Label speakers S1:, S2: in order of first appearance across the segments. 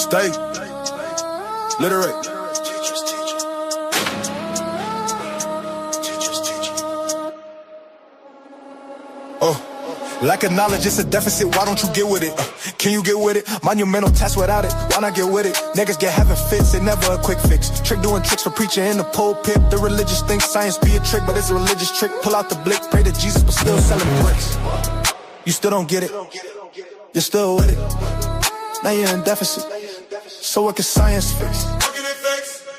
S1: Stay. Literate. Lack of knowledge, it's a deficit, why don't you get with it? Can you get with it? Monumental task without it, why not get with it? Niggas get having fits, it never a quick fix. Trick doing tricks for preaching in the pulpit. The religious think science be a trick, but it's a religious trick. Pull out the blick, pray to Jesus, but still selling bricks. You still don't get it, you're still with it. Now you're in deficit, so what can science fix?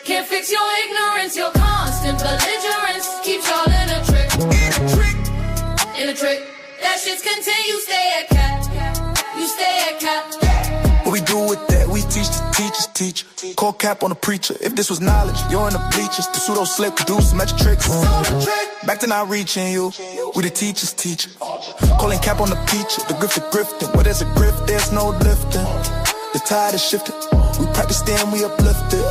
S2: Can't fix your ignorance, your constant belligerence keeps y'all in a trick. In a trick. That shit's continue, stay at cap. You stay at cap.
S1: What we do with that, we teach the teachers teach. Call cap on the preacher, if this was knowledge, you're in the bleachers. The pseudo slip could do some magic tricks. Back to not reaching you, we the teachers teach. Calling cap on the preacher, the grifter grifting. Where there's a grift, there's no lifting. The tide is shifting, we practice then we uplift it.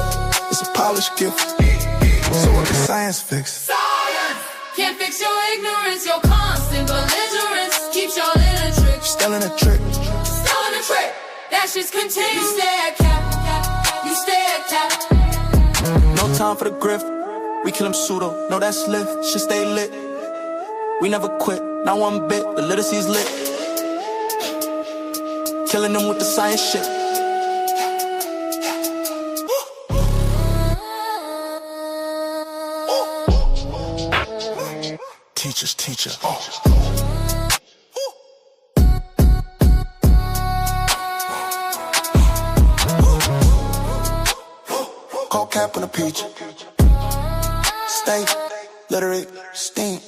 S1: It's a polished gift, so what can science fix?
S2: Can't fix your ignorance, your constant belligerence keeps y'all in a trick.
S1: Still in a trick.
S2: Still in a trick. That shit's continue. You stay at cap. You stay at cap.
S1: No time for the grift. We kill them pseudo. No, that's lit. Shit stay lit. We never quit. Not one bit. The literacy's lit. Killing them with the science shit. Teachers, teacher. Call cap on the peach. Stay, literate, steam.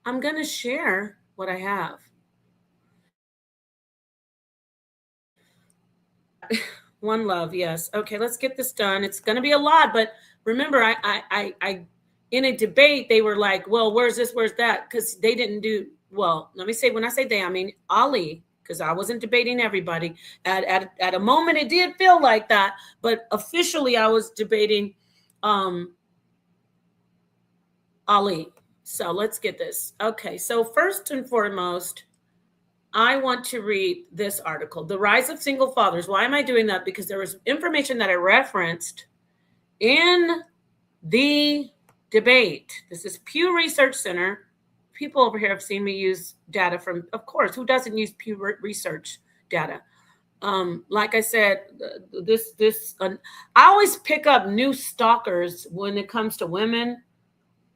S3: I'm going to share what I have. One love, yes. Okay, let's get this done. It's going to be a lot, but remember, I, in a debate, they were like, "Well, where's this? Where's that?" Because they didn't do well. Let me say, when I say they, I mean Ali, because I wasn't debating everybody. At a moment, it did feel like that, but officially, I was debating Ali. So let's get this. Okay, so first and foremost, I want to read this article, The Rise of Single Fathers. Why am I doing that? Because there was information that I referenced in the debate. This is Pew Research Center. People over here have seen me use data from, of course, who doesn't use Pew Research data? Like I said, I always pick up new stalkers when it comes to women.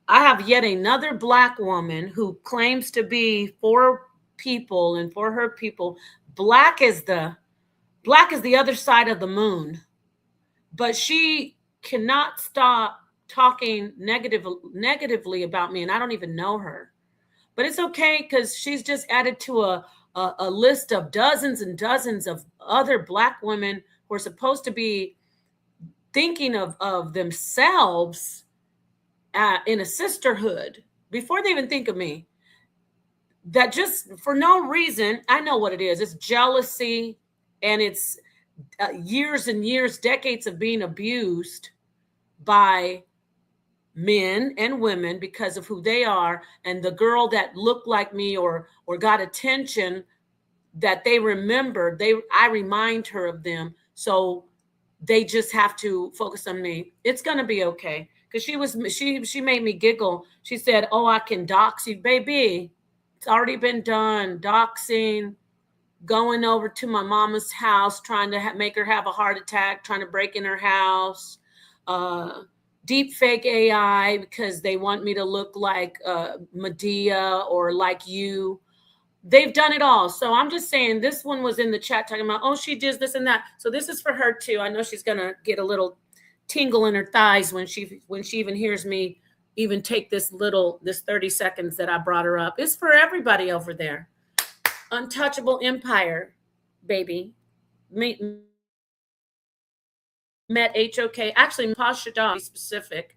S3: I have yet another Black woman who claims to be for people and for her people. Black is the other side of the moon, but she cannot stop talking negatively about me, and I don't even know her. But it's okay because she's just added to a list of dozens and dozens of other Black women who are supposed to be thinking of themselves in a sisterhood before they even think of me. That just for no reason, I know what it is. It's jealousy, and it's years and years, decades of being abused by men and women because of who they are, and the girl that looked like me or got attention that they remembered, I remind her of them, so they just have to focus on me. It's gonna be okay. Because she made me giggle. She said, "Oh, I can dox you, baby. It's already been done. Doxing, going over to my mama's house, trying to make her have a heart attack, trying to break in her house, deep fake AI because they want me to look like Medea or like you." They've done it all. So I'm just saying, this one was in the chat talking about, oh, she does this and that. So this is for her too. I know she's gonna get a little tingle in her thighs when she even hears me even take this 30 seconds that I brought her up. It's for everybody over there. Untouchable empire, baby. Met HOK. Actually, Napah Shadah, to be specific,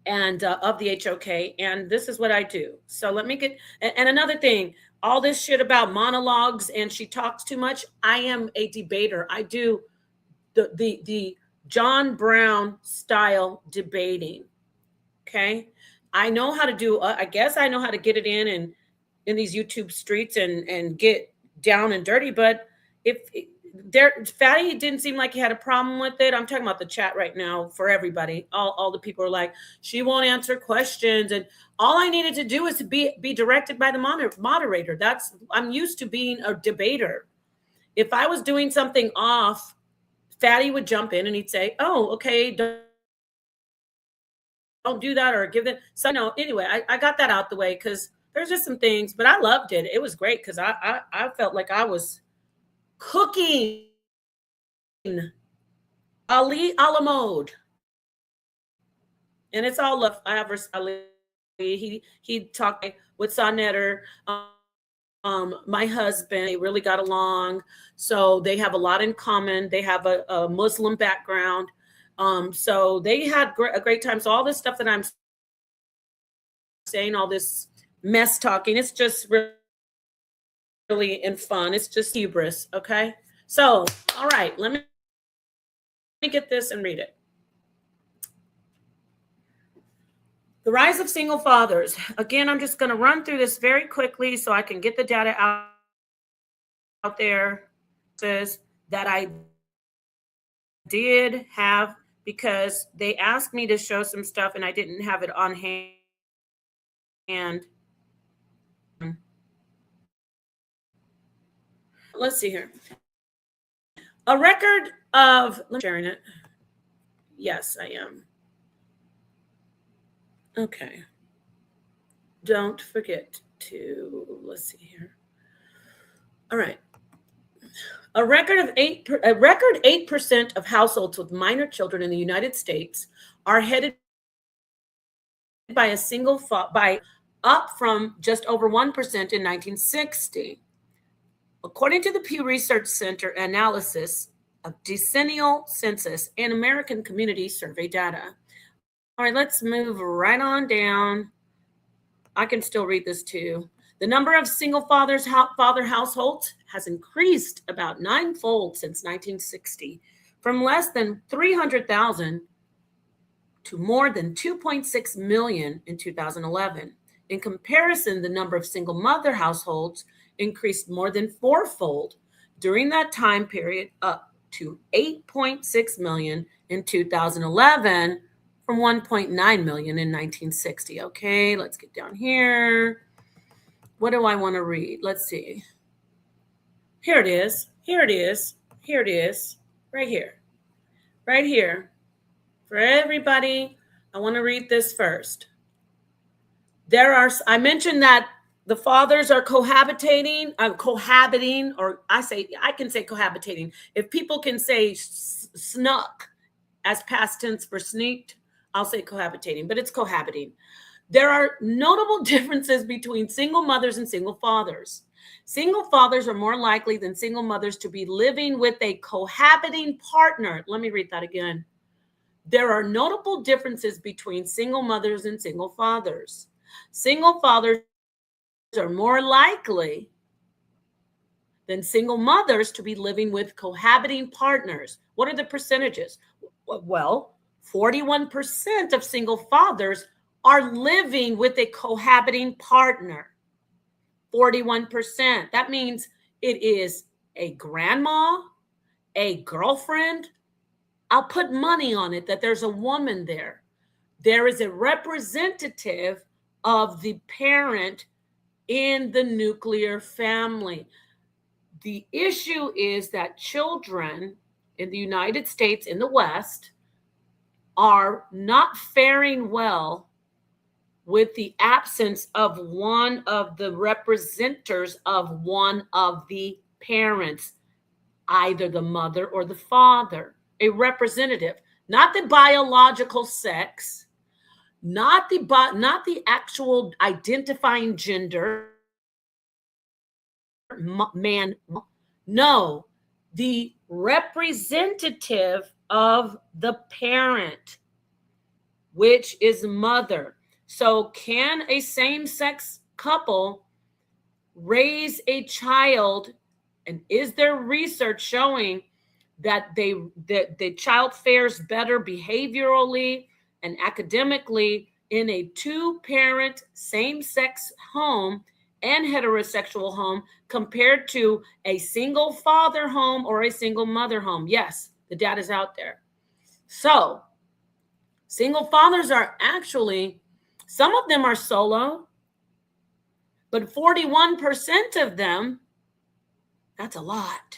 S3: and of the HOK. And this is what I do. So let me get, and another thing, all this shit about monologues and she talks too much. I am a debater. I do the John Brown style debating. Okay. I know how to do, I guess I know how to get it in these YouTube streets and get down and dirty. But if Fatty didn't seem like he had a problem with it. I'm talking about the chat right now for everybody. All the people are like, she won't answer questions. And all I needed to do is to be directed by the moderator. I'm used to being a debater. If I was doing something off, Fatty would jump in and he'd say, "Oh, okay, don't do that," or give it. So no, anyway, I got that out the way because there's just some things, but I loved it. It was great because I felt like I was cooking Ali a la mode. And it's all love. I have Ali. He talked with Sonetter. My husband, they really got along. So they have a lot in common. They have a Muslim background. So they had a great time. So all this stuff that I'm saying, all this mess talking, it's just really in fun. It's just hubris. Okay. So, all right, let me get this and read it. The rise of single fathers. Again, I'm just going to run through this very quickly so I can get the data out there. Says that I did have, because they asked me to show some stuff and I didn't have it on hand. Let's see here. A record of, I'm sharing it. Yes, I am. Okay. Don't forget to, let's see here. All right. A record 8% of households with minor children in the United States are headed by a single up from just over 1% in 1960. According to the Pew Research Center analysis of decennial census and American Community Survey data. All right, let's move right on down. I can still read this too. The number of single father households has increased about ninefold since 1960, from less than 300,000 to more than 2.6 million in 2011. In comparison, the number of single mother households increased more than fourfold during that time period, up to 8.6 million in 2011 from 1.9 million in 1960. Okay, let's get down here. What do I want to read? Let's see. Here it is. Here it is. Here it is. Right here. Right here. For everybody, I want to read this first. I mentioned that the fathers are cohabiting, or I can say cohabitating. If people can say snuck as past tense for sneaked, I'll say cohabitating, but it's cohabiting. There are notable differences between single mothers and single fathers. Single fathers are more likely than single mothers to be living with a cohabiting partner. Let me read that again. There are notable differences between single mothers and single fathers. Single fathers are more likely than single mothers to be living with cohabiting partners. What are the percentages? Well, 41% of single fathers are living with a cohabiting partner. 41%. That means it is a grandma, a girlfriend. I'll put money on it that there's a woman there. There is a representative of the parent in the nuclear family. The issue is that children in the United States, in the West, are not faring well with the absence of one of the representatives of one of the parents, either the mother or the father, a representative, not the biological sex, not the actual identifying gender, man, no, the representative of the parent, which is mother. So can a same-sex couple raise a child, and is there research showing that the child fares better behaviorally and academically in a two-parent same-sex home and heterosexual home compared to a single father home or a single mother home? Yes, the data is out there. So single fathers are actually, some of them are solo, but 41% of them, that's a lot,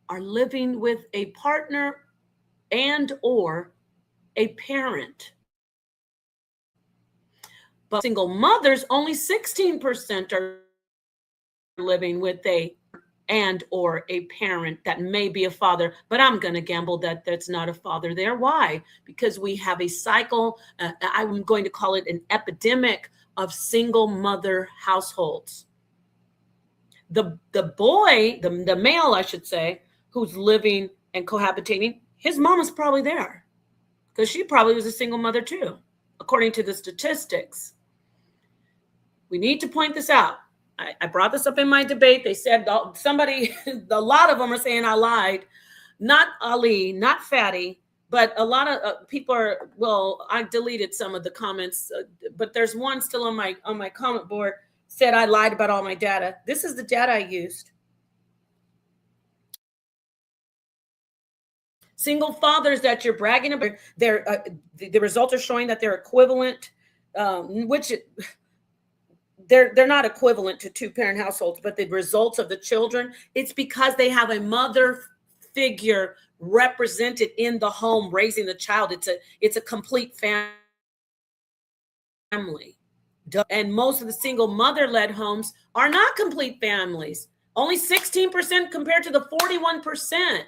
S3: are living with a partner and or a parent. But single mothers, only 16% are living with a and or a parent that may be a father, but I'm going to gamble that that's not a father there. Why? Because we have a cycle, I'm going to call it an epidemic of single mother households. The boy, the male, I should say, who's living and cohabitating, his mom is probably there because she probably was a single mother too, according to the statistics. We need to point this out. I brought this up in my debate. They said somebody, a lot of them are saying I lied. Not Ali, not Fatty, but a lot of people are, well, I deleted some of the comments, but there's one still on my comment board, said I lied about all my data. This is the data I used. Single fathers that you're bragging about, the results are showing that they're equivalent, which they're not equivalent to two-parent households, but the results of the children, it's because they have a mother figure represented in the home raising the child. It's a complete family. And most of the single mother-led homes are not complete families. Only 16% compared to the 41%.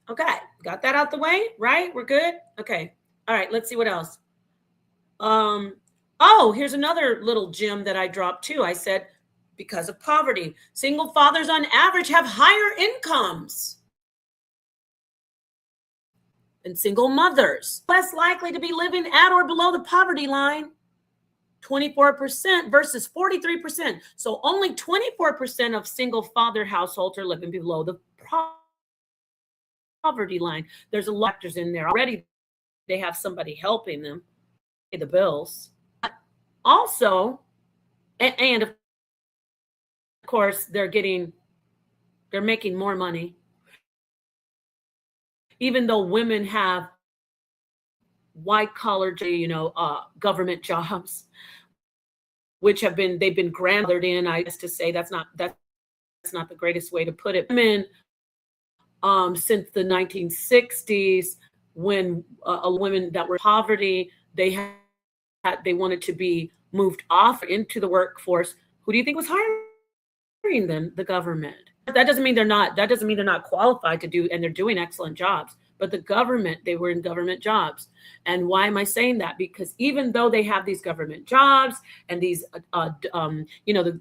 S3: Okay, got that out the way, right? We're good? Okay. All right, let's see what else. Oh, here's another little gem that I dropped too. I said, because of poverty, single fathers on average have higher incomes than single mothers, less likely to be living at or below the poverty line. 24% versus 43%. So only 24% of single father households are living below the poverty line. There's a lot of factors in there already. They have somebody helping them pay the bills. Also, and of course, they're making more money. Even though women have white collar, government jobs, which they've been grandfathered in. I guess to say that's not the greatest way to put it. Women, since the 1960s, when women that were in poverty, they wanted to be moved off into the workforce. Who do you think was hiring them? The government. That doesn't mean they're not qualified to do, and they're doing excellent jobs. But the government, they were in government jobs. And why am I saying that? Because even though they have these government jobs and these,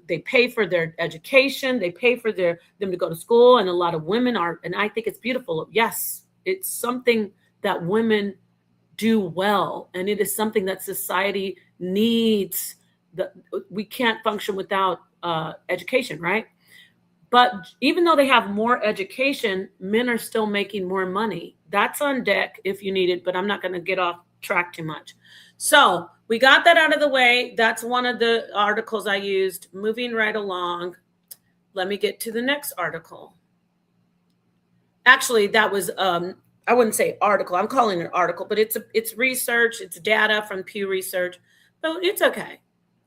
S3: they pay for their education, they pay for them to go to school, and a lot of women are, and I think it's beautiful. Yes, it's something that women do well, and it is something that society needs. We can't function without education, right? But even though they have more education, men are still making more money. That's on deck if you need it, but I'm not going to get off track too much. So we got that out of the way. That's one of the articles I used. Moving right along. Let me get to the next article. Actually, that was, I wouldn't say article. I'm calling it an article, but it's research. It's data from Pew Research. But it's okay.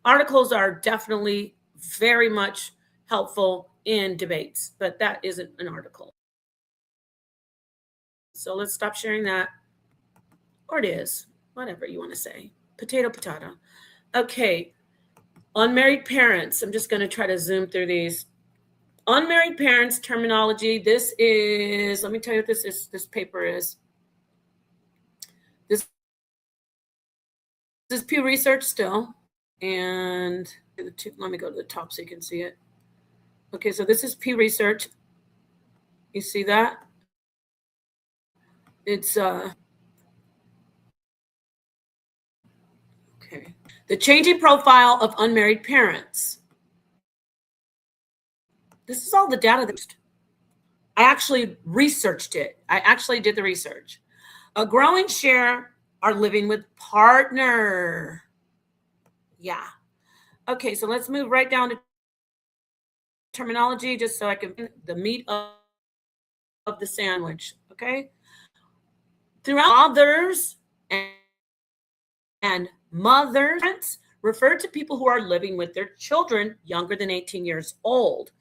S3: Articles are definitely very much helpful in debates, but that isn't an article. So let's stop sharing that. Or it is, whatever you want to say. Potato, potato. Okay. Unmarried parents. I'm just going to try to zoom through these. Unmarried parents terminology. This is, let me tell you what this paper is. This is Pew Research still. And let me go to the top so you can see it. Okay, so this is Pew Research. You see that? It's okay. The changing profile of unmarried parents. This is all the data that I actually researched it. I actually did the research. A growing share are living with partner. Yeah. Okay, so let's move right down to terminology just so I can the meat of the sandwich. Okay. Throughout fathers and mothers refer to people who are living with their children younger than 18 years old,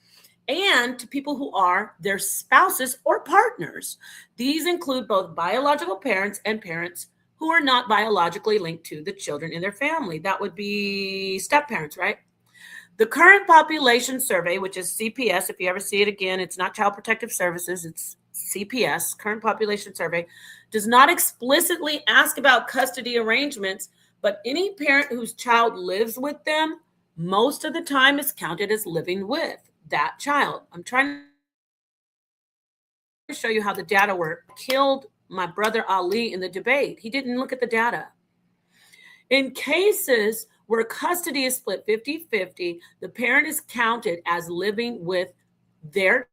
S3: and to people who are their spouses or partners. These include both biological parents and parents who are not biologically linked to the children in their family. That would be step-parents, right? The current population survey, which is CPS, if you ever see it again, it's not Child Protective Services, it's CPS, current population survey, does not explicitly ask about custody arrangements, but any parent whose child lives with them most of the time is counted as living with that child. I'm trying to show you how the data work. Killed my brother Ali in the debate. He didn't look at the data. In cases where custody is split 50-50, the parent is counted as living with their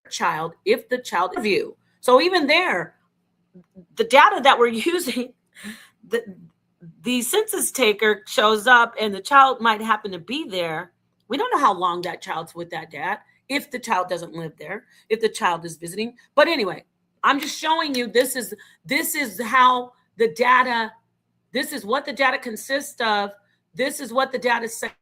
S3: child if the child is you. So even there, the data that we're using, the census taker shows up and the child might happen to be there. We don't know how long that child's with that dad, if the child doesn't live there, if the child is visiting. But anyway, I'm just showing you this is how the data, this is what the data consists of. This is what the data says,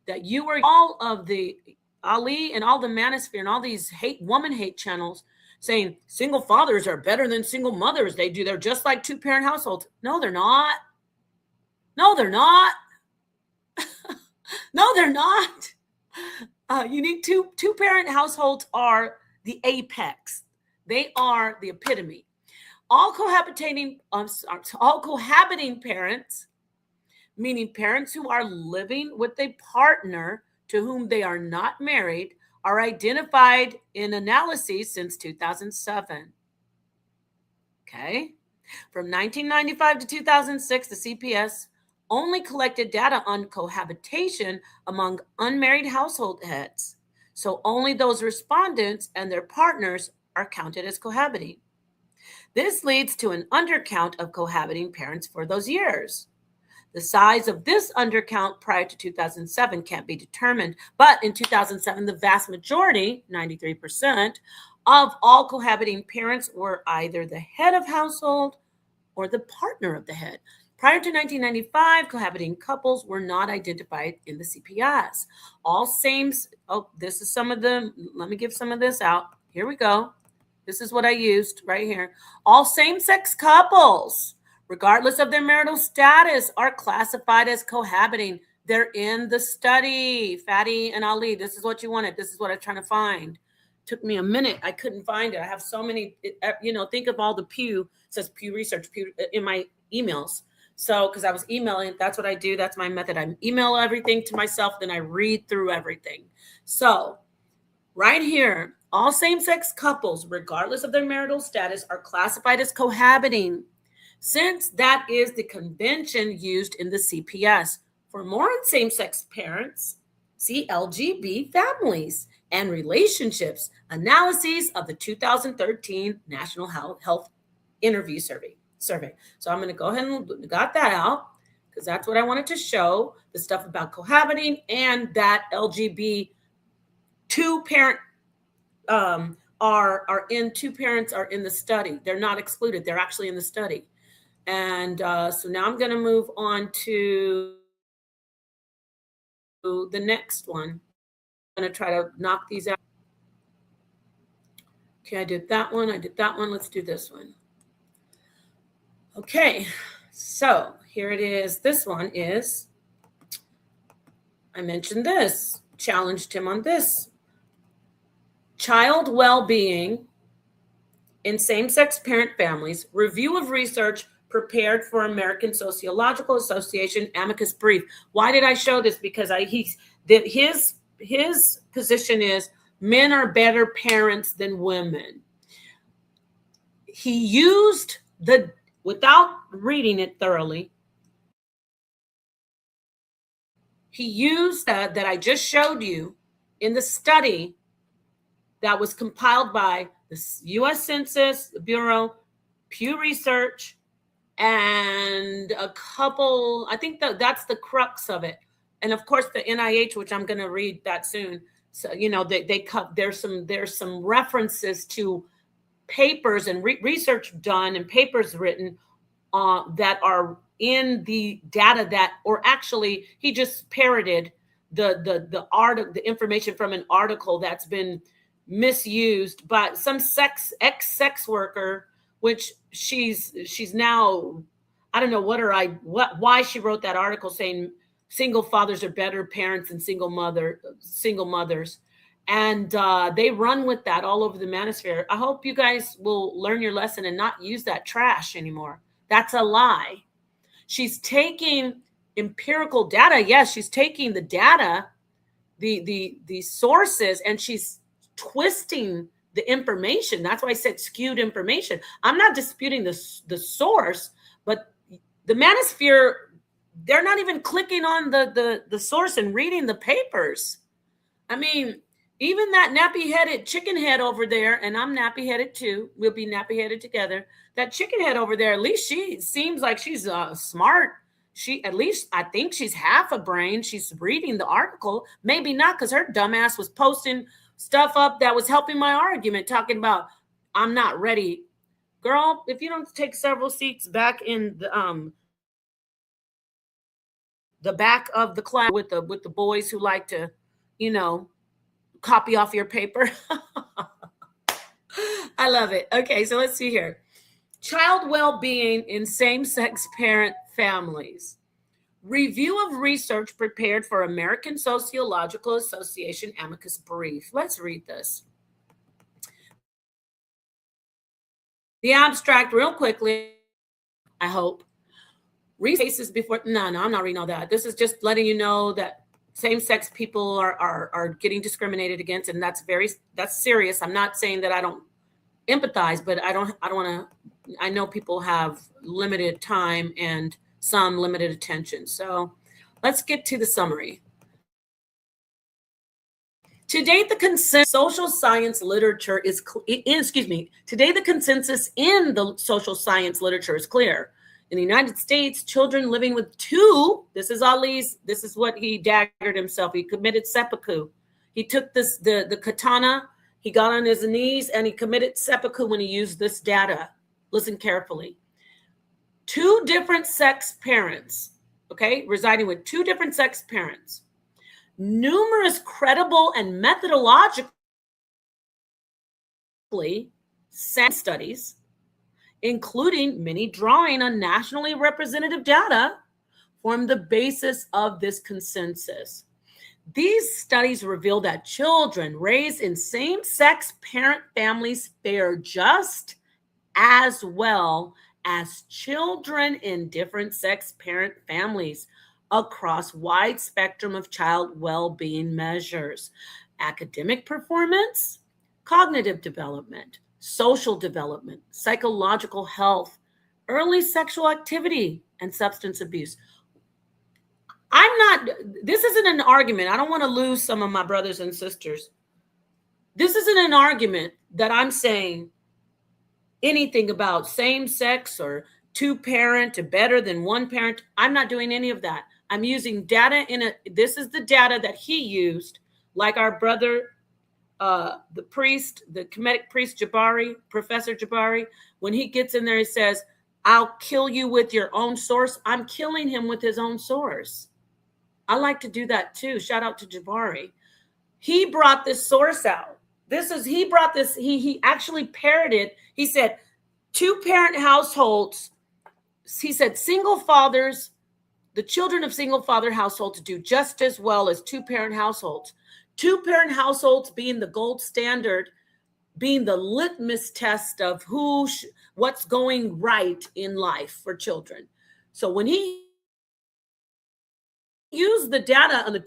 S3: that you were all of the Ali and all the manosphere and all these woman hate channels saying single fathers are better than single mothers. They're just like two-parent households. No, they're not. No, they're not. No, they're not. You need two-parent households are the apex. They are the epitome. All cohabiting parents, meaning parents who are living with a partner to whom they are not married, are identified in analyses since 2007. Okay. From 1995 to 2006, the CPS only collected data on cohabitation among unmarried household heads. So only those respondents and their partners are counted as cohabiting. This leads to an undercount of cohabiting parents for those years. The size of this undercount prior to 2007 can't be determined, but in 2007, the vast majority, 93%, of all cohabiting parents were either the head of household or the partner of the head. Prior to 1995, cohabiting couples were not identified in the CPS. This is some of them. Let me give some of this out. Here we go. This is what I used right here. All same-sex couples, regardless of their marital status, are classified as cohabiting. They're in the study. Fatty and Ali, this is what you wanted. This is what I'm trying to find. Took me a minute. I couldn't find it. I have so many, think of all the Pew, it says Pew Research in my emails. So, because I was emailing, that's what I do. That's my method. I email everything to myself, then I read through everything. So, right here, all same-sex couples, regardless of their marital status, are classified as cohabiting, since that is the convention used in the CPS. For more on same-sex parents, see LGB families and relationships, analyses of the 2013 National Health Interview Survey. So I'm going to go ahead and got that out because that's what I wanted to show, the stuff about cohabiting and that LGB two parents are in the study. They're not excluded. They're actually in the study. And so now I'm going to move on to the next one. I'm going to try to knock these out. Okay, I did that one. Let's do this one. Okay, so here it is. This one is, I mentioned this, challenged him on this. Child well-being in same-sex parent families, review of research prepared for American Sociological Association amicus brief. Why did I show this? Because his position is men are better parents than women. He used without reading it thoroughly, he used that I just showed you in the study that was compiled by the U.S. Census Bureau, Pew Research, and a couple, I think that's the crux of it. And of course, the NIH, which I'm going to read that soon. So, there's some references to papers and research done and papers written that are in the data or actually he just parroted the information from an article that's been misused by some ex-sex worker, which she's now, I don't know why she wrote that article saying single fathers are better parents than single mothers. And they run with that all over the manosphere. I hope you guys will learn your lesson and not use that trash anymore. That's a lie. She's taking empirical data. Yes, she's taking the data, the sources, and she's twisting the information. That's why I said skewed information. I'm not disputing the source, but the manosphere, they're not even clicking on the source and reading the papers. I mean, even that nappy-headed chicken head over there, and I'm nappy-headed too. We'll be nappy-headed together. That chicken head over there, at least she seems like she's smart. At least I think she's half a brain. She's reading the article. Maybe not, because her dumbass was posting stuff up that was helping my argument, talking about I'm not ready. Girl, if you don't take several seats back in the back of the class with the boys who like to, copy off your paper. I love it. Okay, so let's see here. Child well-being in same-sex parent families. Review of research prepared for American Sociological Association amicus brief. Let's read this. The abstract, real quickly, I hope. Cases before. No, I'm not reading all that. This is just letting you know that same-sex people are getting discriminated against, and that's serious. I'm not saying that I don't empathize, but I don't want to. I know people have limited time and some limited attention. So let's get to the summary. To date, the consensus social science literature is today the consensus in the social science literature is clear. In the United States, children living with this is what he daggered himself. He committed seppuku. He took the katana, he got on his knees, and he committed seppuku when he used this data. Listen carefully. 2 different sex parents, residing with 2 different sex parents. Numerous credible and methodologically sound studies, including many drawing on nationally representative data, form the basis of this consensus. These studies reveal that children raised in same-sex parent families fare just as well as children in different sex parent families across wide spectrum of child well-being measures: academic performance, cognitive development, social development, psychological health, early sexual activity, and substance abuse. This isn't an argument. I don't want to lose some of my brothers and sisters. This isn't an argument that I'm saying anything about same sex or 2-parent or better than 1-parent. I'm not doing any of that. I'm using data this is the data that he used, like our brother, the priest, the Kemetic priest Jabari, Professor Jabari, when he gets in there, he says, I'll kill you with your own source. I'm killing him with his own source. I like to do that too. Shout out to Jabari. He brought this source out. He actually parroted. He said, 2-parent households, he said single fathers, the children of single father households do just as well as 2-parent households. 2-parent households being the gold standard, being the litmus test of what's going right in life for children. So when he used the data on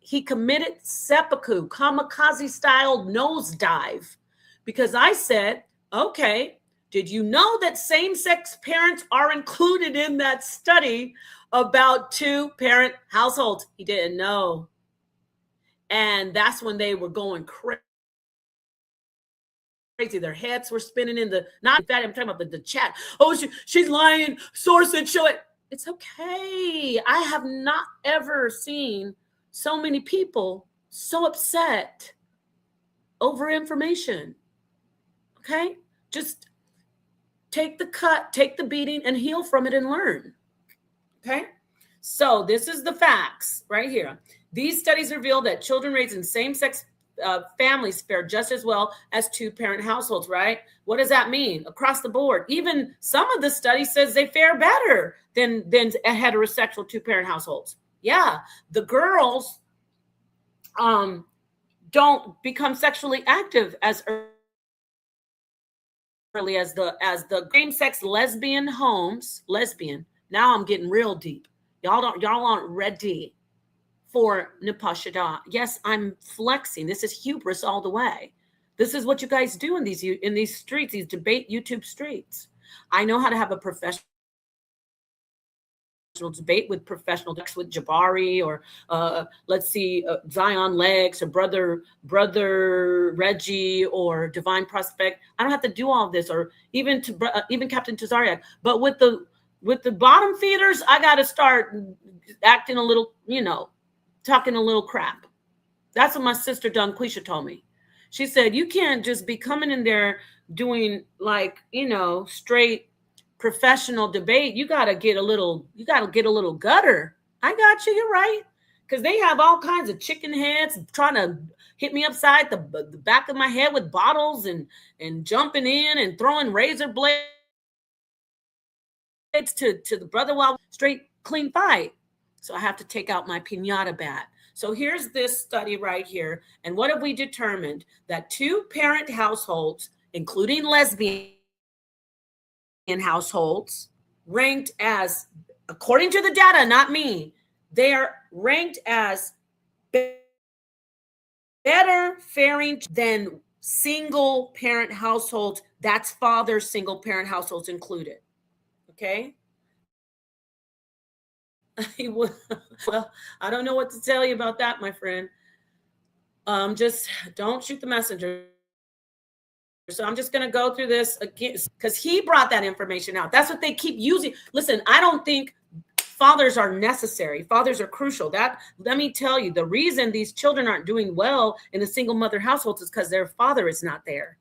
S3: he committed seppuku, kamikaze style nosedive, because I said, okay, did you know that same-sex parents are included in that study about 2-parent households? He didn't know. And that's when they were going crazy. Their heads were spinning I'm talking about the chat. Oh, she's lying. Source and show it. It's okay. I have not ever seen so many people so upset over information. Okay? Just take the cut, take the beating, and heal from it and learn. Okay? So this is the facts right here. These studies reveal that children raised in same-sex families fare just as well as 2-parent households, right? What does that mean? Across the board. Even some of the studies says they fare better than heterosexual 2-parent households. Yeah, the girls don't become sexually active as early as the same-sex lesbian homes. Now I'm getting real deep. Y'all aren't ready for Napah Shadah. Yes, I'm flexing. This is hubris all the way. This is what you guys do in these streets, these debate YouTube streets. I know how to have a professional debate with with Jabari or let's see, Zion Legs or brother Reggie or Divine Prospect. I don't have to do all of this, or even Captain Tazariak. But with the bottom feeders, I got to start acting a little, talking a little crap. That's what my sister Donquisha told me. She said, you can't just be coming in there doing straight professional debate. You got to get a little gutter. I got you. You're right. Because they have all kinds of chicken heads trying to hit me upside the back of my head with bottles and jumping in and throwing razor blades to the brother while straight clean fight. So I have to take out my piñata bat. So here's this study right here. And what have we determined? That 2-parent households, including lesbian households ranked as, according to the data, not me, they are ranked as better faring than single parent households. That's father single parent households included. Okay. Well, I don't know what to tell you about that, my friend. Just don't shoot the messenger. So I'm just going to go through this again because he brought that information out. That's what they keep using. Listen, I don't think fathers are necessary. Fathers are crucial. That, let me tell you, the reason these children aren't doing well in the single mother households is because their father is not there.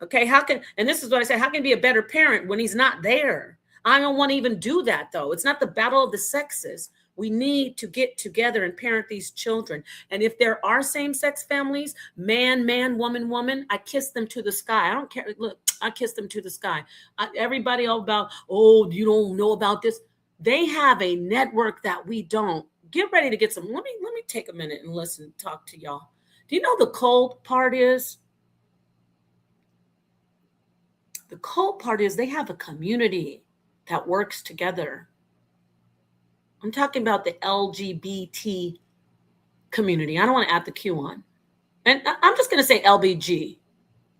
S3: Okay, how can, and this is what I say, how can he be a better parent when he's not there? I don't want to even do that, though. It's not the battle of the sexes. We need to get together and parent these children. And if there are same-sex families, man, man, woman, woman, I kiss them to the sky. I don't care. Look, I kiss them to the sky. Everybody all about, oh, you don't know about this. They have a network that we don't. Get ready to get some. Let me take a minute and listen, talk to y'all. Do you know the cold part is? The cool part is they have a community that works together. I'm talking about the LGBT community. I don't want to add the Q on. And I'm just going to say LBG.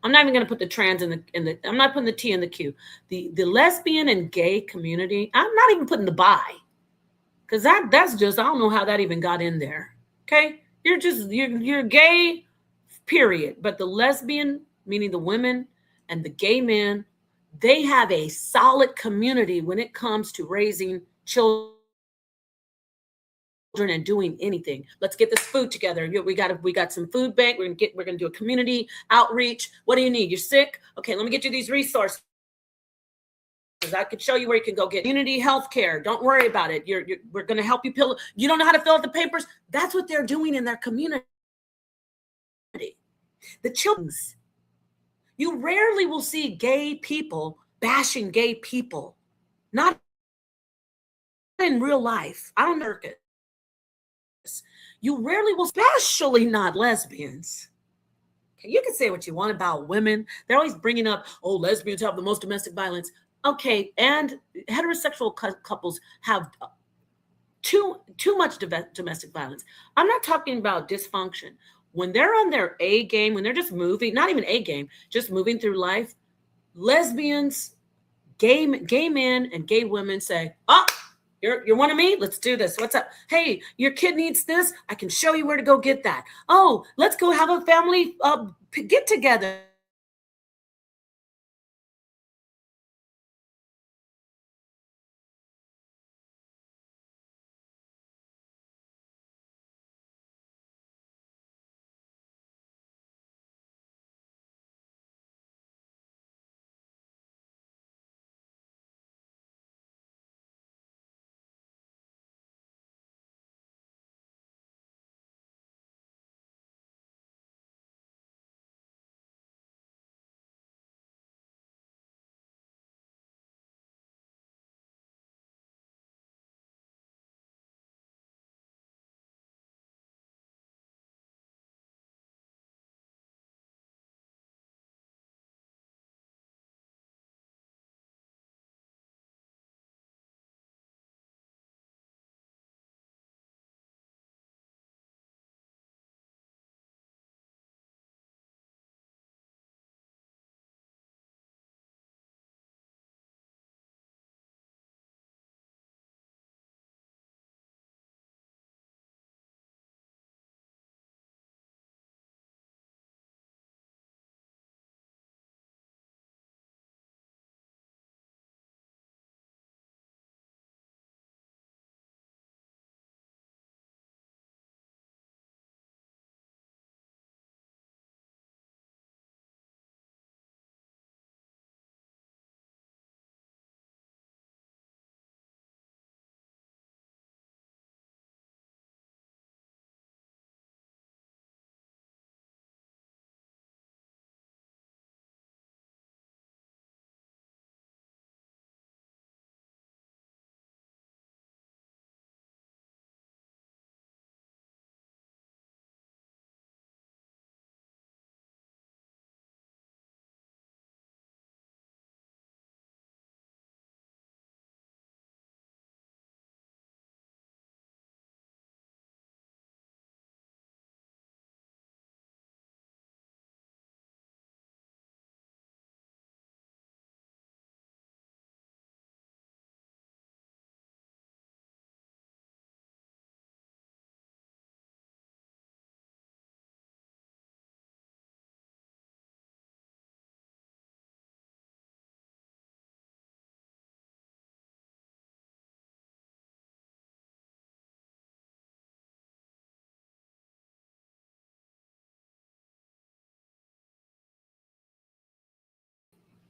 S3: I'm not even going to put the trans in the I'm not putting the T in the Q. The lesbian and gay community. I'm not even putting the bi. Cuz that's just, I don't know how that even got in there. Okay? You're gay, period. But the lesbian, meaning the women, and the gay men, they have a solid community when it comes to raising children and doing anything. Let's get this food together. We got some food bank. We're gonna do a community outreach. What do you need? You're sick? Okay, let me get you these resources. I could show you where you can go get community health care. Don't worry about it. We're gonna help you fill. You don't know how to fill out the papers? That's what they're doing in their community. The children's. You rarely will see gay people bashing gay people. Not in real life. I don't know. You rarely will, especially not lesbians. Okay, you can say what you want about women. They're always bringing up, oh, lesbians have the most domestic violence. Okay, and heterosexual couples have too much domestic violence. I'm not talking about dysfunction. When they're on their A game, when they're just moving, not even A game, just moving through life, lesbians, gay men, and gay women say, oh, you're one of me? Let's do this. What's up? Hey, your kid needs this. I can show you where to go get that. Oh, let's go have a family get together.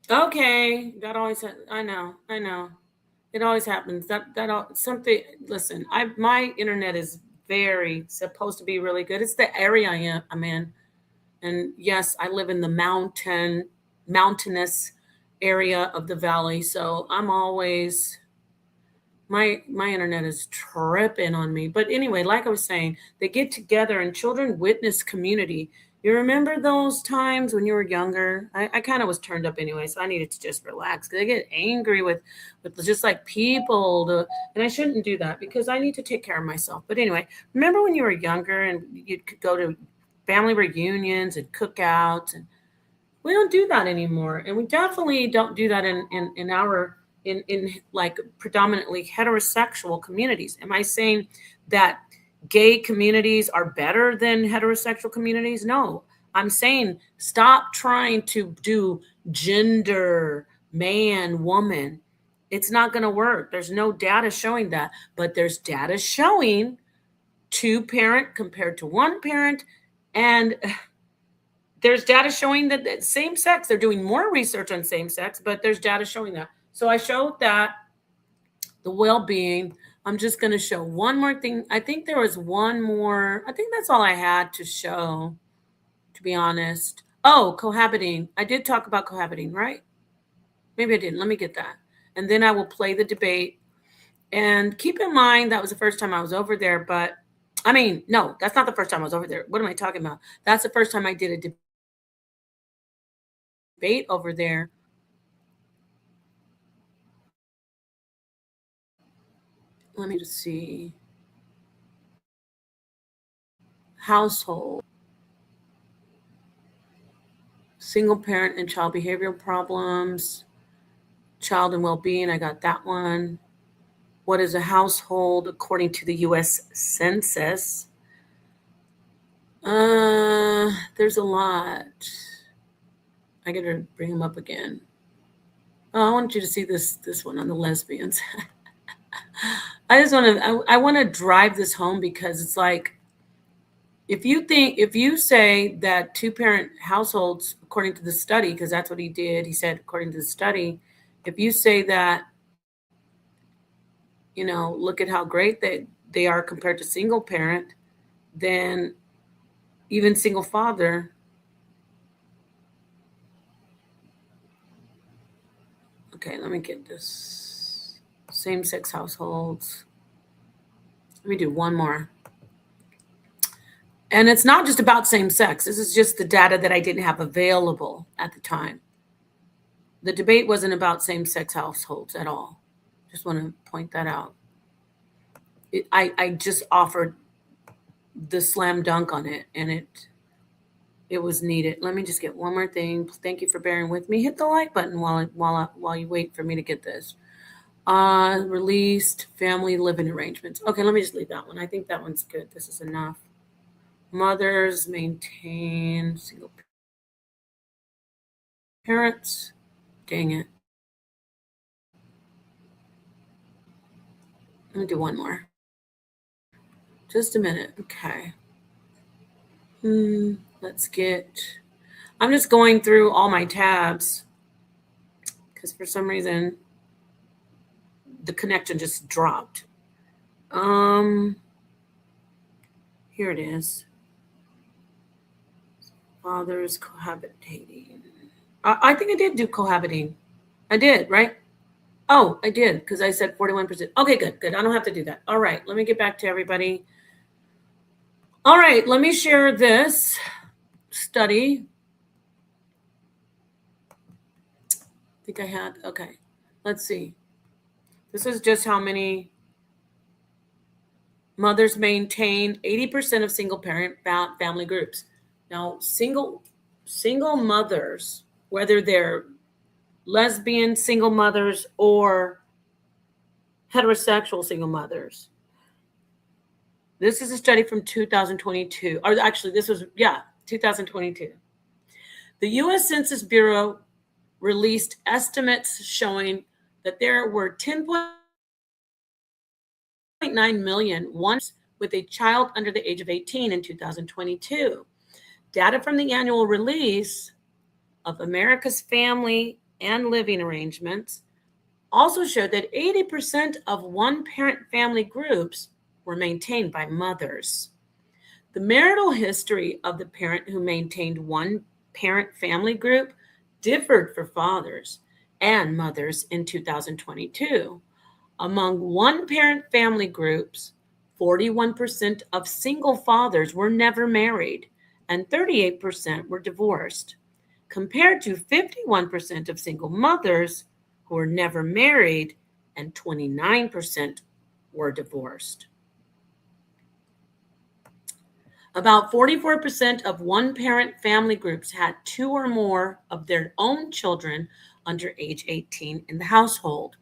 S3: Okay, that always. I know. I know. It always happens. Something. Listen, my internet is very supposed to be really good. It's the area I'm in, and yes, I live in the mountainous area of the valley, so I'm always my internet is tripping on me. But anyway, like I was saying, they get together and children witness community. You remember those times when you were younger? I kind of was turned up anyway, so I needed to just relax because I get angry with just like people and I shouldn't do that because I need to take care of myself. But anyway, remember when you were younger and you could go to family reunions and cookouts, and we don't do that anymore, and we definitely don't do that in our in like predominantly heterosexual communities. Am I saying that gay communities are better than heterosexual communities? No, I'm saying stop trying to do gender, man, woman. It's not going to work. There's no data showing that, but there's data showing two parent compared to one parent, and there's data showing that same sex, they're doing more research on same sex, but there's data showing that. So I showed that the well-being. I'm just going to show one more thing. I think there was one more. I think that's all I had to show, to be honest. Oh, cohabiting. I did talk about cohabiting, right? Maybe I didn't. Let me get that. And then I will play the debate. And keep in mind, that was the first time I was over there. But I mean, no, that's not the first time I was over there. What am I talking about? That's the first time I did a debate over there. Let me just see. Household, single parent and child behavioral problems, child and well-being. I got that one. What is a household according to the U.S. Census? There's a lot. I gotta bring them up again. Oh, I want you to see this one on the lesbians. I want to drive this home because it's like, if you say that two parent households, according to the study, because that's what he did, he said according to the study, if you say that, look at how great they are compared to single parent, then even single father. Okay, let me get this. Same sex households. Let me do one more. And it's not just about same sex. This is just the data that I didn't have available at the time. The debate wasn't about same sex households at all. Just want to point that out. I just offered the slam dunk on it, and it was needed. Let me just get one more thing. Thank you for bearing with me. Hit the like button while you wait for me to get this. Released family living arrangements. Okay, let me just leave that one. I think that one's good. This is enough. Mothers maintain single parents. Dang it. Let me do one more. Just a minute. Okay. Let's get. I'm just going through all my tabs because for some reason the connection just dropped. Here it is. Fathers cohabitating. I think I did do cohabiting. I did, right? Oh, I did because I said 41%. Okay, good. I don't have to do that. All right, let me get back to everybody. All right, let me share this study. I think I had, okay, let's see. This is just how many mothers maintain 80% of single parent family groups. Now, single mothers, whether they're lesbian single mothers or heterosexual single mothers. This is a study from 2022, or actually, 2022. The U.S. Census Bureau released estimates showing that there were 10.9 million ones with a child under the age of 18 in 2022. Data from the annual release of America's Family and living arrangements also showed that 80% of one-parent family groups were maintained by mothers. The marital history of the parent who maintained one-parent family group differed for fathers and mothers in 2022. Among one-parent family groups, 41% of single fathers were never married and 38% were divorced, compared to 51% of single mothers who were never married and 29% were divorced. About 44% of one-parent family groups had two or more of their own children under age 18 in the household.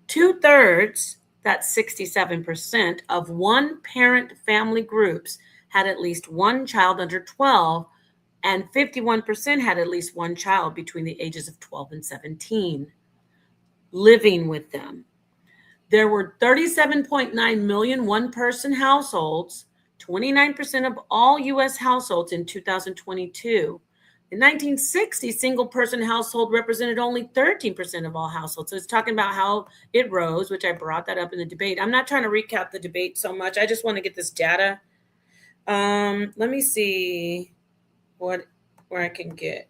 S3: Two-thirds, that's 67%, of one-parent family groups had at least one child under 12, and 51% had at least one child between the ages of 12 and 17 living with them. There were 37.9 million one-person households, 29% of all U.S. households in 2022. In 1960, single-person household represented only 13% of all households. So it's talking about how it rose, which I brought that up in the debate. I'm not trying to recap the debate so much. I just want to get this data. Let me see where I can get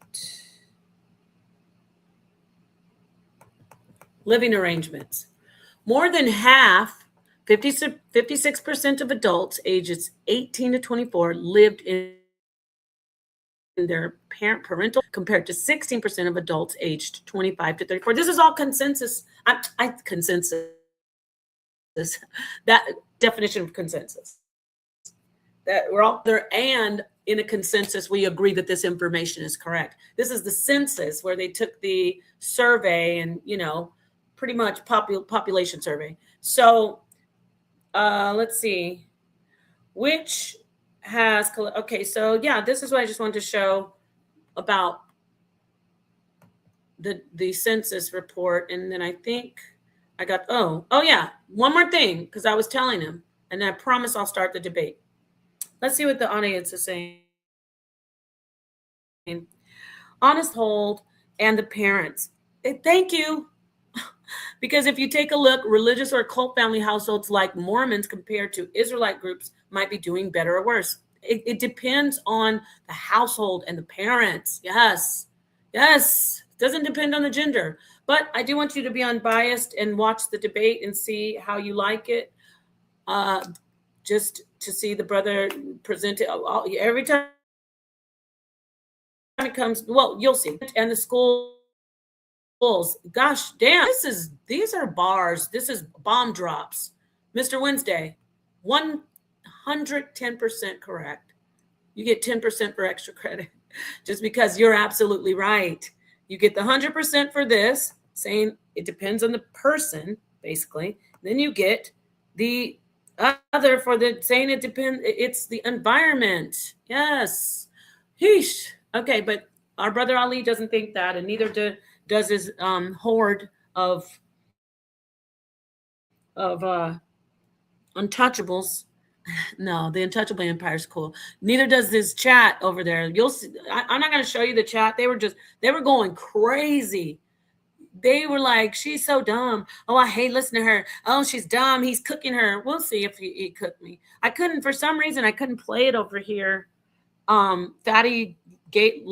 S3: living arrangements. More than half, 56% of adults ages 18 to 24 lived in their parental, compared to 16% of adults aged 25 to 34. This is all consensus. Consensus. That definition of consensus. That we're all there, and in a consensus, we agree that this information is correct. This is the census where they took the survey and, pretty much population survey. So let's see, which has, okay, so yeah, this is what I just wanted to show about the census report. And then I think I got, oh yeah, one more thing, because I was telling him, and I promise I'll start the debate. Let's see what the audience is saying. Honest hold and the parents. Thank you. Because if you take a look, religious or cult family households like Mormons compared to Israelite groups might be doing better or worse. It depends on the household and the parents. Yes. It doesn't depend on the gender. But I do want you to be unbiased and watch the debate and see how you like it. Just to see the brother present it every time it comes. Well, you'll see. And the schools, gosh damn, these are bars. This is bomb drops. Mr. Wednesday, 110% correct. You get 10% for extra credit just because you're absolutely right. You get the 100% for this, saying it depends on the person, basically. Then you get the other for the saying it depends. It's the environment. Yes. Heesh. Okay, but our brother Ali doesn't think that, and neither does his horde of untouchables. No, the untouchable empire is cool. Neither does this chat over there. You'll see. I'm not going to show you the chat. They were going crazy. They were like, she's so dumb. Oh, I hate listening to her. Oh, she's dumb. He's cooking her. We'll see if he cooked me. I couldn't, for some reason, I couldn't play it over here. Fatty Gate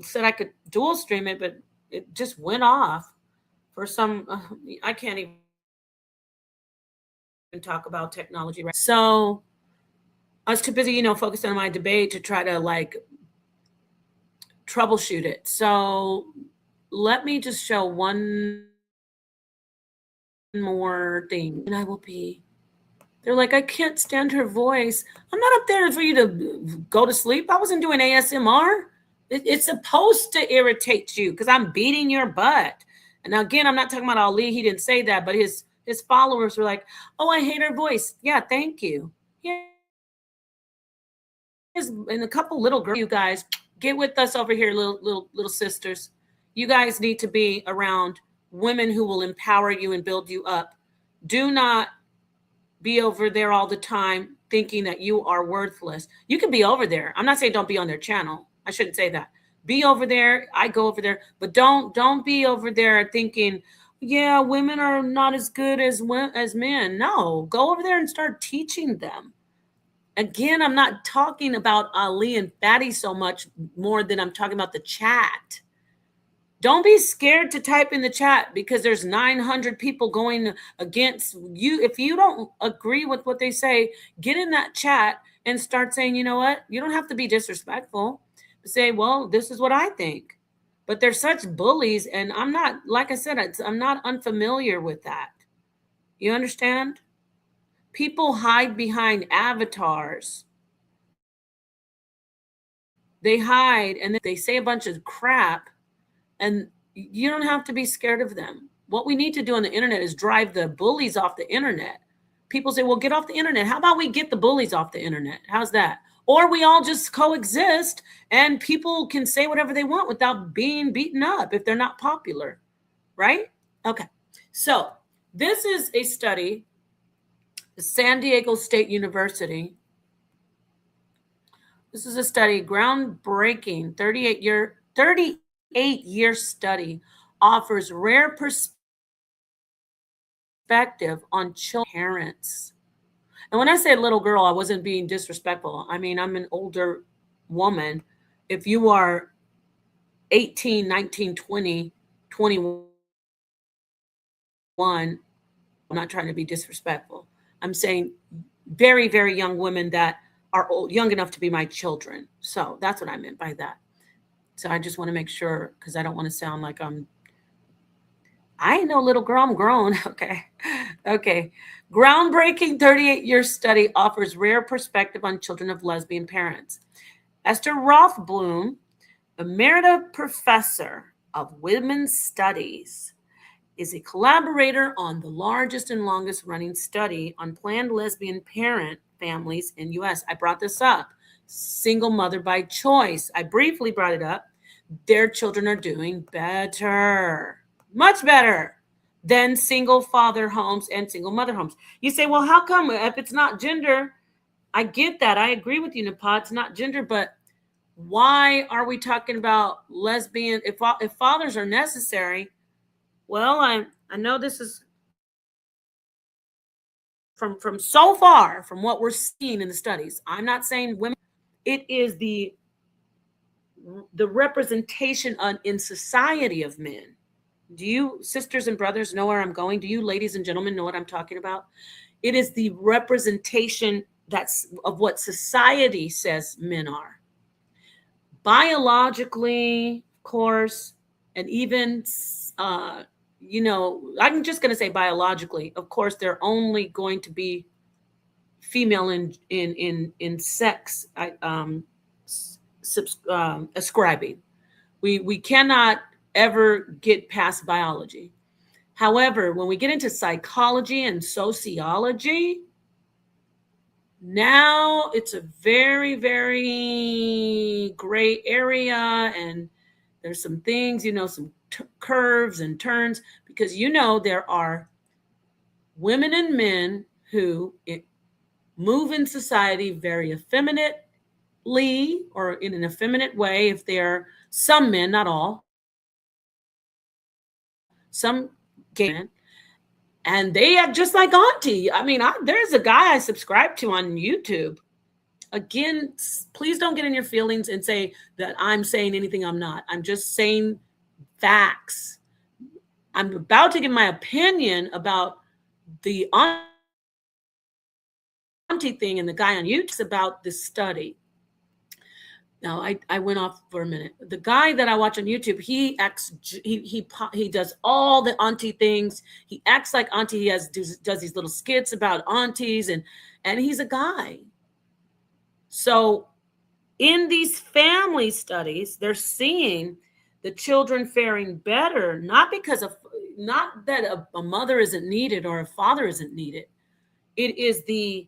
S3: said I could dual stream it, but it just went off for some. I can't even talk about technology right. So I was too busy, focused on my debate to try to troubleshoot it. So let me just show one more thing, and I will be. They're like, I can't stand her voice. I'm not up there for you to go to sleep. I wasn't doing ASMR. It's supposed to irritate you because I'm beating your butt. And now, again, I'm not talking about Ali. He didn't say that, but his followers were like, oh, I hate her voice. Yeah, thank you. Yeah. And a couple little girls, you guys, get with us over here, little sisters. You guys need to be around women who will empower you and build you up. Do not be over there all the time thinking that you are worthless. You can be over there. I'm not saying don't be on their channel. I shouldn't say that. Be over there. I go over there, but don't be over there thinking, yeah, women are not as good as men. No, go over there and start teaching them. Again, I'm not talking about Ali and Fatty so much more than I'm talking about the chat. Don't be scared to type in the chat because there's 900 people going against you. If you don't agree with what they say, get in that chat and start saying, you know what? You don't have to be disrespectful. Say, well, this is what I think. But they're such bullies, and I'm not, like I said, I'm not unfamiliar with that. You understand? People hide behind avatars. They hide and they say a bunch of crap, and you don't have to be scared of them. What we need to do on the internet is drive the bullies off the internet. People say, well, get off the internet. How about we get the bullies off the internet? How's that? Or we all just coexist and people can say whatever they want without being beaten up if they're not popular, right? Okay. So this is a study, San Diego State University. This is a study, groundbreaking, 38-year study offers rare perspective on children parents. And when I say little girl, I wasn't being disrespectful. I mean, I'm an older woman. If you are 18, 19, 20, 21, I'm not trying to be disrespectful. I'm saying very, very young women that are young enough to be my children. So that's what I meant by that. So I just want to make sure, because I don't want to sound like I ain't no little girl, I'm grown. Okay. Groundbreaking 38-year study offers rare perspective on children of lesbian parents. Esther Rothblum, emerita professor of women's studies, is a collaborator on the largest and longest running study on planned lesbian parent families in U.S. I brought this up. Single mother by choice. I briefly brought it up. Their children are doing better, much better than single father homes and single mother homes. You say, well, how come if it's not gender? I get that. I agree with you, Napah. It's not gender, but why are we talking about lesbian? If fathers are necessary, well, I know this is from so far from what we're seeing in the studies. I'm not saying women. It is the representation in society of men. Do you sisters and brothers know where I'm going? Do you ladies and gentlemen know what I'm talking about? It is the representation that's of what society says men are. Biologically, of course, and even I'm just going to say biologically. Of course, they're only going to be female in sex ascribing. We cannot ever get past biology. However, when we get into psychology and sociology, now it's a very, very gray area, and there's some things, some curves and turns, because there are women and men who move in society very effeminately or in an effeminate way. If they're some men, not all, some gay men, and they act just like Auntie. I mean, there's a guy I subscribe to on YouTube. Again, please don't get in your feelings and say that I'm saying anything I'm not. I'm just saying facts. I'm about to give my opinion about the Auntie thing and the guy on YouTube about this study. Now, I went off for a minute. The guy that I watch on YouTube, he does all the Auntie things. He acts like Auntie. He does these little skits about aunties, and he's a guy. So in these family studies, they're seeing the children faring better, not that a mother isn't needed or a father isn't needed. It is the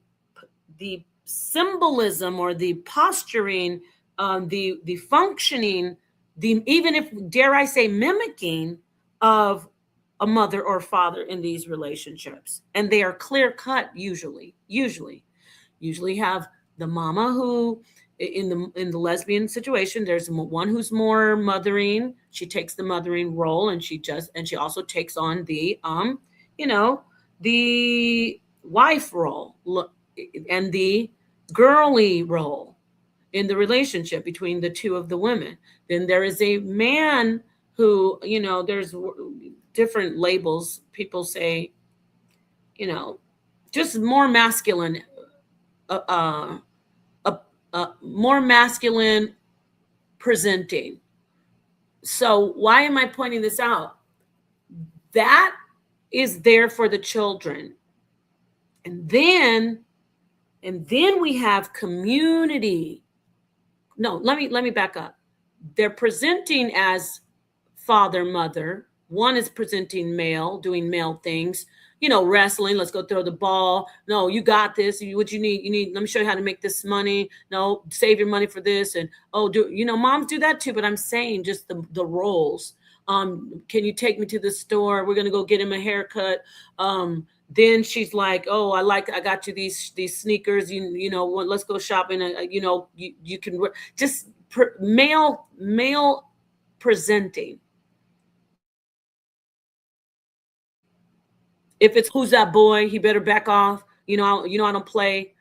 S3: symbolism or the posturing, the functioning, even if, dare I say, mimicking of a mother or father in these relationships. And they are clear cut usually have the mama who in the lesbian situation, there's one who's more mothering. She takes the mothering role, and she also takes on the you know, the wife role and the girly role in the relationship between the two of the women. Then there is a man who, there's different labels. People say, just more masculine, uh, uh, more masculine presenting. So why am I pointing this out? That is there for the children. And then we have community. No, let me back up. They're presenting as father, mother. One is presenting male, doing male things, wrestling. Let's go throw the ball. No, you got this. What you need, let me show you how to make this money. No, save your money for this. And, moms do that too. But I'm saying just the roles. Can you take me to the store? We're going to go get him a haircut. Then she's like, oh, I got you these sneakers, let's go shopping. You can just male presenting. If it's who's that boy, he better back off. I don't play.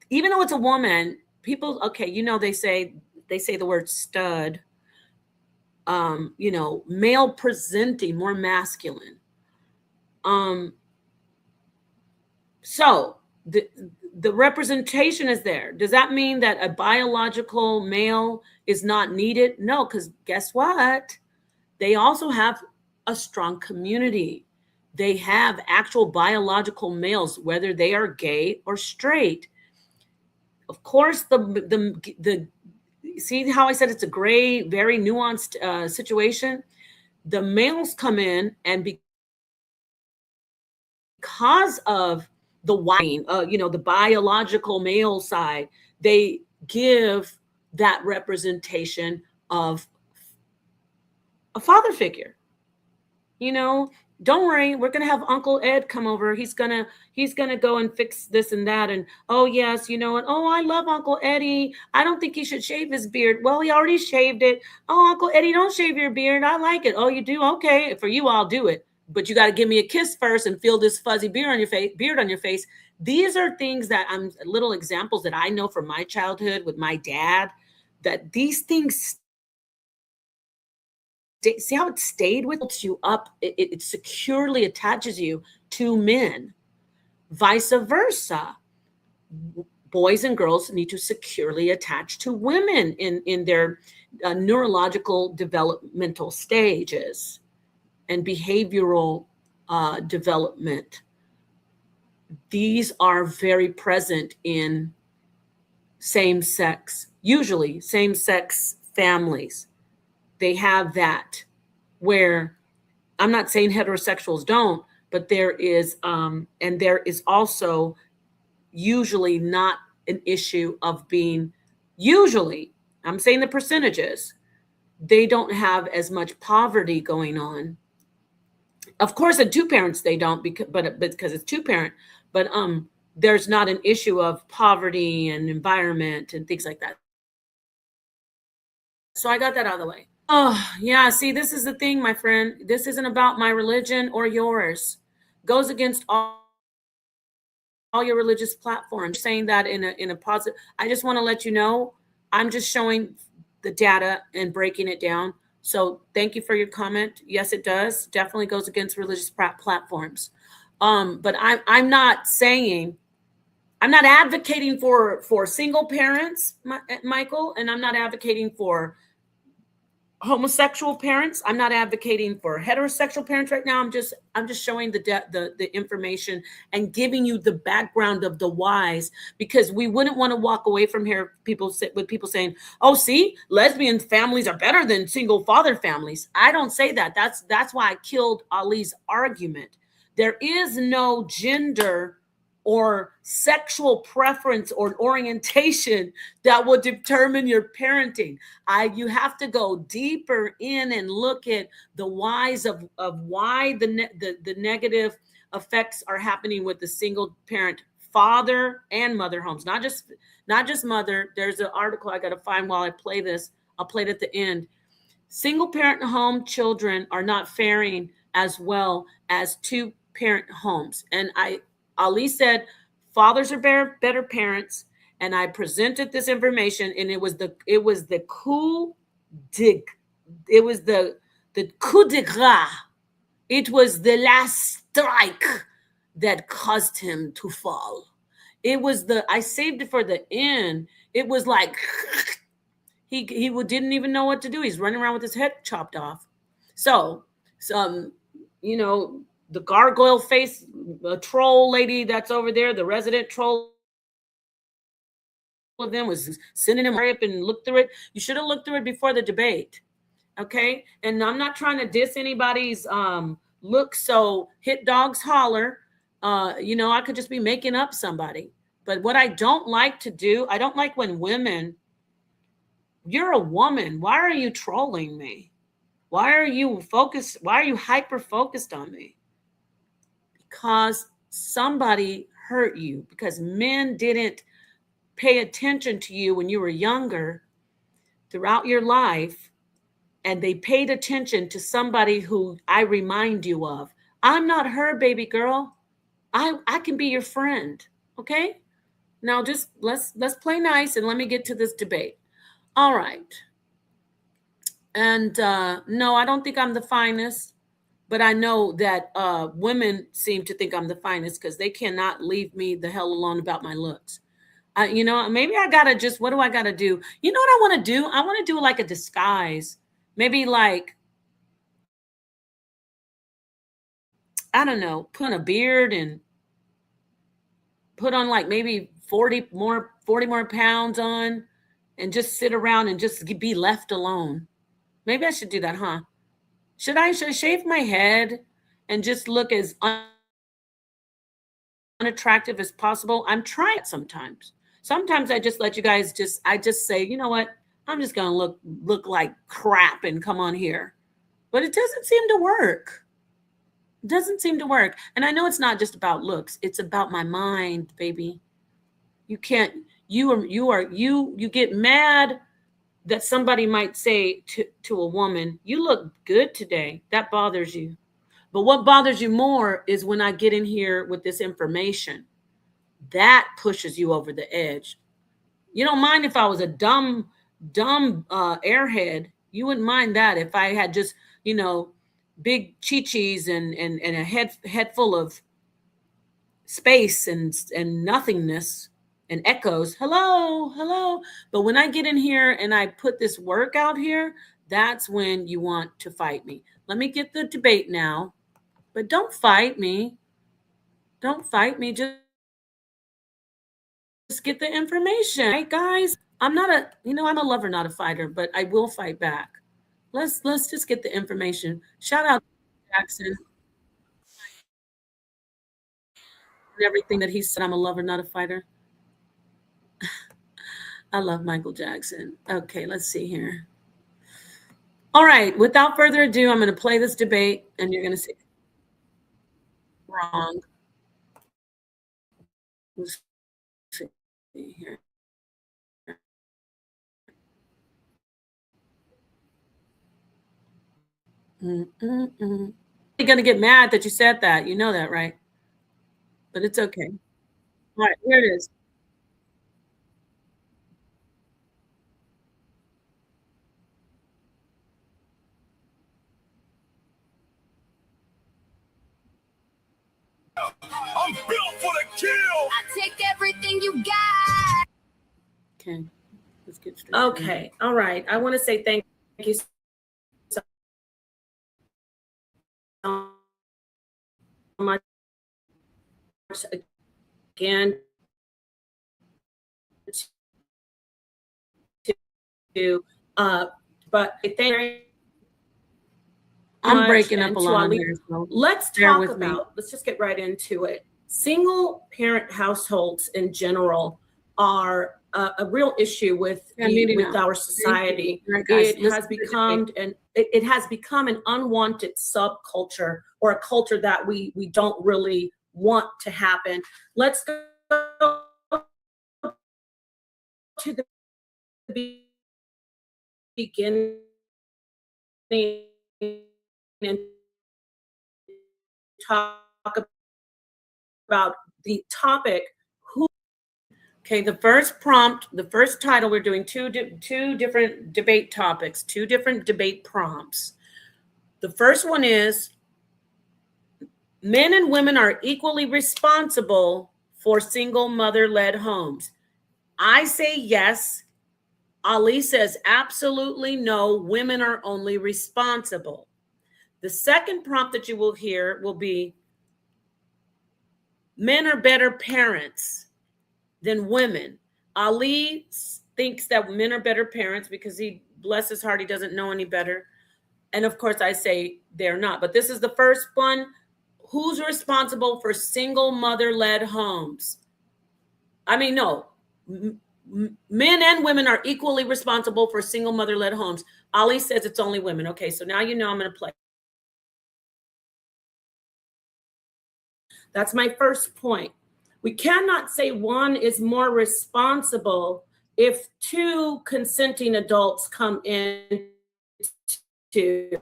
S3: Even though it's a woman, people, okay, they say the word stud. Male presenting, more masculine. So the representation is there. Does that mean that a biological male is not needed? No, because guess what? They also have a strong community. They have actual biological males, whether they are gay or straight. Of course, the see how I said it's a gray, very nuanced situation. The males come in, and because of the wiring, the biological male side, they give that representation of a father figure. Don't worry, we're gonna have Uncle Ed come over. He's gonna go and fix this and that. And oh yes, and oh, I love Uncle Eddie. I don't think he should shave his beard. Well, he already shaved it. Oh, Uncle Eddie, don't shave your beard. I like it. Oh, you do? Okay, for you, I'll do it. But you got to give me a kiss first and feel this fuzzy beard on your face. These are things that I'm little examples that I know from my childhood with my dad, that these things, see how it stayed with you up. It securely attaches you to men. Vice versa. Boys and girls need to securely attach to women in their neurological developmental stages and behavioral development. These are very present in usually same-sex families. They have that, where I'm not saying heterosexuals don't, but there is, and there is also usually not an issue of being, usually, I'm saying the percentages, they don't have as much poverty going on. Of course, at two parents they don't, because it's two parent. But there's not an issue of poverty and environment and things like that. So I got that out of the way. Oh yeah, see, this is the thing, my friend. This isn't about my religion or yours. Goes against all your religious platforms. I'm saying that in a positive. I just want to let you know. I'm just showing the data and breaking it down. So thank you for your comment. Yes, it does. Definitely goes against religious platforms. But I'm not advocating for single parents, Michael, and I'm not advocating for homosexual parents. I'm not advocating for heterosexual parents right now. I'm just showing the information and giving you the background of the whys, because we wouldn't want to walk away from here with people saying, oh, see, lesbian families are better than single father families. I don't say that. That's why I killed Ali's argument. There is no gender or sexual preference or orientation that will determine your parenting. You have to go deeper in and look at the whys of why the negative effects are happening with the single parent father and mother homes, not just mother. There's an article I got to find while I play this. I'll play it at the end. Single parent home children are not faring as well as two parent homes. And Ali said fathers are better parents. And I presented this information, and it was the coup de it was the coup de grace. It was the last strike that caused him to fall. It was I saved it for the end. It was like he didn't even know what to do. He's running around with his head chopped off. So some, the gargoyle face, troll lady that's over there, the resident troll of them was sending him hurry up and look through it. You should have looked through it before the debate. Okay. And I'm not trying to diss anybody's look. So hit dogs holler. I could just be making up somebody. But what I don't like to do, I don't like when women, you're a woman. Why are you trolling me? Why are you focused? Why are you hyper focused on me? Because somebody hurt you, because men didn't pay attention to you when you were younger throughout your life, and they paid attention to somebody who I remind you of. I'm not her, baby girl. I can be your friend. Okay? Now just let's play nice and let me get to this debate. All right. And no, I don't think I'm the finest, but I know that women seem to think I'm the finest because they cannot leave me the hell alone about my looks. Maybe I gotta just, what do I gotta do? You know what I want to do? I want to do like a disguise. Maybe like, I don't know, put on a beard and put on like maybe 40 more pounds on and just sit around and just be left alone. Maybe I should do that, huh? Should I shave my head and just look as unattractive as possible? I'm trying it sometimes. Sometimes I just let you guys I just say, you know what? I'm just going to look like crap and come on here. But it doesn't seem to work. It doesn't seem to work. And I know it's not just about looks. It's about my mind, baby. You can't, you get mad that somebody might say to a woman, you look good today. That bothers you. But what bothers you more is when I get in here with this information. That pushes you over the edge. You don't mind if I was a dumb airhead. You wouldn't mind that if I had just, big chi-chis and a head full of space and nothingness and echoes. Hello. But when I get in here and I put this work out here, that's when you want to fight me. Let me get the debate now. But don't fight me. Don't fight me. Just get the information, right, guys? I'm a lover, not a fighter, but I will fight back. Let's just get the information. Shout out to Jackson and everything that he said. I'm a lover, not a fighter. I love Michael Jackson. Okay, let's see here. All right, without further ado, I'm going to play this debate, and you're going to see wrong. Let's see here. You're going to get mad that you said that. You know that, right? But it's okay. All right, here it is.
S1: I'm built for the kill.
S2: I take everything you got.
S3: Okay, let's get straight. Okay, all right. I want to say thank you so much again to but thank I'm breaking up a lot on here. So let's talk about, let's just get right into it. Single parent households in general are a real issue with our society. It has become an unwanted subculture, or a culture that we don't really want to happen. Let's to the beginning and talk about the topic. Okay, the first prompt, the first title, we're doing two different debate topics, two different debate prompts. The first one is, men and women are equally responsible for single mother-led homes. I say yes. Ali says absolutely no, women are only responsible. The second prompt that you will hear will be, men are better parents than women. Ali thinks that men are better parents because he, bless his heart, he doesn't know any better. And of course, I say they're not. But this is the first one. Who's responsible for single mother-led homes? I mean, no. Men and women are equally responsible for single mother-led homes. Ali says it's only women. Okay, so now you know I'm going to play. That's my first point. We cannot say one is more responsible if two consenting adults come in to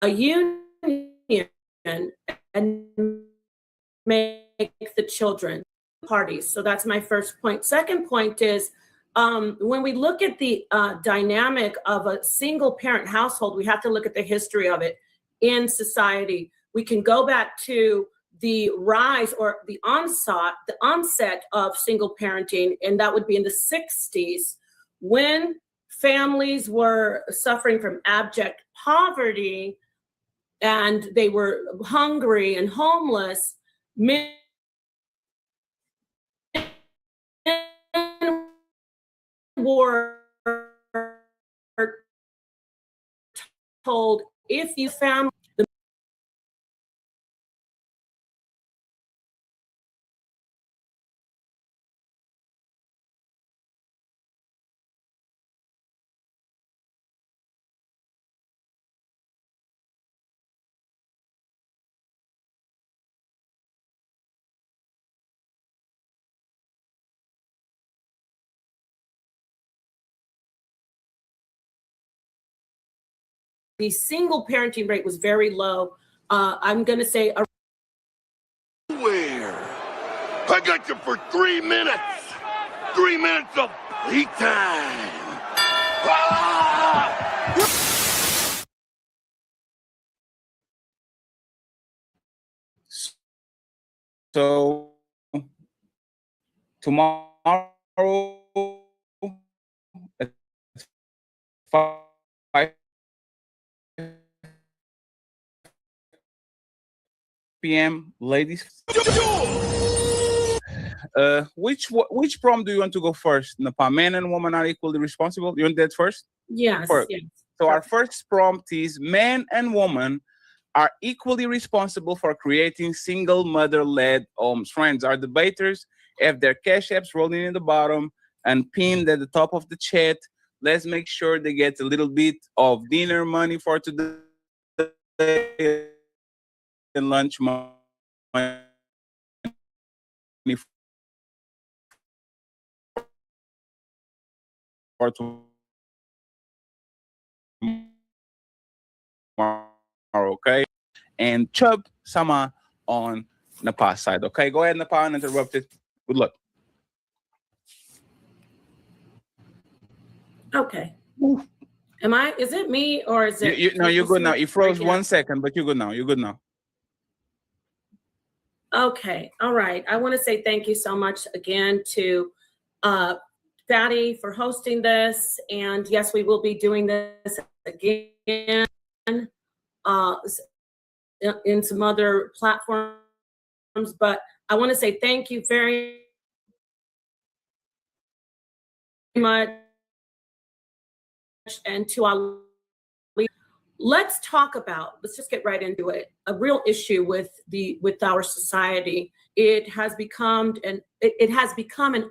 S3: a union and make the children parties. So that's my first point. Second point is, when we look at the dynamic of a single parent household, we have to look at the history of it in society. We can go back to the rise or the onset of single parenting, and that would be in the 60s, when families were suffering from abject poverty and they were hungry and homeless. Men were told, if you found the single parenting rate was very low. I'm going to say
S4: Where? I got you for 3 minutes. 3 minutes of heat time. Ah!
S5: So tomorrow at 5 p.m. ladies. Which prom do you want to go first? Napah, men and women are equally responsible. You want that first?
S3: yes.
S5: Yes. So our first prompt is, men and women are equally responsible for creating single mother-led homes. Friends, our debaters have their cash apps rolling in the bottom and pinned at the top of the chat. Let's make sure they get a little bit of dinner money for today and lunch money for tomorrow, okay? And Chubb Sama on Napah's side, okay? Go ahead, Napah, uninterrupted. Good luck.
S3: Okay. Is it me or is it?
S5: No, you're good now. You froze 1 second, but you're good now. You're good now.
S3: Okay. All right. I want to say thank you so much again to Fatty for hosting this. And yes, we will be doing this again in some other platforms. But I want to say thank you very much. And to our, let's just get right into it. A real issue with our society. It has become an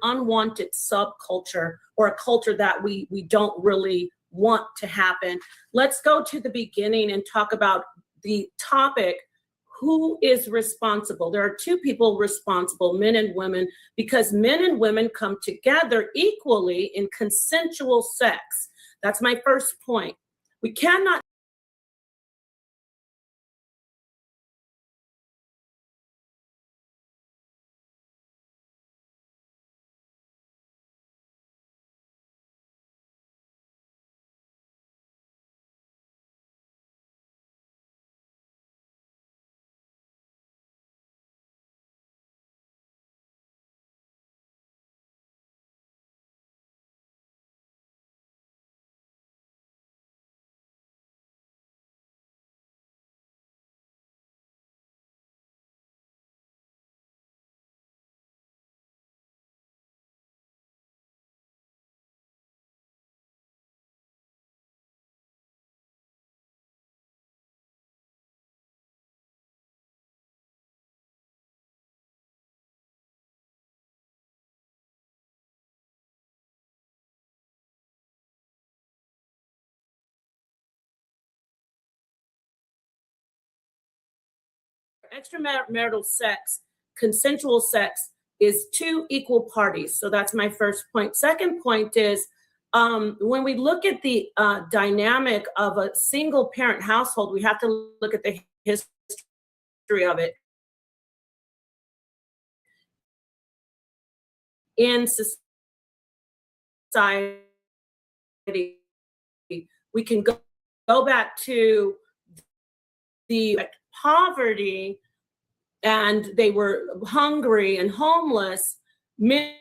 S3: unwanted subculture, or a culture that we don't really want to happen. Let's go to the beginning and talk about the topic. Who is responsible? There are two people responsible, men and women, because men and women come together equally in consensual sex. That's my first point. We cannot extramarital sex, consensual sex is two equal parties. So that's my first point. Second point is when we look at the dynamic of a single parent household, we have to look at the history of it. In society, we can go back to the poverty, and they were hungry and homeless. Men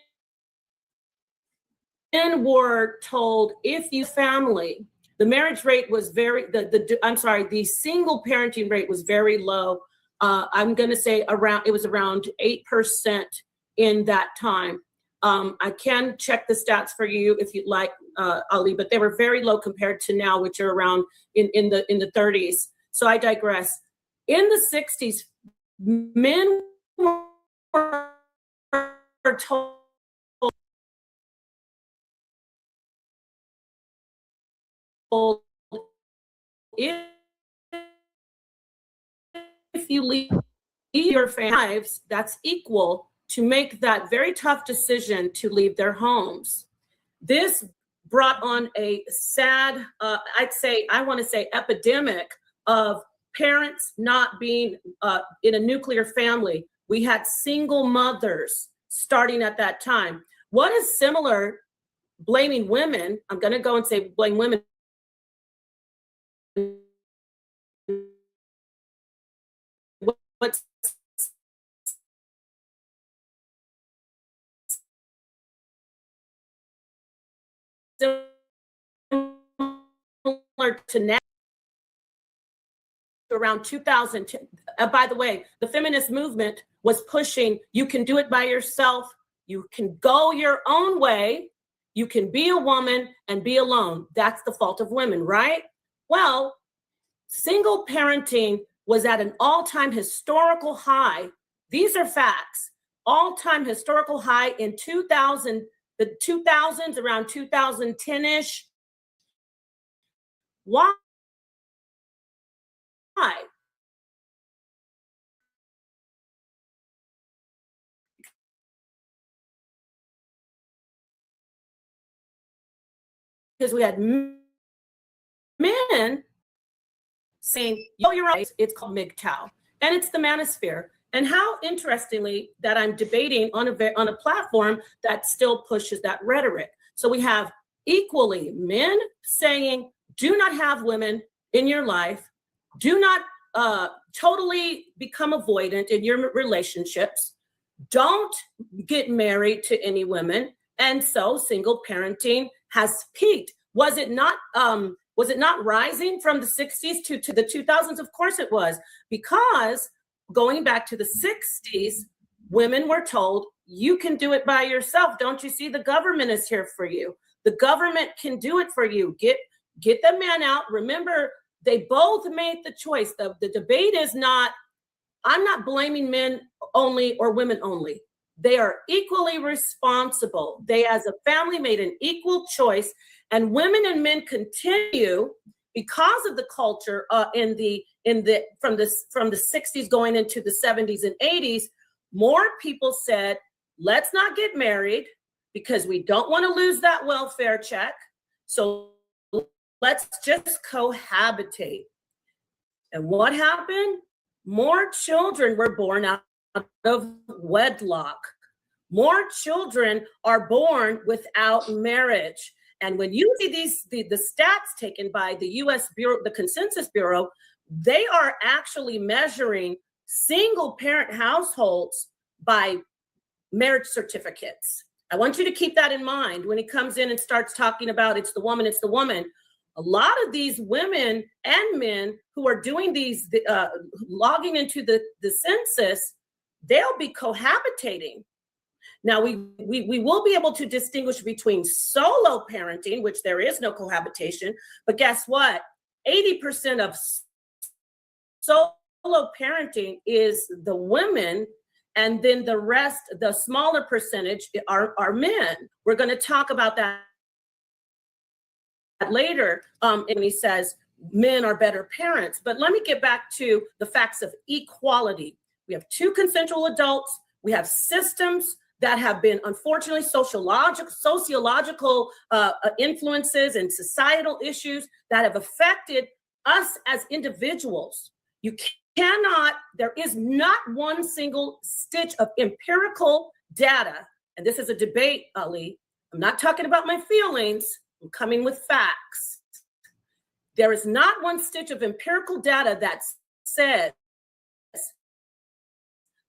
S3: were told, if you family, the marriage rate was the single parenting rate was very low. I'm going to say it was around 8% in that time. I can check the stats for you if you'd like, Ali, but they were very low compared to now, which are around in the 30s. So I digress. In the 60s, men were told if you leave your lives, that's equal to make that very tough decision to leave their homes. This brought on a sad, I want to say epidemic of parents not being in a nuclear family. We had single mothers starting at that time. What is similar, blaming women, I'm going to go and say blame women. What's similar to now, around 2000. By the way, the feminist movement was pushing, you can do it by yourself, you can go your own way, you can be a woman and be alone. That's the fault of women, right? Well, single parenting was at an all-time historical high. These are facts. All-time historical high in 2000, the 2000s, around 2010-ish. Why? Because we had men saying, yo, you're right, it's called MGTOW, and it's the manosphere. And how interestingly that I'm debating on a platform that still pushes that rhetoric. So we have equally men saying, do not have women in your life, do not totally become avoidant in your relationships, don't get married to any women. And so single parenting has peaked. Was it not rising from the 60s to the 2000s? Of course it was, because going back to the 60s, women were told, you can do it by yourself. Don't you see the government is here for you? The government can do it for you. Get the man out. Remember, they both made the choice. The debate is not, I'm not blaming men only or women only. They are equally responsible. They, as a family, made an equal choice, and women and men continue because of the culture from the 60s going into the 70s and 80s. More people said, let's not get married because we don't want to lose that welfare check. So let's just cohabitate. And what happened? More children were born out of wedlock. More children are born without marriage. And when you see the stats taken by the U.S. Bureau, the Consensus Bureau, they are actually measuring single parent households by marriage certificates. I want you to keep that in mind when he comes in and starts talking about it's the woman, it's the woman. A lot of these women and men who are doing these, logging into the census, they'll be cohabitating. Now, we will be able to distinguish between solo parenting, which there is no cohabitation, but guess what? 80% of solo parenting is the women, and then the rest, the smaller percentage, are men. We're going to talk about that later, and he says men are better parents. But let me get back to the facts of equality. We have two consensual adults. We have systems that have been, unfortunately, sociological influences and societal issues that have affected us as individuals. You cannot, there is not one single stitch of empirical data, and this is a debate, Ali. I'm not talking about my feelings, I'm coming with facts. There is not one stitch of empirical data that says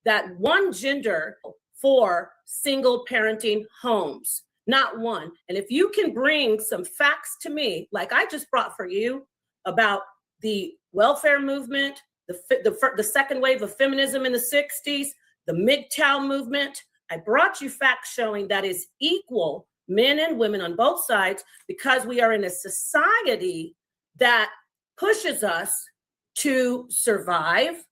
S3: that one gender for single parenting homes, not one. And if you can bring some facts to me, like I just brought for you about the welfare movement, the second wave of feminism in the 60s, the MGTOW movement, I brought you facts showing that is equal, men and women on both sides, because we are in a society that pushes us to survive,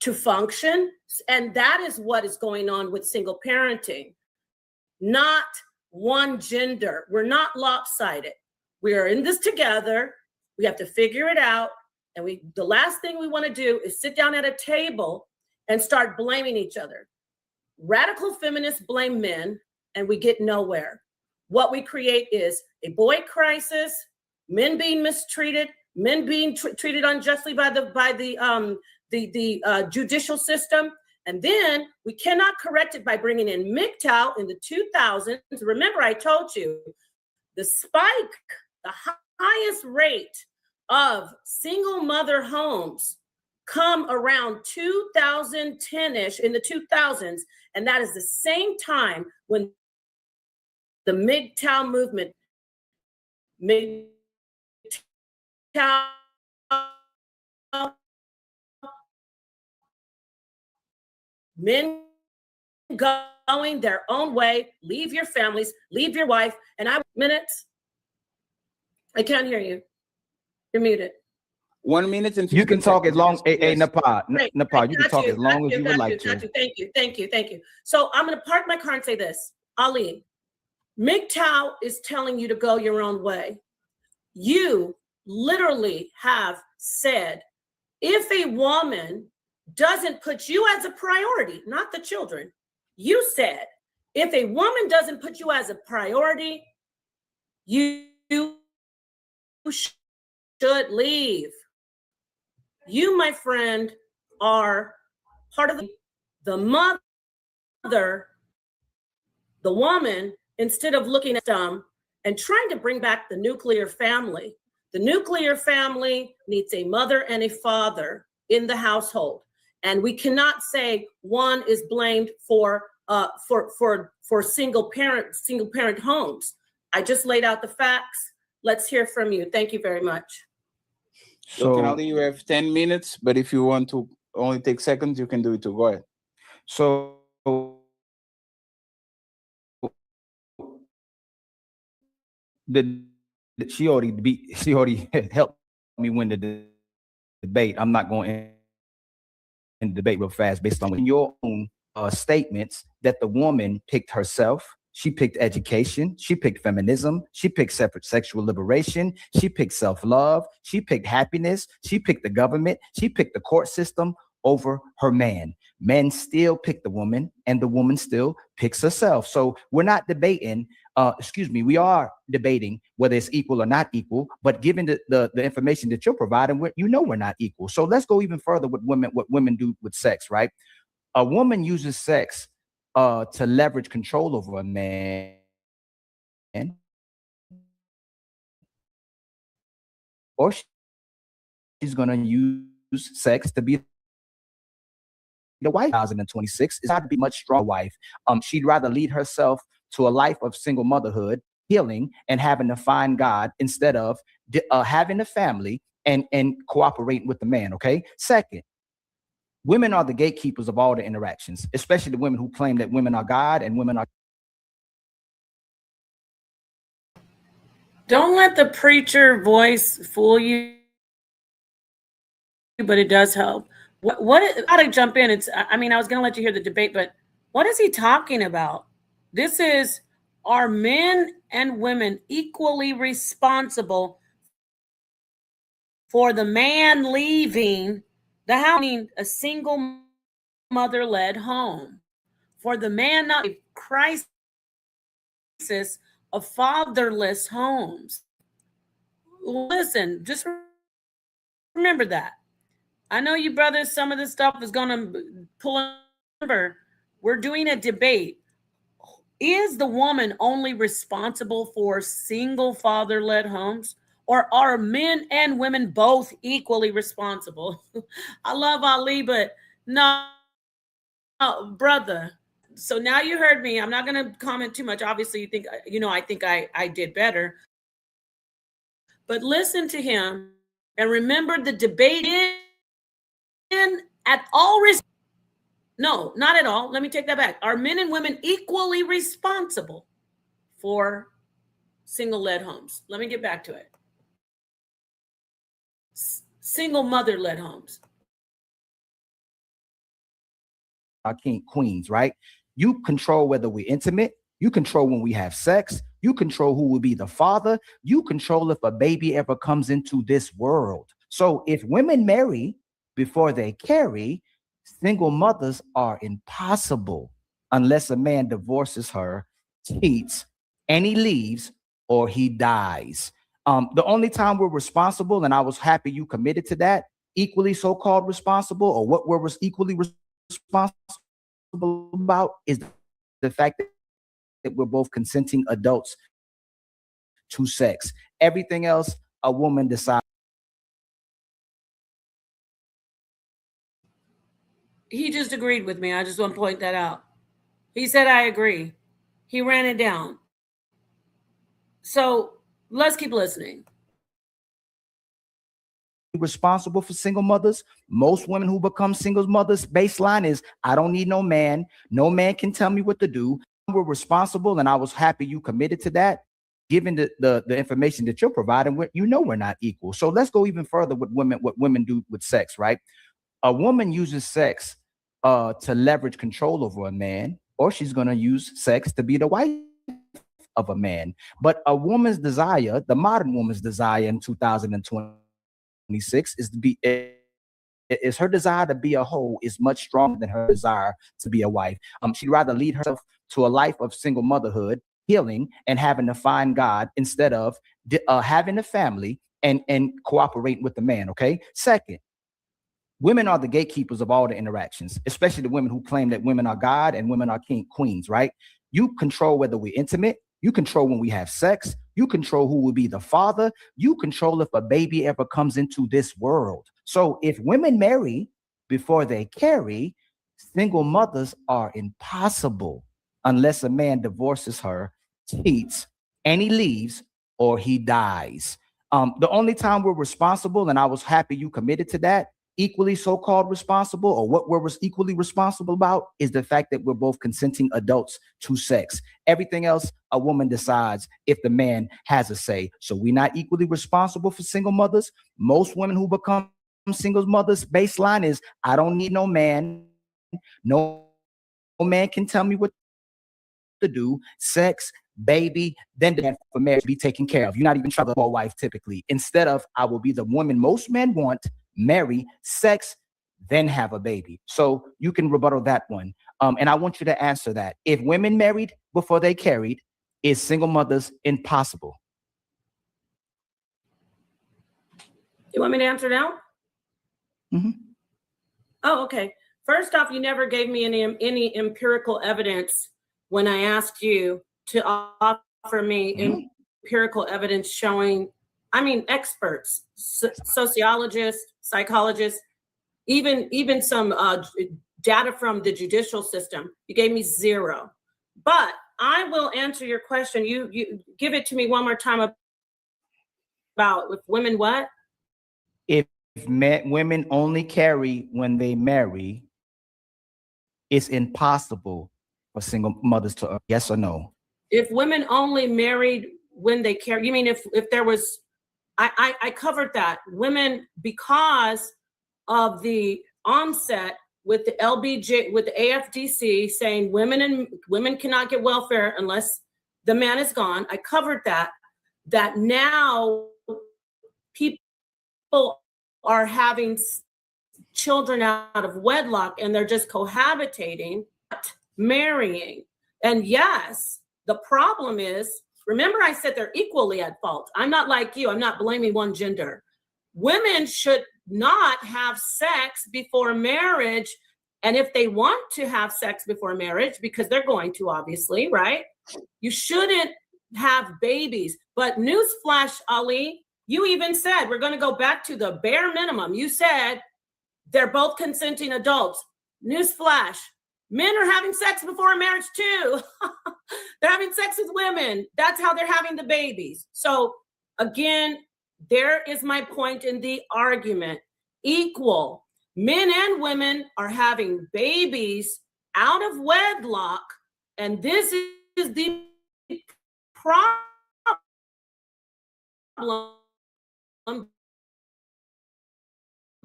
S3: to function. And that is what is going on with single parenting. Not one gender. We're not lopsided. We are in this together. We have to figure it out. And the last thing we want to do is sit down at a table and start blaming each other. Radical feminists blame men, and we get nowhere. What we create is a boy crisis, men being mistreated, men being treated unjustly by the judicial system. And then we cannot correct it by bringing in MGTOW in the 2000s. Remember, I told you the spike, the highest rate of single mother homes come around 2010-ish, in the 2000s. And that is the same time when the MGTOW movement, men going their own way, leave your families, leave your wife, and minutes. I can't hear you. You're muted.
S5: 1 minute and 50
S6: You can talk as long,
S5: seconds.
S6: hey, Napah,
S3: Great.
S6: Napah, you can talk as long as you would like to.
S3: Thank you. So I'm going to park my car and say this. Ali, MGTOW is telling you to go your own way. You literally have said, if a woman doesn't put you as a priority, not the children, you said, if a woman doesn't put you as a priority, you should leave. You, my friend, are part of the mother, the woman, instead of looking at them and trying to bring back the nuclear family. The nuclear family needs a mother and a father in the household. And we cannot say one is blamed for single parent homes. I just laid out the facts. Let's hear from you. Thank you very much.
S5: So, Ali, you have 10 minutes, but if you want to only take seconds, you can do it too. Go ahead.
S6: So she already helped me win the debate. I'm not going to end the debate real fast based on your own statements that the woman picked herself. She picked education. She picked feminism. She picked separate sexual liberation. She picked self-love. She picked happiness. She picked the government. She picked the court system over her man. Men still pick the woman, and the woman still picks herself. So we're not debating, we are debating whether it's equal or not equal, but given the information that you're providing, we're not equal. So let's go even further with women, what women do with sex, right? A woman uses sex to leverage control over a man, or she's going to use sex to be the wife. 2026 is not to be much stronger wife. She'd rather lead herself to a life of single motherhood, healing, and having to find God instead of having a family and cooperating with the man. Okay. Second, women are the gatekeepers of all the interactions, especially the women who claim that women are God and women are.
S3: Don't let the preacher voice fool you, but it does help. I gotta jump in. I was gonna let you hear the debate, but what is he talking about? This is, are men and women equally responsible for the man leaving the house, a single mother-led home, for the man not a crisis of fatherless homes. Listen, just remember that. I know you brothers, some of this stuff is going to pull over. We're doing a debate. Is the woman only responsible for single father-led homes, or are men and women both equally responsible? I love Ali, but no, brother. So now you heard me. I'm not going to comment too much. Obviously, I think I did better. But listen to him and remember the debate in at all risk. No, not at all. Let me take that back. Are men and women equally responsible for single-led homes? Let me get back to it. Single mother-led homes.
S6: Our queens, right? You control whether we're intimate. You control when we have sex. You control who will be the father. You control if a baby ever comes into this world. So if women marry before they carry, single mothers are impossible unless a man divorces her, cheats, and he leaves or he dies. The only time we're responsible, and I was happy you committed to that, equally so-called responsible, or what we're equally responsible about, is the fact that we're both consenting adults to sex. Everything else, a woman decides.
S3: He just agreed with me. I just want to point that out. He said, I agree. He ran it down. So let's keep listening.
S6: Responsible for single mothers. Most women who become single mothers, baseline is, I don't need no man. No man can tell me what to do. We're responsible, and I was happy you committed to that. Given the information that you're providing, we're not equal. So let's go even further with women, what women do with sex, right? A woman uses sex to leverage control over a man, or she's going to use sex to be the wife of a man. But a woman's desire, the modern woman's desire in 2026, is her desire to be a hoe is much stronger than her desire to be a wife. She'd rather lead herself to a life of single motherhood, healing, and having to find God instead of having a family and cooperating with the man. Okay. Second, women are the gatekeepers of all the interactions, especially the women who claim that women are God and women are queens, right? You control whether we're intimate. You control when we have sex. You control who will be the father. You control if a baby ever comes into this world. So if women marry before they carry, single mothers are impossible unless a man divorces her, cheats, and he leaves or he dies. The only time we're responsible, and I was happy you committed to that, equally so-called responsible, or what we're equally responsible about, is the fact that we're both consenting adults to sex. Everything else, a woman decides if the man has a say. So we're not equally responsible for single mothers. Most women who become single mothers, baseline is, I don't need no man. No man can tell me what to do. Sex, baby, then demand for marriage be taken care of. You're not even trying to be a wife typically. Instead of, I will be the woman most men want, marry, sex, then have a baby. So you can rebuttal that one. And I want you to answer that. If women married before they carried, is single mothers impossible?
S3: You want me to answer now?
S6: Mm-hmm.
S3: Oh, okay. First off, you never gave me any empirical evidence when I asked you to offer me empirical evidence showing, I mean, experts, sociologists, psychologists, even some data from the judicial system. You gave me zero. But I will answer your question. You give it to me one more time about with women what?
S6: If women only carry when they marry, it's impossible for single mothers to, yes or no?
S3: If women only married when they carry, you mean if there was, I covered that. Women, because of the onset with the LBJ, with the AFDC saying women cannot get welfare unless the man is gone. I covered that now people are having children out of wedlock and they're just cohabitating, marrying. And yes, the problem is, remember I said they're equally at fault. I'm not like you. I'm not blaming one gender. Women should not have sex before marriage. And if they want to have sex before marriage, because they're going to, obviously, right? You shouldn't have babies. But newsflash, Ali, you even said, we're going to go back to the bare minimum. You said they're both consenting adults. Newsflash, men are having sex before marriage too. They're having sex with women. That's how they're having the babies. So again, there is my point in the argument. Equal. Men and women are having babies out of wedlock, and this is the problem.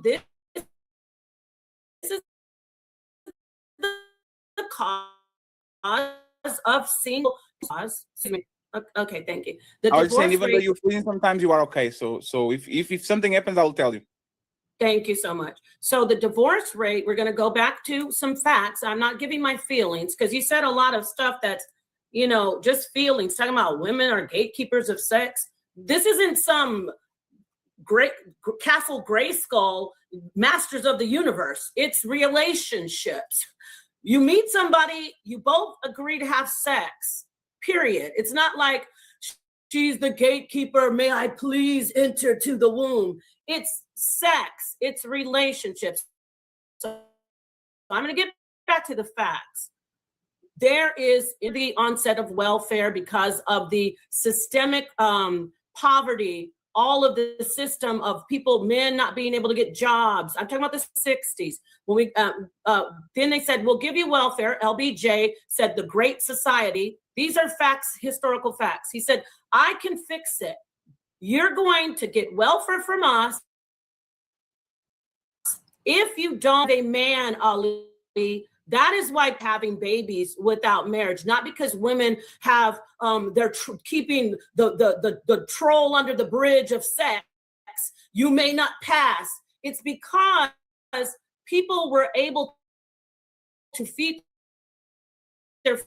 S3: This is the cause of single cause. Excuse me. Okay, thank you.
S5: I was saying, even though you're feeling sometimes, you are okay. So if something happens, I'll tell you.
S3: Thank you so much. So the divorce rate, we're going to go back to some facts. I'm not giving my feelings because you said a lot of stuff that's, just feelings, talking about women are gatekeepers of sex. This isn't some great Castle Grayskull, Masters of the Universe. It's relationships. You meet somebody, you both agree to have sex, period. It's not like she's the gatekeeper, may I please enter to the womb. It's sex, it's relationships. So I'm going to get back to the facts. There is the onset of welfare because of the systemic poverty, all of the system of men not being able to get jobs. I'm talking about the 60s. When we then they said, we'll give you welfare. LBJ said the Great Society. These are facts, historical facts. He said, I can fix it. You're going to get welfare from us. If you don't have a man, Ali, that is why having babies without marriage, not because women have, they're keeping the troll under the bridge of sex. You may not pass. It's because people were able to feed their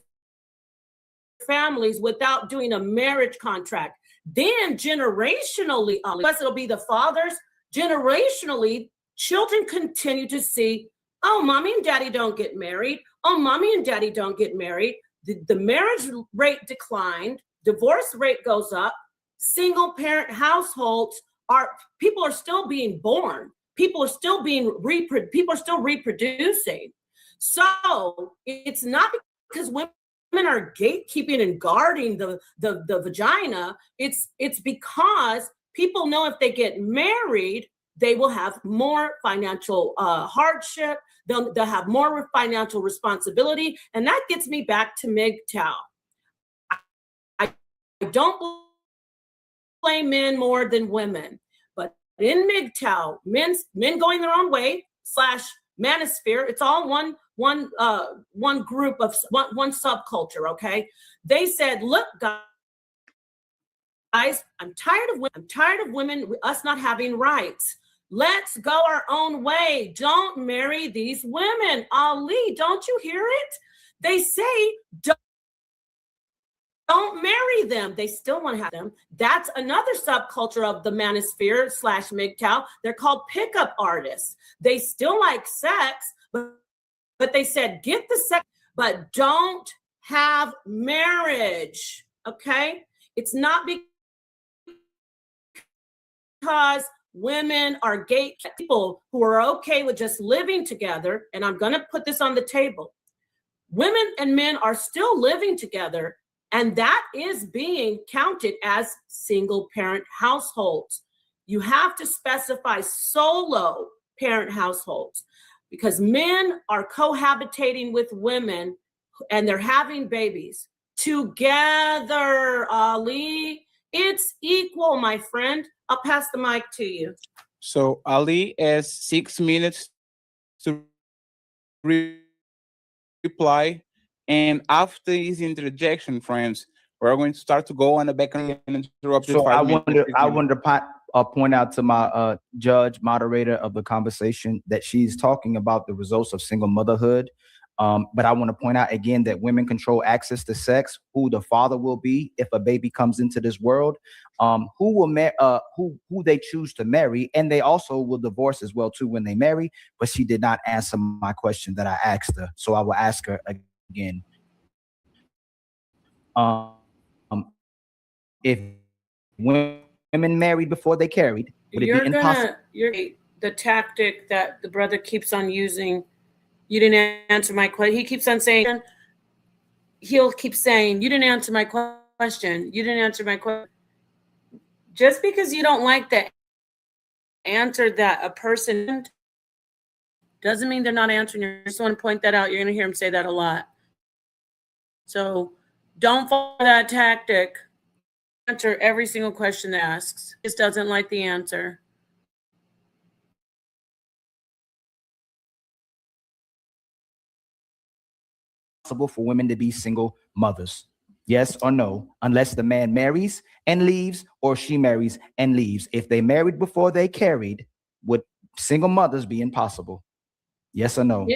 S3: families without doing a marriage contract. Then generationally, unless it'll be the fathers, generationally, children continue to see, oh, mommy and daddy don't get married. Oh, mommy and daddy don't get married. The marriage rate declined. Divorce rate goes up. Single parent households people are still being born. People are still reproducing. So it's not because women are gatekeeping and guarding the vagina. It's because people know if they get married, they will have more financial hardship. They'll have more financial responsibility. And that gets me back to MGTOW. I don't blame men more than women. But in MGTOW, men going their own way / manosphere, it's all one group of one subculture. Okay, they said, look, guys, I'm tired of women, us not having rights. Let's go our own way. Don't marry these women. Ali, don't you hear it? They say, don't marry them. They still want to have them. That's another subculture of the manosphere / MGTOW. They're called pickup artists. They still like sex, but they said, get the sex, but don't have marriage. Okay? It's not because women are gay people who are okay with just living together. And I'm going to put this on the table. Women and men are still living together, and that is being counted as single parent households. You have to specify solo parent households because men are cohabitating with women and they're having babies together. Ali, it's equal, my friend. I'll pass the mic to you.
S5: So Ali has 6 minutes to reply. And after his interjection, friends, we're going to start to go on the back and interrupt.
S6: So I wanted to point out to my judge, moderator of the conversation, that she's talking about the results of single motherhood. But I want to point out again that women control access to sex, who the father will be if a baby comes into this world, who they choose to marry, and they also will divorce as well too when they marry. But she did not answer my question that I asked her, so I will ask her again. If women married before they carried, would it be impossible?
S3: The tactic that the brother keeps on using. You didn't answer my question. He keeps on saying, he'll keep saying, you didn't answer my question. You didn't answer my question. Just because you don't like the answer that a person doesn't mean they're not answering. I just want to point that out. You're going to hear him say that a lot. So don't follow that tactic. Answer every single question that asks. Just doesn't like the answer.
S6: For women to be single mothers? Yes or no? Unless the man marries and leaves, or she marries and leaves. If they married before they carried, would single mothers be impossible? Yes or no?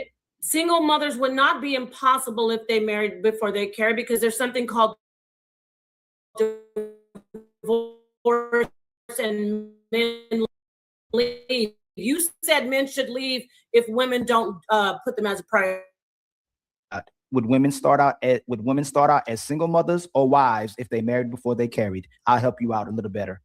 S3: Single mothers would not be impossible if they married before they carried, because there's something called divorce and men leave. You said men should leave if women don't put them as a priority.
S6: Would women start out as single mothers or wives if they married before they carried? I'll help you out a little better.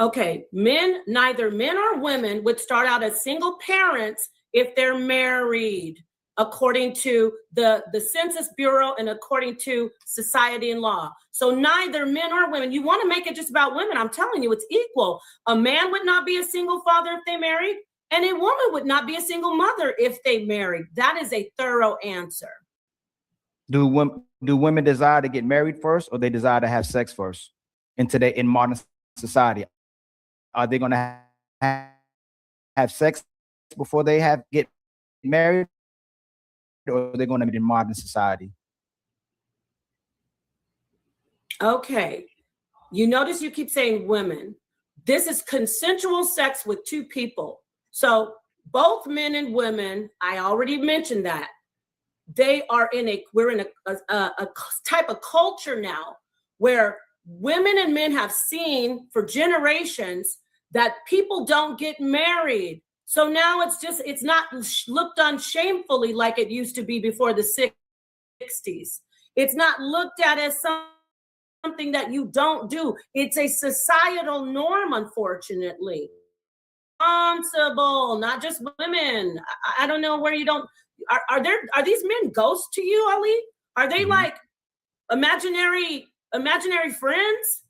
S3: Okay, neither men or women would start out as single parents if they're married, according to the Census Bureau and according to society and law. So neither men or women. You want to make it just about women. I'm telling you, it's equal. A man would not be a single father if they married, and a woman would not be a single mother if they married. That is a thorough answer.
S6: Do women desire to get married first, or they desire to have sex first in modern society? Are they going to have sex before they get married, or are they going to be in modern society?
S3: Okay. You notice you keep saying women. This is consensual sex with two people. So both men and women, I already mentioned that, we're in a type of culture now where women and men have seen for generations that people don't get married. So now it's not looked on shamefully like it used to be before the 60s. It's not looked at as something that you don't do. It's a societal norm, unfortunately. Responsible, not just women. I don't know where you don't. Are these men ghosts to you, Ali? Are they like imaginary friends?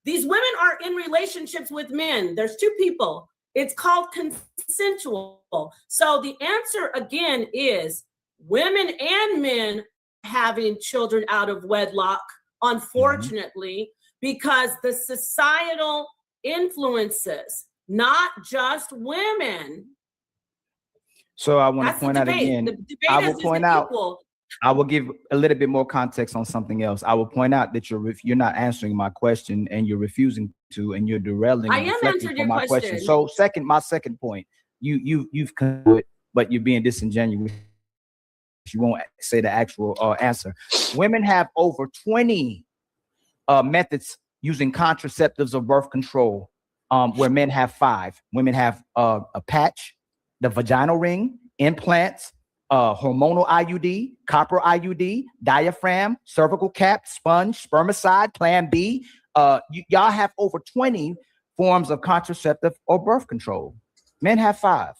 S3: These women are in relationships with men. There's two people. It's called consensual. So the answer again is women and men having children out of wedlock, unfortunately, because the societal influences, not just women,
S6: So I want
S3: That's
S6: to point
S3: the
S6: out
S3: debate.
S6: again,
S3: The debate
S6: I will
S3: is
S6: point
S3: it
S6: out,
S3: equal?
S6: I will give a little bit more context on something else. I will point out that you're not answering my question, and you're refusing to, and you're derailing
S3: I
S6: and
S3: am
S6: deflecting
S3: answering
S6: from
S3: your
S6: my question.
S3: question.
S6: So my second point, you've come to it, but you're being disingenuous. You won't say the actual answer. Women have over 20 methods using contraceptives or birth control, where men have 5. Women have a patch, the vaginal ring, implants, hormonal IUD, copper IUD, diaphragm, cervical cap, sponge, spermicide, Plan B. Y'all have over 20 forms of contraceptive or birth control. Men have 5.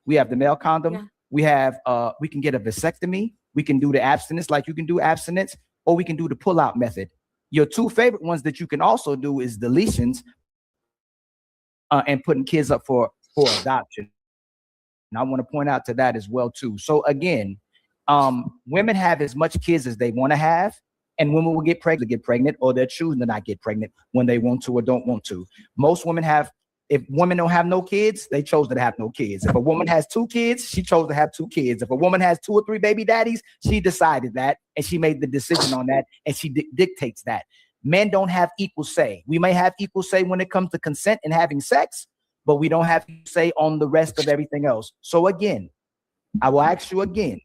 S6: We have the male condom.
S3: Yeah.
S6: We have we can get a vasectomy. We can do the abstinence, like you can do abstinence, or we can do the pull-out method. Your 2 favorite ones that you can also do is deletions and putting kids up for adoption. And I want to point out to that as well too. So again, women have as much kids as they want to have, and women will get pregnant, or they're choosing to not get pregnant when they want to or don't want to. Most women have. If women don't have no kids, they chose to have no kids. If a woman has 2 kids, she chose to have 2 kids. If a woman has 2 or 3 baby daddies, she decided that, and she made the decision on that, and she dictates that. Men don't have equal say. We may have equal say when it comes to consent and having sex, but we don't have say on the rest of everything else. So again, I will ask you again,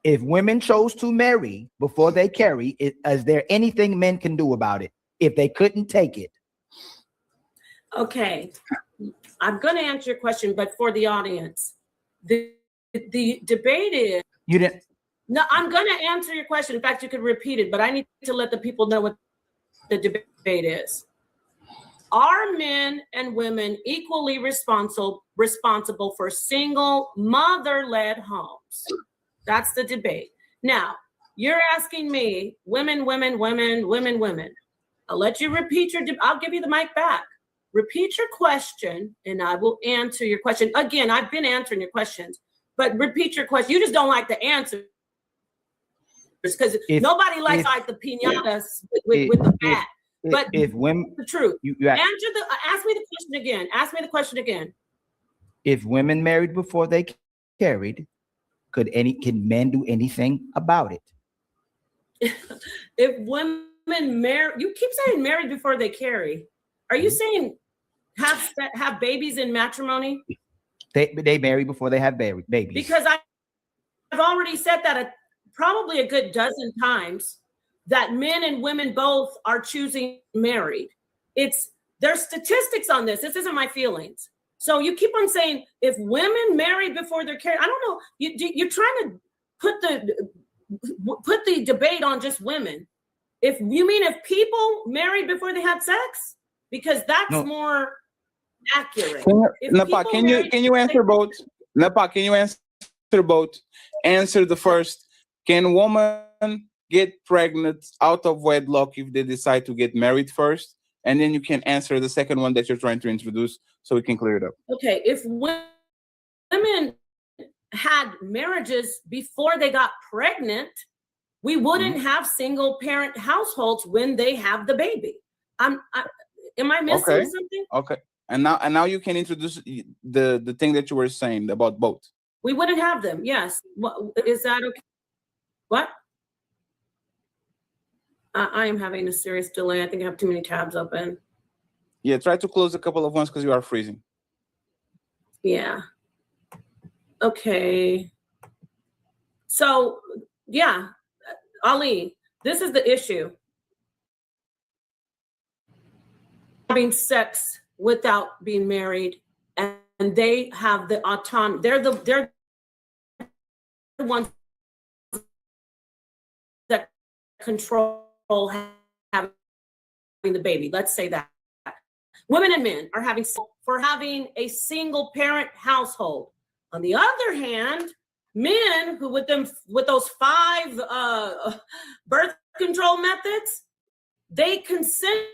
S6: if women chose to marry before they carry, is there anything men can do about it if they couldn't take it?
S3: Okay, I'm going to answer your question, but for the audience, the debate is.
S6: You didn't.
S3: No, I'm going to answer your question. In fact, you could repeat it, but I need to let the people know what the debate is. Are men and women equally responsible for single mother-led homes? That's the debate. Now, you're asking me, women. I'll let you repeat I'll give you the mic back. Repeat your question, and I will answer your question. Again, I've been answering your questions, but repeat your question. You just don't like the answer because nobody likes like the piñatas with the bat. But
S6: if women,
S3: the truth, ask me the question again. Ask me the question again.
S6: If women married before they carried, can men do anything about it?
S3: If women marry, you keep saying married before they carry. Are you saying have babies in matrimony?
S6: They marry before they have babies.
S3: Because I've already said that probably a good dozen times that men and women both are choosing married. There's statistics on this. This isn't my feelings. So you keep on saying if women marry before they're carried. I don't know. You're trying to put the debate on just women. If you mean if people married before they had sex. Because that's more accurate.
S5: Napah, can you answer both? Napah, can you answer both? Answer the first. Can woman get pregnant out of wedlock if they decide to get married first? And then you can answer the second one that you're trying to introduce so we can clear it up.
S3: Okay, if women had marriages before they got pregnant, we wouldn't have single parent households when they have the baby. Am I missing something?
S5: Okay. And now you can introduce the thing that you were saying about both.
S3: We wouldn't have them. Yes. Is that okay? What? I am having a serious delay. I think I have too many tabs open.
S5: Yeah, try to close a couple of ones because you are freezing.
S3: Yeah. Okay. So, yeah, Ali, this is the issue. Having sex without being married, and they have the autonomy. They're the ones that control having the baby. Let's say that women and men are having a single parent household. On the other hand, men who with those 5 birth control methods, they consented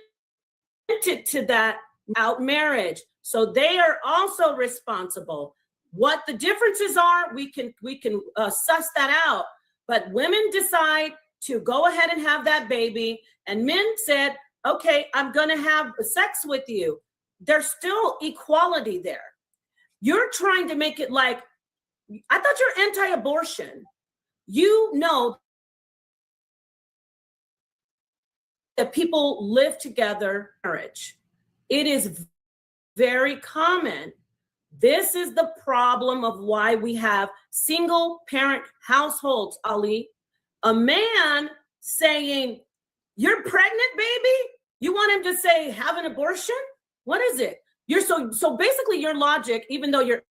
S3: to that out marriage. So they are also responsible. What the differences are, we can suss that out. But women decide to go ahead and have that baby, and men said, okay, I'm going to have sex with you. There's still equality there. You're trying to make it like, I thought you're anti-abortion. You know that people live together in marriage. It is very common. This is the problem of why we have single parent households, Ali. A man saying, "You're pregnant, baby?" You want him to say, "Have an abortion?" What is it? You're so basically your logic, even though you're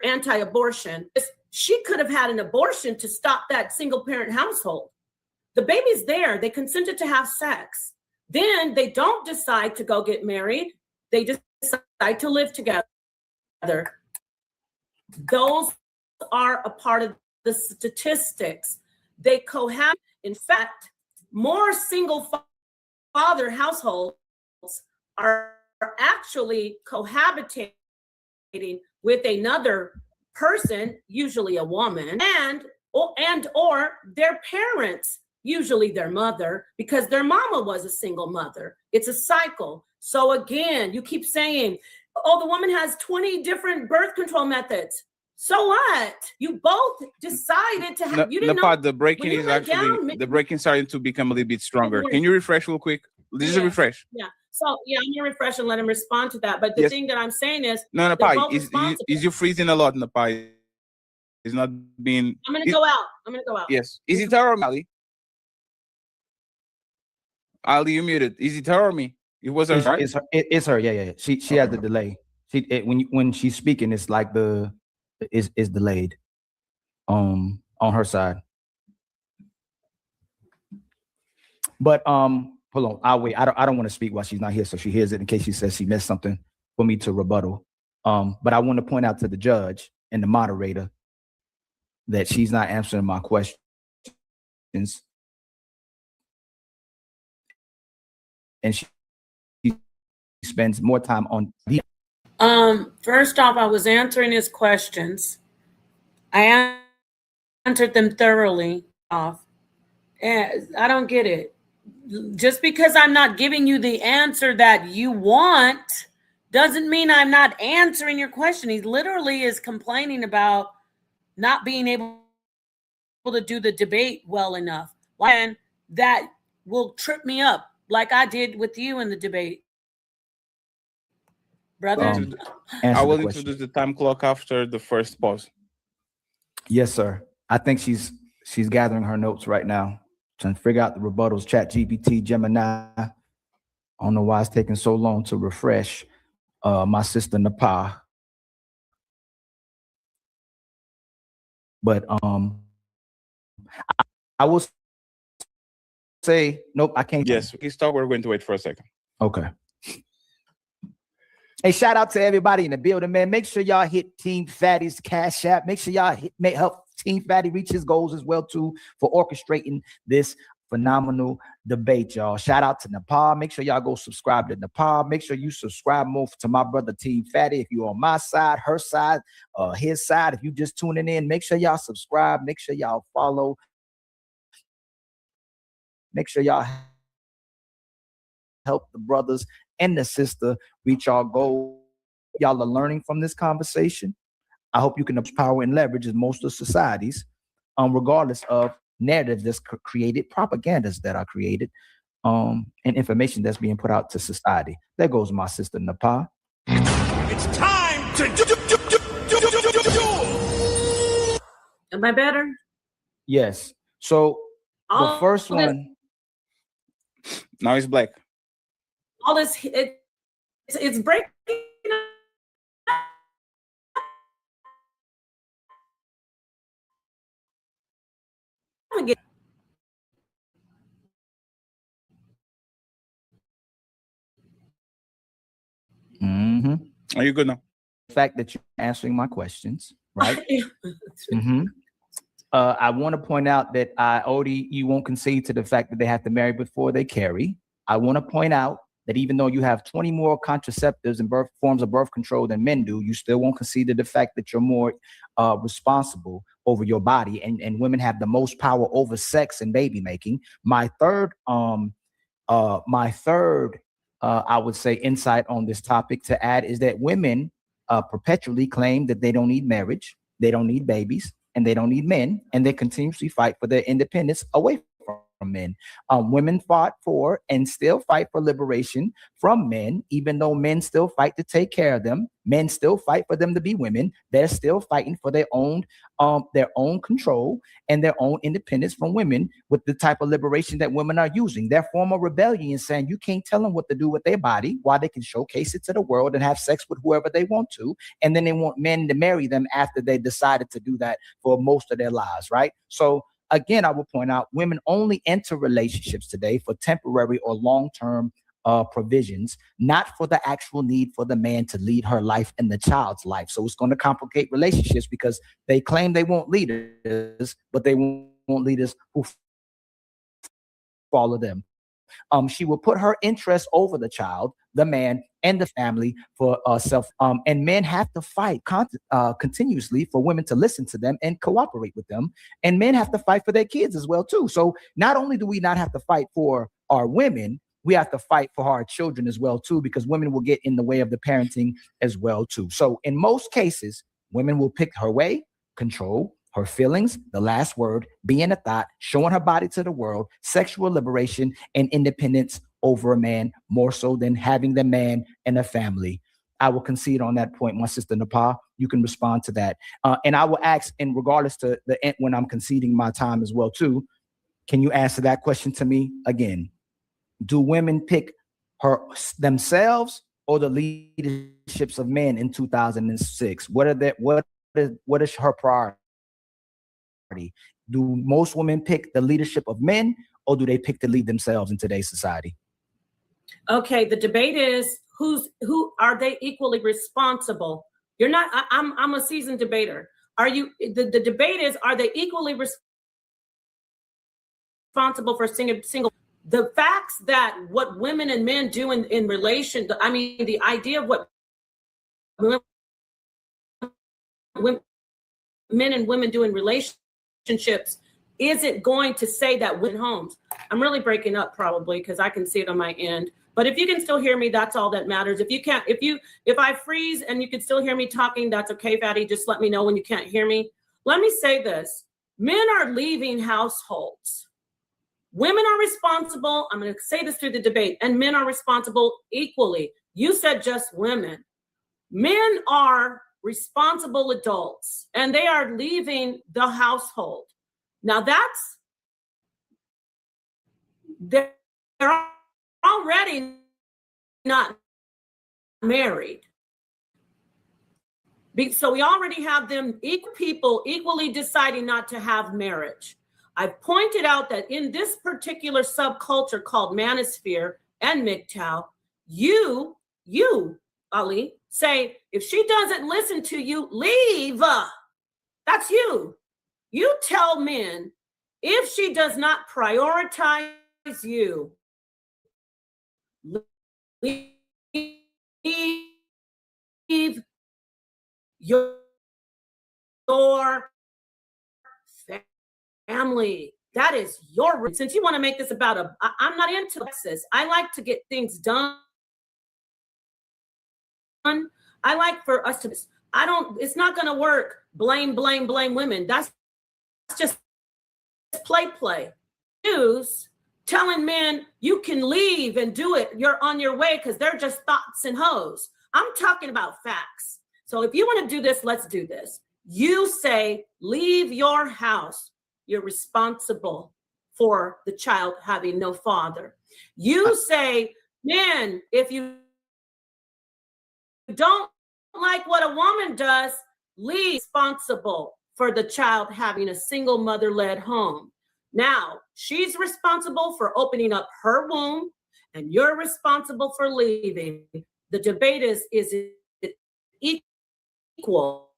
S3: anti-abortion, is she could have had an abortion to stop that single parent household. The baby's there. They consented to have sex. Then they don't decide to go get married. They decide to live together. Those are a part of the statistics. They cohabit. In fact, more single father households are actually cohabitating with another person, usually a woman, and or their parents, usually their mother, because their mama was a single mother. It's a cycle. So again, you keep saying, "Oh, the woman has 20 different birth control methods." So what? You both decided to have. You didn't
S5: Napah,
S3: know
S5: the breaking
S3: when you
S5: is
S3: went
S5: actually
S3: down,
S5: the breaking starting to become a little bit stronger. Can you refresh real quick? This is a
S3: Yeah.
S5: refresh.
S3: Yeah. So yeah, I'm gonna refresh and let him respond to that. But the
S5: Yes.
S3: thing that I'm saying is,
S5: No,
S3: they're
S5: Napah,
S3: both responsible.
S5: is you freezing a lot, Napah? It's not being.
S3: I'm gonna go out. I'm gonna go out.
S5: Yes. Is it her or me, Ali? Ali, you muted. Is it her or me? It was her. Right?
S6: It's her. Yeah. She has the delay. When she's speaking, it's like is delayed. On her side. But hold on. I'll wait. I don't want to speak while she's not here, so she hears it in case she says she missed something for me to rebuttal. But I want to point out to the judge and the moderator that she's not answering my questions. And she spends more time on the
S3: First off, I was answering his questions. I answered them thoroughly off. And I don't get it. Just because I'm not giving you the answer that you want doesn't mean I'm not answering your question. He literally is complaining about not being able to do the debate well enough. And that will trip me up like I did with you in the debate. Brother,
S5: I will introduce the time clock after the first pause.
S6: Yes, sir. I think she's gathering her notes right now, trying to figure out the rebuttals. Chat GPT, Gemini. I don't know why it's taking so long to refresh. My sister Napah. But I will say nope. I can't.
S5: Yes, please stop. We're going to wait for a second.
S6: Okay. Hey, shout out to everybody in the building, man. Make sure y'all hit Team Fatty's Cash App. Make sure y'all help Team Fatty reach his goals as well, too, for orchestrating this phenomenal debate, y'all. Shout out to Napah. Make sure y'all go subscribe to Napah. Make sure you subscribe more to my brother, Team Fatty. If you're on my side, her side, his side, if you just tuning in, make sure y'all subscribe. Make sure y'all follow. Make sure y'all help the brothers and the sister reach our goal. Y'all are learning from this conversation. I hope you can have power and leverage in most of societies, regardless of narratives that's created, propagandas that are created, and information that's being put out to society. There goes my sister Napah.
S4: It's time to do.
S3: am I better?
S6: Yes. So the first one.
S5: Now it's black.
S3: All this, it's breaking.
S6: Mm-hmm.
S5: Are you good now?
S6: The fact that you're answering my questions, right? Mm-hmm. I want to point out that you won't concede to the fact that they have to marry before they carry. I want to point out that even though you have 20 more contraceptives and forms of birth control than men do, you still won't concede to the fact that you're more responsible over your body, and women have the most power over sex and baby making. My third, I would say, insight on this topic to add is that women perpetually claim that they don't need marriage, they don't need babies, and they don't need men, and they continuously fight for their independence away from men. Women fought for and still fight for liberation from men, even though men still fight to take care of them. Men still fight for them to be women. They're still fighting for their own control and their own independence from women with the type of liberation that women are using. Their form of rebellion saying you can't tell them what to do with their body while they can showcase it to the world and have sex with whoever they want to. And then they want men to marry them after they decided to do that for most of their lives, right? So again, I will point out women only enter relationships today for temporary or long-term provisions, not for the actual need for the man to lead her life and the child's life. So it's going to complicate relationships because they claim they want leaders, but they won't leaders who follow them. She will put her interest over the child, the man, and the family for self. And men have to fight continuously for women to listen to them and cooperate with them. And men have to fight for their kids as well too. So not only do we not have to fight for our women, we have to fight for our children as well too, because women will get in the way of the parenting as well too. So in most cases, women will pick her way, control, her feelings, the last word, being a thought, showing her body to the world, sexual liberation, and independence over a man, more so than having the man and a family. I will concede on that point, my sister Napah. You can respond to that. And I will ask, and regardless to the end, when I'm conceding my time as well too, can you answer that question to me again? Do women pick themselves or the leaderships of men in 2006? What is her priority? Do most women pick the leadership of men, or do they pick to lead themselves in today's society?
S3: Okay, the debate is who are they equally responsible? You're not. I'm a seasoned debater. Are you? The debate is, are they equally responsible for single? The facts that what women and men do in relation. I mean, the idea of what men and women do in relationships isn't going to say that women homes. I'm really breaking up probably because I can see it on my end. But if you can still hear me, that's all that matters. If you can't, if I freeze and you can still hear me talking, that's okay, Fatty. Just let me know when you can't hear me. Let me say this. Men are leaving households. Women are responsible. I'm going to say this through the debate, and men are responsible equally. You said just women. Men are responsible adults, and they are leaving the household. Now they're already not married. So we already have them equal people equally deciding not to have marriage. I've pointed out that in this particular subculture called Manosphere and MGTOW, you, Ali, say, if she doesn't listen to you, leave. That's you. You tell men, if she does not prioritize you, leave your family. That is your, since you want to make this about I'm not into Texas. I like to get things done. I like for us to, it's not going to work. Blame women. That's just play. News telling men you can leave and do it. You're on your way because they're just thoughts and hoes. I'm talking about facts. So if you want to do this, let's do this. You say, leave your house. You're responsible for the child having no father. You say, men, if you don't like what a woman does, leave, responsible for the child having a single mother-led home. Now, she's responsible for opening up her womb, and you're responsible for leaving. The debate is it equal?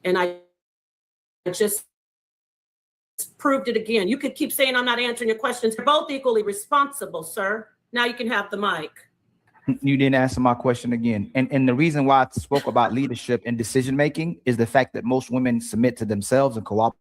S3: And I just proved it again. You could keep saying I'm not answering your questions. They're both equally responsible, sir. Now you can have the mic.
S6: You didn't answer my question again. And the reason why I spoke about leadership and decision making is the fact that most women submit to themselves and cooperate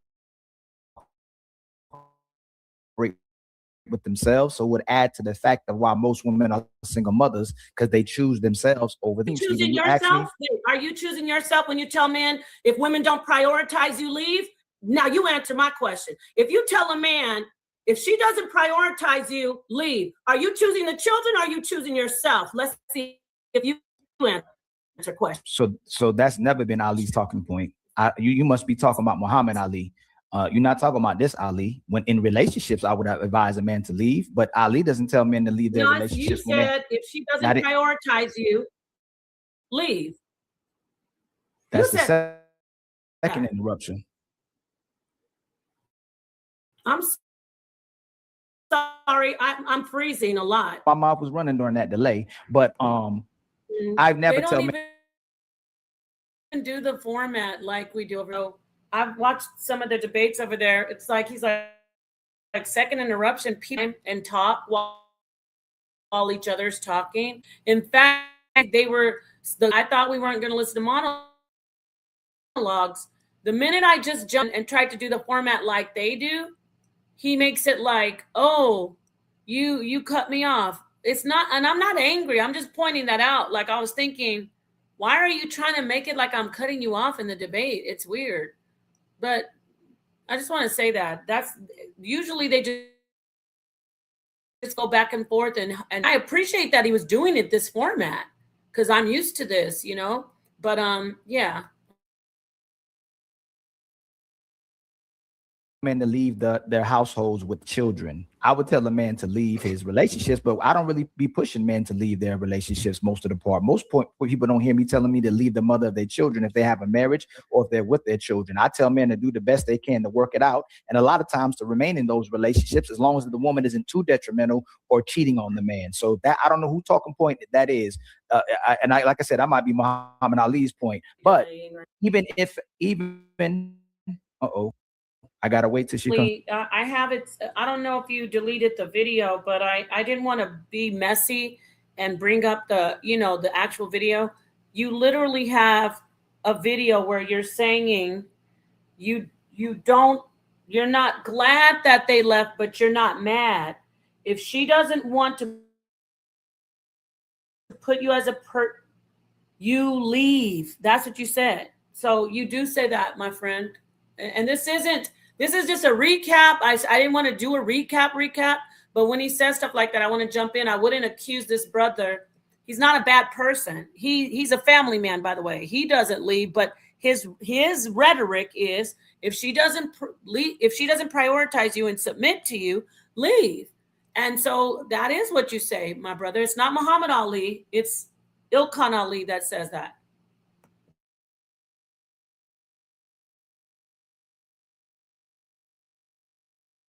S6: with themselves, so it would add to the fact of why most women are single mothers, because they choose themselves over them.
S3: Choosing
S6: You ask me,
S3: yourself? Are you choosing yourself when you tell men, if women don't prioritize you, leave? Now you answer my question. If you tell a man, if she doesn't prioritize you, leave. Are you choosing the children? Or are you choosing yourself? Let's see if you answer question.
S6: So that's never been Ali's talking point. You must be talking about Muhammad Ali. You're not talking about this Ali. When in relationships, I would advise a man to leave, but Ali doesn't tell men to leave their relationships.
S3: You said if she doesn't prioritize you, leave.
S6: That's the second interruption.
S3: I'm sorry, I'm freezing a lot.
S6: My mouth was running during that delay, but I've never tell men
S3: do the format like we do over. I've watched some of the debates over there. It's like he's like second interruption and talk while each other's talking. In fact, I thought we weren't going to listen to monologues. The minute I just jumped and tried to do the format like they do, he makes it like, oh, you cut me off. It's not, and I'm not angry. I'm just pointing that out. Like I was thinking, why are you trying to make it like I'm cutting you off in the debate? It's weird. But I just want to say that's usually they just go back and forth. And I appreciate that he was doing it this format because I'm used to this, you know, but yeah.
S6: Men to leave their households with children. I would tell a man to leave his relationships, but I don't really be pushing men to leave their relationships most of the part. Most people don't hear me telling me to leave the mother of their children if they have a marriage or if they're with their children. I tell men to do the best they can to work it out, and a lot of times to remain in those relationships as long as the woman isn't too detrimental or cheating on the man. So that I don't know who talking point that is, like I said, I might be Muhammad Ali's point, but even I gotta wait till she comes.
S3: I have it. I don't know if you deleted the video, but I didn't want to be messy and bring up the actual video. You literally have a video where you're saying you're not glad that they left, but you're not mad. If she doesn't want to put you as you leave. That's what you said. So you do say that, my friend. And this is just a recap. I didn't want to do a recap, but when he says stuff like that, I want to jump in. I wouldn't accuse this brother. He's not a bad person. He's a family man, by the way. He doesn't leave, but his rhetoric is if she doesn't prioritize you and submit to you, leave. And so that is what you say, my brother. It's not Muhammad Ali. It's Ilkhan Ali that says that.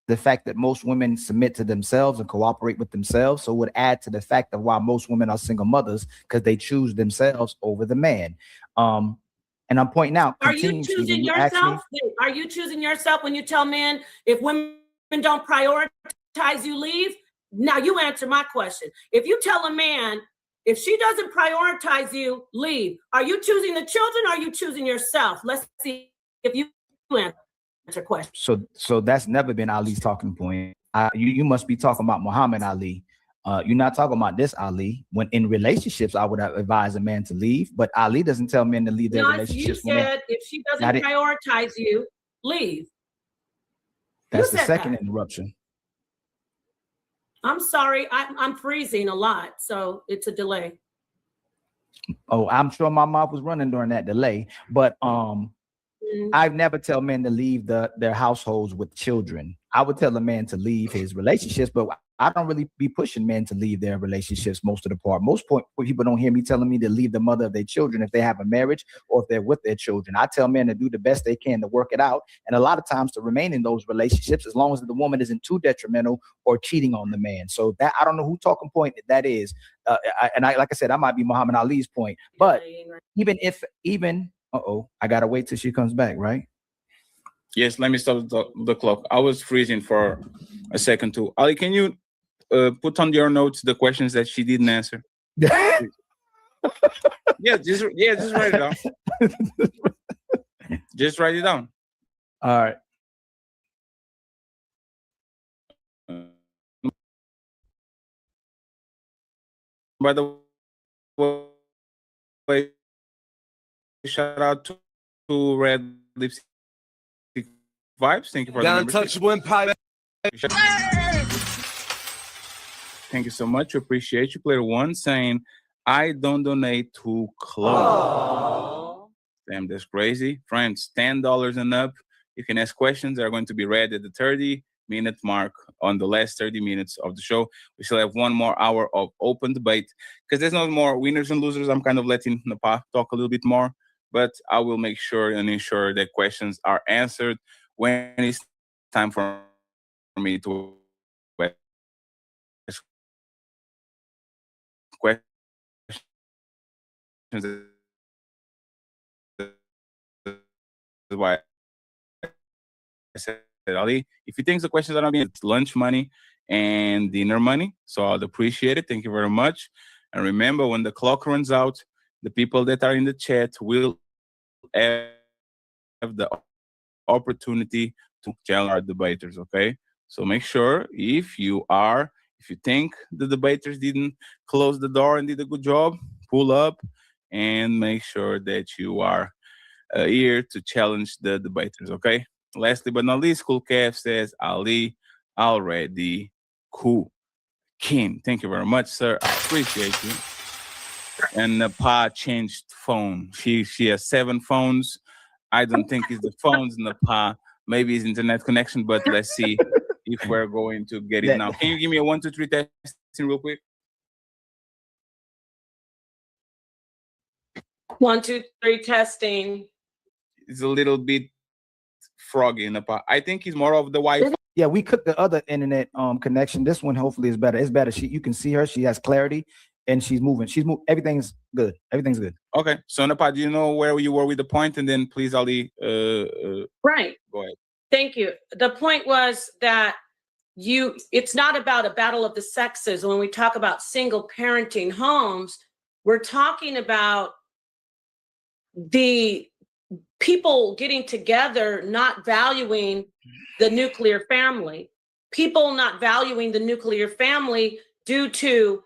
S6: The fact that most women submit to themselves and cooperate with themselves, so it would add to the fact of why most women are single mothers, because they choose themselves over the man. And I'm pointing out,
S3: are you choosing yourself? Are you choosing yourself when you tell men if women don't prioritize you, leave? Now you answer my question. If you tell a man if she doesn't prioritize you, leave. Are you choosing the children? Or are you choosing yourself? Let's see if you answer question.
S6: So that's never been Ali's talking point. You must be talking about Muhammad Ali. You're not talking about this Ali. When in relationships, I would advise a man to leave, but Ali doesn't tell men to leave their relationships.
S3: You said if she doesn't prioritize you, leave.
S6: That's the second interruption.
S3: I'm sorry, I'm freezing a lot, so it's a delay.
S6: Oh, I'm sure my mouth was running during that delay, but I've never tell men to leave their households with children. I would tell a man to leave his relationships, but I don't really be pushing men to leave their relationships most of the part. Most people don't hear me telling me to leave the mother of their children if they have a marriage or if they're with their children. I tell men to do the best they can to work it out, and a lot of times to remain in those relationships as long as the woman isn't too detrimental or cheating on the man. So that I don't know who talking point that is, like I said, I might be Muhammad Ali's point, but I gotta wait till she comes back, right?
S5: Yes, let me stop the clock. I was freezing for a second too. Ali, can you put on your notes the questions that she didn't answer? Just write it down. Just write it down.
S6: All right.
S5: By the way, shout out to Red Lipstick Vibes. Thank you for the
S7: The
S5: membership.
S7: untouchable empire.
S5: Thank you so much. Appreciate you. Player one saying, I don't donate to clothes. Damn, that's crazy. Friends, $10 and up. You can ask questions. They're going to be read at the 30-minute mark on the last 30 minutes of the show. We still have one more hour of open debate because there's no more winners and losers. I'm kind of letting Napah talk a little bit more, but I will make sure and ensure that questions are answered when it's time for me to ask questions. That's why I said, Ali, if you think the questions are not being, it's lunch money and dinner money. So I'd appreciate it. Thank you very much. And remember, when the clock runs out, the people that are in the chat will have the opportunity to challenge our debaters, okay? So make sure if you think the debaters didn't close the door and did a good job, pull up and make sure that you are here to challenge the debaters, okay? Lastly but not least, Cool Calf says, Ali already cool. Kim, thank you very much, sir. I appreciate you. And Napah changed phone. She has 7 phones. I don't think it's the phones, Napah. Maybe it's internet connection, but let's see if we're going to get it
S6: That-
S5: now. Can you give me a 1, 2, 3 testing real quick?
S3: 1, 2, 3 testing.
S5: It's a little bit froggy, Napah. I think it's more of the Wi-Fi.
S6: Yeah, we cooked the other internet connection. This one hopefully is better. It's better. You can see her. She has clarity, and she's moving. Everything's good. Everything's good.
S5: Okay, so Napah, do you know where you were with the point? And then please, Ali,
S3: Right.
S5: go ahead.
S3: Thank you. The point was that it's not about a battle of the sexes. When we talk about single parenting homes, we're talking about the people getting together, not valuing the nuclear family, people not valuing the nuclear family due to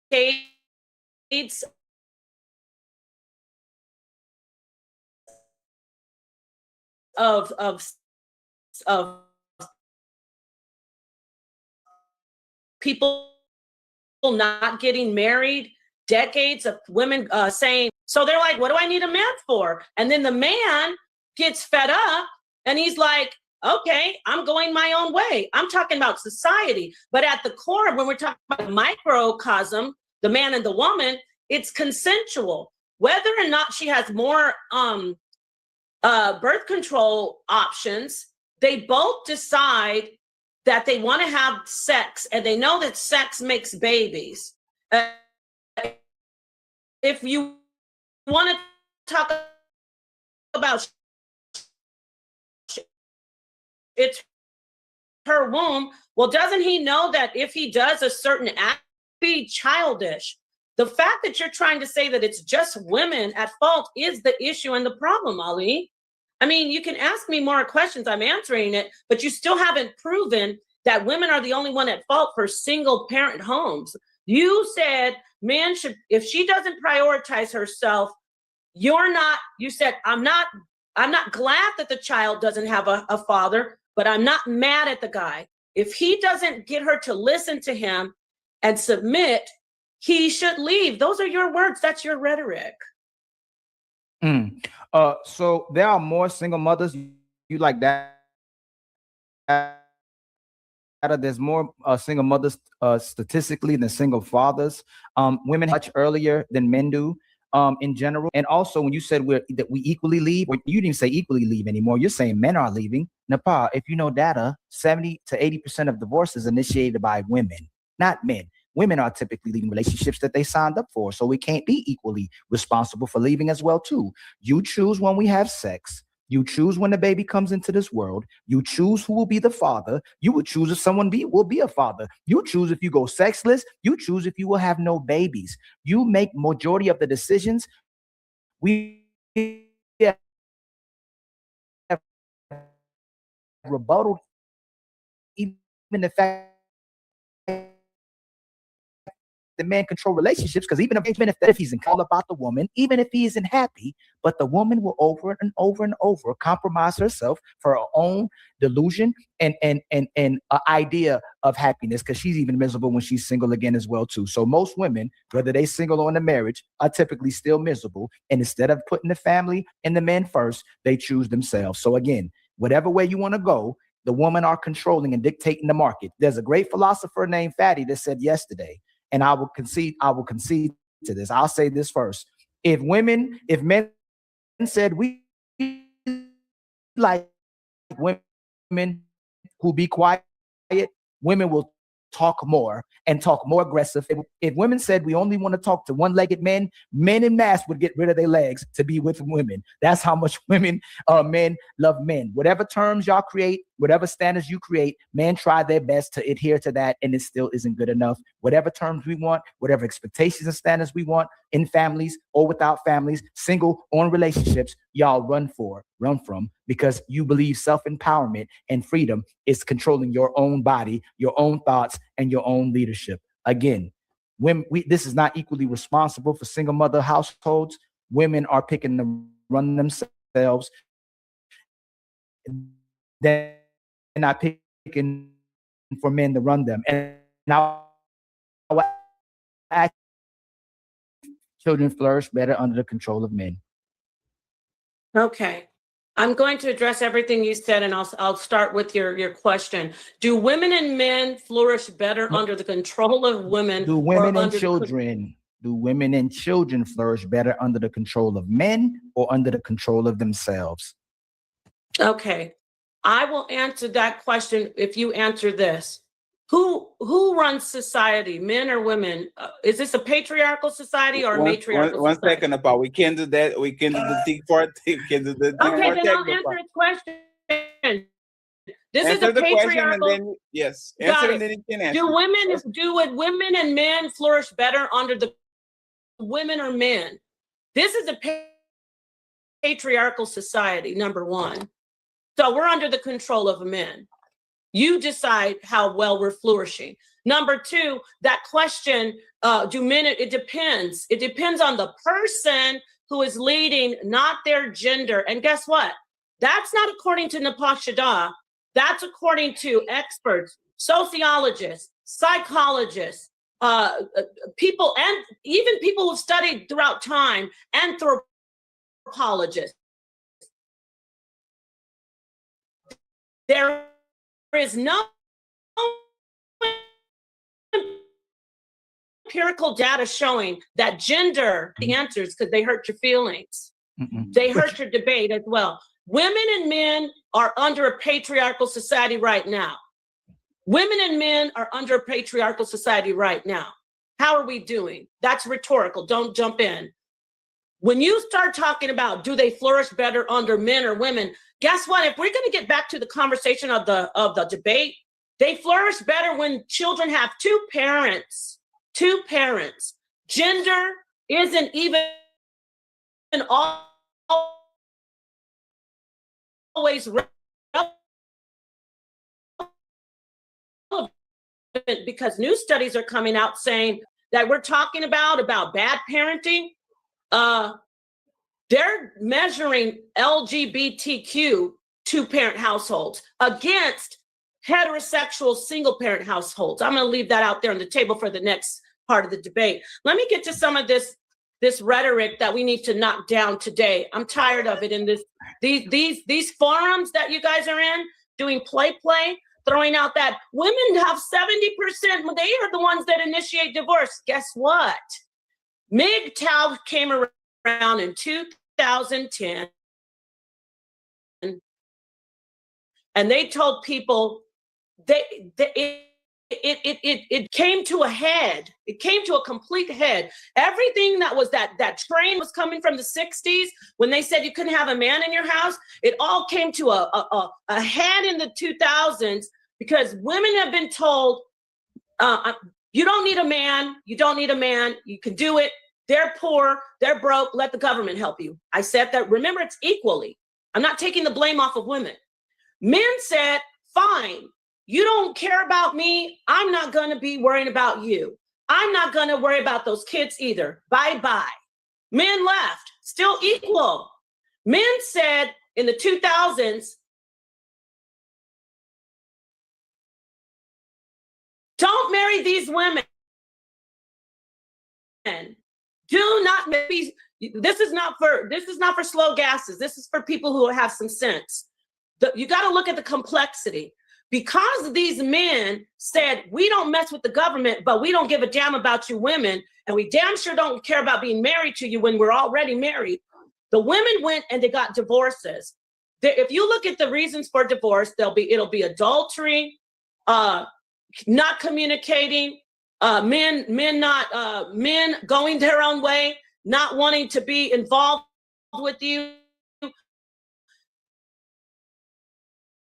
S3: decades of people not getting married, decades of women saying, so they're like, what do I need a man for? And then the man gets fed up and he's like, okay, I'm going my own way. I'm talking about society. But at the core, when we're talking about microcosm, the man and the woman, it's consensual. Whether or not she has more birth control options, they both decide that they want to have sex and they know that sex makes babies. If you want to talk about it's her womb, well, doesn't he know that if he does a certain act, be childish? The fact that you're trying to say that it's just women at fault is the issue and the problem, Ali. I mean, you can ask me more questions, I'm answering it, but you still haven't proven that women are the only one at fault for single parent homes. You said men should, if she doesn't prioritize herself, you said, I'm not glad that the child doesn't have a father, but I'm not mad at the guy. If he doesn't get her to listen to him and submit, he should leave. Those are your words. That's your rhetoric.
S6: So there are more single mothers. You like that? There's more single mothers statistically than single fathers. Women much earlier than men do in general. And also, when you said that we equally leave, or you didn't say equally leave anymore, you're saying men are leaving. Napah, if you know data, 70 to 80% of divorces initiated by women, not men. Women are typically leaving relationships that they signed up for. So we can't be equally responsible for leaving as well, too. You choose when we have sex. You choose when the baby comes into this world. You choose who will be the father. You would choose if someone will be a father. You choose if you go sexless. You choose if you will have no babies. You make majority of the decisions. We have rebuttal even the fact the man control relationships, because even if he's all about the woman, even if he isn't happy, but the woman will over and over and over compromise herself for her own delusion and idea of happiness, because she's even miserable when she's single again as well too. So most women, whether they single or in a marriage, are typically still miserable, and instead of putting the family and the men first, they choose themselves. So again, whatever way you want to go, the women are controlling and dictating the market. There's a great philosopher named Fatty that said yesterday, and I will concede to this. I'll say this first. If men said we like women who be quiet, women will talk more and talk more aggressive. If women said we only want to talk to one-legged men in mass would get rid of their legs to be with women. That's how much men love men. Whatever terms y'all create, whatever standards you create, men try their best to adhere to that, and it still isn't good enough. Whatever terms we want, whatever expectations and standards we want in families or without families, single or in relationships, y'all run from, because you believe self-empowerment and freedom is controlling your own body, your own thoughts, and your own leadership. Again, this is not equally responsible for single mother households. Women are picking to run themselves. They're not picking for men to run them. And now children flourish better under the control of men.
S3: Okay. I'm going to address everything you said, and I'll start with your question. Do women and men flourish better under the control of women?
S6: Do women and children flourish better under the control of men or under the control of themselves?
S3: Okay. I will answer that question if you answer this. Who runs society, men or women? Is this a patriarchal society or a matriarchal
S5: one
S3: society?
S5: second, Napah. We can't do that. We can do the thing part. We can do the thing
S3: Okay,
S5: part.
S3: then I'll answer his question. This is a
S5: the question,
S3: patriarchal.
S5: and then yes,
S3: Got
S5: answer
S3: it.
S5: and then you can answer.
S3: Would women and men flourish better under the women or men? This is a patriarchal society, number one. So we're under the control of men. You decide how well we're flourishing. Number two, that question, it depends. It depends on the person who is leading, not their gender. And guess what? That's not according to Napah Shadah. That's according to experts, sociologists, psychologists, people, and even people who've studied throughout time, anthropologists. There is no empirical data showing that gender the answers, because they hurt your feelings. They hurt your debate as well. Women and men are under a patriarchal society right now. Women and men are under a patriarchal society right now. How are we doing? That's rhetorical. Don't jump in. When you start talking about do they flourish better under men or women, guess what? If we're going to get back to the conversation of the debate, they flourish better when children have two parents. Two parents. Gender isn't even always relevant, because new studies are coming out saying that we're talking about bad parenting. They're measuring LGBTQ two-parent households against heterosexual single-parent households. I'm going to leave that out there on the table for the next part of the debate. Let me get to some of this rhetoric that we need to knock down today. I'm tired of it in these forums that you guys are in, doing play, throwing out that women have 70%. They are the ones that initiate divorce. Guess what? MGTOW came around in 2010, and they told people it came to a head. It came to a complete head. Everything that was that train was coming from the 60s when they said you couldn't have a man in your house. It all came to a head in the 2000s because women have been told, you don't need a man. You don't need a man. You can do it. They're poor. They're broke. Let the government help you. I said that. Remember, it's equally. I'm not taking the blame off of women. Men said, fine. You don't care about me. I'm not going to be worrying about you. I'm not going to worry about those kids either. Bye-bye. Men left, still equal. Men said in the 2000s, don't marry these women. Do not maybe this is not for slow gases. This is for people who have some sense. You got to look at the complexity. Because these men said, we don't mess with the government, but we don't give a damn about you women, and we damn sure don't care about being married to you when we're already married. The women went and they got divorces. If you look at the reasons for divorce, it'll be adultery, not communicating, men going their own way, not wanting to be involved with you.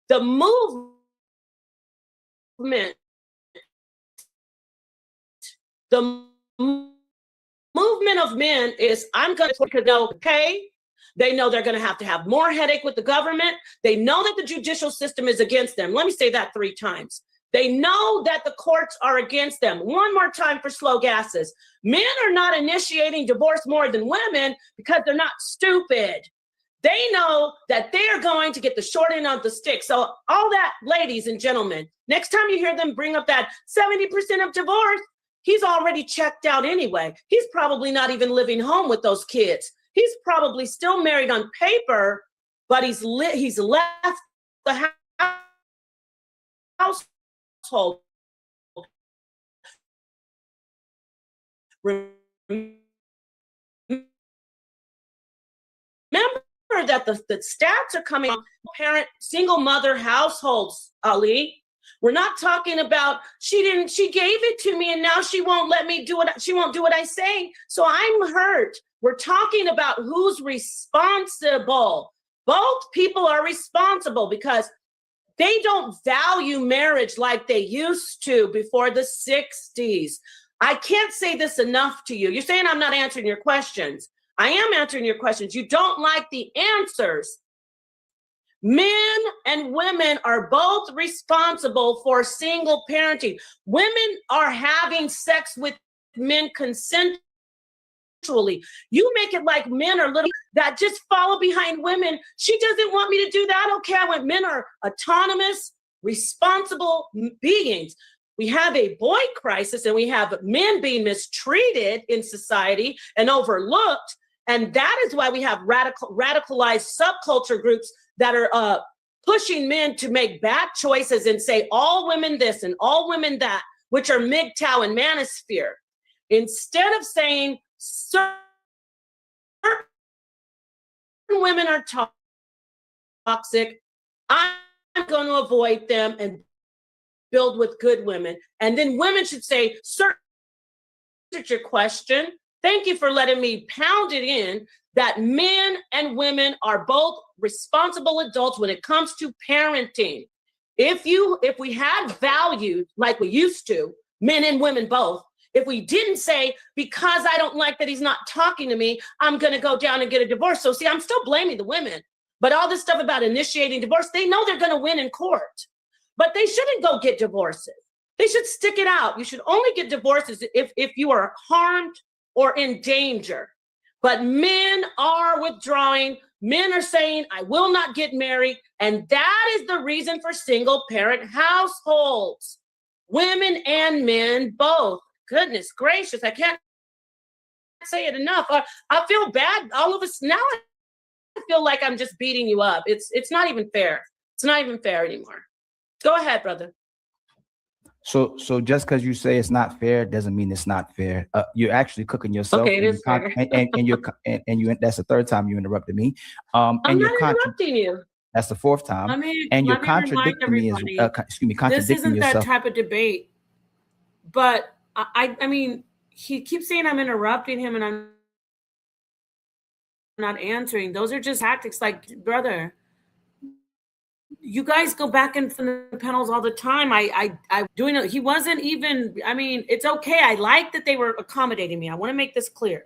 S3: The movement of men is, I'm going to know, okay? They know they're going to have more headache with the government. They know that the judicial system is against them. Let me say that 3 times. They know that the courts are against them. One more time for slow gases. Men are not initiating divorce more than women because they're not stupid. They know that they are going to get the short end of the stick. So all that, ladies and gentlemen, next time you hear them bring up that 70% of divorce, he's already checked out anyway. He's probably not even living home with those kids. He's probably still married on paper, but he's left the household. Remember that the stats are coming on parent, single mother households, Ali. We're not talking about she gave it to me and now she won't let me do it. She won't do what I say. So I'm hurt. We're talking about who's responsible. Both people are responsible because they don't value marriage like they used to before the 60s. I can't say this enough to you. You're saying I'm not answering your questions. I am answering your questions. You don't like the answers. Men and women are both responsible for single parenting. Women are having sex with men consensually. You make it like men are little that just follow behind women. She doesn't want me to do that. Okay, I want men are autonomous, responsible beings. We have a boy crisis and we have men being mistreated in society and overlooked. And that is why we have radicalized subculture groups that are pushing men to make bad choices and say all women this and all women that, which are MGTOW and manosphere. Instead of saying certain women are toxic, I'm going to avoid them and build with good women. And then women should say, sir, that's your question. Thank you for letting me pound it in that men and women are both responsible adults when it comes to parenting. If we had values like we used to, men and women both, if we didn't say, because I don't like that he's not talking to me, I'm going to go down and get a divorce. So see, I'm still blaming the women. But all this stuff about initiating divorce, they know they're going to win in court. But they shouldn't go get divorces. They should stick it out. You should only get divorces if you are harmed or in danger. But men are withdrawing. Men are saying, I will not get married. And that is the reason for single parent households. Women and men both. Goodness gracious, I can't say it enough. I feel bad. All of us now, I feel like I'm just beating you up. It's not even fair. It's not even fair anymore. Go ahead, brother.
S6: So just because you say it's not fair doesn't mean it's not fair. You're actually cooking yourself.
S3: Okay, it is fair.
S6: And you that's the 3rd time you interrupted me.
S3: I'm not interrupting you.
S6: That's the 4th time. And you're contradicting me. Contradicting
S3: this isn't
S6: yourself.
S3: That type of debate. But I mean, he keeps saying I'm interrupting him and I'm not answering. Those are just tactics. Like, brother, you guys go back in the panels all the time. I doing it. He wasn't even, I mean, it's okay. I like that they were accommodating me. I want to make this clear.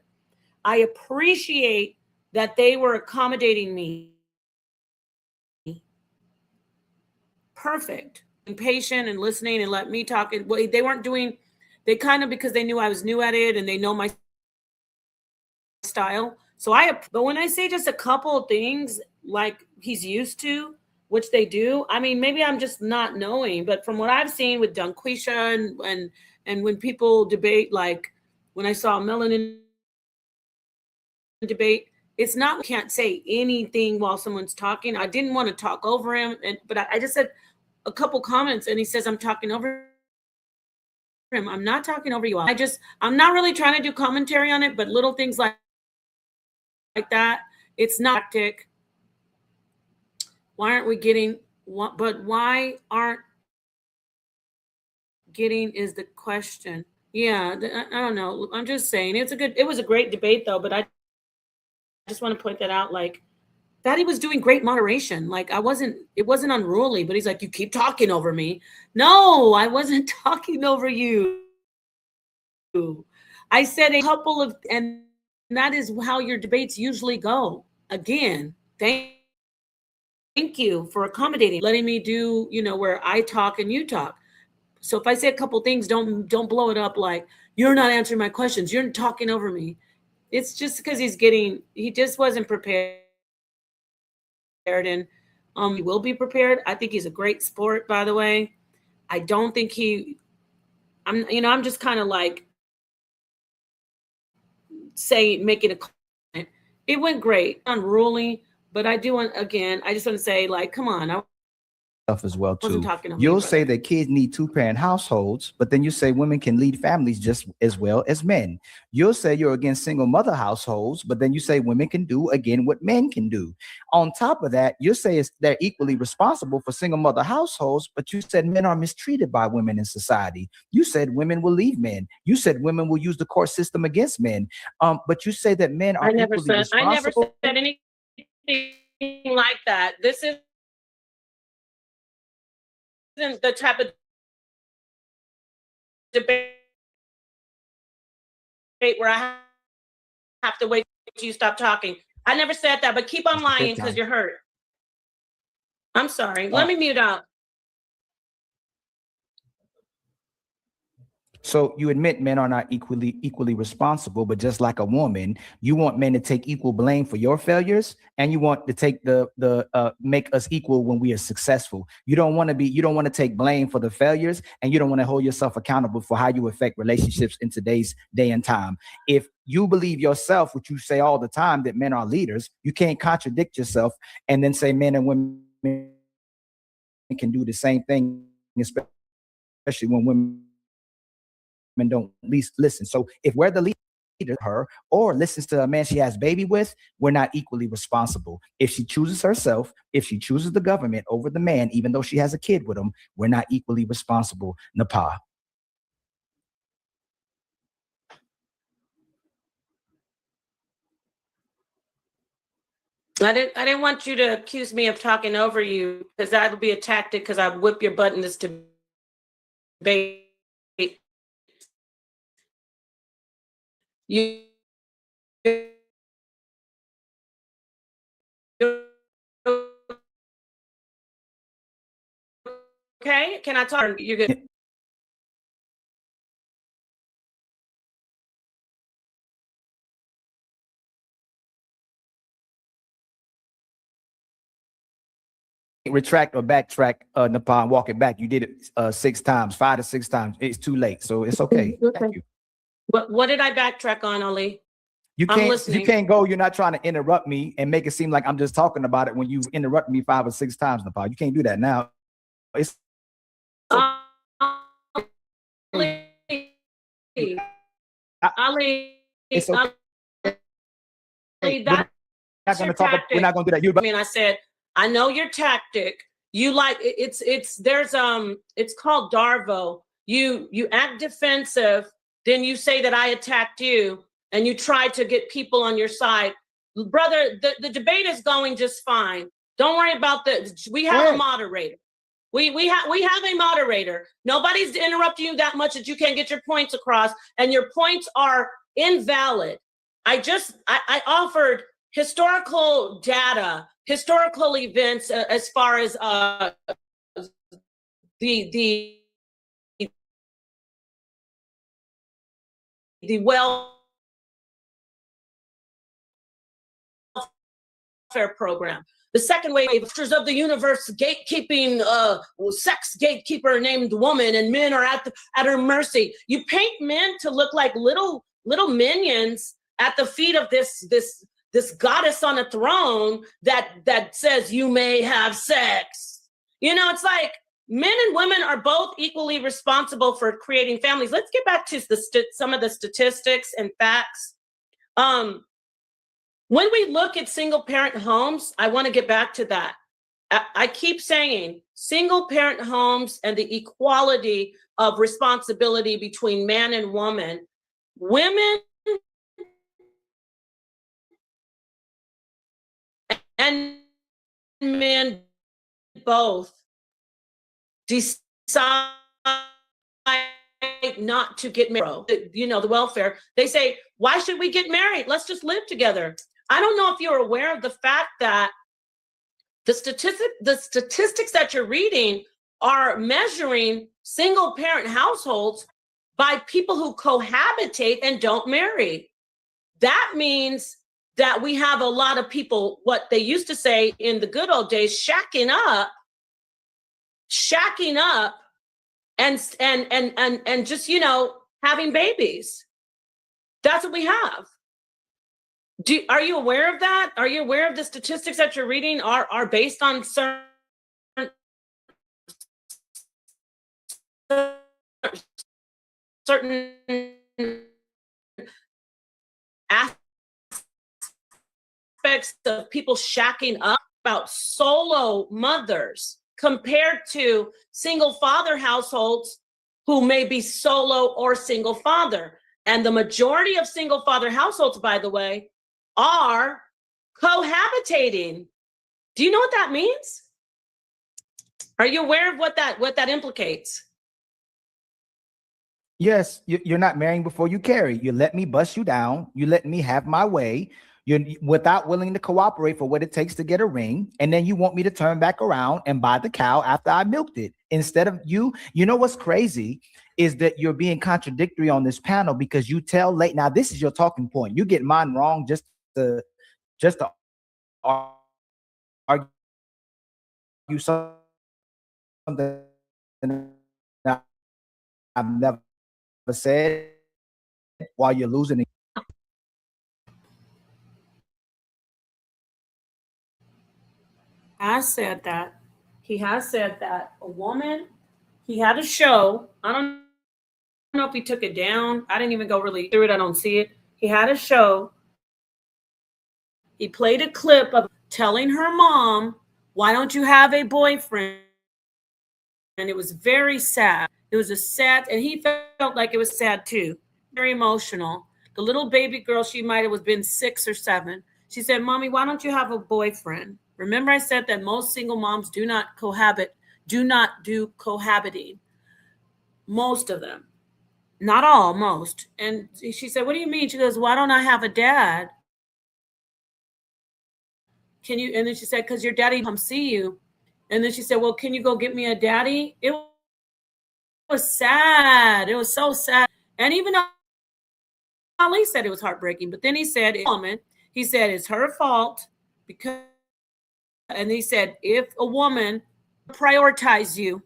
S3: I appreciate that they were accommodating me. Perfect. Being patient and listening and let me talk. They weren't doing, they kind of, because they knew I was new at it and they know my style. So but when I say just a couple of things like he's used to, which they do, I mean, maybe I'm just not knowing, but from what I've seen with Dunquisha and when people debate, like when I saw Melanin debate, it's not, can't say anything while someone's talking. I didn't want to talk over him, but I just said a couple comments and he says, I'm talking over him. I'm not talking over you. I'm not really trying to do commentary on it, but little things like that, it's not tactic. Why aren't we getting what? But why aren't getting is the question. Yeah, I don't know. I'm just saying it was a great debate though, but I just want to point that out, like that he was doing great moderation. Like it wasn't unruly, but he's like, you keep talking over me. No, I wasn't talking over you. I said a couple of, and that is how your debates usually go. Again, thank you for accommodating, letting me do, where I talk and you talk. So if I say a couple things, don't blow it up like you're not answering my questions. You're talking over me. It's just because he just wasn't prepared, and he will be prepared. I think he's a great sport, by the way. I don't think I'm just kind of like making a comment. It went great, unruly, but I just want to say, like, come on, I
S6: As well too.
S3: wasn't talking over
S6: You'll
S3: you,
S6: say
S3: brother.
S6: that kids need two-parent households, but then you say women can lead families just as well as men. You'll say you're against single mother households, but then you say women can do again what men can do. On top of that, you say they're equally responsible for single mother households, but you said men are mistreated by women in society. You said women will leave men. You said women will use the court system against men. But you say that men are equally
S3: I never
S6: responsible.
S3: said anything like that. This isn't the type of debate where I have to wait till you stop talking. I never said that, but keep on lying because you're hurt. I'm sorry. Let me mute out.
S6: So you admit men are not equally responsible, but just like a woman, you want men to take equal blame for your failures, and you want to take make us equal when we are successful. You don't want to take blame for the failures, and you don't want to hold yourself accountable for how you affect relationships in today's day and time. If you believe yourself, which you say all the time, that men are leaders, you can't contradict yourself and then say men and women can do the same thing, especially when women don't at least listen. So if we're the leader, her, or listens to a man she has baby with, we're not equally responsible. If she chooses herself, if she chooses the government over the man, even though she has a kid with him, we're not equally responsible. Napah.
S3: I didn't want you to accuse me of talking over you, because that would be a tactic, because I whip your butt in this debate. You okay? Can I talk? You're good.
S6: Retract or backtrack, Napah, and walk it back. You did it 6 times, 5 to 6 times. It's too late, so it's okay. Thank you.
S3: What did I backtrack on, Ali?
S6: You
S3: I'm
S6: can't.
S3: listening.
S6: You can't go. You're not trying to interrupt me and make it seem like I'm just talking about it when you've interrupted me 5 or 6 times, Napah. You can't do that now. It's
S3: Ali,
S6: it's okay.
S3: Ali, that's your tactic.
S6: We're not going to do that.
S3: I mean, I said, I know your tactic. You like it's called Darvo. You act defensive, then you say that I attacked you, and you try to get people on your side. Brother, the debate is going just fine. Don't worry about we have a moderator. We have a moderator. Nobody's interrupting you that much that you can't get your points across, and your points are invalid. I offered historical data, historical events as far as the the welfare program. The second wave, masters of the universe, gatekeeping, sex gatekeeper named woman, and men are at her mercy. You paint men to look like little minions at the feet of this goddess on a throne that says you may have sex. You know, it's like men and women are both equally responsible for creating families. Let's get back to some of the statistics and facts. When we look at single parent homes, I want to get back to that. I keep saying single parent homes and the equality of responsibility between man and woman. Women and men both decide not to get married. You know, the welfare, they say, why should we get married? Let's just live together. I don't know if you're aware of the fact that the statistics that you're reading are measuring single parent households by people who cohabitate and don't marry. That means that we have a lot of people, what they used to say in the good old days, shacking up and just, you know, having babies. That's what we have. Are you aware of that? Are you aware of the statistics that you're reading are based on certain aspects of people shacking up, about solo mothers compared to single father households who may be solo or single father? And the majority of single father households, by the way, are cohabitating. Do you know what that means? Are you aware of what that implicates?
S6: Yes, you're not marrying before you carry. You let me bust you down. You let me have my way. You're without willing to cooperate for what it takes to get a ring. And then you want me to turn back around and buy the cow after I milked it. Instead of you know what's crazy is that you're being contradictory on this panel because you tell late. Now, this is your talking point. You get mine wrong just to argue something that I've never said while you're losing.
S3: I said that. He has said that a woman, he had a show. I don't know if he took it down. I didn't even go really through it. I don't see it. He had a show. He played a clip of telling her mom, why don't you have a boyfriend? And it was very sad. It was a sad, and he felt like it was sad too. Very emotional. The little baby girl, she might have been 6 or 7. She said, Mommy, why don't you have a boyfriend? Remember I said that most single moms do not cohabit, do not do cohabiting. Most of them. Not all, most. And she said, what do you mean? She goes, why don't I have a dad? Can you? And then she said, because your daddy come see you. And then she said, well, can you go get me a daddy? It was sad. It was so sad. And even Ali said it was heartbreaking. But then he said, he said, it's her fault because, and he said, if a woman prioritize you,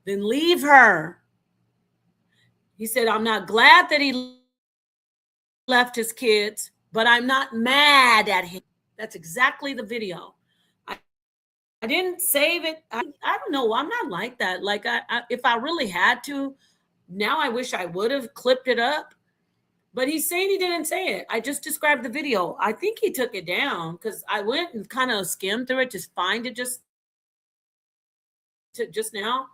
S3: then leave her. He said, I'm not glad that he left his kids, but I'm not mad at him. That's exactly the video. I didn't save it. I don't know. I'm not like that. Like if I really had to, now I wish I would have clipped it up. But he's saying he didn't say it. I just described the video. I think he took it down because I went and kind of skimmed through it to find it just now.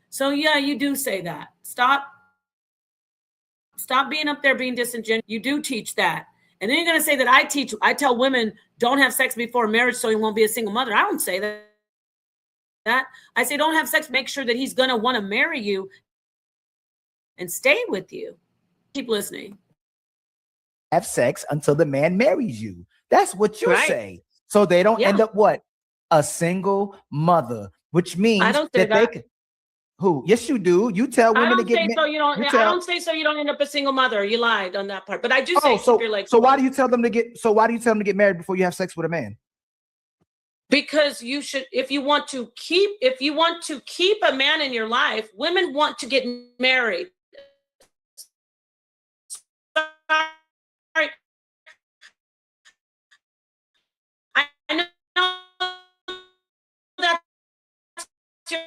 S3: So yeah, you do say that. Stop being up there being disingenuous. You do teach that. And then you're going to say that I tell women don't have sex before marriage so you won't be a single mother. I don't say that. I say don't have sex, make sure that he's going to want to marry you and stay with you. Keep listening.
S6: Have sex until the man marries you. That's what you say. So they don't end up what? A single mother, which means
S3: I don't say that.
S6: Who? Yes, you do. You tell
S3: I
S6: women to
S3: don't
S6: get
S3: say so you don't.
S6: you
S3: I
S6: tell,
S3: don't say so you don't end up a single mother. You lied on that part, but I do say
S6: so
S3: if you're like,
S6: so why do you tell them to get married before you have sex with a man?
S3: because you should, if you want to keep a man in your life, women want to get married. Sorry. I know that's your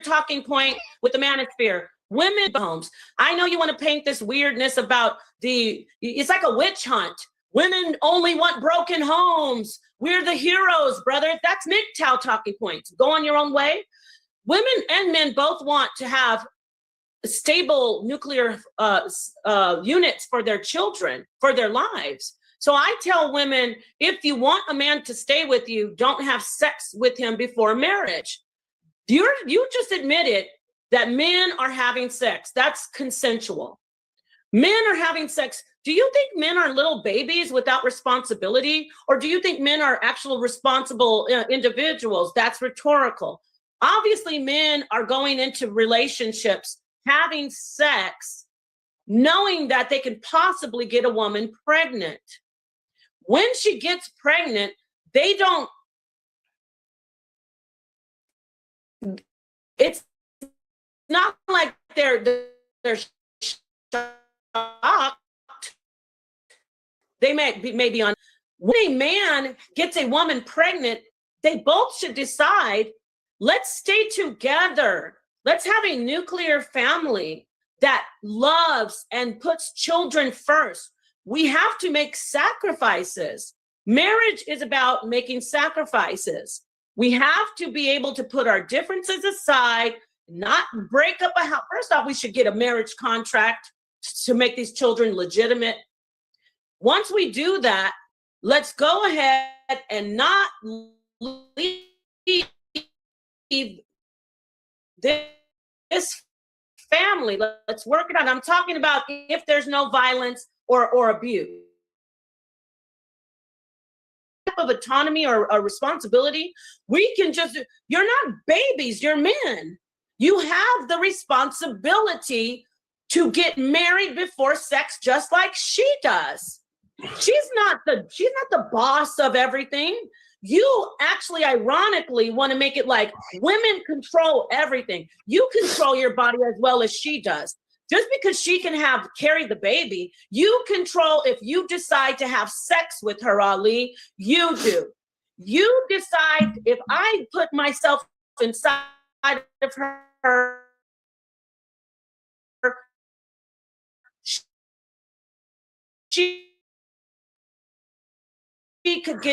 S3: talking point with the manosphere. Women homes. I know you want to paint this weirdness about it's like a witch hunt. Women only want broken homes. We're the heroes, brother. That's MGTOW talking points. Go on your own way. Women and men both want to have stable nuclear units for their children, for their lives. So I tell women, if you want a man to stay with you, don't have sex with him before marriage. You just admitted that men are having sex. That's consensual. Men are having sex. Do you think men are little babies without responsibility? Or do you think men are actual responsible individuals? That's rhetorical. Obviously, men are going into relationships, having sex, knowing that they can possibly get a woman pregnant. When she gets pregnant, they don't, it's not like they're shocked. They may be on. When a man gets a woman pregnant, they both should decide, let's stay together. Let's have a nuclear family that loves and puts children first. We have to make sacrifices. Marriage is about making sacrifices. We have to be able to put our differences aside, not break up a house. First off, we should get a marriage contract to make these children legitimate. Once we do that, let's go ahead and not leave this family. Let's work it out. I'm talking about if there's no violence or abuse. Of autonomy or responsibility, we can just, you're not babies, you're men. You have the responsibility to get married before sex, just like she does. She's not the boss of everything. You actually, ironically, want to make it like women control everything. You control your body as well as she does. Just because she can carry the baby, you control if you decide to have sex with her, Ali. You do. You decide if I put myself inside of her, she could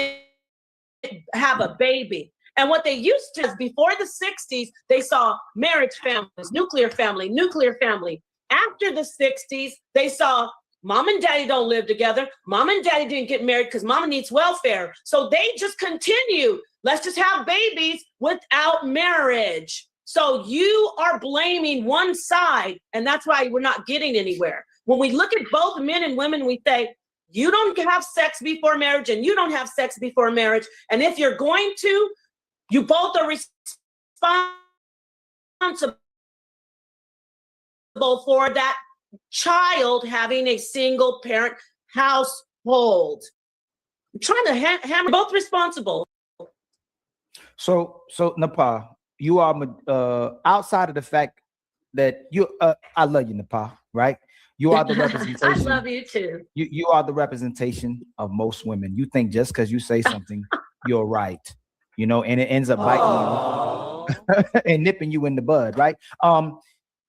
S3: have a baby. And what they used to, before the 60s, they saw marriage families, nuclear family, nuclear family. After the 60s, they saw mom and daddy don't live together. Mom and daddy didn't get married because mama needs welfare. So they just continue. Let's just have babies without marriage. So you are blaming one side, and that's why we're not getting anywhere. When we look at both men and women, we say, you don't have sex before marriage and you don't have sex before marriage. And if you're going to, you both are responsible for that child having a single parent household. I'm trying to hammer both responsible.
S6: So Napah, you are outside of the fact that you I love you, Napah, right? You are the representation.
S3: I love you too.
S6: You are the representation of most women. You think just because you say something, you're right, and it ends up biting you and nipping you in the bud, right?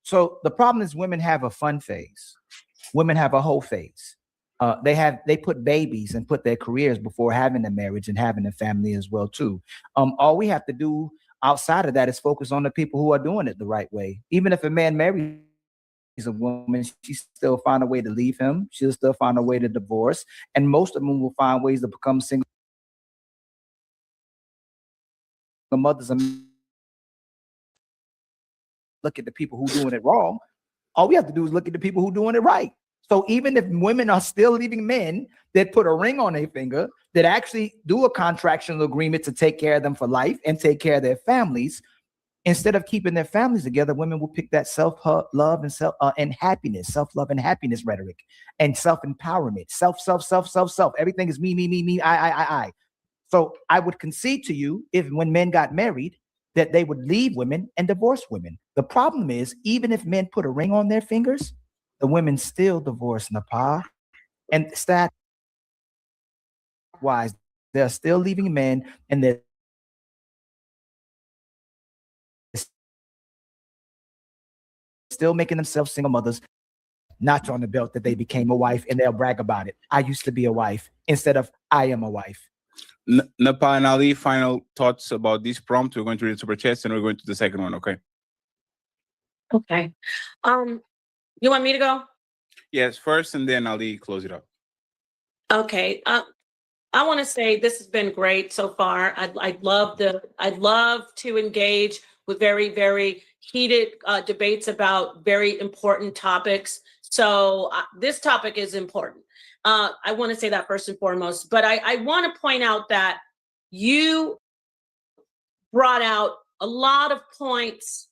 S6: So the problem is women have a fun phase. Women have a whole phase. They put babies and put their careers before having a marriage and having a family as well too. All we have to do outside of that is focus on the people who are doing it the right way. Even if a man marries a woman, she still find a way to leave him. She'll still find a way to divorce. And most of them will find ways to become single mothers and look at the people who doing it wrong. All we have to do is look at the people who doing it right. So even if women are still leaving men that put a ring on their finger, that actually do a contractual agreement to take care of them for life and take care of their families, Instead of keeping their families together, women will pick that self-love and self-love and happiness rhetoric and self-empowerment, self. Everything is me, I. So I would concede to you, if when men got married, that they would leave women and divorce women. The problem is, even if men put a ring on their fingers, the women still divorce, Napah. And stat wise, they're still leaving men, and they're still making themselves single mothers, notch on the belt that they became a wife, and they'll brag about it. I used to be a wife, instead of I am a wife.
S5: Napah and Ali, final thoughts about this prompt. We're going to read super chats and we're going to the second one, okay?
S3: Okay. You want me to go?
S5: Yes, first, and then Ali close it up.
S3: Okay. I want to say this has been great so far. I'd love to engage with very, very heated debates about very important topics. So this topic is important. I want to say that first and foremost, but I want to point out that you brought out a lot of points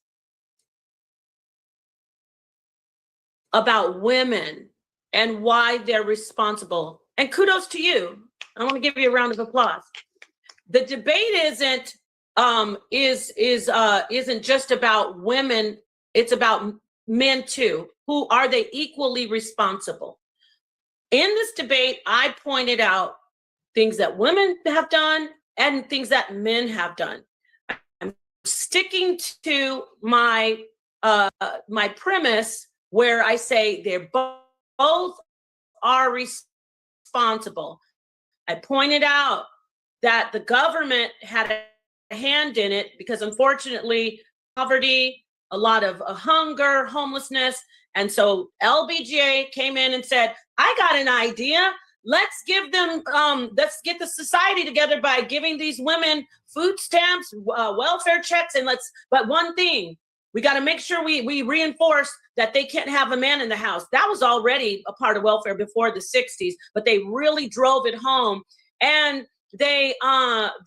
S3: about women and why they're responsible. And kudos to you. I want to give you a round of applause. The debate isn't just about women. It's about men too. Who are they equally responsible? In this debate, I pointed out things that women have done and things that men have done. I'm sticking to my my premise where I say they're both are responsible. I pointed out that the government had a hand in it because unfortunately, poverty, a lot of hunger, homelessness. And so LBGA came in and said, I got an idea. Let's give them, let's get the society together by giving these women food stamps, welfare checks, but one thing, we got to make sure we reinforce that they can't have a man in the house. That was already a part of welfare before the 60s, but they really drove it home. And they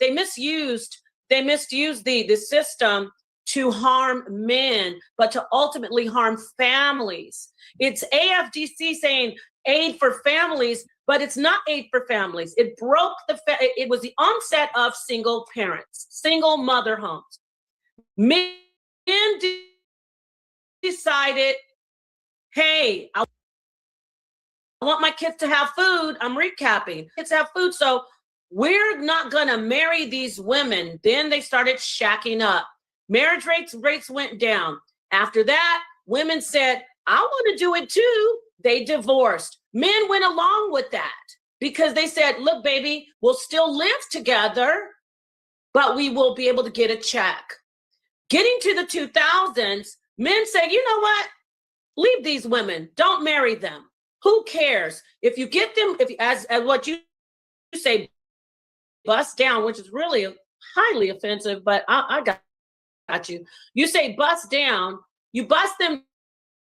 S3: misused the system to harm men, but to ultimately harm families. It's AFDC saying aid for families, but it's not aid for families. It broke it was the onset of single parents, single mother homes. Men decided, hey, I want my kids to have food. I'm recapping. Kids have food, so we're not going to marry these women. Then they started shacking up. Marriage rates went down. After that, women said, I want to do it too. They divorced. Men went along with that because they said, look, baby, we'll still live together, but we will be able to get a check. Getting to the 2000s, men said, you know what? Leave these women. Don't marry them. Who cares? If you get them, as what you say, bust down, which is really highly offensive, but I got you. You say bust down, you bust them,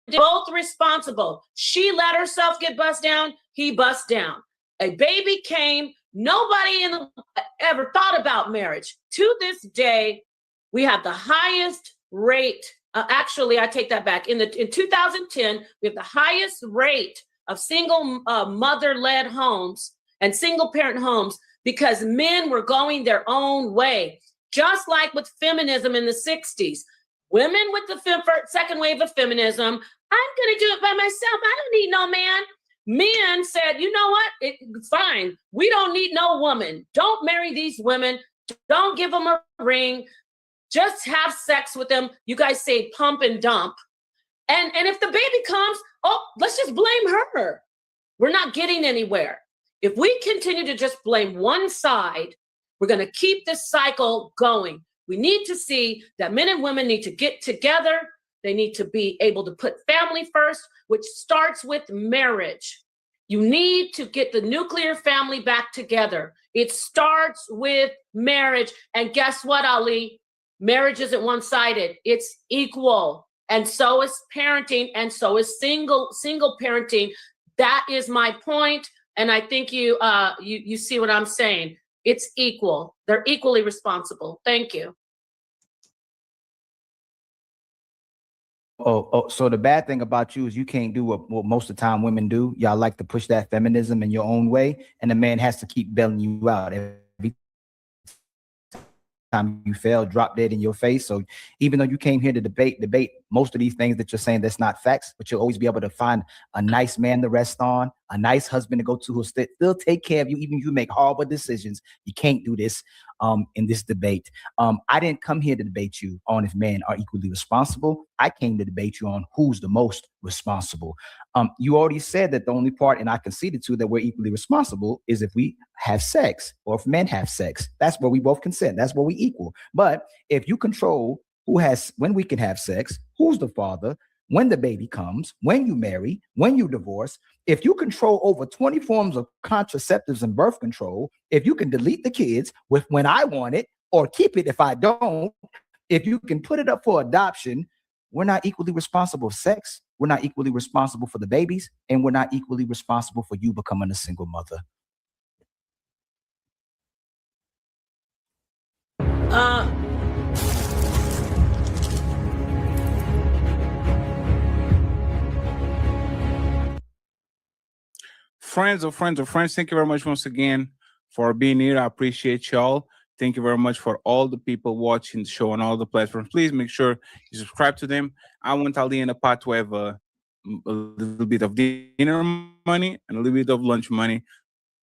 S3: both responsible. She let herself get bust down, he bust down. A baby came, nobody ever thought about marriage. To this day, we have the highest rate. Actually, I take that back. In 2010, we have the highest rate of single mother-led homes and single parent homes because men were going their own way. Just like with feminism in the 60s. Women with the second wave of feminism, I'm going to do it by myself. I don't need no man. Men said, you know what? It's fine. We don't need no woman. Don't marry these women. Don't give them a ring. Just have sex with them. You guys say pump and dump. And if the baby comes, let's just blame her. We're not getting anywhere. If we continue to just blame one side, we're going to keep this cycle going. We need to see that men and women need to get together. They need to be able to put family first, which starts with marriage. You need to get the nuclear family back together. It starts with marriage. And guess what, Ali? Marriage isn't one-sided. It's equal. And so is parenting, and so is single parenting. That is my point. And I think you see what I'm saying. It's equal. They're equally responsible. Thank you.
S6: So the bad thing about you is you can't do what most of the time women do. Y'all like to push that feminism in your own way, and the man has to keep bailing you out every time you fail, drop dead in your face. So even though you came here to debate most of these things that you're saying that's not facts, but you'll always be able to find a nice man to rest on, a nice husband to go to who'll still take care of you, even if you make horrible decisions. You can't do this in this debate. I didn't come here to debate you on if men are equally responsible. I came to debate you on who's the most responsible. You already said that the only part, and I conceded to, that we're equally responsible is if we have sex or if men have sex. That's where we both consent. That's where we equal. But if you control when we can have sex, who's the father, when the baby comes, when you marry, when you divorce, if you control over 20 forms of contraceptives and birth control, if you can delete the kids when I want it or keep it if I don't, if you can put it up for adoption, we're not equally responsible for sex. We're not equally responsible for the babies, and we're not equally responsible for you becoming a single mother.
S5: Friends, thank you very much once again for being here. I appreciate y'all. Thank you very much for all the people watching the show on all the platforms. Please make sure you subscribe to them. I want Ali and Napah to have a little bit of dinner money and a little bit of lunch money.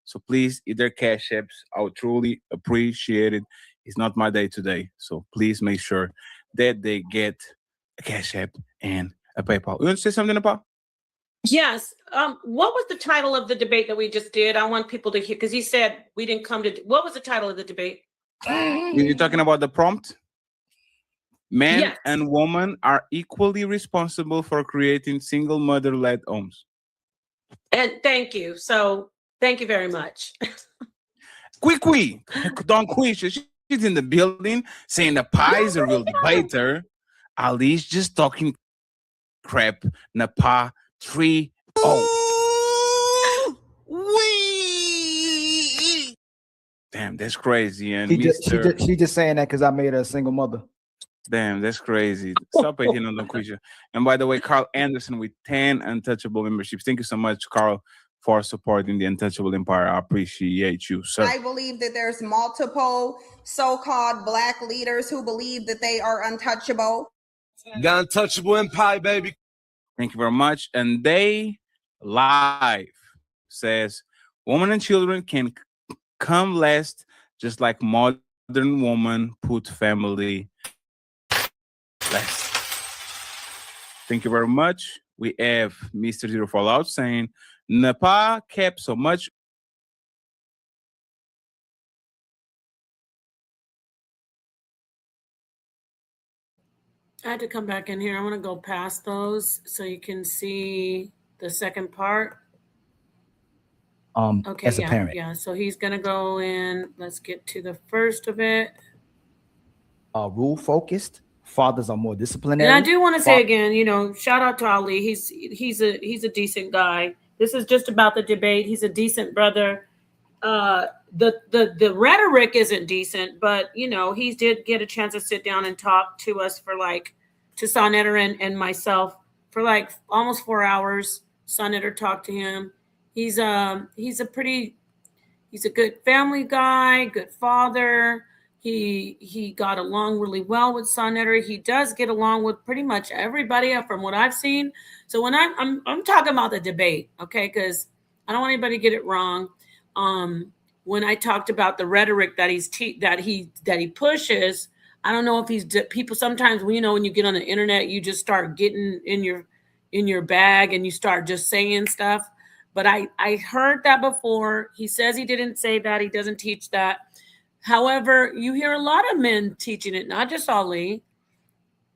S5: So please, eat their cash apps. I would truly appreciate it. It's not my day today. So please make sure that they get a cash app and a PayPal. You want to say something, Napah?
S3: Yes. What was the title of the debate that we just did? I want people to hear, because he said we didn't come to. What was the title of the debate?
S5: You're talking about the prompt? Men
S3: Yes.
S5: and women are equally responsible for creating single mother-led homes.
S3: And thank you. So thank you very much.
S5: Don't quit. She's in the building saying the pie is a real debater. Ali's just talking crap. Napah 3-0. Damn, that's crazy. And
S6: she just saying that because I made her a single mother.
S5: Damn, that's crazy. Stop hating on Don Quisha. And by the way, Carl Anderson with 10 Untouchable memberships. Thank you so much, Carl, for supporting the Untouchable Empire. I appreciate you, sir.
S7: I believe that there's multiple so-called Black leaders who believe that they are untouchable.
S8: The Untouchable Empire, baby.
S5: Thank you very much. And they live says, women and children can come last, just like modern woman put family last. Thank you very much. We have Mr. Zero Fallout saying, Napah kept so much.
S3: I had to come back in here. I want to go past those so you can see the second part. Okay,
S6: as a parent.
S3: Yeah, so he's gonna go in. Let's get to the first of it.
S6: Rule focused. Fathers are more disciplinary.
S3: And I do want to say again, shout out to Ali. He's a decent guy. This is just about the debate. He's a decent brother. The rhetoric isn't decent, but he did get a chance to sit down and talk to us to Sonetter and myself for almost 4 hours. Sonetter talked to him. He's a good family guy, good father. He got along really well with Sonetter. He does get along with pretty much everybody from what I've seen. So when I'm talking about the debate, okay, because I don't want anybody to get it wrong. When I talked about the rhetoric that he pushes, I don't know if people sometimes when you get on the internet, you just start getting in your bag and you start just saying stuff. But I heard that before. He says he didn't say that. He doesn't teach that. However, you hear a lot of men teaching it, not just Ali.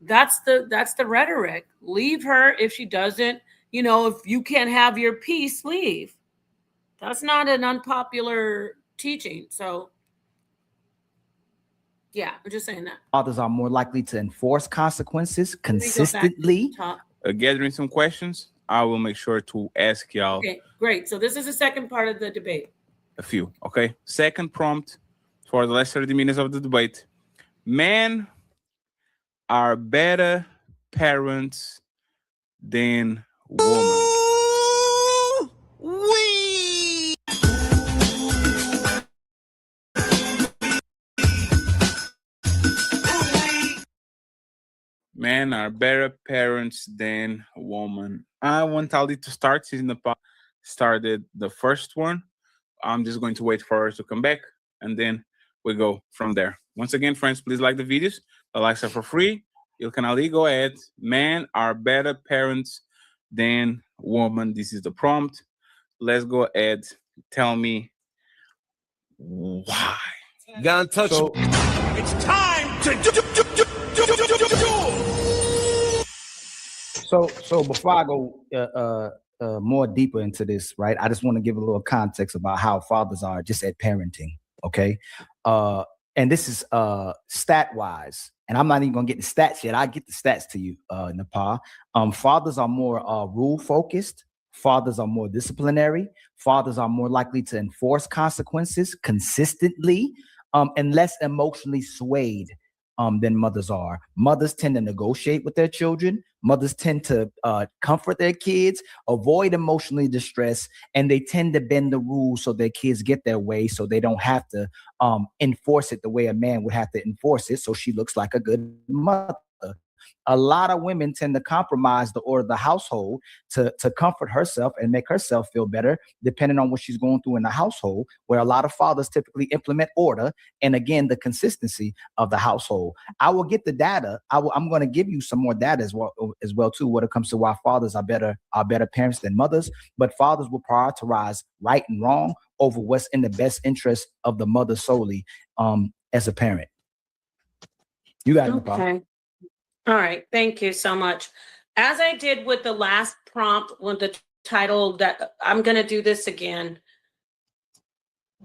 S3: That's the rhetoric. Leave her if she doesn't. If you can't have your peace, leave. That's not an unpopular teaching. So, yeah, I'm just saying that.
S6: Fathers are more likely to enforce consequences consistently.
S5: Gathering some questions. I will make sure to ask y'all.
S3: Okay, great. So this is the second part of the debate.
S5: A few, okay? Second prompt for the last 30 minutes of the debate. Men are better parents than woman. Men are better parents than women. I want Ali to start since Napah started the first one. I'm just going to wait for her to come back, and then we go from there. Once again, friends, please like the videos. The likes are for free. You can Ali go ahead. Men are better parents than women. This is the prompt. Let's go ahead. Tell me why.
S8: Got untouchable.
S4: It's time to do.
S6: So before I go more deeper into this, right? I just want to give a little context about how fathers are just at parenting. Okay. And this is stat wise, and I'm not even gonna get the stats yet. I get the stats to you, Napah. Fathers are more rule focused. Fathers are more disciplinary. Fathers are more likely to enforce consequences consistently, and less emotionally swayed than mothers are. Mothers tend to negotiate with their children. Mothers tend to comfort their kids, avoid emotionally distress, and they tend to bend the rules so their kids get their way, so they don't have to enforce it the way a man would have to enforce it. So she looks like a good mother. A lot of women tend to compromise the order of the household to comfort herself and make herself feel better, depending on what she's going through in the household, where a lot of fathers typically implement order and, again, the consistency of the household. I will get the data. I'm going to give you some more data as well too, when it comes to why fathers are better parents than mothers. But fathers will prioritize right and wrong over what's in the best interest of the mother solely as a parent. You got it,
S3: Okay. All right. Thank you so much. As I did with the last prompt, with the title that I'm going to do this again.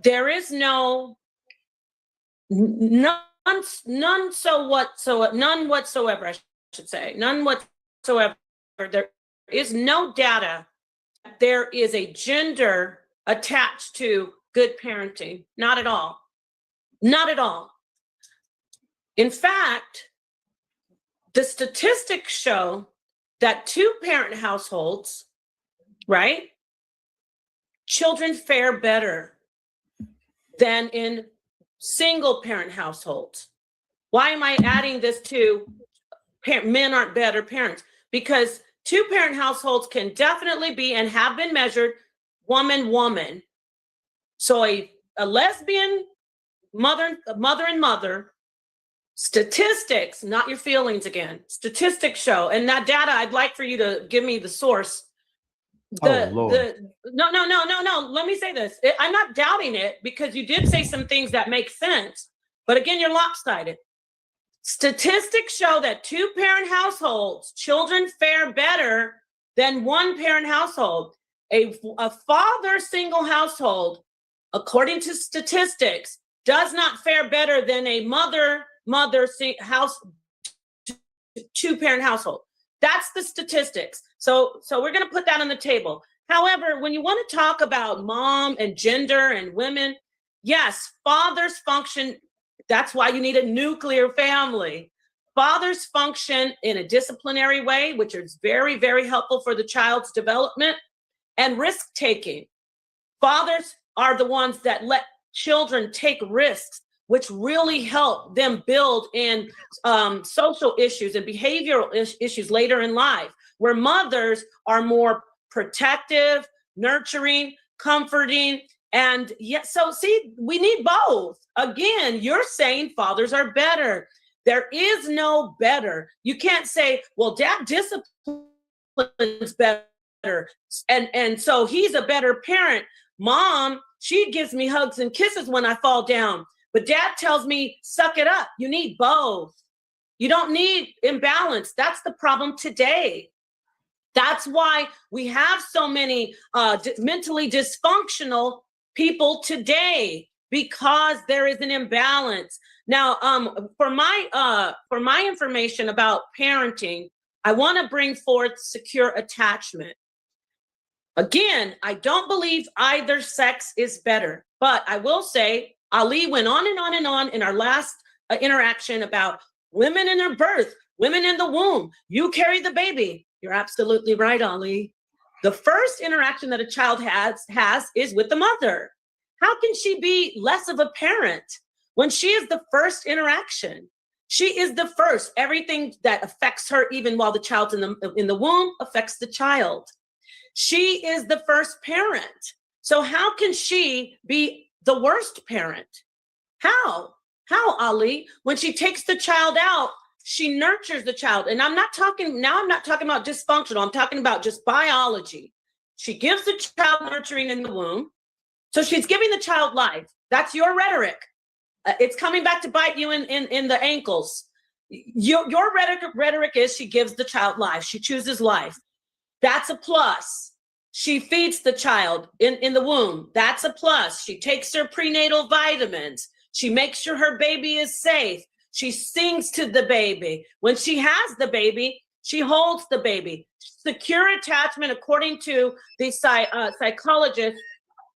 S3: There is none whatsoever, I should say, none whatsoever. There is no data. There is a gender attached to good parenting. Not at all. Not at all. In fact, the statistics show that two-parent households, right, children fare better than in single-parent households. Why am I adding this to men aren't better parents? Because two-parent households can definitely be and have been measured woman. So a lesbian mother and mother, statistics, not your feelings again, statistics show, and that data, I'd like for you to give me the source. No, let me say this. I'm not doubting it, because you did say some things that make sense, but again, you're lopsided. Statistics show that two-parent households, children fare better than one-parent household. A father single household, according to statistics, does not fare better than a mother two-parent household. That's the statistics. So we're going to put that on the table. However, when you want to talk about mom and gender and women, yes, fathers function. That's why you need a nuclear family. Fathers function in a disciplinary way, which is very, very helpful for the child's development, and risk-taking. Fathers are the ones that let children take risks, which really help them build in social issues and behavioral issues later in life, where mothers are more protective, nurturing, comforting. And yet, so see, we need both. Again, you're saying fathers are better. There is no better. You can't say, well, dad disciplines better, and so he's a better parent. Mom, she gives me hugs and kisses when I fall down, but dad tells me, suck it up. You need both. You don't need imbalance. That's the problem today. That's why we have so many mentally dysfunctional people today, because there is an imbalance. Now, for my information about parenting, I want to bring forth secure attachment. Again, I don't believe either sex is better, but I will say Ali went on and on and on in our last interaction about women in their birth, women in the womb. You carry the baby. You're absolutely right, Ali. The first interaction that a child has is with the mother. How can she be less of a parent when she is the first interaction? She is the first. Everything that affects her, even while the child's in the womb, affects the child. She is the first parent. So how can she be the worst parent? How, Ali? When she takes the child out, she nurtures the child. And I'm not talking about dysfunctional. I'm talking about just biology. She gives the child nurturing in the womb. So she's giving the child life. That's your rhetoric. It's coming back to bite you in the ankles. Your rhetoric is she gives the child life. She chooses life. That's a plus. She feeds the child in the womb. That's a plus. She takes her prenatal vitamins. She makes sure her baby is safe. She sings to the baby. When she has the baby, she holds the baby. Secure attachment, according to the psychologist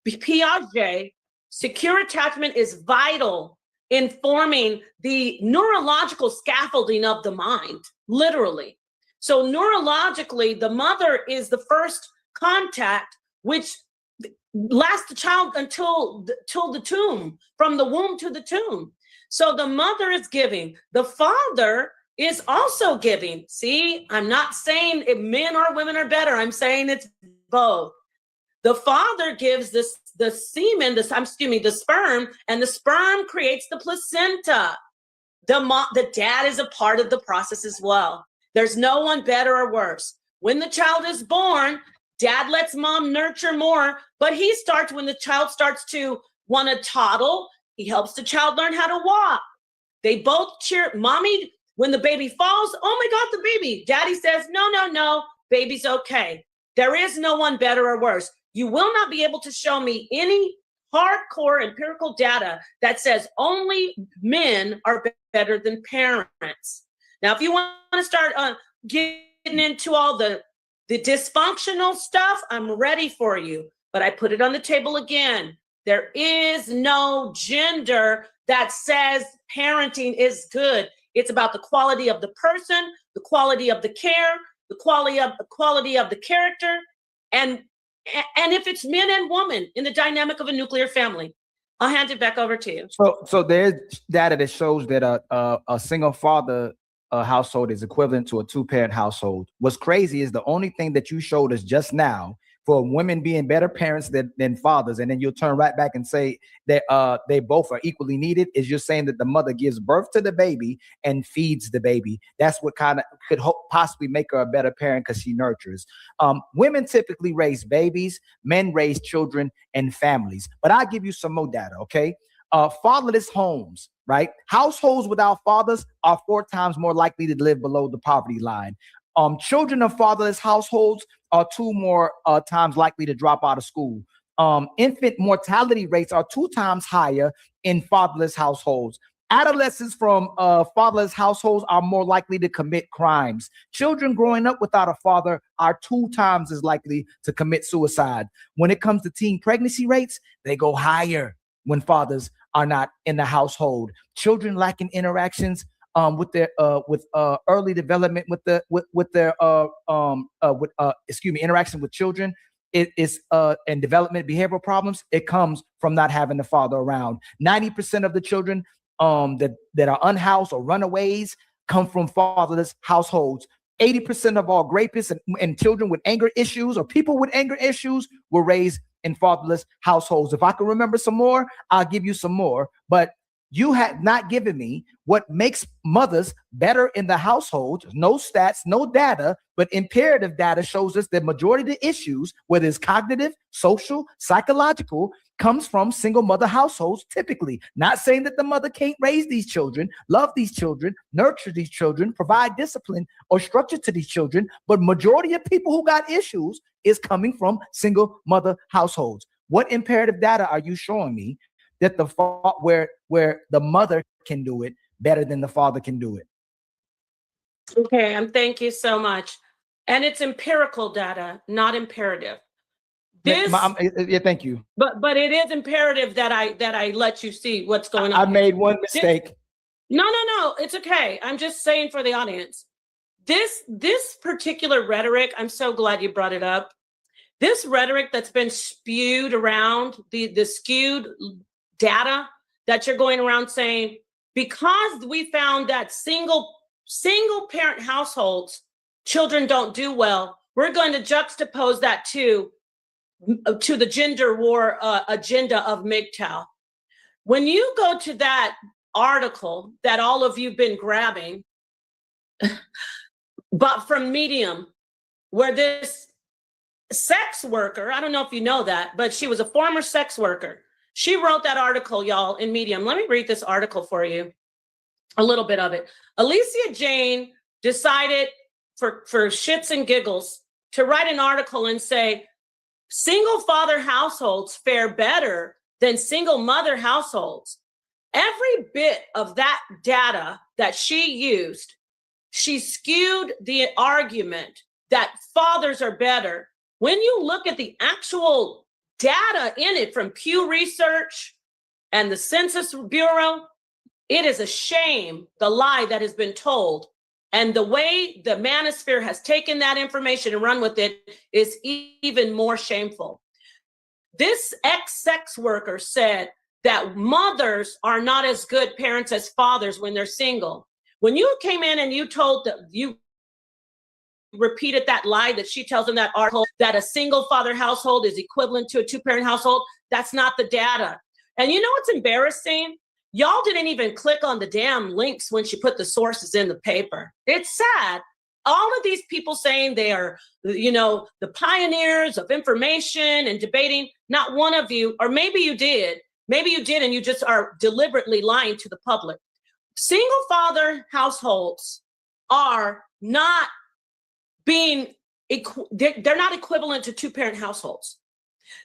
S3: Piaget, secure attachment is vital in forming the neurological scaffolding of the mind, literally. So neurologically, the mother is the first contact, which lasts the child until the tomb, from the womb to the tomb. So the mother is giving. The father is also giving. See, I'm not saying if men or women are better. I'm saying it's both. The father gives the semen, the sperm, and the sperm creates the placenta. The dad is a part of the process as well. There's no one better or worse. When the child is born, dad lets mom nurture more, but he starts when the child starts to want to toddle. He helps the child learn how to walk. They both cheer. Mommy, when the baby falls, oh my God, the baby. Daddy says, no, baby's okay. There is no one better or worse. You will not be able to show me any hardcore empirical data that says only men are better than parents. Now, if you want to start getting into all the dysfunctional stuff, I'm ready for you. But I put it on the table again. There is no gender that says parenting is good. It's about the quality of the person, the quality of the care, the quality of the character, and if it's men and women in the dynamic of a nuclear family. I'll hand it back over to you.
S6: So there's data that shows that a single father household is equivalent to a two-parent household. What's crazy is the only thing that you showed us just now for women being better parents than fathers, and then you'll turn right back and say that they both are equally needed, is you're saying that the mother gives birth to the baby and feeds the baby. That's what kind of could possibly make her a better parent, because she nurtures. Women typically raise babies, men raise children and families. But I'll give you some more data, okay? Fatherless homes, right? Households without fathers are 4 times more likely to live below the poverty line. Children of fatherless households are 2 more times likely to drop out of school. Infant mortality rates are 2 times higher in fatherless households. Adolescents from fatherless households are more likely to commit crimes. Children growing up without a father are 2 times as likely to commit suicide. When it comes to teen pregnancy rates, they go higher when fathers are not in the household. Children lacking interactions with their early development interaction with children and development behavioral problems. It comes from not having the father around. 90% of the children that are unhoused or runaways come from fatherless households. 80% of all rapists and children with anger issues or people with anger issues were raised in fatherless households. If I can remember some more, I'll give you some more. But you have not given me what makes mothers better in the household. No stats, no data, but imperative data shows us that majority of the issues, whether it's cognitive, social, psychological, comes from single mother households typically. Not saying that the mother can't raise these children, love these children, nurture these children, provide discipline or structure to these children, but majority of people who got issues is coming from single mother households. What imperative data are you showing me that where the mother can do it better than the father can do it?
S3: Okay, thank you so much. And it's empirical data, not imperative.
S6: Yeah, thank you.
S3: But it is imperative that I let you see what's going on.
S6: I made one mistake.
S3: No, it's okay. I'm just saying for the audience. this particular rhetoric, I'm so glad you brought it up. This rhetoric that's been spewed around, the skewed data that you're going around saying, because we found that single parent households, children don't do well, we're going to juxtapose that to the gender war agenda of MGTOW. When you go to that article that all of you've been grabbing, but from Medium, where this sex worker, I don't know if you know that, but she was a former sex worker. She wrote that article, y'all, in Medium. Let me read this article for you, a little bit of it. Alicia Jane decided for shits and giggles to write an article and say, single father households fare better than single mother households. Every bit of that data that she used, she skewed the argument that fathers are better. When you look at the actual data in it from Pew Research and the Census Bureau, it is a shame, the lie that has been told. And the way the manosphere has taken that information and run with it is even more shameful. This ex-sex worker said that mothers are not as good parents as fathers when they're single. When you came in and you told that you repeated that lie that she tells in that article, that a single father household is equivalent to a two-parent household, that's not the data. And you know what's embarrassing? Y'all didn't even click on the damn links when she put the sources in the paper. It's sad. All of these people saying they are, you know, the pioneers of information and debating, not one of you, or maybe you did and you just are deliberately lying to the public. Single father households are not being, they're not equivalent to two-parent households.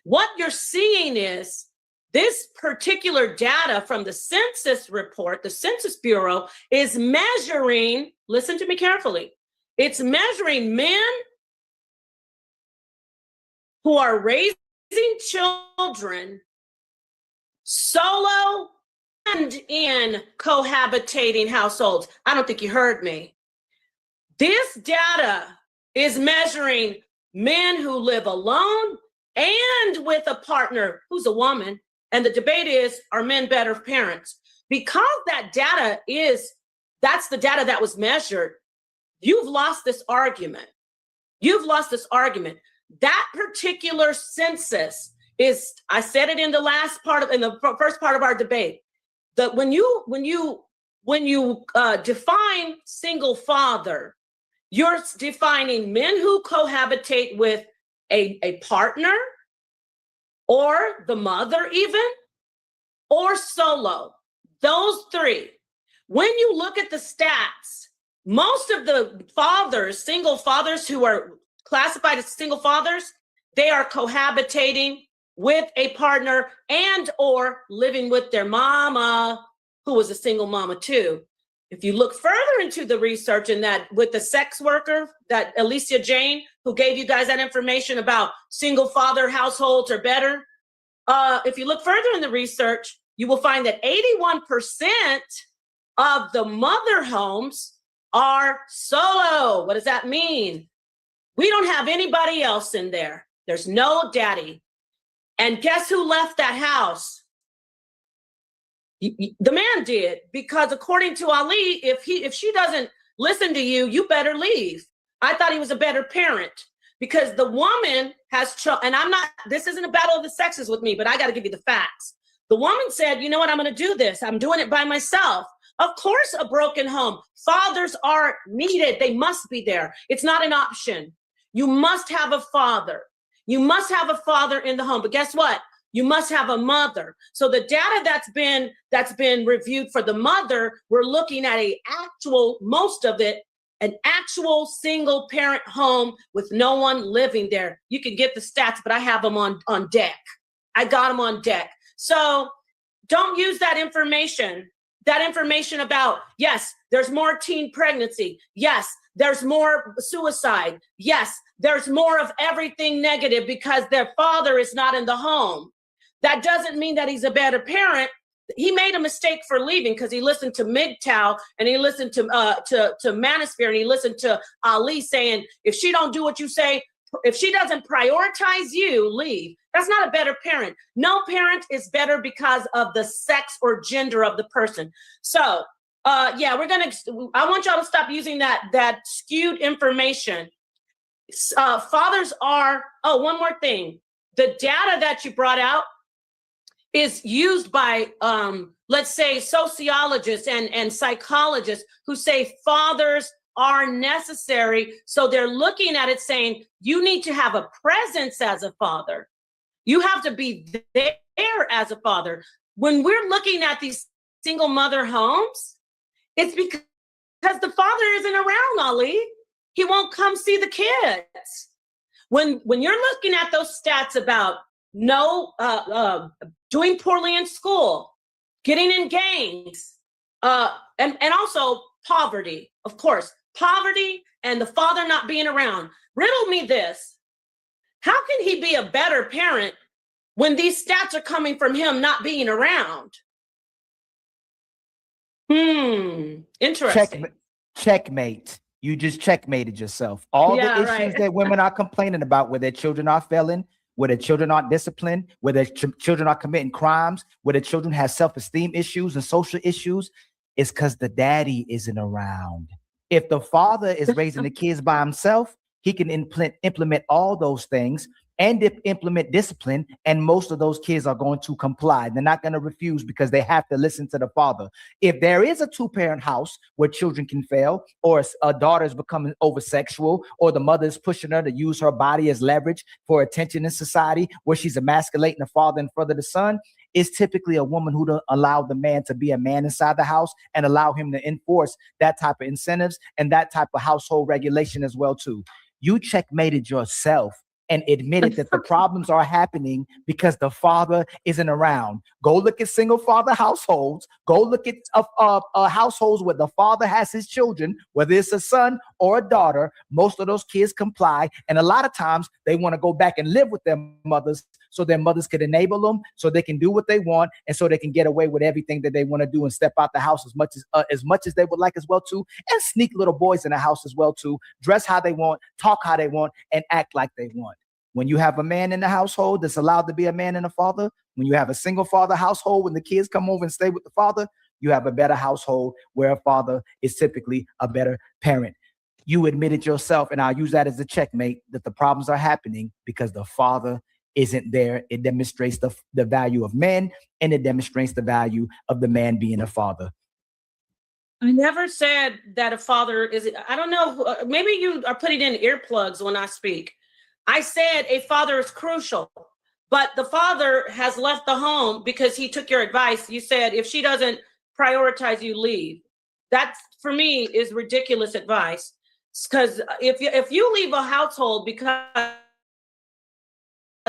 S3: What you're seeing is this particular data from the census report, the Census Bureau is measuring, listen to me carefully, it's measuring men who are raising children solo and in cohabitating households. I don't think you heard me. This data is measuring men who live alone and with a partner who's a woman. And the debate is, are men better parents? Because that data that's the data that was measured, you've lost this argument. You've lost this argument. That particular census is, I said it in the first part of our debate, that when you define single father, you're defining men who cohabitate with a partner, or the mother even, or solo. Those three. When you look at the stats, most of the fathers, single fathers who are classified as single fathers, they are cohabitating with a partner and or living with their mama, who was a single mama too. If you look further into the research in that with the sex worker, that Alicia Jane, who gave you guys that information about single father households are better. If you look further in the research, you will find that 81% of the mother homes are solo. What does that mean? We don't have anybody else in there. There's no daddy. And guess who left that house? The man did, because according to Ali, if she doesn't listen to you, you better leave. I thought he was a better parent, because the woman has and this isn't a battle of the sexes with me, but I got to give you the facts. The woman said, you know what, I'm going to do this. I'm doing it by myself. Of course, a broken home. Fathers are needed. They must be there. It's not an option. You must have a father. You must have a father in the home. But guess what? You must have a mother. So the data that's been reviewed for the mother, we're looking at most of it, an actual single parent home with no one living there. You can get the stats, but I have them on deck. I got them on deck. So don't use that information about, yes, there's more teen pregnancy. Yes, there's more suicide. Yes, there's more of everything negative because their father is not in the home. That doesn't mean that he's a better parent. he made a mistake for leaving because he listened to MGTOW and he listened to Manosphere and he listened to Ali saying, if she don't do what you say, if she doesn't prioritize you, leave. That's not a better parent. No parent is better because of the sex or gender of the person. So yeah, I want y'all to stop using that skewed information. Fathers are, one more thing. The data that you brought out is used by, let's say, sociologists and psychologists who say fathers are necessary. So they're looking at it saying, you need to have a presence as a father. You have to be there as a father. When we're looking at these single mother homes, it's because the father isn't around, Ali. He won't come see the kids. When you're looking at those stats about doing poorly in school, getting in gangs, and also poverty, of course, poverty and the father not being around. Riddle me this. How can he be a better parent when these stats are coming from him not being around? Interesting.
S6: Checkmate. You just checkmated yourself. All the issues that women are complaining about, where their children are failing, where their children aren't disciplined, where their children are committing crimes, where their children have self-esteem issues and social issues, is because the daddy isn't around. If the father is raising the kids by himself, he can implement all those things and implement discipline, and most of those kids are going to comply. They're not going to refuse because they have to listen to the father. If there is a two-parent house where children can fail, or a daughter is becoming over-sexual, or the mother is pushing her to use her body as leverage for attention in society, where she's emasculating the father in front of the son, it's typically a woman who don't allow the man to be a man inside the house and allow him to enforce that type of incentives and that type of household regulation as well too. You checkmated yourself and admitted that the problems are happening because the father isn't around. Go look at single father households. Go look at households where the father has his children, whether it's a son or a daughter. Most of those kids comply. And a lot of times they want to go back and live with their mothers so their mothers could enable them, so they can do what they want, and so they can get away with everything that they want to do and step out the house as much as they would like as well too, and sneak little boys in the house as well too, dress how they want, talk how they want, and act like they want. When you have a man in the household that's allowed to be a man and a father, when you have a single father household, when the kids come over and stay with the father, you have a better household where a father is typically a better parent. You admitted yourself, and I'll use that as a checkmate, that the problems are happening because the father isn't there. It demonstrates the value of men, and it demonstrates the value of the man being a father.
S3: I never said that a father is, I don't know, maybe you are putting in earplugs when I speak. I said a father is crucial, but the father has left the home because he took your advice. You said, if she doesn't prioritize you, leave. That, for me, is ridiculous advice. Because if you leave a household because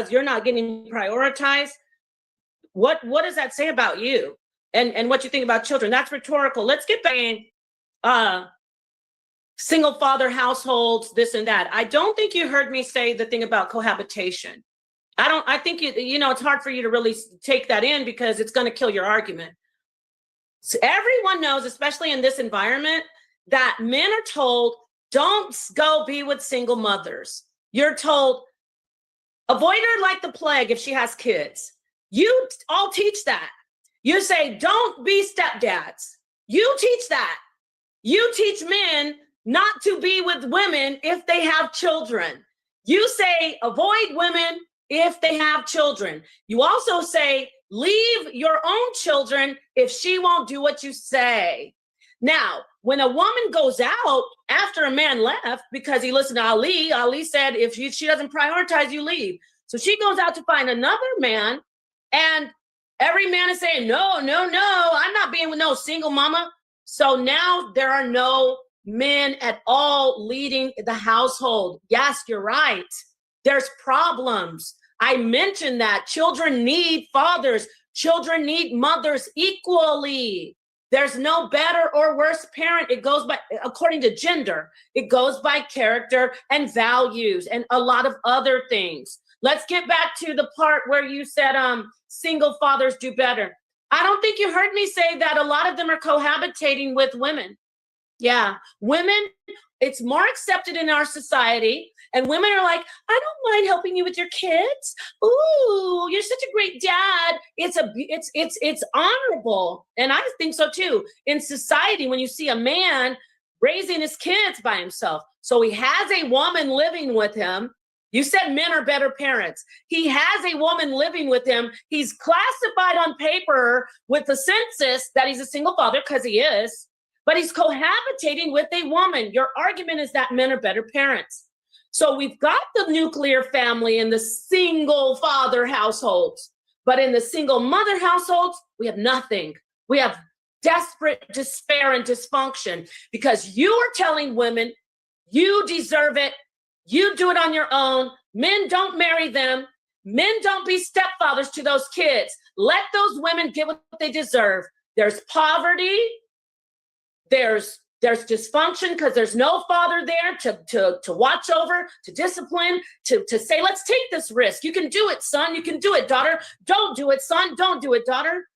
S3: you're not getting prioritized, what does that say about you and what you think about children? That's rhetorical. Let's get back in single father households, this and that. I don't think you heard me say the thing about cohabitation. I think it's hard for you to really take that in because it's going to kill your argument. So everyone knows, especially in this environment, that men are told, don't go be with single mothers. You're told, avoid her like the plague if she has kids. You all teach that. You say, don't be stepdads. You teach that. You teach men not to be with women if they have children. You say, avoid women if they have children. You also say, leave your own children if she won't do what you say. Now, when a woman goes out after a man left because he listened to Ali, Ali said, if she doesn't prioritize, you leave. So she goes out to find another man, and every man is saying, no, I'm not being with no single mama. So now there are no men at all leading the household. Yes, you're right. There's problems. I mentioned that children need fathers. Children need mothers equally. There's no better or worse parent. It goes by, according to gender, it goes by character and values and a lot of other things. Let's get back to the part where you said single fathers do better. I don't think you heard me say that a lot of them are cohabitating with women. Yeah, women, it's more accepted in our society. And women are like, I don't mind helping you with your kids. Ooh, you're such a great dad. It's honorable. And I think so too. In society, when you see a man raising his kids by himself, so he has a woman living with him. You said men are better parents. He has a woman living with him. He's classified on paper with the census that he's a single father, because he is, but he's cohabitating with a woman. Your argument is that men are better parents. So we've got the nuclear family in the single father households, but in the single mother households, we have nothing. We have desperate despair and dysfunction, because you are telling women, you deserve it. You do it on your own. Men don't marry them. Men don't be stepfathers to those kids. Let those women get what they deserve. There's poverty. There's dysfunction because there's no father there to watch over, to discipline, to say, let's take this risk. You can do it, son. You can do it, daughter. Don't do it, son. Don't do it, daughter.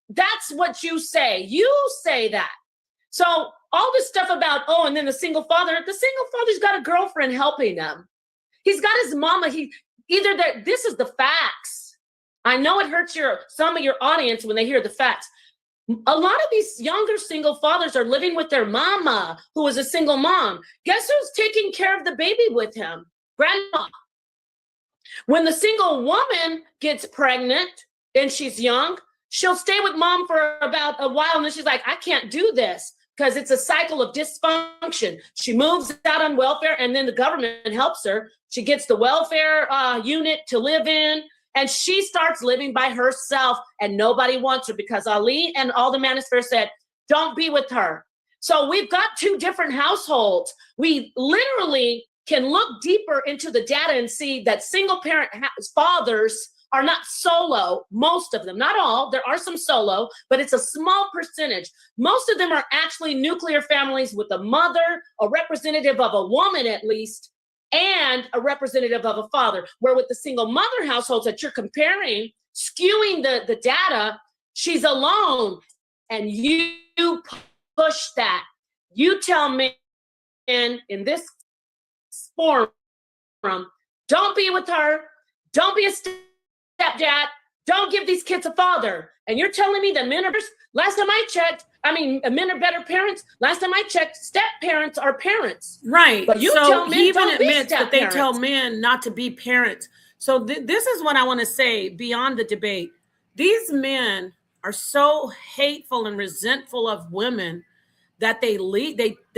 S3: That's what you say. You say that. So all this stuff about, oh, and then the single father's got a girlfriend helping him. He's got his mama. This is the facts. I know it hurts some of your audience when they hear the facts. A lot of these younger single fathers are living with their mama, who is a single mom. Guess who's taking care of the baby with him? Grandma. When the single woman gets pregnant and she's young, she'll stay with mom for about a while, and then she's like, I can't do this, because it's a cycle of dysfunction. She moves out on welfare, and then the government helps her. She gets the welfare unit to live in, and she starts living by herself, and nobody wants her because Ali and all the manosphere said, don't be with her. So we've got two different households. We literally can look deeper into the data and see that single parent fathers are not solo, most of them, not all. There are some solo, but it's a small percentage. Most of them are actually nuclear families with a mother, a representative of a woman at least, and a representative of a father. Where with the single mother households that you're comparing, skewing the data, she's alone. And you push that. You tell men in this forum, don't be with her, don't be a stepdad, don't give these kids a father. And you're telling me that men are, last time I checked, men are better parents. Last time I checked, step parents are parents. Right.
S7: But you
S3: so
S7: tell men
S3: he even
S7: don't be
S3: admits that they
S7: step-parents.
S3: tell men not to be parents. So this is what I want to say beyond the debate. These men are so hateful and resentful of women that they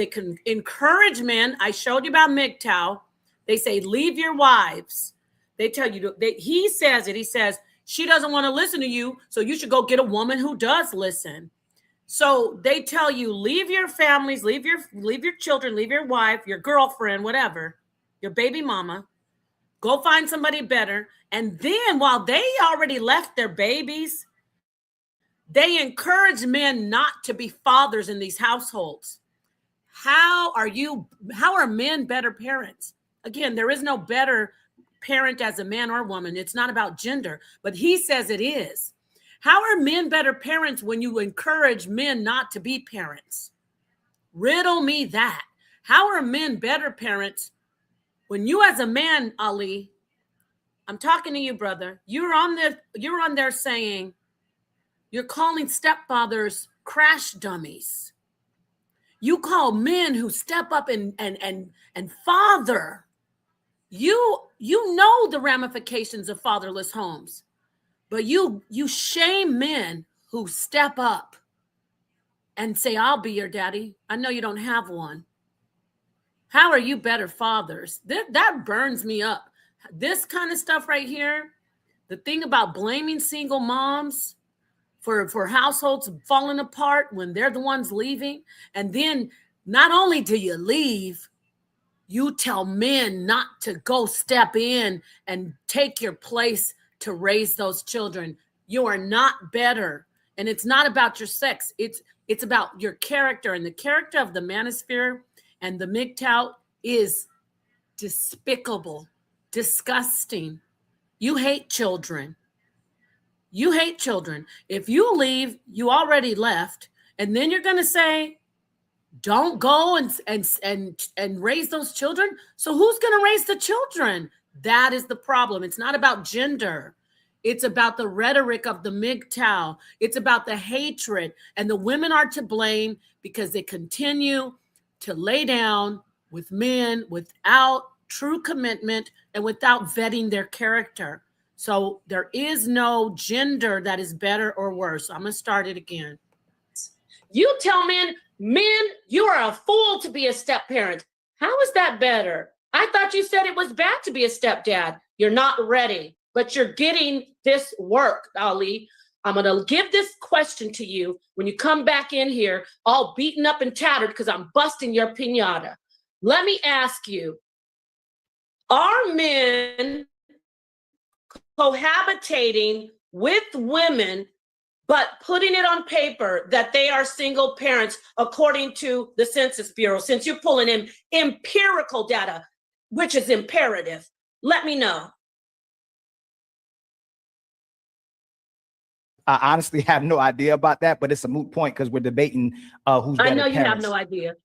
S3: can encourage men. I showed you about MGTOW. They say, leave your wives. They tell you, he says it. He says, she doesn't want to listen to you, so you should go get a woman who does listen. So they tell you, leave your families, leave your children, leave your wife, your girlfriend, whatever, your baby mama, go find somebody better. And then while they already left their babies, they encourage men not to be fathers in these households. How are men better parents? Again, there is no better parent as a man or woman. It's not about gender, but he says it is. How are men better parents when you encourage men not to be parents? Riddle me that. How are men better parents when you as a man, Ali, I'm talking to you, brother, you're on there saying you're calling stepfathers crash dummies. You call men who step up and father. You know the ramifications of fatherless homes, but you shame men who step up and say, I'll be your daddy. I know you don't have one. How are you better fathers? That burns me up. This kind of stuff right here, the thing about blaming single moms for households falling apart when they're the ones leaving. And then not only do you leave, you tell men not to go step in and take your place to raise those children. You are not better. And it's not about your sex. It's about your character. And the character of the manosphere and the MGTOW is despicable, disgusting. You hate children. You hate children. If you leave, you already left. And then you're going to say, don't go and raise those children. So who's going to raise the children? That is the problem. It's not about gender. It's about the rhetoric of the MGTOW. It's about the hatred. And the women are to blame because they continue to lay down with men without true commitment and without vetting their character. So there is no gender that is better or worse. I'm going to start it again. You tell men, you are a fool to be a step parent. How is that better? I thought you said it was bad to be a stepdad. You're not ready, but you're getting this work, Ali. I'm going to give this question to you when you come back in here all beaten up and tattered because I'm busting your piñata. Let me ask you, are men cohabitating with women but putting it on paper that they are single parents according to the Census Bureau? Since you're pulling in empirical data, which is imperative, let me know.
S6: I honestly have no idea about that, but it's a moot point because we're debating who's better.
S3: I know you
S6: parents.
S3: have no idea.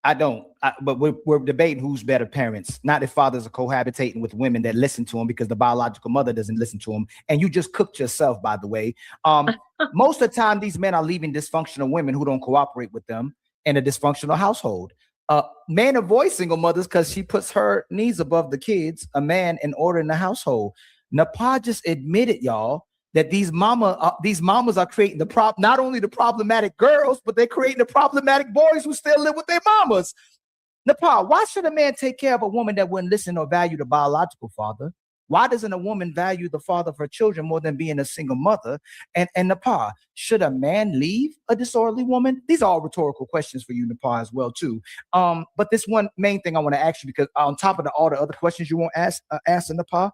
S6: I don't, but we're debating who's better parents, not if fathers are cohabitating with women that listen to them because the biological mother doesn't listen to them. And you just cooked yourself, by the way. Most of the time, these men are leaving dysfunctional women who don't cooperate with them in a dysfunctional household. Men avoid single mothers because she puts her needs above the kids, a man, in order in the household. Napah just admitted, y'all, that these mamas are creating not only the problematic girls, but they're creating the problematic boys who still live with their mamas. Napah, why should a man take care of a woman that wouldn't listen or value the biological father? Why doesn't a woman value the father of her children more than being a single mother? And Napah, should a man leave a disorderly woman? These are all rhetorical questions for you, Napah, as well, too. But this one main thing I want to ask you, because on top of all the other questions you won't ask Napah,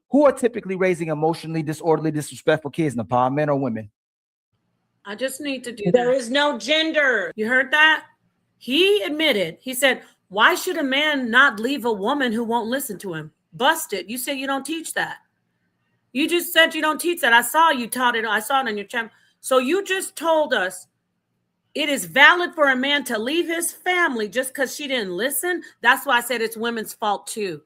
S6: who are typically raising emotionally disorderly, disrespectful kids, Napah, men or women?
S3: I just need to do that. There is no gender. You heard that? He admitted, he said, why should a man not leave a woman who won't listen to him? Busted. You said you don't teach that. You just said you don't teach that. I saw you taught it. I saw it on your channel. So you just told us it is valid for a man to leave his family just because she didn't listen. That's why I said it's women's fault too.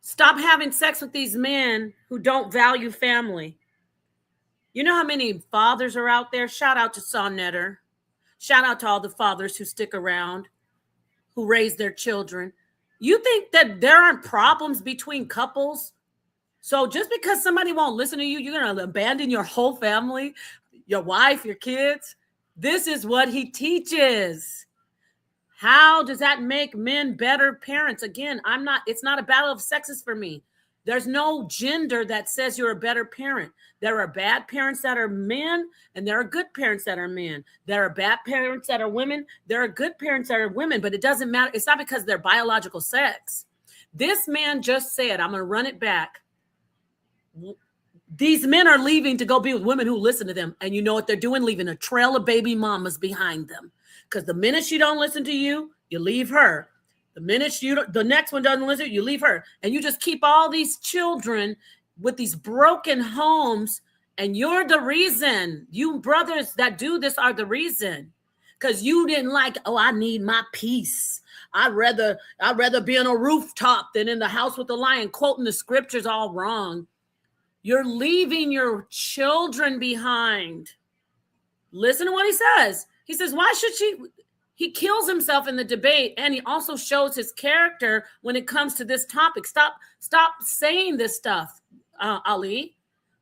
S3: Stop having sex with these men who don't value family. You know how many fathers are out there? Shout out to Sonnetter. Shout out to all the fathers who stick around, who raise their children. You think that there aren't problems between couples? So just because somebody won't listen to you, you're going to abandon your whole family, your wife, your kids? This is what he teaches. How does that make men better parents? Again, it's not a battle of sexes for me. There's no gender that says you're a better parent. There are bad parents that are men, and there are good parents that are men. There are bad parents that are women. There are good parents that are women, but it doesn't matter. It's not because they're biological sex. This man just said, I'm going to run it back. These men are leaving to go be with women who listen to them. And you know what they're doing? Leaving a trail of baby mamas behind them. Because the minute she don't listen to you, you leave her. The minute the next one doesn't listen, you leave her. And you just keep all these children with these broken homes. And you're the reason. You brothers that do this are the reason. Because you didn't like, I need my peace. I'd rather be on a rooftop than in the house with the lion, quoting the scriptures all wrong. You're leaving your children behind. Listen to what he says. He says, why should she? He kills himself in the debate, and he also shows his character when it comes to this topic. Stop saying this stuff, Ali.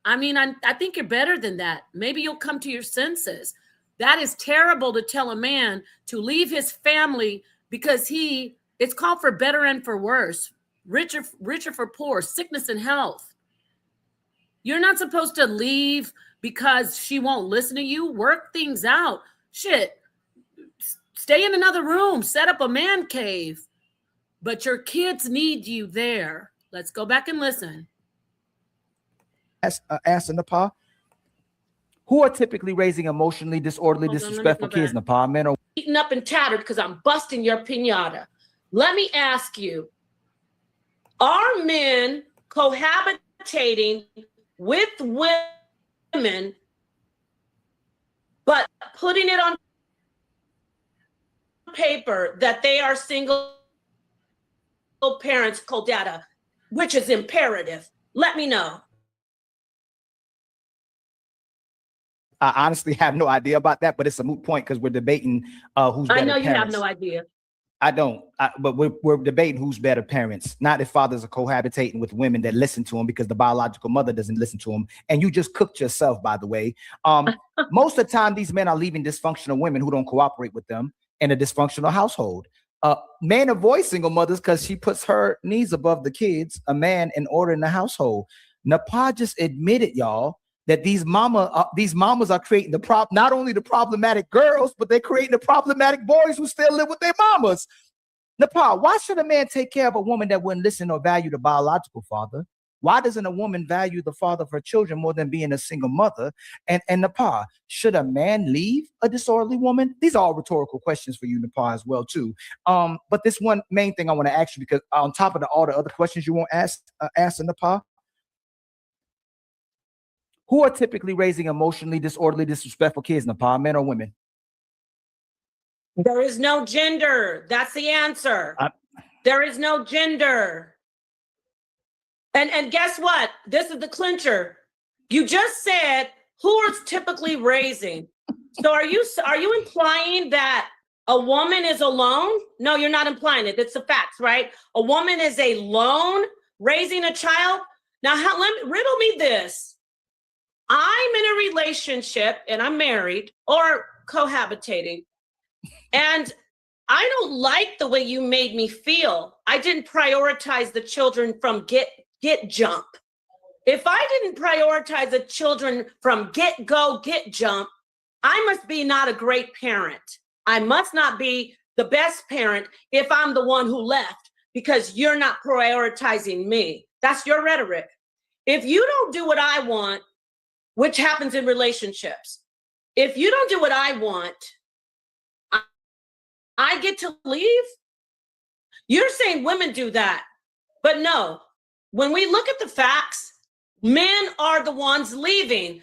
S3: I mean, I think you're better than that. Maybe you'll come to your senses. That is terrible to tell a man to leave his family because it's called for better and for worse, richer for poor, sickness and health. You're not supposed to leave because she won't listen to you. Work things out. Shit. Stay in another room. Set up a man cave. But your kids need you there. Let's go back and listen.
S6: Ask Napah, who are typically raising emotionally disorderly, disrespectful kids, Napah, men or
S3: beaten up and tattered because I'm busting your piñata. Let me ask you, are men cohabitating with women women, but putting it on paper that they are single parents, called data, which is imperative. Let me know.
S6: I honestly have no idea about that, but it's a moot point because we're debating who's better
S3: I know you
S6: parents.
S3: have no idea.
S6: I don't, but we're debating who's better parents, not if fathers are cohabitating with women that listen to them because the biological mother doesn't listen to them. And you just cooked yourself, by the way. Most of the time, these men are leaving dysfunctional women who don't cooperate with them in a dysfunctional household. Men avoid single mothers because she puts her needs above the kids, a man, in order in the household. Napah just admitted, y'all, that these mamas are creating not only the problematic girls, but they're creating the problematic boys who still live with their mamas. Napah, why should a man take care of a woman that wouldn't listen or value the biological father? Why doesn't a woman value the father of her children more than being a single mother? And Napah, should a man leave a disorderly woman? These are all rhetorical questions for you, Napah, as well, too. But this one main thing I want to ask you, because on top of all the other questions you won't ask Napah, who are typically raising emotionally disorderly, disrespectful kids, Napah, men or women?
S3: There is no gender. That's the answer. There is no gender. And guess what? This is the clincher. You just said who is typically raising. So are you implying that a woman is alone? No, you're not implying it. It's the facts, right? A woman is alone raising a child. Now, riddle me this. I'm in a relationship and I'm married or cohabitating, and I don't like the way you made me feel. I didn't prioritize the children from get jump. If I didn't prioritize the children from get jump, I must be not a great parent. I must not be the best parent if I'm the one who left because you're not prioritizing me. That's your rhetoric. If you don't do what I want, which happens in relationships. If you don't do what I want, I get to leave. You're saying women do that, but no. When we look at the facts, men are the ones leaving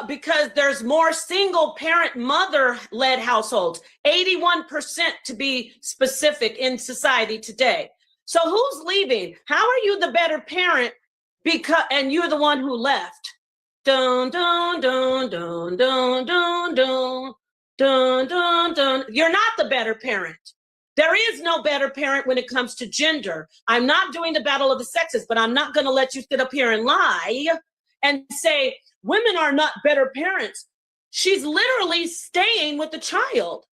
S3: because there's more single parent mother-led households, 81% to be specific in society today. So who's leaving? How are you the better parent and you're the one who left? Dun, dun, dun, dun, dun, dun, dun, dun, dun, dun. You're not the better parent. There is no better parent when it comes to gender. I'm not doing the battle of the sexes, but I'm not going to let you sit up here and lie and say women are not better parents. She's literally staying with the child.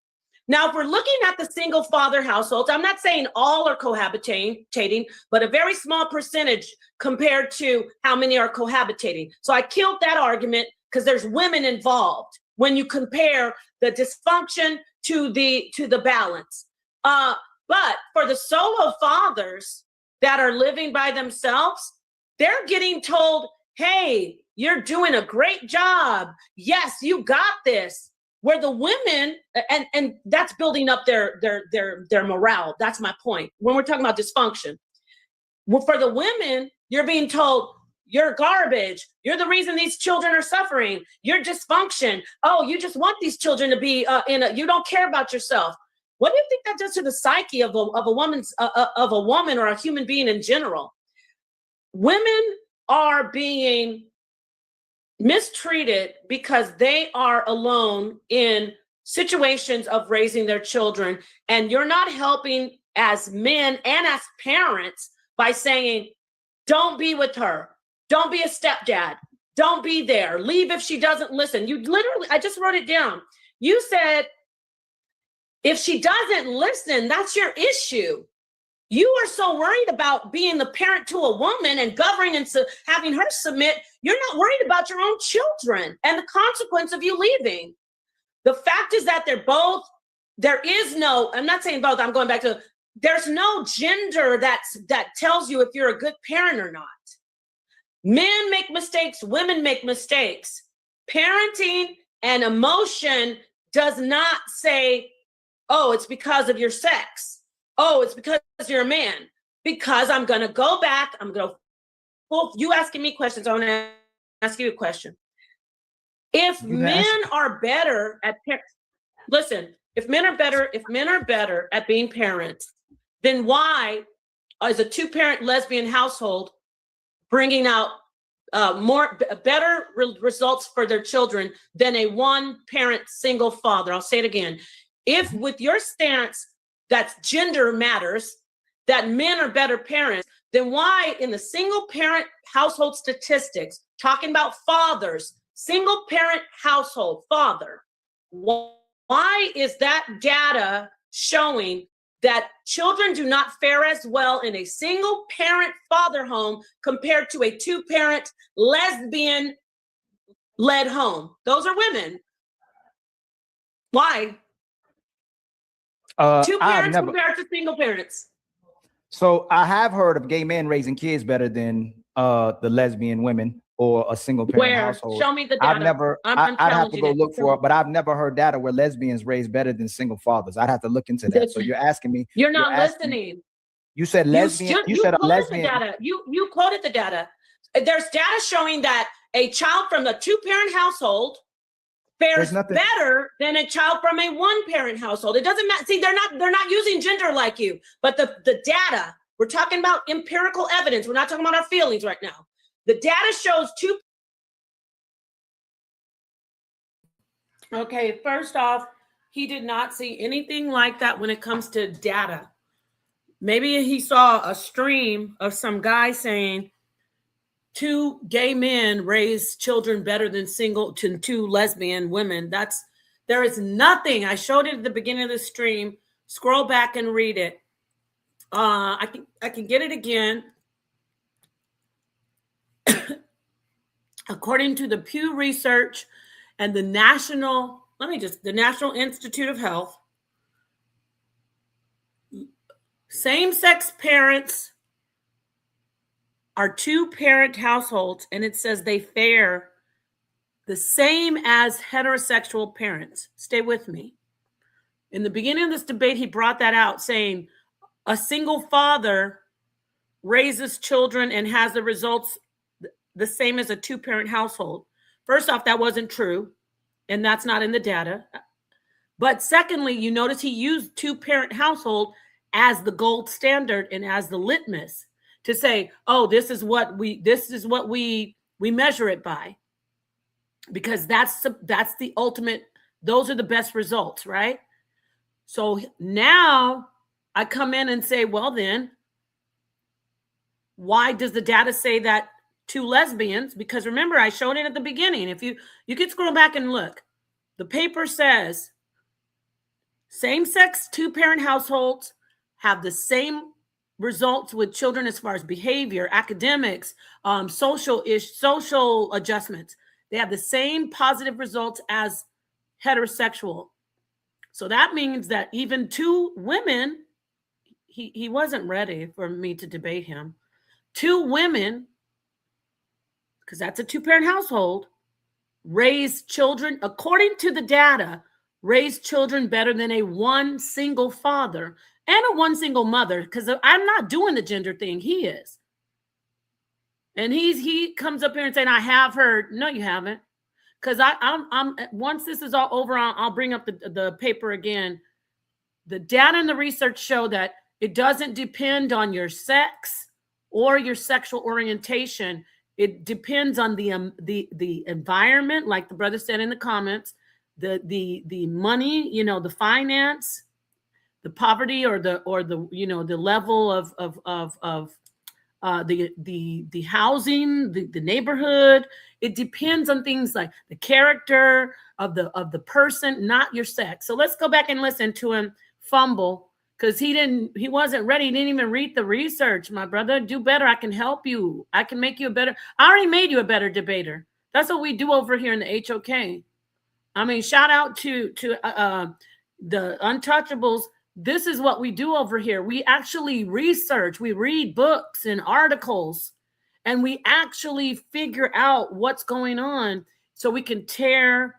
S3: Now, if we're looking at the single father households, I'm not saying all are cohabitating, but a very small percentage compared to how many are cohabitating. So I killed that argument because there's women involved when you compare the dysfunction to the balance. But for the solo fathers that are living by themselves, they're getting told, hey, you're doing a great job. Yes, you got this. Where the women, and that's building up their morale. That's my point. When we're talking about dysfunction, well, for the women, you're being told, you're garbage. You're the reason these children are suffering. You're dysfunction. Oh, you just want these children to be you don't care about yourself. What do you think that does to the psyche of a woman or a human being in general? Women are being mistreated because they are alone in situations of raising their children, and you're not helping as men and as parents by saying, don't be with her, don't be a stepdad, don't be there, leave if she doesn't listen. You literally, I just wrote it down. You said, if she doesn't listen, that's your issue. You are so worried about being the parent to a woman and governing and having her submit. You're not worried about your own children and the consequence of you leaving. The fact is that there is no, I'm not saying both, I'm going back to, there's no gender that tells you if you're a good parent or not. Men make mistakes, women make mistakes. Parenting and emotion does not say, oh, it's because of your sex. Oh, it's because you're a man. Because I'm going to go back. I'm going to, well, you asking me questions. I want to ask you a question. If men are better at listen, if men are better at being parents, then why is a two-parent lesbian household bringing out better results for their children than a one-parent single father? I'll say it again. If with your stance that gender matters, that men are better parents, then why in the single-parent household statistics, talking about fathers, single-parent household, father, why is that data showing that children do not fare as well in a single parent father home compared to a two-parent lesbian led home? Those are women. Why? Two parents compared to single parents.
S6: So I have heard of gay men raising kids better than the lesbian women or a single parent household.
S3: Show me the data.
S6: I'd have to go look for it, but I've never heard data where lesbians raise better than single fathers. I'd have to look into that. So you're asking me.
S3: You're not listening.
S6: You said lesbian. You said a lesbian.
S3: You quoted the data. There's data showing that a child from a two-parent household fares better than a child from a one-parent household. It doesn't matter. See, they're not using gender like you, but the data. We're talking about empirical evidence. We're not talking about our feelings right now. The data shows two. Okay, first off, he did not see anything like that when it comes to data. Maybe he saw a stream of some guy saying two gay men raise children better than two lesbian women. There is nothing. I showed it at the beginning of the stream. Scroll back and read it. I can get it again. According to the Pew Research and the National Institute of Health, same-sex parents are two-parent households, and it says they fare the same as heterosexual parents. Stay with me. In the beginning of this debate, he brought that out, saying a single father raises children and has the results the same as a two-parent household. First off, that wasn't true, and that's not in the data. But secondly, you notice he used two-parent household as the gold standard and as the litmus to say, oh, this is what we measure it by, because that's the ultimate. Those are the best results, right? So now I come in and say, well, then why does the data say that two lesbians? Because remember, I showed it at the beginning. If you can scroll back and look, the paper says same-sex two-parent households have the same results with children as far as behavior, academics, social adjustments. They have the same positive results as heterosexual. So that means that even two women, he wasn't ready for me to debate him. Two women, because that's a two-parent household, raise children, according to the data, raise children better than a one single father and a one single mother, because I'm not doing the gender thing. He is. And he comes up here and saying, I have heard. No, you haven't. Because I'm once this is all over, I'll bring up the paper again. The data and the research show that it doesn't depend on your sex or your sexual orientation. It depends on the environment, like the brother said in the comments, the money, the finance, the poverty, or the level of the housing, the neighborhood. It depends on things like the character of the person, not your sex. So let's go back and listen to him fumble, because he wasn't ready. He didn't even read the research. My brother, do better. I can help you. I can make you I already made you a better debater. That's what we do over here in the HOK. I mean, shout out to the Untouchables. This is what we do over here. We actually research, we read books and articles, and we actually figure out what's going on so we can tear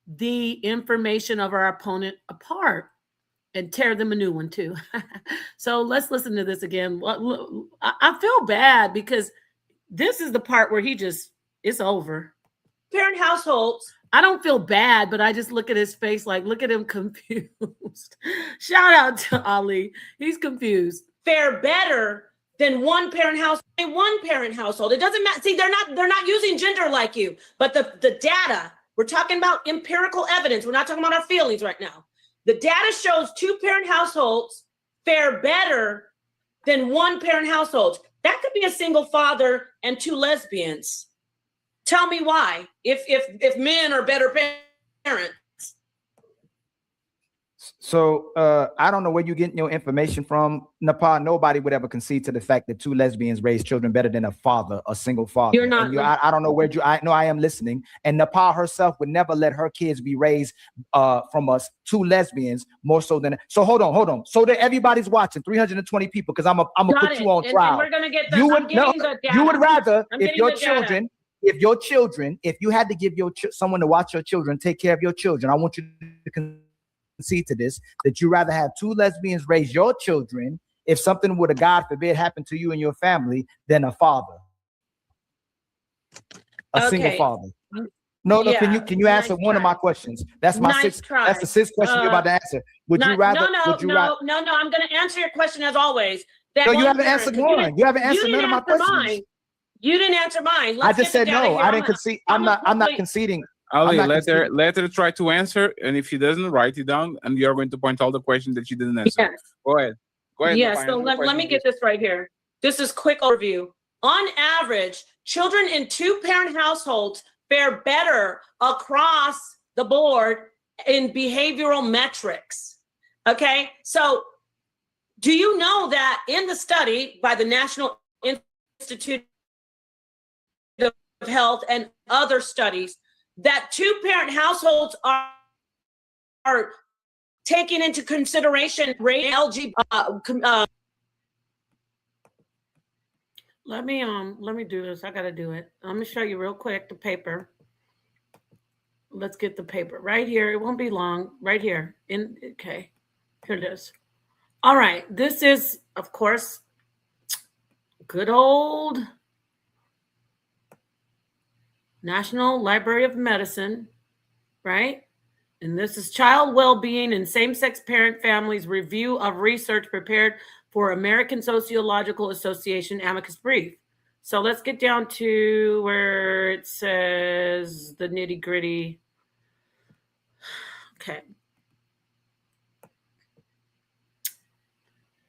S3: the information of our opponent apart and tear them a new one too. So let's listen to this again. I feel bad because this is the part where it's over. two-parent households, I don't feel bad, but I just look at his face like, look at him confused. Shout out to Ali. He's confused. Fare better than one-parent household. A one-parent household. It doesn't matter. See, they're not using gender like you, but the data, we're talking about empirical evidence. We're not talking about our feelings right now. The data shows two-parent households fare better than one-parent households. That could be a single father and two lesbians. Tell me why, if men are better parents.
S6: So I don't know where you're getting your information from, Napah. Nobody would ever concede to the fact that two lesbians raise children better than a single father.
S3: You're not.
S6: I don't know where I know I am listening. And Napah herself would never let her kids be raised from us two lesbians more so than. So hold on. So that everybody's watching, 320 people, because I'm gonna put you on trial.
S3: And we're gonna get
S6: you would rather if your children. If you had to give someone to watch your children, take care of your children, I want you to concede to this, that you rather have two lesbians raise your children if something would have, God forbid, happened to you and your family than a father, single father. No, yeah. Can you answer one of my questions? That's my sixth. That's the sixth question you're about to answer. Would you rather? No.
S3: I'm going to answer your question as always.
S6: No, you haven't answered one. You haven't answered none of my questions.
S3: Mine. You didn't answer mine.
S6: I just said no. I didn't concede. I'm not conceding.
S5: Ali, let her try to answer, and if she doesn't, write it down, and you're going to point out the question that she didn't answer.
S3: Yes.
S5: Go ahead.
S3: Yes. So let me get this right here. This is quick overview. On average, children in two-parent households fare better across the board in behavioral metrics. Okay. So, do you know that in the study by the National Institute of Health and other studies, that two-parent households are taking into consideration LGBT. Let me do this. I gotta do it. I'm gonna show you real quick the paper. Let's get the paper right here. It won't be long. Right here. Okay, here it is. All right. This is, of course, good old National Library of Medicine, right? And this is Child Well-Being and Same-Sex Parent Families Review of Research prepared for American Sociological Association amicus brief. So let's get down to where it says the nitty-gritty. Okay.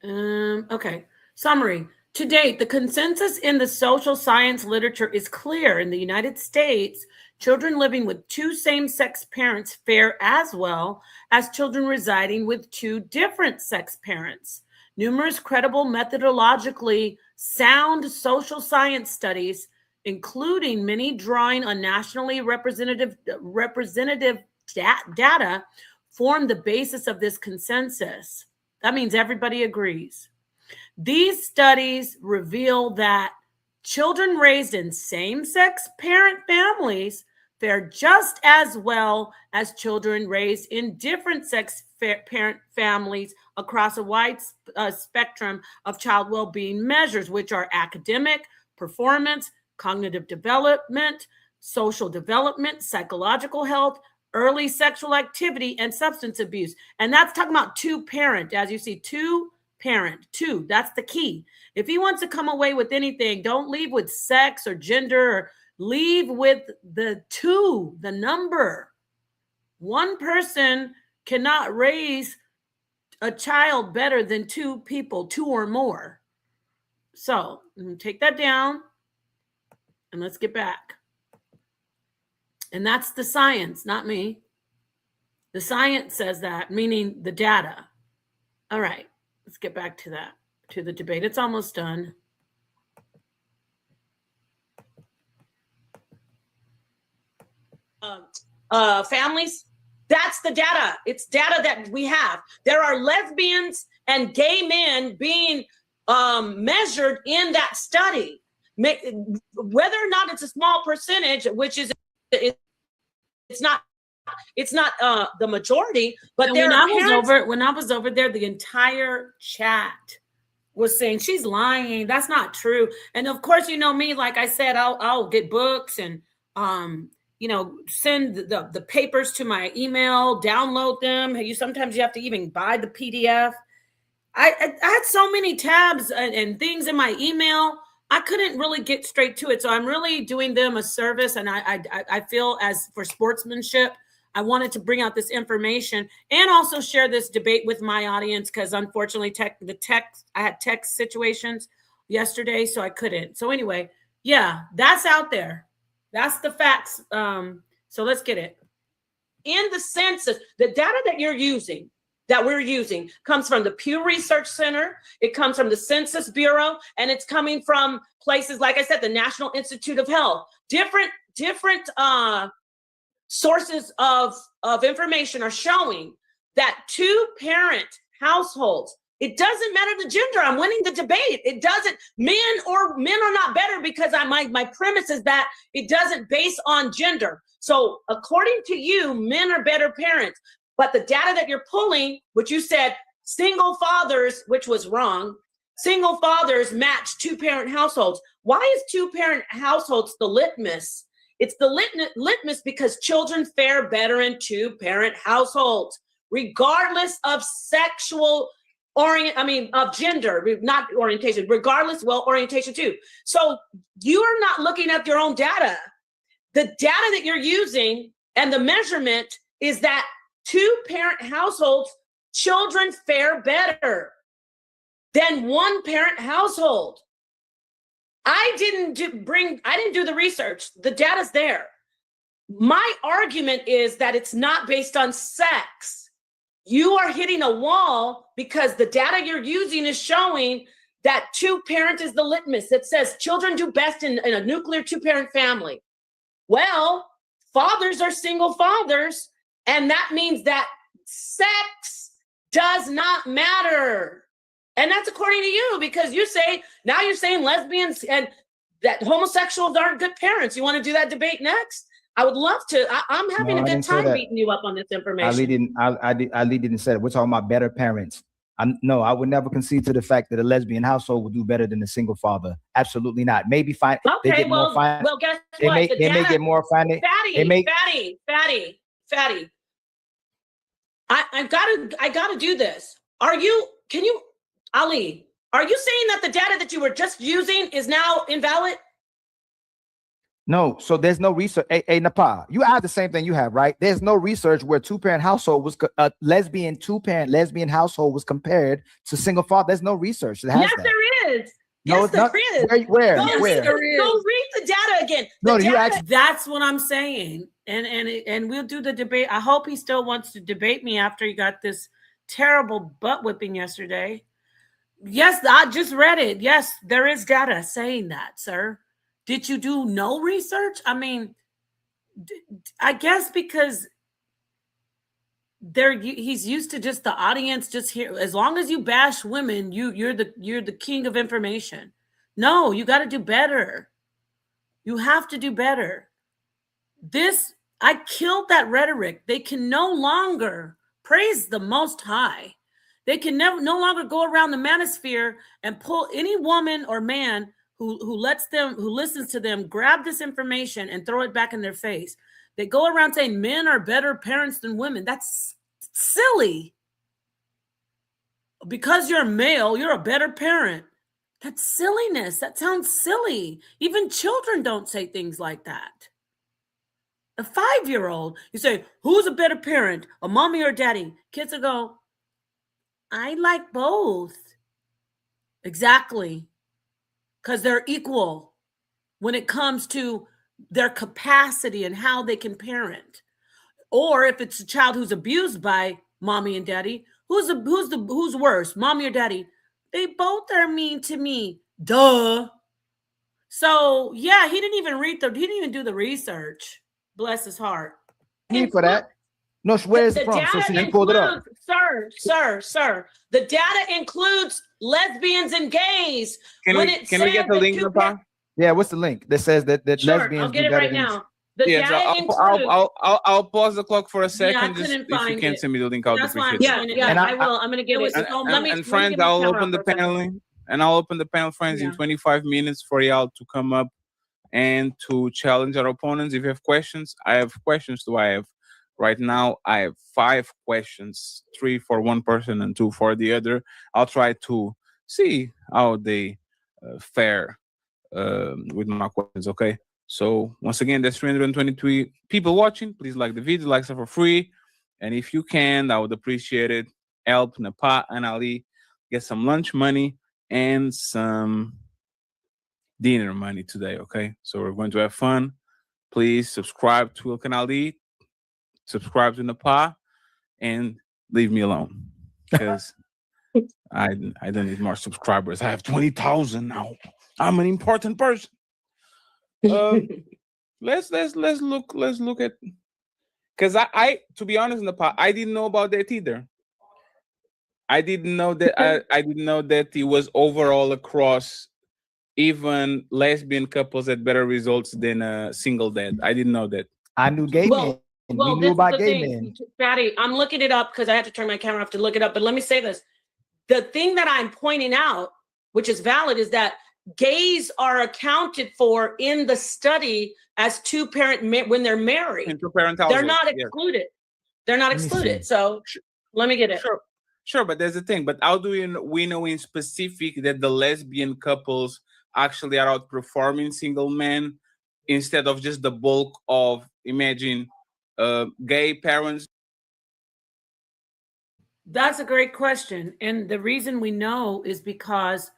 S3: Okay. Summary. To date, the consensus in the social science literature is clear. In the United States, children living with two same-sex parents fare as well as children residing with two different sex parents. Numerous credible, methodologically sound social science studies, including many drawing on nationally representative data, form the basis of this consensus. That means everybody agrees. These studies reveal that children raised in same-sex parent families fare just as well as children raised in different sex parent families across a wide spectrum of child well-being measures, which are academic, performance, cognitive development, social development, psychological health, early sexual activity, and substance abuse. And that's talking about two-parent, as you see, two-parent, two. That's the key. If he wants to come away with anything, don't leave with sex or gender, or leave with the two, the number. One person cannot raise a child better than two people, two or more. So take that down and let's get back. And that's the science, not me. The science says that, meaning the data. All right, let's get back to that, to the debate. It's almost done. Families, that's the data. It's data that we have. There are lesbians and gay men being measured in that study. Whether or not it's a small percentage, which is it's not the majority, but when I was over there, the entire chat was saying she's lying. That's not true. And of course, you know me, like I said, I'll get books and send the papers to my email, download them. Sometimes you have to even buy the PDF. I had so many tabs and things in my email. I couldn't really get straight to it. So I'm really doing them a service. And I feel, as for sportsmanship, I wanted to bring out this information and also share this debate with my audience, because unfortunately I had text situations yesterday, so I couldn't. So anyway, yeah, that's out there. That's the facts. So let's get it. In the census, the data that we're using comes from the Pew Research Center. It comes from the Census Bureau, and it's coming from places, like I said, the National Institute of Health. Different sources of information are showing that 2-parent households, it doesn't matter the gender. I'm winning the debate. It doesn't. Men are not better, because my premise is that it doesn't base on gender. So according to you, men are better parents. But the data that you're pulling, which you said single fathers, which was wrong, single fathers match 2-parent households. Why is 2-parent households the litmus? It's the litmus because children fare better in 2-parent households, regardless of of gender, not orientation, regardless, orientation too. So you are not looking at your own data. The data that you're using and the measurement is that 2-parent households, children fare better than 1-parent household. I didn't do the research. The data's there. My argument is that it's not based on sex. You are hitting a wall because the data you're using is showing that 2-parent is the litmus. It says children do best in a nuclear 2-parent family. Well, fathers are single fathers, and that means that sex does not matter. And that's according to you, because you're saying lesbians and that homosexuals aren't good parents. You want to do that debate next? I would love to. I'm having a good time beating you up on this information.
S6: Ali didn't say it. We're talking about better parents. I would never concede to the fact that a lesbian household will do better than a single father. Absolutely not. Maybe fine.
S3: Okay, well, guess what?
S6: They may get more financial.
S3: Fatty. I gotta do this. Ali, are you saying that the data that you were just using is now invalid?
S6: No, so there's no research. Hey, Napah, you have the same thing you have, right? There's no research where 2-parent household was lesbian household was compared to single father. There's no research that has
S3: yes,
S6: that.
S3: There is.
S6: No,
S3: yes, there is.
S6: Where?
S3: Go read the data again. That's what I'm saying. And we'll do the debate. I hope he still wants to debate me after he got this terrible butt whipping yesterday. Yes, I just read it. Yes, there is data saying that, sir. Did you do no research? I mean, I guess because he's used to just the audience just here. As long as you bash women, you're the king of information. No, you got to do better. You have to do better. I killed that rhetoric. They can no longer praise the Most High. They can no longer go around the manosphere and pull any woman or man who listens to them, grab this information and throw it back in their face. They go around saying men are better parents than women. That's silly. Because you're male, you're a better parent. That's silliness. That sounds silly. Even children don't say things like that. A 5-year-old, you say, who's a better parent, a mommy or daddy? Kids will go, I like both. Exactly. Because they're equal when it comes to their capacity and how they can parent. Or if it's a child who's abused by mommy and daddy, who's worse, mommy or daddy? They both are mean to me. Duh. So yeah, he didn't even do the research. Bless his heart.
S6: For that. No, where's it from? So she pulled it up.
S3: Sir. The data includes lesbians and gays.
S5: Can we get the link, Napah?
S6: Yeah, what's the link that says that
S3: sure,
S6: lesbians?
S3: I'll get it right now.
S5: I'll pause the clock for a second.
S3: Yeah,
S5: if you can send me the link, I'll appreciate it.
S3: Yeah, I will. I'm gonna get it.
S5: And friends, I'll open the panel, friends, in 25 minutes for y'all to come up and to challenge our opponents. If you have questions, I have questions too. Right now, I have 5 questions, 3 for one person and 2 for the other. I'll try to see how they fare with my questions, okay? So once again, there's 323 people watching. Please like the video, likes are for free. And if you can, I would appreciate it. Help Napah and Ali get some lunch money and some dinner money today, okay? So we're going to have fun. Please subscribe to Ali, subscribe to Napah, and leave me alone because I don't need more subscribers. I have 20,000 now. I'm an important person. Let's look at, because I to be honest, Napah, I didn't know about that either. I didn't know that I didn't know that it was overall across. Even lesbian couples had better results than a single dad. I didn't know that.
S6: I knew gay men. We knew about gay men.
S3: Fatty, I'm looking it up because I had to turn my camera off to look it up. But let me say this. The thing that I'm pointing out, which is valid, is that gays are accounted for in the study as two-parent when they're married.
S5: In two-parent
S3: households. They're not excluded. Yes. They're not excluded. So let me get it.
S5: Sure, but there's a thing. But how do we know in specific that the lesbian couples actually are outperforming single men instead of just the bulk of, imagine, gay parents?
S3: That's a great question. And the reason we know is because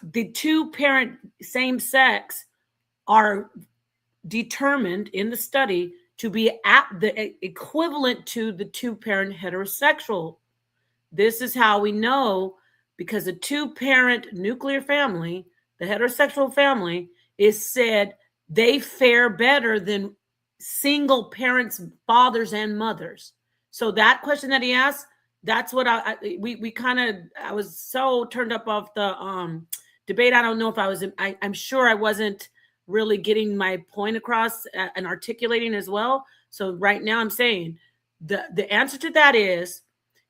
S3: the two-parent same sex are determined in the study to be at the equivalent to the two-parent heterosexual. This is how we know, because a two-parent nuclear family, the heterosexual family, is said they fare better than single parents, fathers and mothers. So that question that he asked, that's what I was so turned up off the debate. I don't know if I'm sure I wasn't really getting my point across and articulating as well. So right now I'm saying the answer to that is,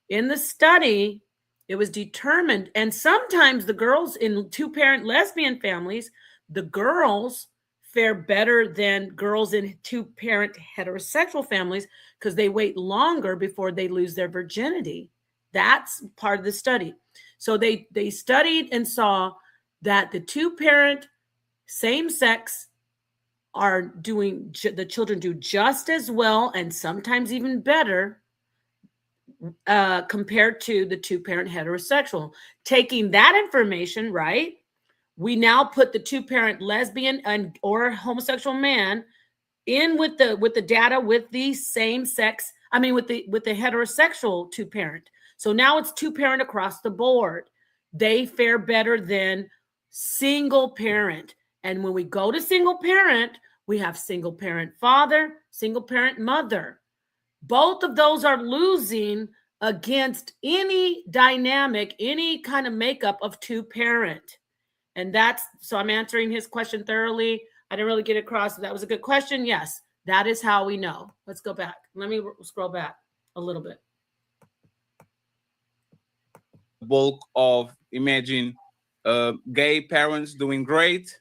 S3: in the study, it was determined, and sometimes the girls in two-parent lesbian families, the girls fare better than girls in two-parent heterosexual families because they wait longer before they lose their virginity. That's part of the study. So they studied and saw that the two-parent same sex are doing, the children do just as well and sometimes even better compared to the two-parent heterosexual. Taking that information, right, we now put the two-parent lesbian and or homosexual man in with the data with the same sex. I mean, with the heterosexual two-parent. So now it's two-parent across the board. They fare better than single parent. And when we go to single parent, we have single parent father, single parent mother. Both of those are losing against any dynamic, any kind of makeup of two-parent. And so I'm answering his question thoroughly. I didn't really get across. That was a good question. Yes, that is how we know. Let's go back. Let me scroll back a little bit.
S5: Bulk of, imagine, gay parents doing great,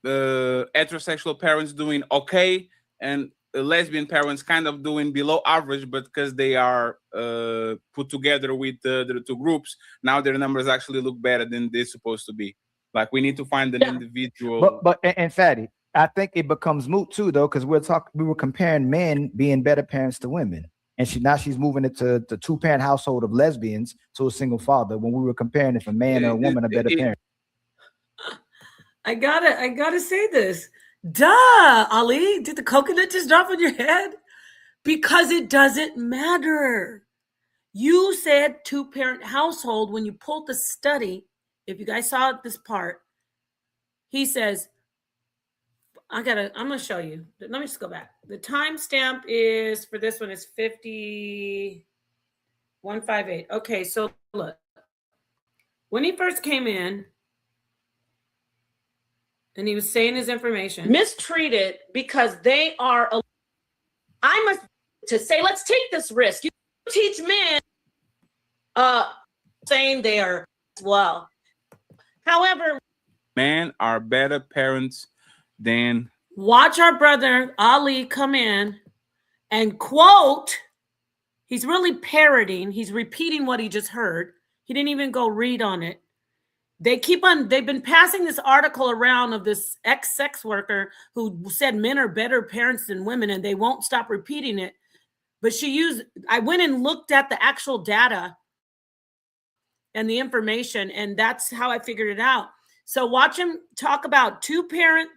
S5: heterosexual parents doing okay, and lesbian parents kind of doing below average, but because they are put together with the two groups, now their numbers actually look better than they're supposed to be. Like, we need to find an individual.
S6: But Fatty, I think it becomes moot too, though, because we were comparing men being better parents to women, and she's moving it to the two-parent household of lesbians to a single father, when we were comparing if a man or a woman are better parents.
S3: I gotta say this. Duh, Ali, did the coconut just drop on your head? Because it doesn't matter. You said two-parent household when you pulled the study. If you guys saw this part, he says, I'm gonna show you. Let me just go back. The timestamp is for this one is 5158. Okay, so look. When he first came in, and he was saying his information, mistreated because they are, I must to say, let's take this risk. You teach men saying they are well. However,
S5: men are better parents then
S3: watch our brother Ali come in and quote. He's really parroting. He's repeating what he just heard. He didn't even go read on it. They've been passing this article around of this ex-sex worker who said men are better parents than women, and they won't stop repeating it. But I went and looked at the actual data and the information, and that's how I figured it out. So watch him talk about 2-parent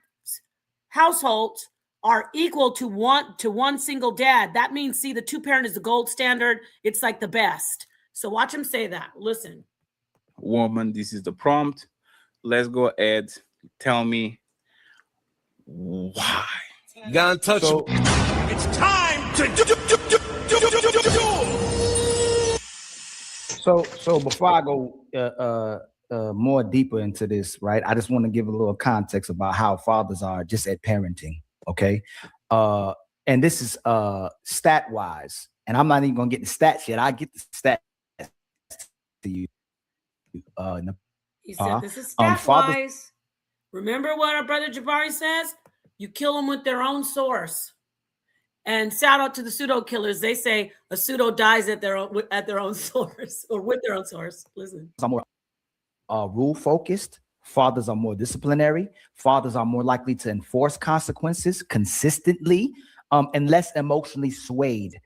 S3: households are equal to one single dad. That means, see, the 2-parent is the gold standard. It's like the best. So watch him say that. Listen.
S5: Woman, this is the prompt. Let's go ahead. Tell me why.
S8: Got untouchable.
S4: It's time to do.
S6: So before I go more deeper into this, right? I just want to give a little context about how fathers are just at parenting. Okay. And this is stat wise, and I'm not even gonna get the stats yet. I get the stats to you.
S3: He said this is stat wise. Remember what our brother Jabari says? You kill them with their own source. And shout out to the pseudo killers. They say a pseudo dies at their own source or with their own source. Listen.
S6: I'm more rule focused. Fathers are more disciplinary. Fathers are more likely to enforce consequences consistently, and less emotionally swayed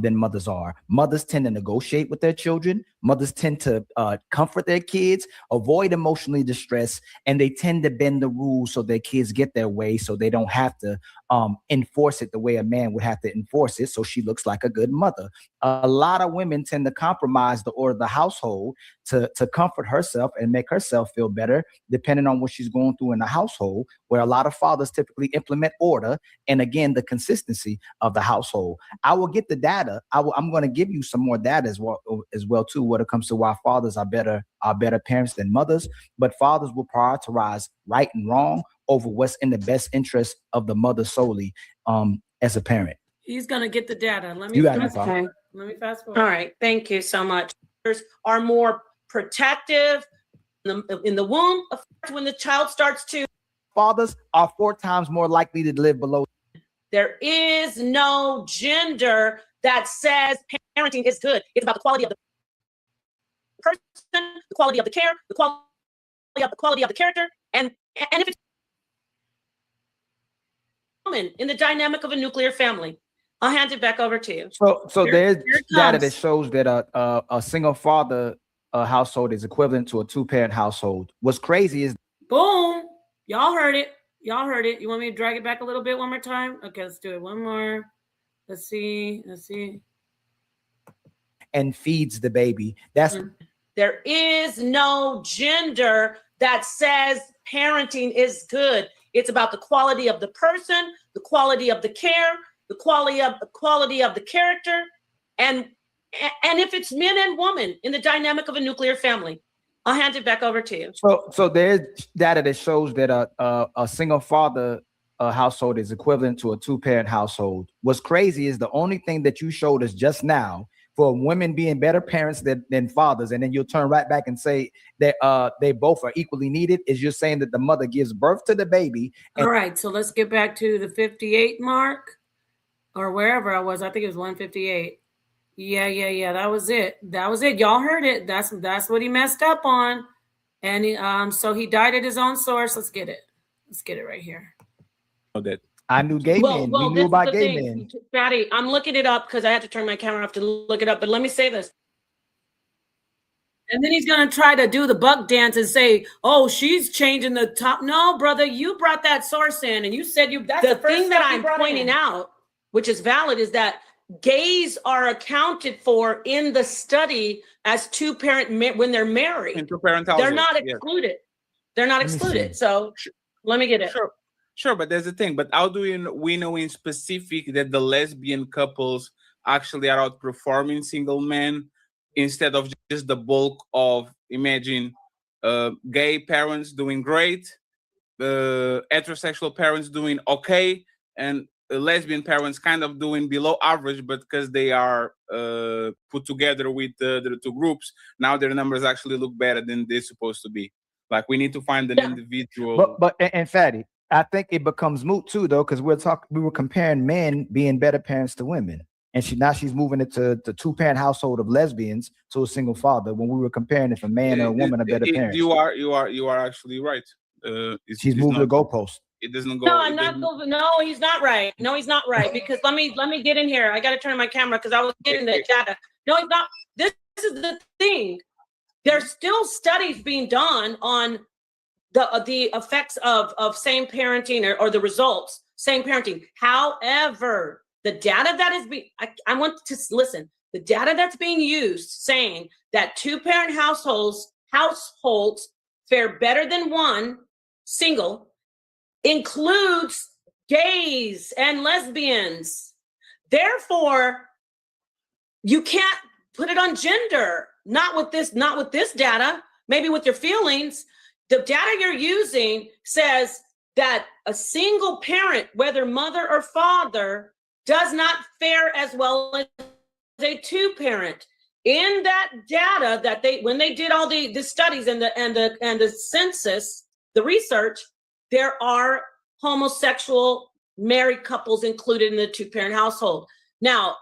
S6: than mothers are. Mothers tend to negotiate with their children. Mothers tend to comfort their kids, avoid emotionally distress, and they tend to bend the rules so their kids get their way, so they don't have to enforce it the way a man would have to enforce it. So she looks like a good mother. A lot of women tend to compromise the order of the household to comfort herself and make herself feel better, depending on what she's going through in the household, where a lot of fathers typically implement order and, again, the consistency of the household. I will get the data. I'm going to give you some more data as well too, when it comes to why fathers are better parents than mothers. But fathers will prioritize right and wrong over what's in the best interest of the mother solely as a parent.
S3: He's going to get the data. Let me fast forward. All right. Thank you so much. Are more protective in the womb when the child starts to.
S6: Fathers are 4 times more likely to live below.
S3: There is no gender that says parenting is good. It's about the quality of the person, the quality of the care, the quality of the character, and if it's in the dynamic of a nuclear family. I'll hand it back over to you.
S6: So there's data that shows that a single father household is equivalent to a 2-parent household. What's crazy is
S3: boom. Y'all heard it. You want me to drag it back a little bit one more time? Okay, let's do it one more. Let's see.
S6: And feeds the baby.
S3: There is no gender that says parenting is good. It's about the quality of the person, the quality of the care, the quality of the character, and if it's men and women in the dynamic of a nuclear family. I'll hand it back over to you.
S6: So there's data that shows that a single father household is equivalent to a 2-parent household. What's crazy is the only thing that you showed us just now for women being better parents than fathers, and then you'll turn right back and say that they both are equally needed, is you're saying that the mother gives birth to the baby.
S3: All right, so let's get back to the 58 mark or wherever I was. I think it was 158. Yeah. That was it. Y'all heard it. That's what he messed up on. And so he died at his own source. Let's get it right here.
S6: I knew gay men. We knew about gay men.
S3: Fatty, I'm looking it up because I had to turn my camera off to look it up. But let me say this. And then he's going to try to do the buck dance and say, oh, she's changing the top. No, brother, you brought that source in and you said that's the thing that I'm pointing out, which is valid, is that gays are accounted for in the study as 2-parent when they're married. They're not excluded. They're not excluded. So let me get it.
S5: Sure, but there's a thing. But how do we know in specific that the lesbian couples actually are outperforming single men instead of just the bulk of, imagine, gay parents doing great, heterosexual parents doing okay, and lesbian parents kind of doing below average, but because they are put together with the 2 groups, now their numbers actually look better than they're supposed to be. Like, we need to find an individual.
S6: But Fatty, I think it becomes moot too, though, because we were comparing men being better parents to women, and she's moving it to the two-parent household of lesbians to a single father. When we were comparing if a man or a woman are better parents,
S5: you are actually right.
S6: She's
S5: it's
S6: moved the
S5: not.
S6: goalpost.
S5: It doesn't
S3: No,
S5: go.
S3: I'm not. No, he's not right. No, he's not right. Because let me get in here. I got to turn my camera because I was getting the data. No, he's not. This is the thing. There's still studies being done on the effects of same parenting or the results same parenting. However, the data that is being I want to listen. The data that's being used saying that two-parent households fare better than one single includes gays and lesbians. Therefore, you can't put it on gender. Not with this data, maybe with your feelings. The data you're using says that a single parent, whether mother or father, does not fare as well as a two-parent. In that data that when they did all the studies and the census, the research, there are homosexual married couples included in the two-parent household. Now,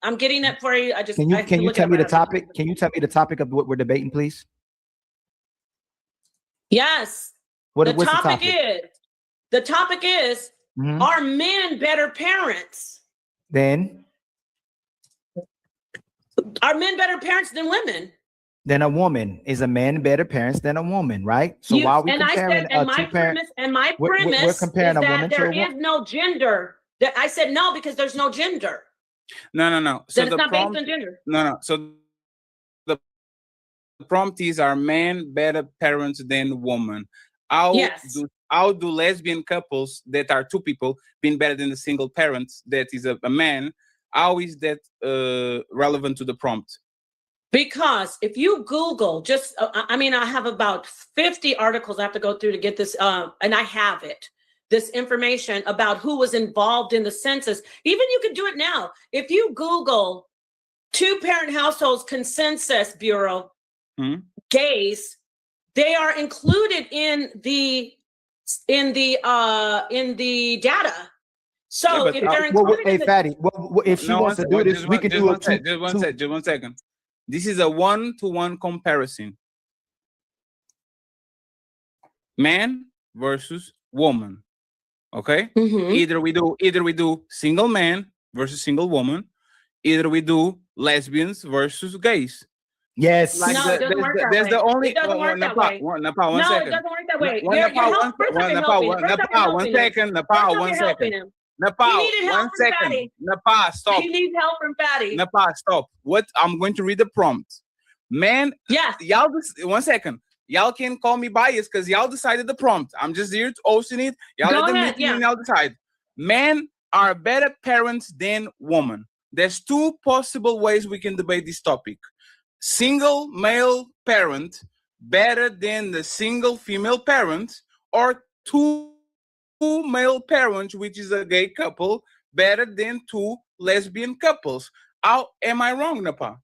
S3: I'm getting that for you.
S6: Can you tell me the topic? Can you tell me the topic of what we're debating, please?
S3: Yes.
S6: What's
S3: the topic is are men better parents?
S6: Then
S3: are men better parents than women?
S6: Then a woman. Is a man better parents than a woman, right? So while we comparing
S3: my premise
S6: we're comparing
S3: is
S6: a woman
S3: that there
S6: to a
S3: is no gender. I said no because there's no gender.
S5: No. So
S3: it's not based on gender.
S5: No. So the prompt is: are men better parents than women? How do lesbian couples that are two people being better than a single parent that is a man? How is that relevant to the prompt?
S3: Because if you Google I have about 50 articles I have to go through to get this, and I have this information about who was involved in the census. Even you can do it now. If you Google two-parent households consensus bureau, gays, they are included in the data. So if they're included
S6: Fatty, if she wants to do this, we can do it.
S5: Just one second. This is a one-to-one comparison. Man versus woman. Okay? Either we do single man versus single woman, either we do lesbians versus gays.
S6: Yes.
S3: Like no, it doesn't work that way. There's the only. It doesn't work that way.
S5: Napah, one
S3: no,
S5: second.
S3: It doesn't work that way.
S5: Napah, one second. Napah, one second. Napah, stop.
S3: He needs help from Fatty.
S5: Napah, stop. What? I'm going to read the prompt. Man,
S3: yes.
S5: Y'all, 1 second. Y'all can call me biased because y'all decided the prompt. I'm just here to hosting it. Y'all let them meet and y'all decide. Men are better parents than women. There's two possible ways we can debate this topic. Single male parent better than the single female parent, or two male parents, which is a gay couple, better than two lesbian couples. How am I wrong, Napah?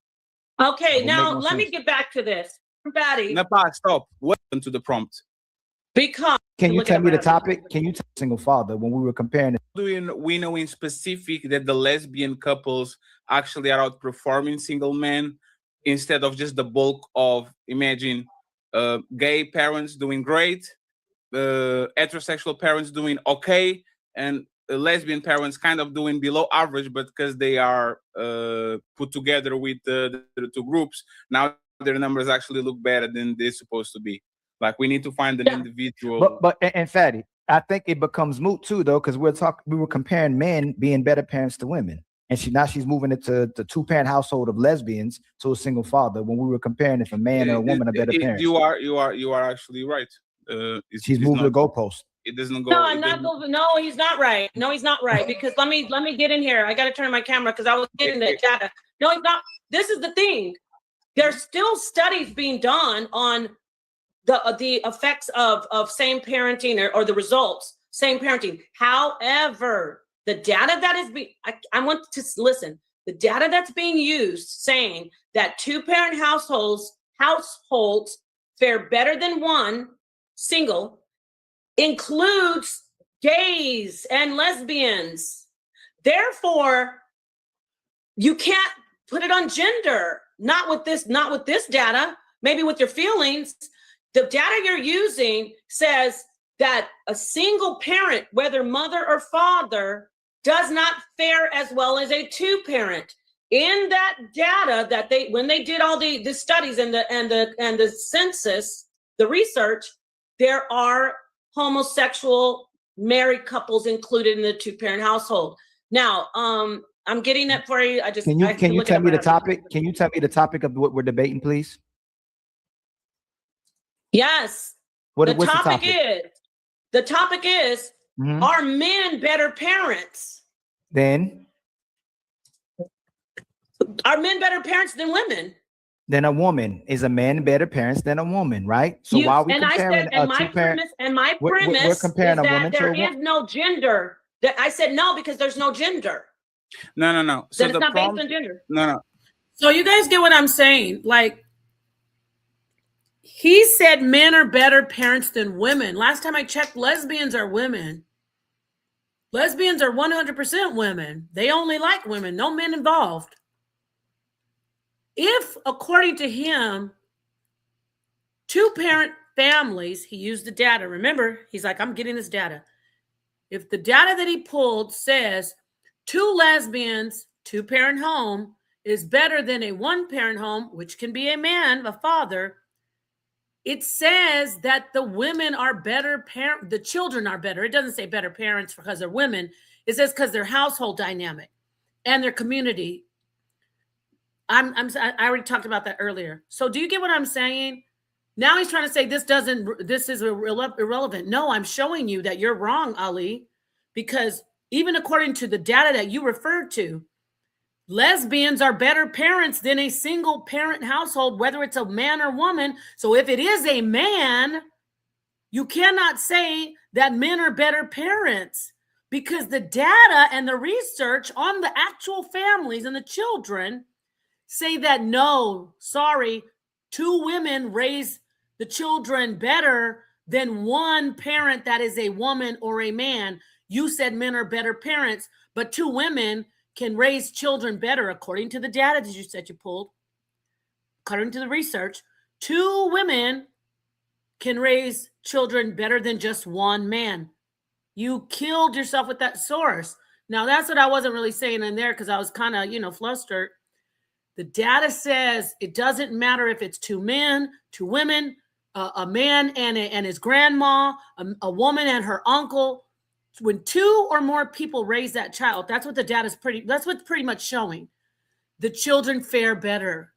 S3: Okay, now let me get back to this. Fatty.
S5: Napah, stop. What happened to the prompt?
S3: Because
S6: can you tell me the topic? Can you tell single father when we were comparing?
S5: We know in specific that the lesbian couples actually are outperforming single men instead of just the bulk of, imagine, gay parents doing great, heterosexual parents doing okay, and lesbian parents kind of doing below average, but because they are put together with the two groups, now their numbers actually look better than they're supposed to be. Like, we need to find an individual.
S6: But Fatty, I think it becomes moot too, though, because we were comparing men being better parents to women. And she's moving it to the two-parent household of lesbians to a single father. When we were comparing if a man or a woman are better parents,
S5: you are actually right.
S6: She's moved the goalpost.
S5: It doesn't go.
S3: No, I'm not. No, he's not right. No, he's not right. Because let me get in here. I got to turn my camera because I was getting the data. No, he's not. This is the thing. There's still studies being done on the effects of same parenting or the results same parenting. However, the data that is being, I want to listen. The data that's being used saying that two-parent households fare better than one single includes gays and lesbians. Therefore, you can't put it on gender. Not with this data, maybe with your feelings. The data you're using says that a single parent, whether mother or father, does not fare as well as a two-parent. In that data that when they did all the studies and the census, the research, there are homosexual married couples included in the two-parent household. Now, I'm getting that for you.
S6: Can you tell me the topic? Can you tell me the topic of what we're debating, please?
S3: Yes.
S6: What's
S3: the topic is are men better parents?
S6: Then
S3: are men better parents than women?
S6: Then a woman. Is a man better parents than a woman, right? So while we comparing
S3: my premise
S6: we're comparing
S3: is
S6: a woman
S3: that
S6: to a
S3: there is no gender. That I said no because there's no gender.
S5: No. So
S3: it's not based on gender.
S5: No.
S3: So you guys get what I'm saying? Like, he said men are better parents than women. Last time I checked, lesbians are women. Lesbians are 100% women. They only like women, no men involved. If, according to him, two-parent families, he used the data. Remember, he's like, I'm getting this data. If the data that he pulled says 2 lesbians, 2-parent home is better than a 1-parent home, which can be a man, a father, it says that the women are better the children are better. It doesn't say better parents because they're women. It says because their household dynamic and their community. I already talked about that earlier. So do you get what I'm saying? Now he's trying to say this is irrelevant. No, I'm showing you that you're wrong, Ali, because even according to the data that you referred to, lesbians are better parents than a single parent household, whether it's a man or woman. So if it is a man, you cannot say that men are better parents because the data and the research on the actual families and the children say that no, sorry, 2 women raise the children better than 1 parent that is a woman or a man. You said men are better parents, but 2 women can raise children better, according to the data that you said you pulled. According to the research, 2 women can raise children better than just 1 man. You killed yourself with that source. Now, that's what I wasn't really saying in there because I was kind of, flustered. The data says it doesn't matter if it's 2 men, 2 women, a man and his grandma, a woman and her uncle. When 2 or more people raise that child, that's what the data is that's what's pretty much showing. The children fare better.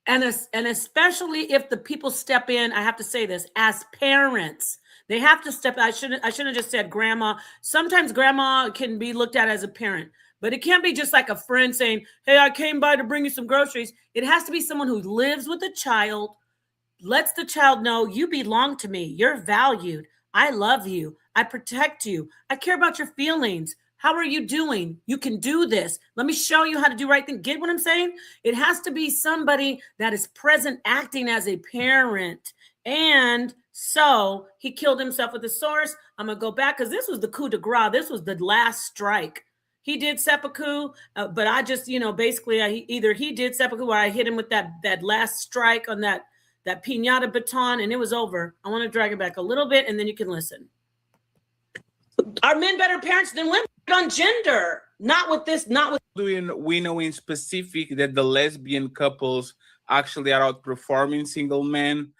S3: And especially if the people step in, I have to say this, as parents, they have to step. I shouldn't have just said grandma. Sometimes grandma can be looked at as a parent, but it can't be just like a friend saying, hey, I came by to bring you some groceries. It has to be someone who lives with a child, lets the child know you belong to me. You're valued. I love you. I protect you. I care about your feelings. How are you doing? You can do this. Let me show you how to do right thing. Get what I'm saying? It has to be somebody that is present, acting as a parent. And so he killed himself with the source. I'm going to go back because this was the coup de grace. This was the last strike. He did seppuku, but I just, basically either he did seppuku or I hit him with that last strike on that piñata baton, and it was over. I want to drag it back a little bit, and then you can listen. Are men better parents than women on gender? Not with this, not with.
S5: We know in specific that the lesbian couples actually are outperforming single men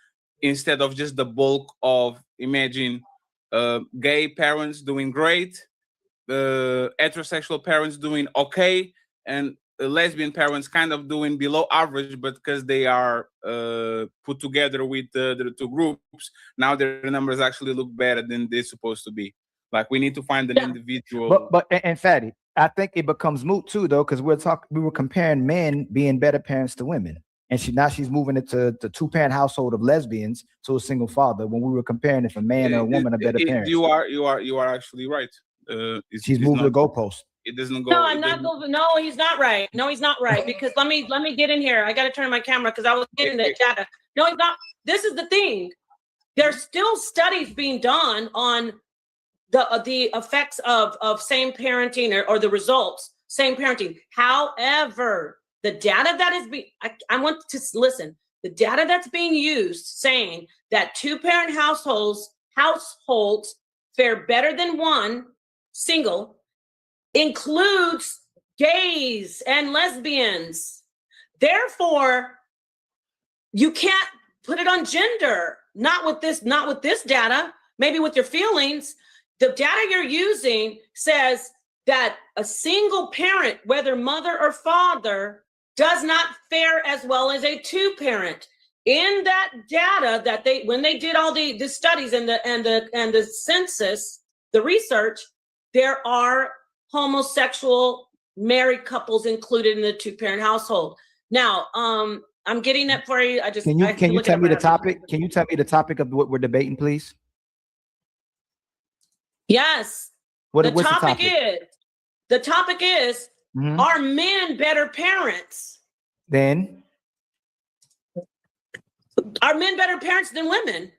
S5: instead of just the bulk of, imagine, gay parents doing great, heterosexual parents doing okay, and lesbian parents kind of doing below average, but because they are put together with the 2 groups, now their numbers actually look better than they're supposed to be. Like, we need to find an individual.
S6: But Fatty, I think it becomes moot too, though, because we were comparing men being better parents to women, and she's moving it to the 2-parent household of lesbians to a single father. When we were comparing if a man or a woman are better parents,
S5: you are actually right.
S6: She's moving the goalpost.
S5: It doesn't go.
S3: No, I'm not moving. No, he's not right. No, he's not right. Because let me get in here. I got to turn my camera because I was getting the data. No, he's not. This is the thing. There's still studies being done on the effects of same parenting or the results, same parenting. However, the data that is being, I want to listen, the data that's being used saying that 2-parent households fare better than one single includes gays and lesbians. Therefore, you can't put it on gender. Not with this data, maybe with your feelings. The data you're using says that a single parent, whether mother or father, does not fare as well as a 2-parent. In that data that when they did all the studies and the census, the research, there are homosexual married couples included in the 2-parent household. Now, I'm getting that for you.
S6: Can you tell me the topic? Can you tell me the topic of what we're debating, please?
S3: Yes.
S6: What's
S3: the topic is are men better parents?
S6: Then
S3: are men better parents than women?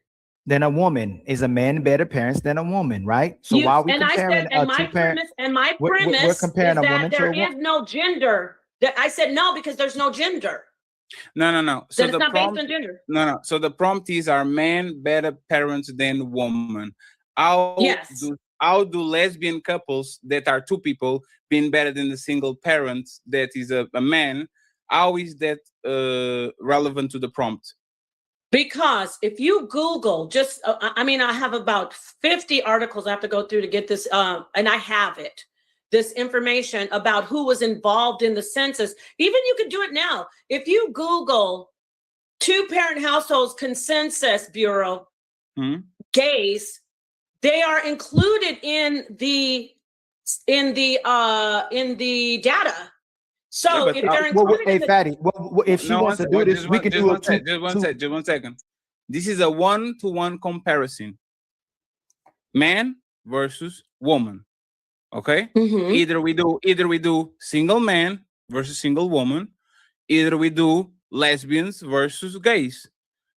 S6: Then a woman. Is a man better parents than a woman, right? So while we comparing
S3: my premise
S6: we're comparing
S3: is
S6: a woman
S3: that there
S6: to a
S3: is no gender. I said no because there's no gender.
S5: No. So
S3: it's not based on gender.
S5: No. So the prompt is: are men better parents than women? How do lesbian couples that are 2 people being better than the single parent that is a man? How is that relevant to the prompt?
S3: Because if you Google I have about 50 articles I have to go through to get this, and I have it. This information about who was involved in the census. Even you could do it now. If you Google 2-parent households consensus bureau, gays, they are included in the data. So if they're included,
S6: Fatty, if she wants to do this, we can do it.
S5: Just one second. This is a 1-to-1 comparison. Man versus woman. Okay. Either we do single man versus single woman. Either we do lesbians versus gays.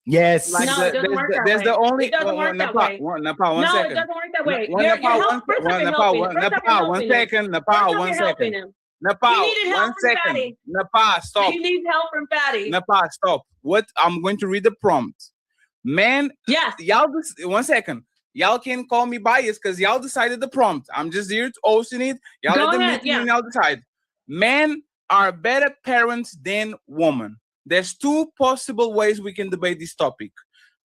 S6: Yes.
S3: Like no, it doesn't work that way.
S5: The only.
S3: It doesn't work that way.
S5: Napah, one
S3: no,
S5: second.
S3: it doesn't work that way.
S5: Napah, 1 second. Napah, 1 second. Napah, stop.
S3: He needs help from Fatty.
S5: Napah, stop. What? I'm going to read the prompt. Man,
S3: yes.
S5: Y'all, 1 second. Y'all can call me biased because y'all decided the prompt. I'm just here to hosting it. Y'all let the meeting and y'all decide. Men are better parents than women. There's 2 possible ways we can debate this topic.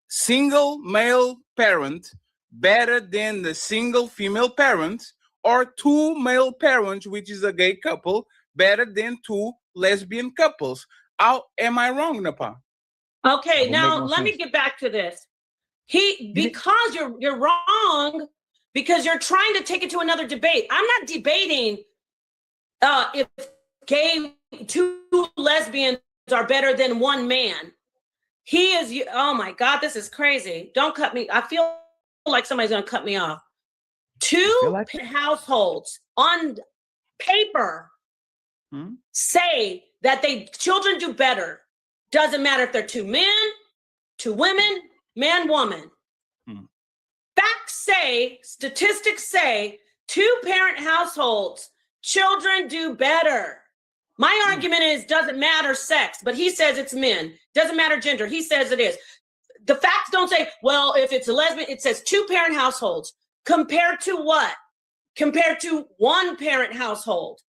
S5: Single male parent better than the single female parent, or 2 male parents, which is a gay couple, better than 2 lesbian couples. How am I wrong, Napah?
S3: Okay, now let me get back to this. Because you're wrong, because you're trying to take it to another debate. I'm not debating if 2 lesbians are better than 1 man. Oh my God, this is crazy. Don't cut me. I feel like somebody's gonna cut me off. 2 households on paper say that children do better. Doesn't matter if they're 2 men, 2 women, man, woman. Facts say, statistics say, 2-parent households, children do better. My argument is doesn't matter sex, but he says it's men. Doesn't matter gender. He says it is. The facts don't say, well, if it's a lesbian, it says 2-parent households. Compared to what? Compared to 1-parent household.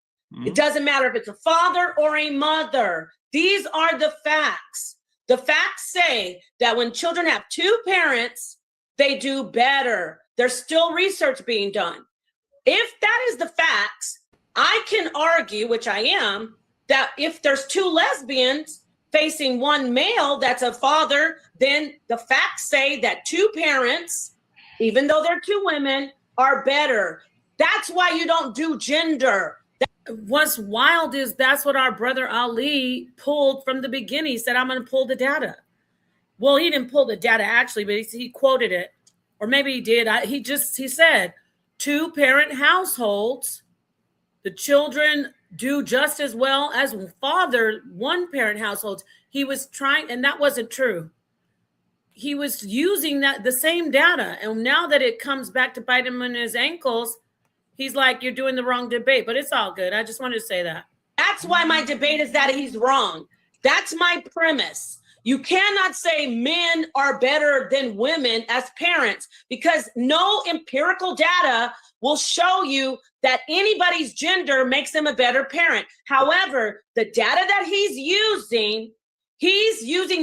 S3: It doesn't matter if it's a father or a mother. These are the facts. The facts say that when children have 2 parents, they do better. There's still research being done. If that is the facts, I can argue, which I am, that if there's 2 lesbians facing 1 male that's a father, then the facts say that 2 parents, even though they're 2 women, are better. That's why you don't do gender. What's wild is that's what our brother Ali pulled from the beginning. He said, I'm going to pull the data. Well, he didn't pull the data actually, but he quoted it. Or maybe he did. He said 2-parent households, the children do just as well as 1-parent households. He was trying, and that wasn't true. he was using that the same data, and now that it comes back to bite him in his ankles, he's like, you're doing the wrong debate. But it's all good. I just wanted to say that.
S9: That's why my debate is that he's wrong. That's my premise. You cannot say men are better than women as parents, because no empirical data will show you that anybody's gender makes them a better parent. However, the data that he's using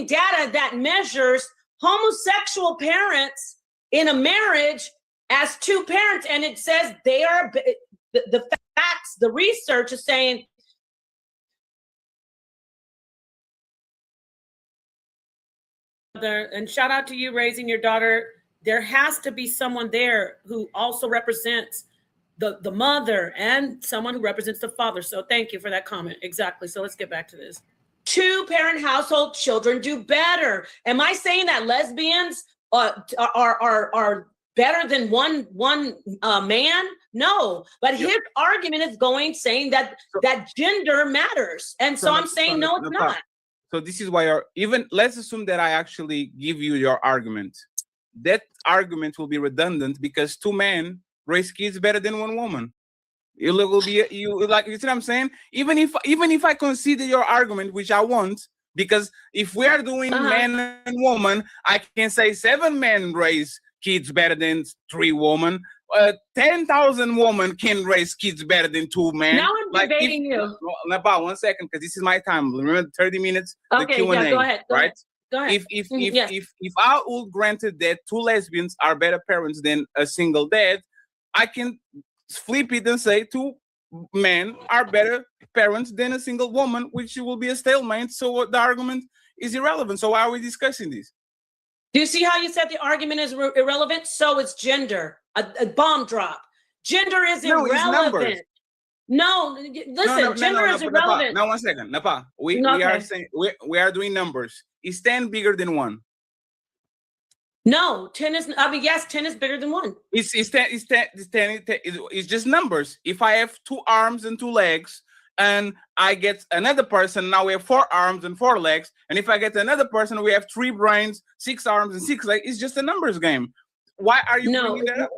S9: data that measures homosexual parents in a marriage as two parents, and it says they are, the facts, the research is saying
S3: and shout out to you raising your daughter. There has to be someone there who also represents the mother and someone who represents the father. So thank you for that comment. Exactly. So let's get back to this.
S9: two-parent household children do better. Am I saying that lesbians are better than one man? No, but his argument is saying that gender matters, and so I'm saying no, it's not.
S5: So this is why let's assume that I actually give you your argument. That argument will be redundant because two men raise kids better than one woman. You see what I'm saying? Even if I consider your argument, which I won't, because if we are doing man and woman, I can say 7 men raise kids better than 3 women. 10,000 women can raise kids better than 2 men.
S9: Now I'm debating you.
S5: Napah, 1 second, because this is my time. Remember, 30 minutes.
S9: Okay,
S5: the Q&A,
S9: go ahead.
S5: Right?
S9: Go ahead.
S5: If I would granted that 2 lesbians are better parents than a single dad, I can flip it and say 2 men are better parents than a single woman, which will be a stalemate. So the argument is irrelevant. So why are we discussing this?
S9: Do you see how you said the argument is irrelevant? So it's gender. A bomb drop. Gender is irrelevant. No, listen, gender is irrelevant.
S5: Now 1 second, Napah. We are saying we are doing numbers. Is 10 bigger than 1?
S9: No, 10 is. I mean, yes, 10 is bigger than 1.
S5: It's just numbers. If I have 2 arms and 2 legs, and I get another person, now we have 4 arms and 4 legs. And if I get another person, we have 3 brains, 6 arms and 6 legs. It's just a numbers game. Why are you bringing that up?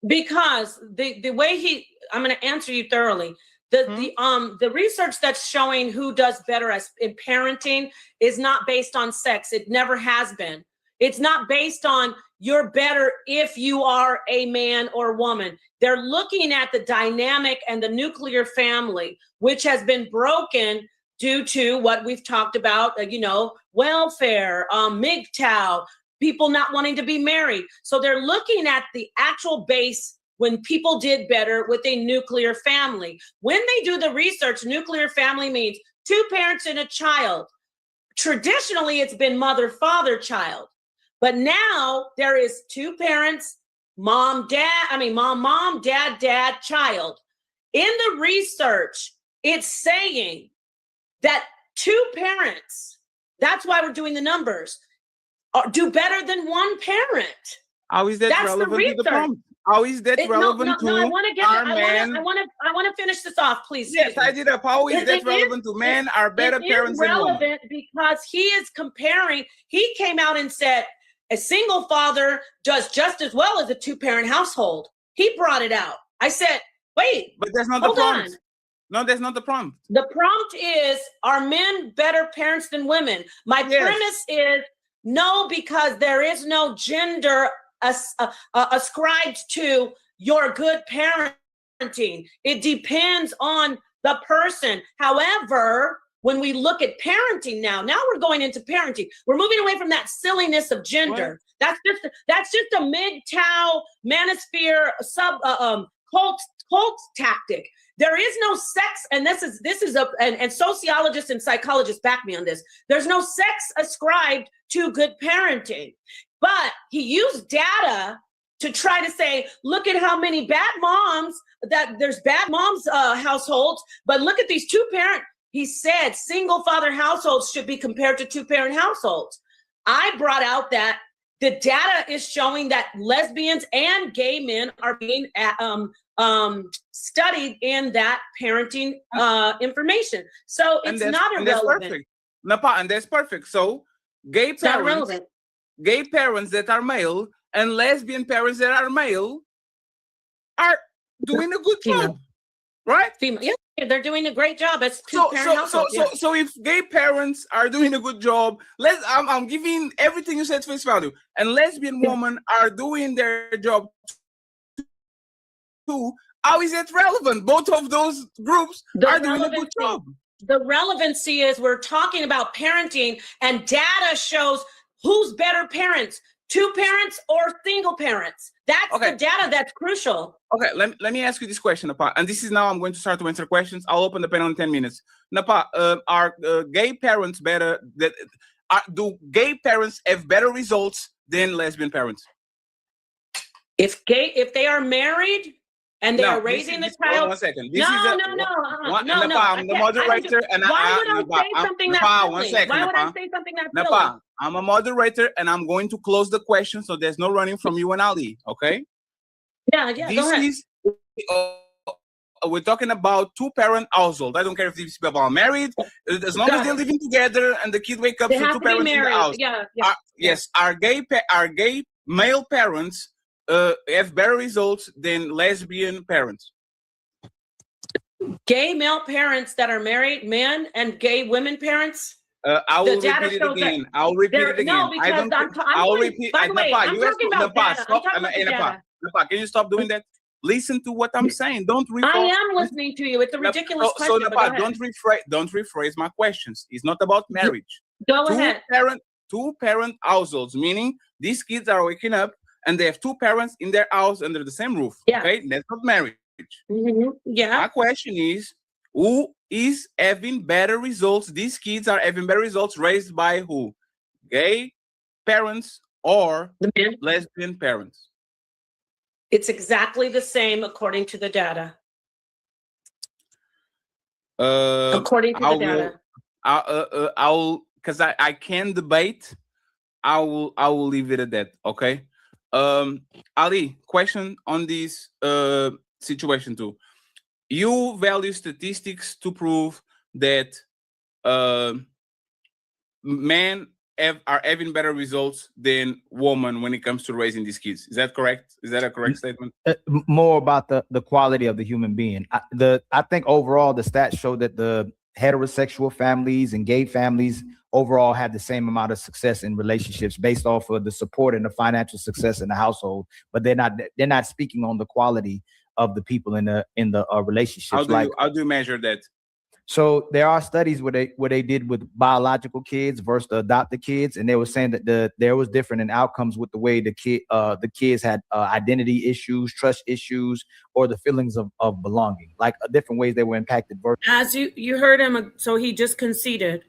S9: Because the way I'm going to answer you thoroughly. The research that's showing who does better in parenting is not based on sex. It never has been. It's not based on you're better if you are a man or woman. They're looking at the dynamic and the nuclear family, which has been broken due to what we've talked about, welfare, MGTOW, people not wanting to be married. So they're looking at the actual base when people did better with a nuclear family. When they do the research, nuclear family means 2 parents and a child. Traditionally, it's been mother, father, child. But now there is 2 parents, mom, dad, child. In the research, it's saying that 2 parents, that's why we're doing the numbers, do better than 1 parent.
S5: How is that relevant to the prompt? How is that relevant to
S9: I want to get
S5: our men?
S9: I want to finish this off, please.
S5: Yes, I did. How is that relevant to men are better parents than women?
S9: It's relevant because he is comparing. He came out and said a single father does just as well as a 2-parent household. He brought it out. I said, wait,
S5: but that's not the prompt. No, that's not the prompt.
S9: The prompt is, are men better parents than women? My premise is no, because there is no gender ascribed to your good parenting. It depends on the person. However, when we look at parenting now we're going into parenting. We're moving away from that silliness of gender. What? That's just a MGTOW manosphere cult tactic. There is no sex, and this is and sociologists and psychologists back me on this. There's no sex ascribed to good parenting. But he used data to try to say, look at how many bad moms, that there's bad moms households, but look at these 2-parent. He said single father households should be compared to 2-parent households. I brought out that the data is showing that lesbians and gay men are being studied in that parenting information. So it's not irrelevant.
S5: That's perfect. Napah, and that's perfect. So gay parents gay parents that are male and lesbian parents that are male are doing a good
S9: Female.
S5: job, right?
S9: Female. Yeah, they're doing a great job. It's
S5: So,
S9: two-parent households. Yeah.
S5: so if gay parents are doing a good job, I'm giving everything you said face value, and lesbian women are doing their job too. How is it relevant? Both of those groups are doing a good job.
S9: The relevancy is we're talking about parenting, and data shows who's better parents, two parents or single parents. That's the data that's crucial.
S5: Okay, let me ask you this question, Napah. And this is now I'm going to start to answer questions. I'll open the panel in 10 minutes. Napah, are gay parents better? Do gay parents have better results than lesbian parents?
S9: If they are married and they are raising the child.
S5: 1 second.
S9: No.
S5: I'm the moderator, and
S9: why would I say something that's silly?
S5: One second,
S9: Why would I say something that's silly?
S5: Napah, I'm a moderator, and I'm going to close the question, so there's no running from you and Ali. Okay?
S9: Yeah. Go ahead.
S5: We're talking about two-parent household. I don't care if these people are married, as long as they're living together and the kid wake up
S9: They
S5: to
S9: have
S5: two
S9: to be
S5: parents in the
S9: married.
S5: house.
S9: Yeah.
S5: Yes, are gay male parents have better results than lesbian parents?
S9: Gay male parents that are married, men, and gay women parents.
S5: I will repeat it again. I'll repeat it again.
S9: No, because
S5: I'll repeat.
S9: By the way,
S5: Napah,
S9: I'm talking about data. I'm talking about data.
S5: Napah, can you stop doing that? Listen to what I'm saying. Don't rephrase.
S9: I am listening to you. It's a ridiculous question.
S5: So Napah, don't rephrase my questions. It's not about marriage.
S9: Go ahead.
S5: Two-parent households, meaning these kids are waking up and they have two parents in their house under the same roof.
S9: Yeah.
S5: Okay, that's not marriage.
S9: Mm-hmm. Yeah.
S5: My question is, who is having better results? These kids are having better results raised by who? Gay parents or lesbian parents?
S9: It's exactly the same according to the data. According to the data.
S5: I'll because I can debate. I will leave it at that. Okay. Ali, question on this situation too. You value statistics to prove that men are having better results than women when it comes to raising these kids. Is that correct? Is that a correct statement?
S6: More about the quality of the human being. I think overall the stats show that the heterosexual families and gay families overall have the same amount of success in relationships based off of the support and the financial success in the household. But they're not speaking on the quality of the people in the relationships.
S5: How do you measure that?
S6: So there are studies where they did with biological kids versus the adopted kids, and they were saying that there was different in outcomes with the way the kids had identity issues, trust issues, or the feelings of belonging, like different ways they were impacted.
S3: As you heard him, so he just conceded.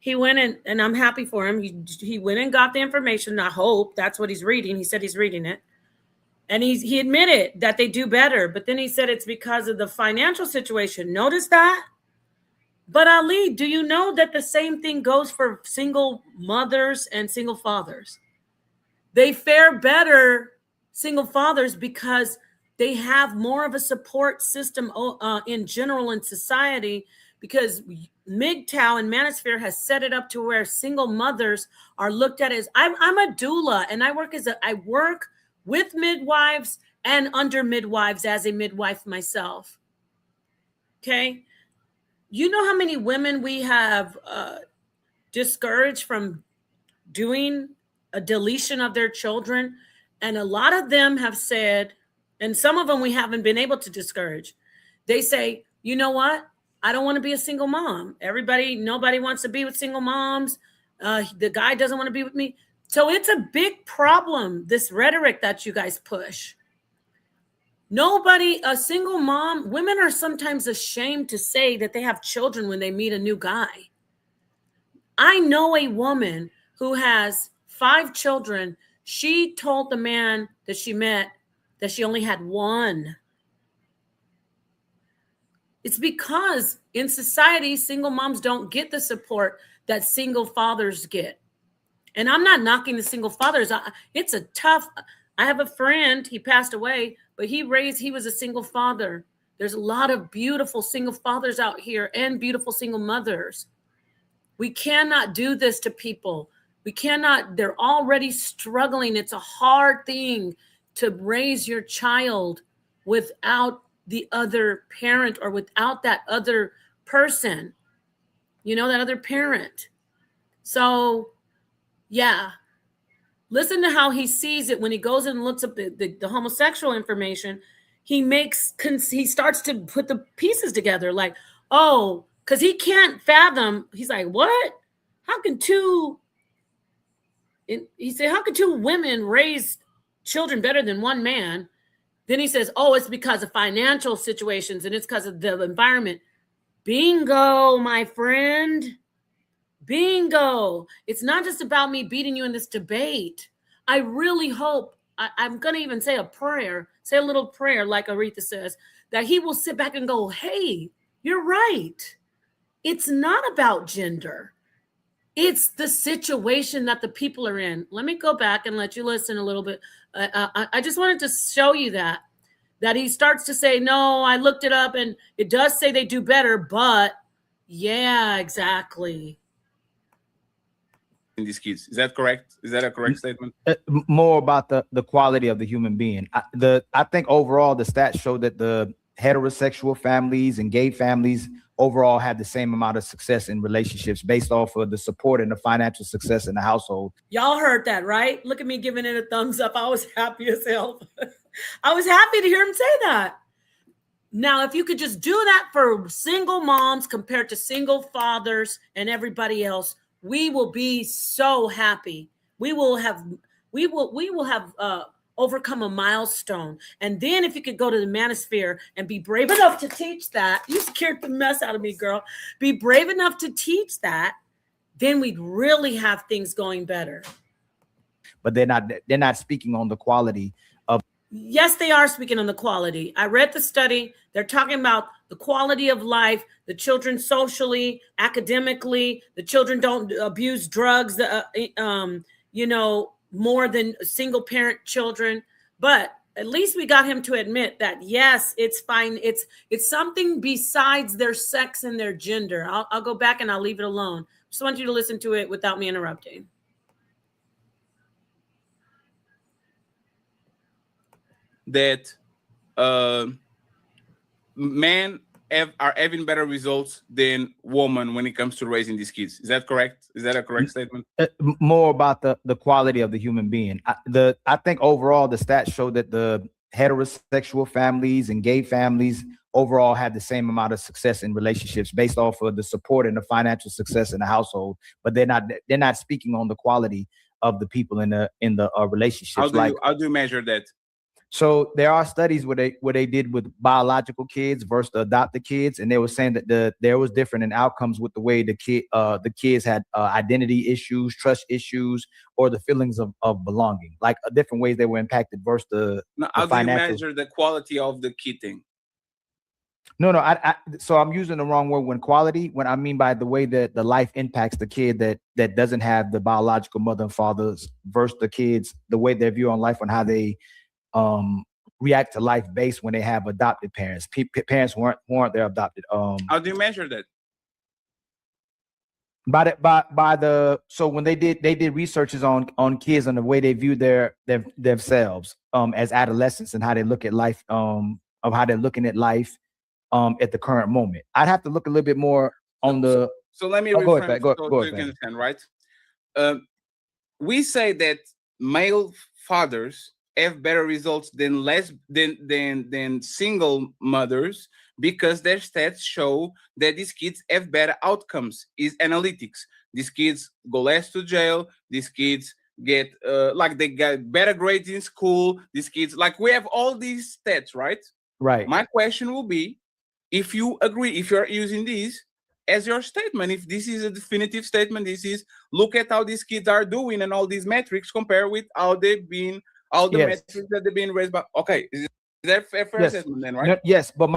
S3: He went in, and I'm happy for him. He went and got the information. I hope that's what he's reading. He said he's reading it. And he admitted that they do better, but then he said it's because of the financial situation. Notice that? But Ali, do you know that the same thing goes for single mothers and single fathers? They fare better, single fathers, because they have more of a support system in general in society, because MGTOW and Manosphere has set it up to where single mothers are looked at as, I'm a doula, and I work with midwives and under midwives as a midwife myself. Okay. You know how many women we have discouraged from doing a deletion of their children? And a lot of them have said, and some of them we haven't been able to discourage. They say, you know what? I don't want to be a single mom. Nobody wants to be with single moms. The guy doesn't want to be with me. So it's a big problem, this rhetoric that you guys push. A single mom, women are sometimes ashamed to say that they have children when they meet a new guy. I know a woman who has 5 children. She told the man that she met that she only had 1. It's because in society, single moms don't get the support that single fathers get. And I'm not knocking the single fathers. It's a tough. I have a friend, he passed away, but he was a single father. There's a lot of beautiful single fathers out here and beautiful single mothers. We cannot do this to people. We cannot, they're already struggling. It's a hard thing to raise your child without the other parent or without that other person, that other parent. So, yeah, listen to how he sees it when he goes and looks up the homosexual information. He starts to put the pieces together like, oh, because he can't fathom. He's like, what? How can two women raise children better than one man? Then he says, oh, it's because of financial situations and it's because of the environment. Bingo, my friend. Bingo. It's not just about me beating you in this debate. I really hope, I'm going to even say a little prayer like Aretha says, that he will sit back and go, hey, you're right. It's not about gender. It's the situation that the people are in. Let me go back and let you listen a little bit. I just wanted to show you that he starts to say, no, I looked it up and it does say they do better, but yeah, exactly.
S5: In these kids. Is that correct? Is that a correct statement?
S6: More about the quality of the human being. I think overall the stats show that the heterosexual families and gay families overall have the same amount of success in relationships based off of the support and the financial success in the household.
S3: Y'all heard that, right? Look at me giving it a thumbs up. I was happy as hell. I was happy to hear him say that. Now, if you could just do that for single moms compared to single fathers and everybody else, we will be so happy. We will have overcome a milestone. And then if you could go to the manosphere and be brave enough to teach that, you scared the mess out of me, girl. Be brave enough to teach that, then we'd really have things going better.
S6: But they're not speaking on the quality of.
S3: Yes, they are speaking on the quality. I read the study. They're talking about the quality of life, the children socially, academically, the children don't abuse drugs, more than single parent children. But at least we got him to admit that, yes, it's fine. It's something besides their sex and their gender. I'll go back and I'll leave it alone. Just want you to listen to it without me interrupting.
S5: That men are having better results than women when it comes to raising these kids. Is that correct? Is that a correct statement?
S6: More about the quality of the human being. I think overall the stats show that the heterosexual families and gay families overall have the same amount of success in relationships based off of the support and the financial success in the household. But they're not speaking on the quality of the people in the relationships.
S5: How do you measure that?
S6: So there are studies where they did with biological kids versus the adopted kids, and they were saying that there was different in outcomes with the way the kids had identity issues, trust issues, or the feelings of belonging, like different ways they were impacted versus the
S5: How do you
S6: financial.
S5: measure the quality of the kid thing?
S6: No, so I'm using the wrong word when quality, when I mean by the way that the life impacts the kid that doesn't have the biological mother and fathers versus the kids, the way they view on life and how they react to life based when they have adopted parents. Parents weren't their adopted.
S5: How do you measure that?
S6: So when they did researches on kids and the way they view themselves as adolescents and how they look at life, of how they're looking at life at the current moment. I'd have to look a little bit more on the.
S5: So let me
S6: go ahead,
S5: so you can understand, right? We say that male fathers have better results than single mothers because their stats show that these kids have better outcomes. Is analytics. These kids go less to jail. These kids get they get better grades in school. These kids, we have all these stats, right?
S6: Right.
S5: My question will be, if you agree, if you're using these as your statement, if this is a definitive statement, this is look at how these kids are doing and all these metrics compare with how they've been. All the metrics that they've been raised by. Okay, is that fair assessment then, right?
S6: Yes, but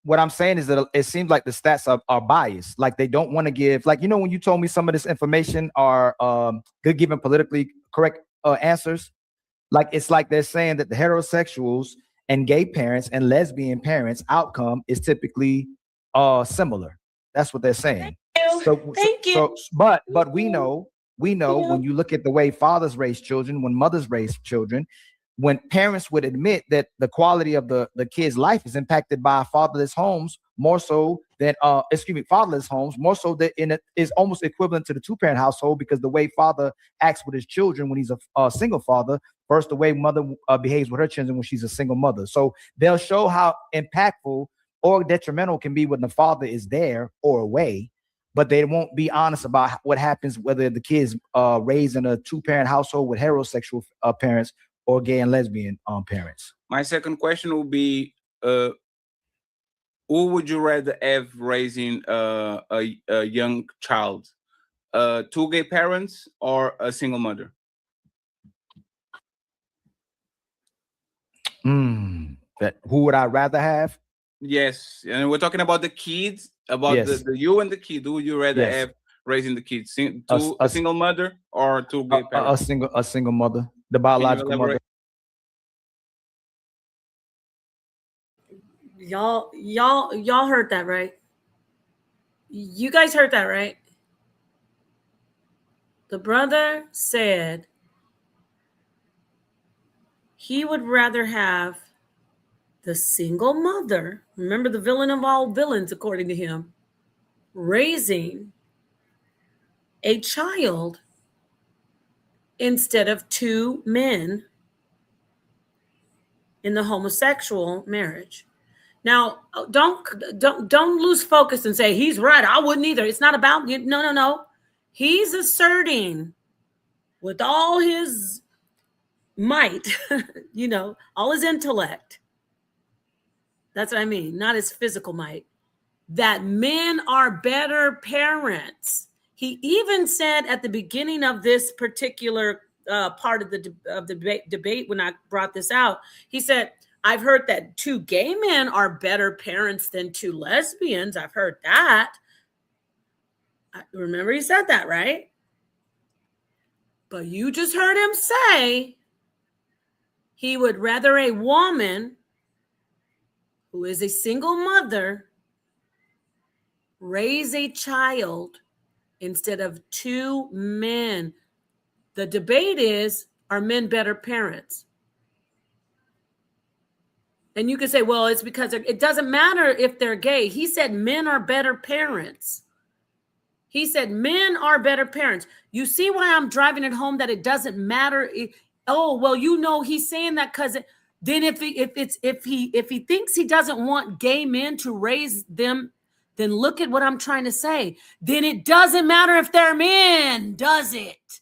S6: what I'm saying is that it seems like the stats are biased. Like they don't want to give, when you told me some of this information are good, giving politically correct answers. It's like they're saying that the heterosexuals and gay parents and lesbian parents outcome is typically similar. That's what they're saying.
S3: Thank you.
S6: But we know we know when you look at the way fathers raise children, when mothers raise children, when parents would admit that the quality of the kid's life is impacted by fatherless homes more so than fatherless homes more so that it is almost equivalent to the two-parent household, because the way father acts with his children when he's a single father versus the way mother behaves with her children when she's a single mother. So they'll show how impactful or detrimental can be when the father is there or away, but they won't be honest about what happens whether the kid's raised in a two-parent household with heterosexual parents or gay and lesbian parents.
S5: My second question would be, who would you rather have raising a young child? Two gay parents or a single mother?
S6: Who would I rather have?
S5: Yes, and we're talking about the kids, about the you and the kid. Who would you rather have raising the kids? A single mother or two gay parents?
S6: A single mother, the biological mother.
S3: Y'all heard that, right? You guys heard that, right? The brother said he would rather have the single mother, remember the villain of all villains, according to him, raising a child instead of two men in the homosexual marriage. Now, don't lose focus and say he's right. I wouldn't either. It's not about you. No. He's asserting with all his might, all his intellect. That's what I mean. Not his physical might. That men are better parents. He even said at the beginning of this particular part of the debate when I brought this out, he said, I've heard that two gay men are better parents than two lesbians. I've heard that. Remember he said that, right? But you just heard him say he would rather a woman who is a single mother raise a child instead of two men. The debate is, are men better parents? And you can say, well, it's because it doesn't matter if they're gay. He said men are better parents. He said men are better parents. You see why I'm driving it home that it doesn't matter. He's saying that because then if he thinks he doesn't want gay men to raise them, then look at what I'm trying to say. Then it doesn't matter if they're men, does it?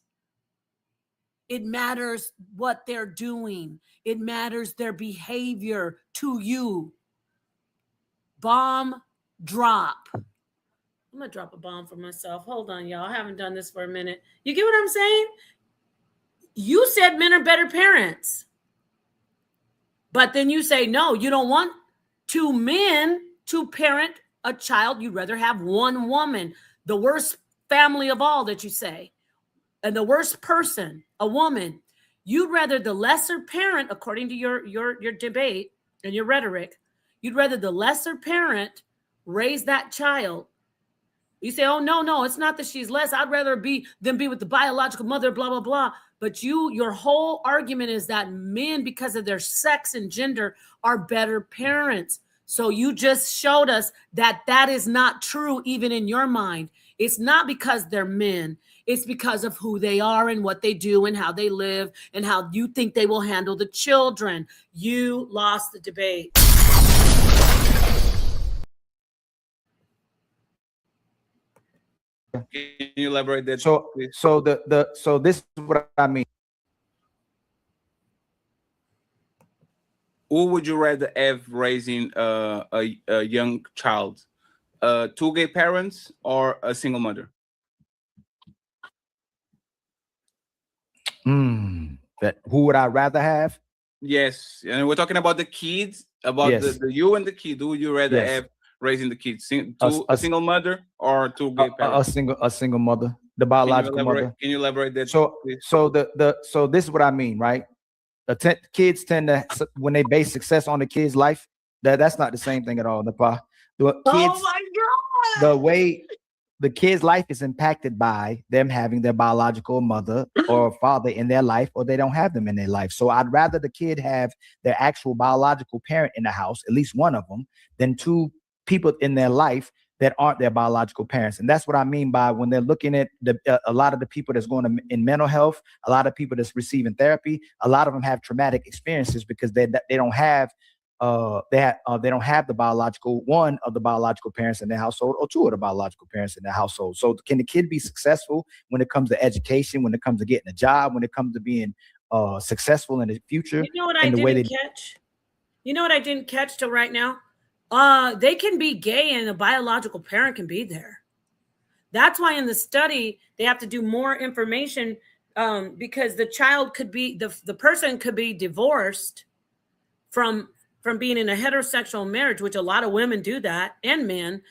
S3: It matters what they're doing. It matters their behavior to you. Bomb drop. I'm going to drop a bomb for myself. Hold on, y'all. I haven't done this for a minute. You get what I'm saying? You said men are better parents. But then you say, no, you don't want two men to parent a child. You'd rather have one woman. The worst family of all that you say. And the worst person, a woman. You'd rather the lesser parent, according to your debate and your rhetoric, you'd rather the lesser parent raise that child. You say, oh, no, it's not that she's less. I'd rather be with the biological mother, blah, blah, blah. But your whole argument is that men, because of their sex and gender, are better parents. So you just showed us that is not true, even in your mind. It's not because they're men. It's because of who they are and what they do and how they live and how you think they will handle the children. You lost the debate.
S5: Can you elaborate that?
S6: So this is what I mean.
S5: Who would you rather have raising a young child? Two gay parents or a single mother?
S6: Who would I rather have?
S5: Yes, and we're talking about the kids, about the you and the kid. Who would you rather have raising the kids? A single mother or two gay parents?
S6: A single mother, the biological mother.
S5: Can you elaborate that?
S6: So this is what I mean, right? Kids tend to, when they base success on the kid's life, that's not the same thing at all. Napah.
S3: Oh my God!
S6: the kid's life is impacted by them having their biological mother or father in their life, or they don't have them in their life. So I'd rather the kid have their actual biological parent in the house, at least one of them, than two people in their life that aren't their biological parents. And that's what I mean by when they're looking at a lot of the people that's going in mental health, a lot of people that's receiving therapy, a lot of them have traumatic experiences because they don't have they don't have the biological one of the biological parents in their household or two of the biological parents in their household. So can the kid be successful when it comes to education, when it comes to getting a job, when it comes to being successful in the future?
S3: You know what I didn't catch? You know what I didn't catch till right now? They can be gay and a biological parent can be there. That's why in the study they have to do more information because the child could be the person could be divorced from being in a heterosexual marriage, which a lot of women do that, and men,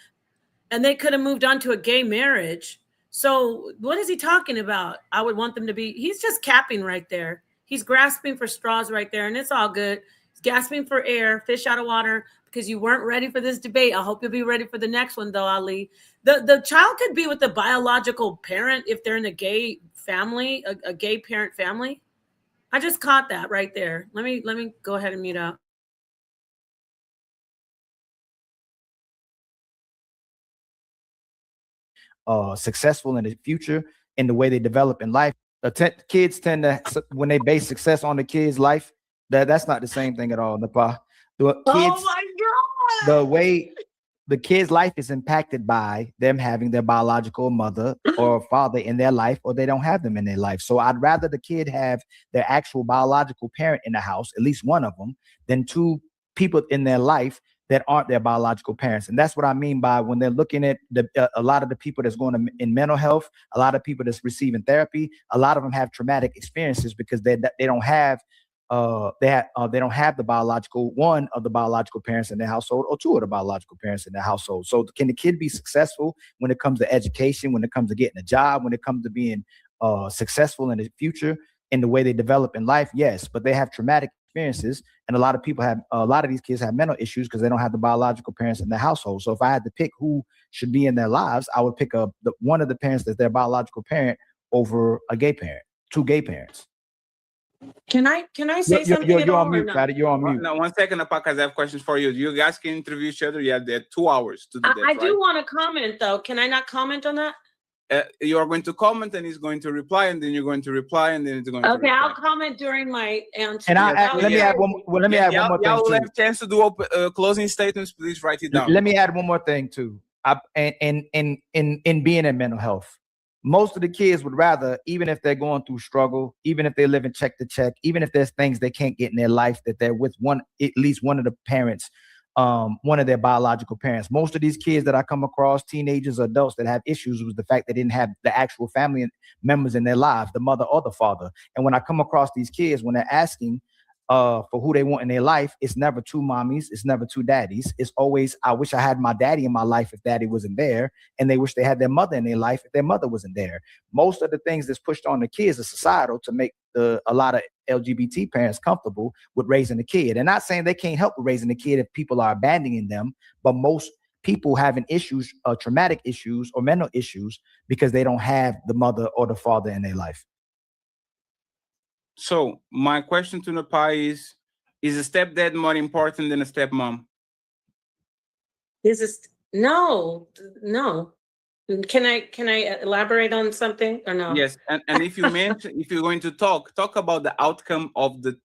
S3: and they could have moved on to a gay marriage. So what is he talking about? I would want them to be, he's just capping right there. He's grasping for straws right there, and it's all good. He's gasping for air, fish out of water, because you weren't ready for this debate. I hope you'll be ready for the next one, though, Ali. The child could be with the biological parent if they're in a gay family, a gay parent family. I just caught that right there. Let me go ahead and mute up.
S6: Successful in the future in the way they develop in life. Kids tend to, when they base success on the kid's life, that's not the same thing at all, Napah.
S9: Oh my God.
S6: The way the kid's life is impacted by them having their biological mother or father in their life, or they don't have them in their life. So I'd rather the kid have their actual biological parent in the house, at least one of them, than two people in their life that aren't their biological parents. And that's what I mean by when they're looking at a lot of the people that's going in mental health, a lot of people that's receiving therapy, a lot of them have traumatic experiences because they don't have they don't have the biological one of the biological parents in their household or two of the biological parents in their household. So can the kid be successful when it comes to education, when it comes to getting a job, when it comes to being successful in the future in the way they develop in life? Yes, but they have traumatic experiences, and a lot of these kids have mental issues because they don't have the biological parents in their household. So if I had to pick who should be in their lives, I would pick one of the parents that's their biological parent over a gay parent, two gay parents.
S9: Can I say something?
S6: You're on mute, Patty. You're on mute.
S5: No, 1 second, Napah, I have questions for you. You guys can interview each other. You have 2 hours to do that.
S9: I do want to comment, though. Can I not comment on that?
S5: You are going to comment, and he's going to reply, and then you're going to reply, and then it's going to reply.
S9: Okay, I'll comment during my answer.
S6: And let me add one more thing.
S5: Y'all will have a chance to do closing statements. Please write it down.
S6: Let me add one more thing too. In being in mental health, most of the kids would rather, even if they're going through struggle, even if they're living check to check, even if there's things they can't get in their life, that they're with at least one of the parents, one of their biological parents. Most of these kids that I come across, teenagers, adults that have issues, was the fact they didn't have the actual family members in their lives, the mother or the father. And when I come across these kids, when they're asking for who they want in their life, it's never two mommies, it's never two daddies. It's always, I wish I had my daddy in my life if daddy wasn't there, and they wish they had their mother in their life if their mother wasn't there. Most of the things that's pushed on the kids is societal to make a lot of LGBT parents comfortable with raising a kid. And not saying they can't help with raising a kid if people are abandoning them, but most people having issues, traumatic issues or mental issues, because they don't have the mother or the father in their life.
S5: So my question to Napah is a stepdad more important than a stepmom?
S9: No. Can I elaborate on something or no?
S5: Yes, and if you're going to talk about the outcome of the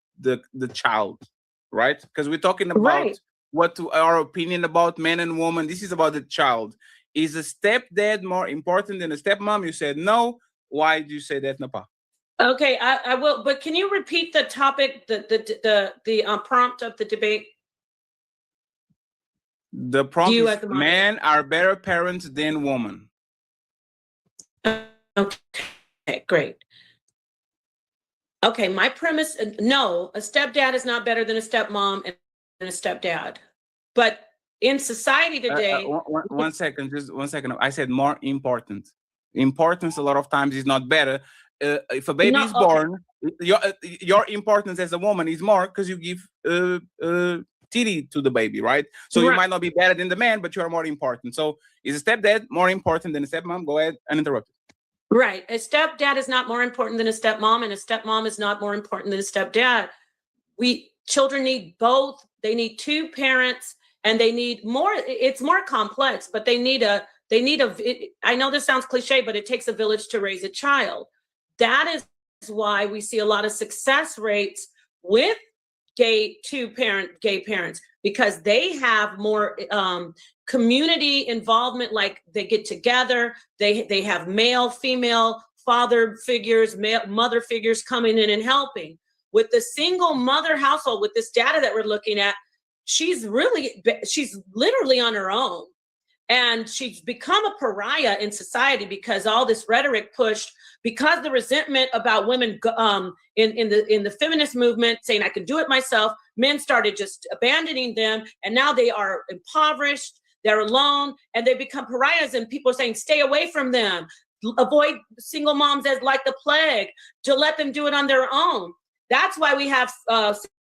S5: child, right? Because we're talking about what our opinion about men and women. This is about the child. Is a stepdad more important than a stepmom? You said no. Why do you say that, Napah?
S9: Okay, I will, but can you repeat the topic, the prompt of the debate?
S5: The prompt is men are better parents than women.
S9: Okay, great. Okay, my premise, no, a stepdad is not better than a stepmom and a stepdad. But in society today...
S5: One second, just 1 second. I said more important. Importance a lot of times is not better. If a baby is born, your importance as a woman is more because you give titty to the baby, right? So you
S3: Right.
S5: might not be better than the man, but you are more important. So is a stepdad more important than a stepmom? Go ahead and interrupt.
S3: Right. A stepdad is not more important than a stepmom, and a stepmom is not more important than a stepdad. Children need both. They need two parents, and they need more. It's more complex, but they need a. I know this sounds cliche, but it takes a village to raise a child. That is why we see a lot of success rates with gay parents, because they have more community involvement. Like they get together, they have male, female, father figures, mother figures coming in and helping. With the single mother household, with this data that we're looking at, she's literally on her own. And she's become a pariah in society because all this rhetoric pushed, because the resentment about women in the feminist movement saying I can do it myself, men started just abandoning them, and now they are impoverished, they're alone, and they become pariahs, and people are saying stay away from them, avoid single moms as like the plague, to let them do it on their own. That's why we have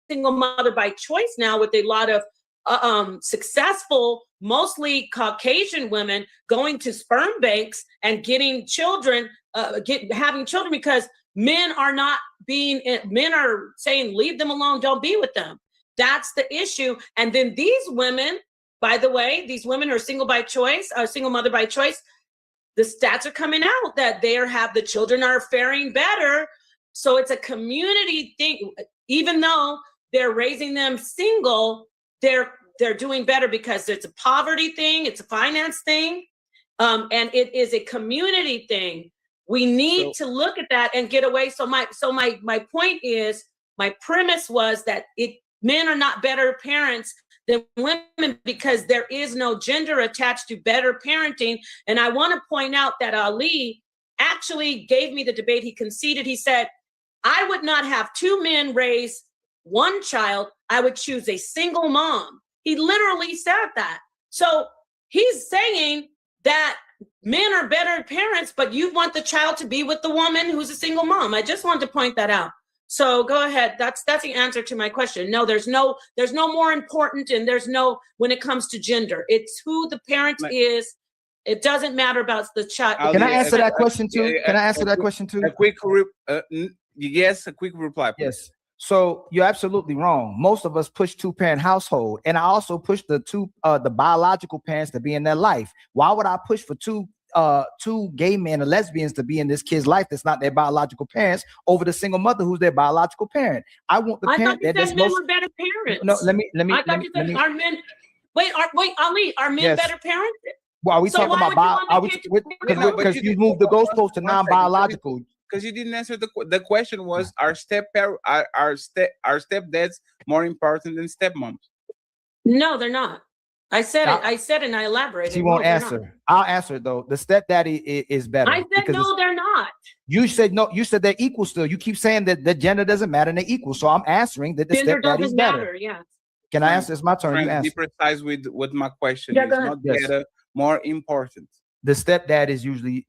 S3: single mother by choice now, with a lot of successful, mostly Caucasian women going to sperm banks and getting children, having children, because men are saying leave them alone, don't be with them. That's the issue. And then these women, by the way, these women who are single by choice, single mother by choice, the stats are coming out that the children are faring better. So it's a community thing. Even though they're raising them single, they're doing better because it's a poverty thing, it's a finance thing, and it is a community thing. We need to look at that and get away. So my point is, my premise was that men are not better parents than women because there is no gender attached to better parenting. And I want to point out that Ali actually gave me the debate. He conceded. He said, I would not have two men raise one child. I would choose a single mom. He literally said that. So he's saying that men are better parents, but you want the child to be with the woman who's a single mom. I just wanted to point that out. So go ahead. That's the answer to my question. No, there's no more important, and there's no, when it comes to gender, it's who the parent is. It doesn't matter about the child.
S6: Can I answer that question too? Can I answer that question too?
S5: A quick reply, please.
S6: Yes. So you're absolutely wrong. Most of us push two-parent household, and I also push the biological parents to be in their life. Why would I push for two gay men or lesbians to be in this kid's life that's not their biological parents over the single mother who's their biological parent? I want the parent that
S3: men were better parents.
S6: No, let me.
S3: Are men? Wait, Ali, are men better parents?
S6: Well, are we talking about because you moved the goalpost to non-biological?
S5: Because you didn't answer the question. Was are stepdads more important than stepmoms?
S3: No, they're not. I said it. I said it, and I elaborated.
S6: She won't answer. I'll answer it though. The stepdaddy is better.
S3: I said no, they're not.
S6: You said no. You said they're equal still. You keep saying that the gender doesn't matter and they're equal. So I'm answering that the stepdaddy is better.
S3: Yeah.
S6: Can I answer? It's my turn. You answer.
S5: Be precise with what my question is. Not better, more important.
S6: The stepdad is usually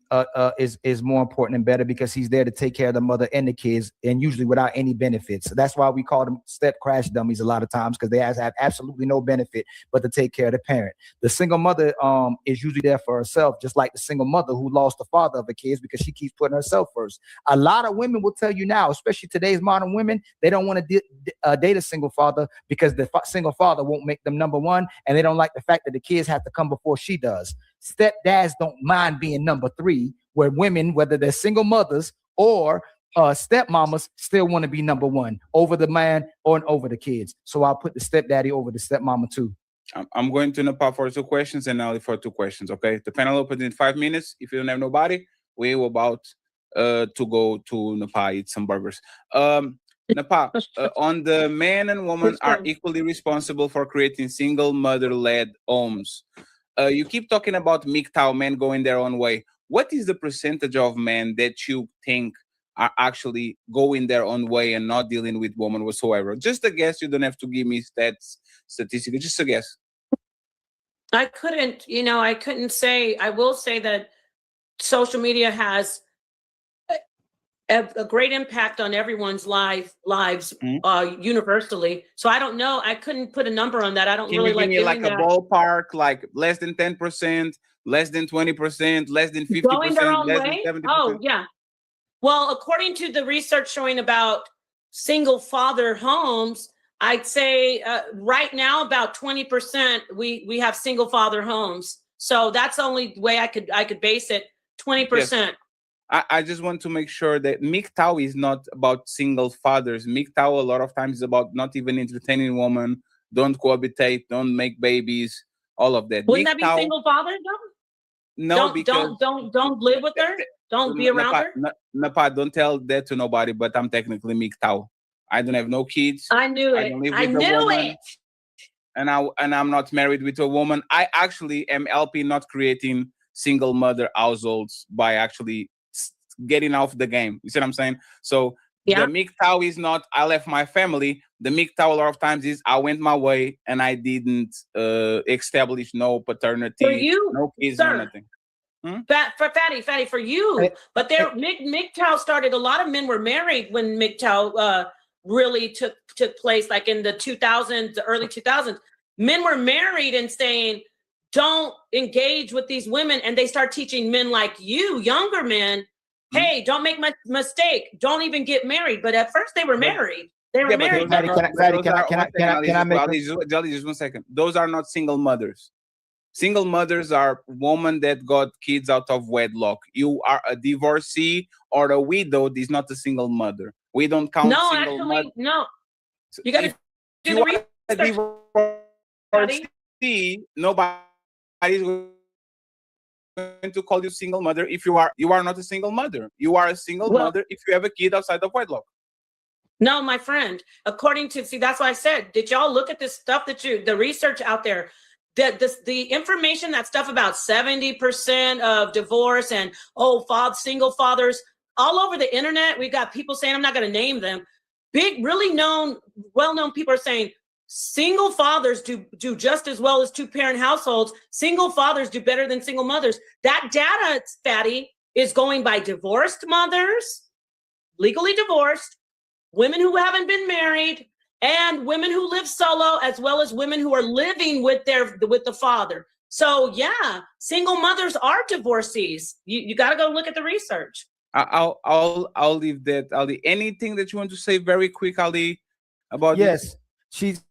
S6: is more important and better because he's there to take care of the mother and the kids, and usually without any benefits. So that's why we call them step crash dummies a lot of times, because they have absolutely no benefit but to take care of the parent. The single mother is usually there for herself, just like the single mother who lost the father of the kids because she keeps putting herself first. A lot of women will tell you now, especially today's modern women, they don't want to date a single father because the single father won't make them number one, and they don't like the fact that the kids have to come before she does. Stepdads don't mind being number three, where women, whether they're single mothers or stepmamas, still want to be number one over the man or over the kids. So I'll put the stepdaddy over the stepmama too.
S5: I'm going to Napah for 2 questions and Ali for 2 questions. Okay, the panel opens in 5 minutes. If you don't have nobody, we're about to go to Napah, eat some burgers. Napah, on the man and woman are equally responsible for creating single mother-led homes. You keep talking about MGTOW, men going their own way. What is the percentage of men that you think are actually going their own way and not dealing with women whatsoever? Just a guess. You don't have to give me statistically. Just a guess.
S3: I couldn't say. I will say that social media has
S9: a great impact on everyone's lives universally. So I don't know. I couldn't put a number on that. I don't
S5: Can
S9: really
S5: you give
S9: like
S5: me
S9: giving
S5: like a
S9: that.
S5: ballpark, like less than 10%, less than 20%, less than 50%,
S9: Going their own
S5: less than
S9: way?
S5: 70%?
S9: Oh, yeah. Well, according to the research showing about single father homes, I'd say right now about 20% we have single father homes. So that's the only way I could base it. 20%.
S5: Yes. I just want to make sure that MGTOW is not about single fathers. MGTOW a lot of times is about not even entertaining women, don't cohabitate, don't make babies, all of that.
S9: Wouldn't that be
S5: MGTOW,
S9: single father though?
S5: no, because
S9: Don't live with her. Don't be around her.
S5: Napah, don't tell that to nobody, but I'm technically MGTOW. I don't have no kids.
S9: I knew
S5: I
S9: it.
S5: don't live
S9: I
S5: with a
S9: knew
S5: woman.
S9: it.
S5: And I'm not married with a woman. I actually am helping not creating single mother households by actually getting off the game. You see what I'm saying? So
S9: Yeah.
S5: the MGTOW is not I left my family. The MGTOW a lot of times is I went my way and I didn't establish no paternity,
S9: For you,
S5: no kids,
S9: sir.
S5: no nothing.
S9: Fatty, for you. But there, MGTOW started. A lot of men were married when MGTOW really took place, like in the 2000s, the early 2000s. Men were married and saying, "Don't engage with these women," and they start teaching men like you, younger men, "Hey, don't make my mistake. Don't even get married." But at first, they were married. They were married.
S6: Fatty, can I make
S5: just 1 second? Those are not single mothers. Single mothers are women that got kids out of wedlock. You are a divorcee or a widow. Is not a single mother. We don't count
S9: No,
S5: single
S9: actually,
S5: mother.
S9: no. You got to do
S5: You
S9: the
S5: are a
S9: research.
S5: divorcee. Nobody's going to call you single mother if you are not a single mother. You are a single mother if you have a kid outside of wedlock.
S9: No, my friend. According to that's why I said, did y'all look at this stuff the research out there? The information, that stuff about 70% of divorce and single fathers all over the internet. We've got people saying, I'm not going to name them, big, really well-known people are saying single fathers do just as well as two-parent households. Single fathers do better than single mothers. That data, Fatty, is going by divorced mothers, legally divorced, women who haven't been married, and women who live solo, as well as women who are living with the father. So yeah, single mothers are divorcees. You got to go look at the research.
S5: I'll leave that. Ali, anything that you want to say very quick, Ali, about
S6: this? She's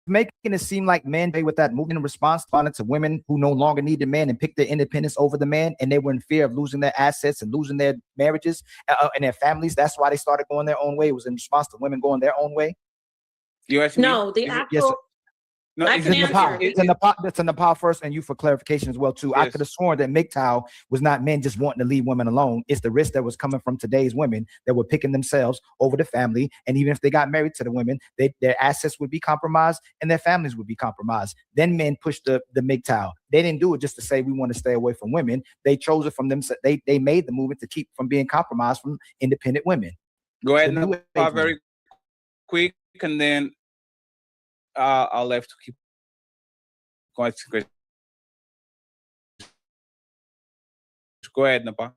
S6: making it seem like men with that movement in response to women who no longer need the man and pick their independence over the man, and they were in fear of losing their assets and losing their marriages and their families. That's why they started going their own way. It was in response to women going their own way.
S5: You asked me?
S9: No, the actual.
S6: Yes,
S5: no,
S9: I can answer.
S6: It's in Napah first, and you for clarification as well too. Yes. I could have sworn that MGTOW was not men just wanting to leave women alone. It's the risk that was coming from today's women that were picking themselves over the family, and even if they got married to the women, their assets would be compromised and their families would be compromised. Then men pushed the MGTOW. They didn't do it just to say we want to stay away from women. They chose it from them. They made the movement to keep from being compromised from independent women.
S5: Go ahead, Napah, very quick, and then I'll have to keep going. Go ahead, Napah.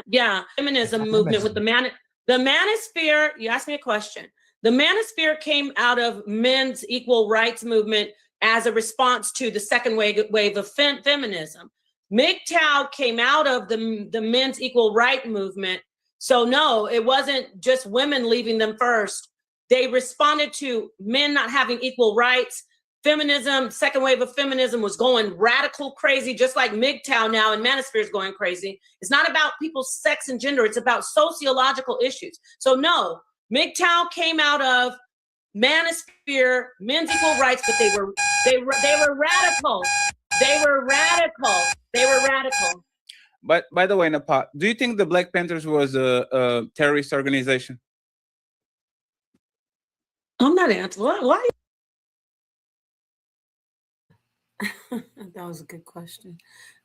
S9: Yeah, feminism movement with the manosphere. You asked me a question. The manosphere came out of men's equal rights movement as a response to the second wave of feminism. MGTOW came out of the men's equal right movement. So no, it wasn't just women leaving them first. They responded to men not having equal rights. Feminism, second wave of feminism was going radical crazy, just like MGTOW now, and manosphere is going crazy. It's not about people's sex and gender. It's about sociological issues. So no, MGTOW came out of manosphere, men's equal rights, but they were radical. They were radical.
S5: But by the way, Napah, do you think the Black Panthers was a terrorist organization?
S9: I'm not answering. Why?
S3: That was a good question.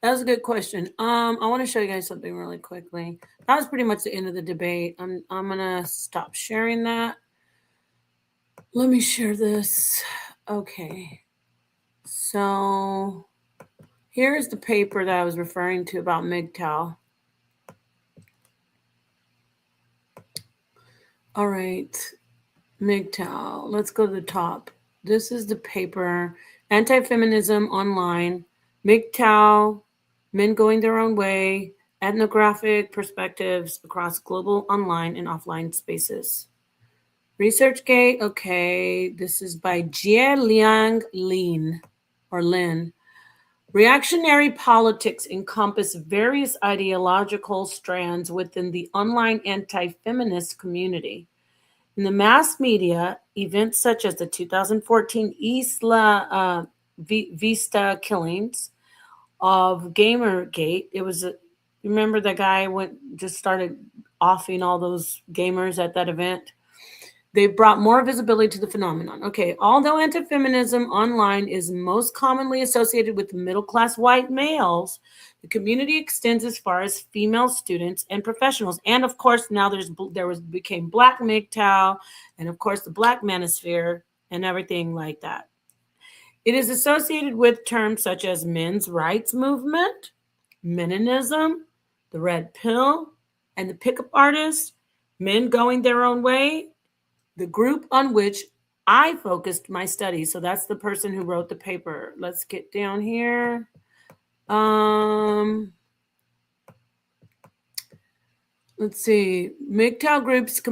S3: I want to show you guys something really quickly. That was pretty much the end of the debate. I'm gonna stop sharing that. Let me share this. Okay. So Here's the paper that I was referring to about MGTOW. All right, MGTOW. Let's go to the top. This is the paper, Anti-Feminism Online, MGTOW, Men Going Their Own Way, Ethnographic Perspectives Across Global Online and Offline Spaces. ResearchGate, okay, this is by Jie Liang Lin, or Lin. Reactionary politics encompass various ideological strands within the online anti-feminist community. In the mass media, events such as the 2014 Isla Vista killings of Gamergate, it was remember the guy just started offing all those gamers at that event? They brought more visibility to the phenomenon. Okay, although anti-feminism online is most commonly associated with middle-class white males, the community extends as far as female students and professionals. And of course, now became Black MGTOW, and of course the Black Manosphere and everything like that. It is associated with terms such as men's rights movement, Meninism, the red pill, and the pickup artist, men going their own way, the group on which I focused my studies. So that's the person who wrote the paper. Let's get down here. Let's see. MGTOW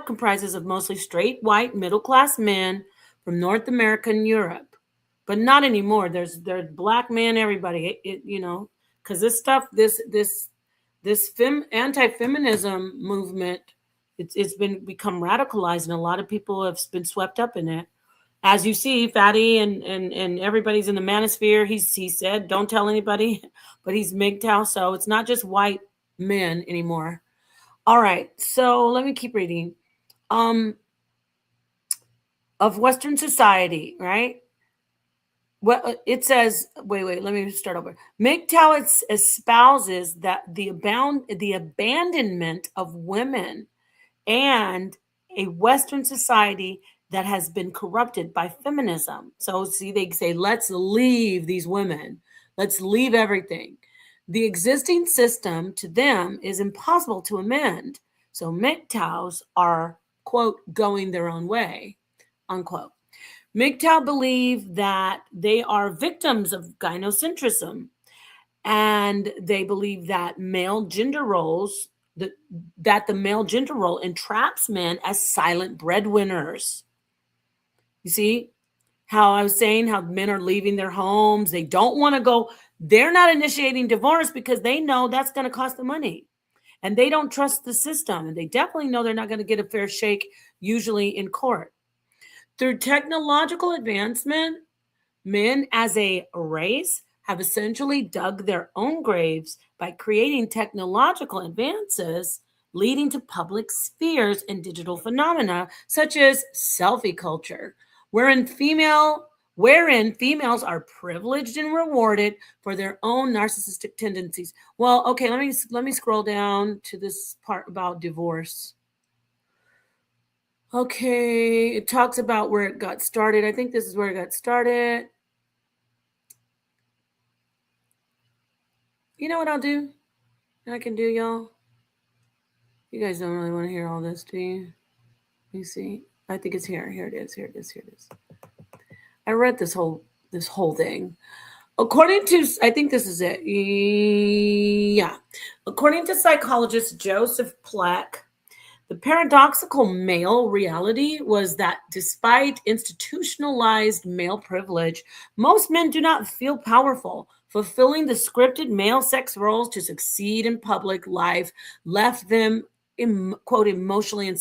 S3: comprises of mostly straight, white, middle-class men from North America and Europe, but not anymore. There's Black men, everybody. Because this stuff, this anti-feminism movement, it's become radicalized, and a lot of people have been swept up in it. As you see, Fatty and everybody's in the manosphere. He said, don't tell anybody, but he's MGTOW, so it's not just white men anymore. All right, so let me keep reading. Of Western society, right? Well, it says, wait, let me start over. MGTOW espouses that the abandonment of women and a Western society that has been corrupted by feminism. So see, they say, let's leave these women. Let's leave everything. The existing system to them is impossible to amend. So MGTOWs are, quote, going their own way, unquote. MGTOW believe that they are victims of gynocentrism, and they believe that male gender roles, that the male gender role entraps men as silent breadwinners. You see how I was saying how men are leaving their homes. They don't want to go. They're not initiating divorce because they know that's going to cost them money. And they don't trust the system. And they definitely know they're not going to get a fair shake, usually in court. Through technological advancement, men as a race have essentially dug their own graves by creating technological advances leading to public spheres and digital phenomena such as selfie culture, wherein females are privileged and rewarded for their own narcissistic tendencies. Well, okay, let me scroll down to this part about divorce. Okay, it talks about where it got started. I think this is where it got started. You know what I'll do? I can do, y'all. You guys don't really want to hear all this, do you? Let me see. I think it's here. Here it is. I read this whole thing. According to, I think this is it. Yeah. According to psychologist Joseph Plack, the paradoxical male reality was that despite institutionalized male privilege, most men do not feel powerful. Fulfilling the scripted male sex roles to succeed in public life left them, quote, emotionally and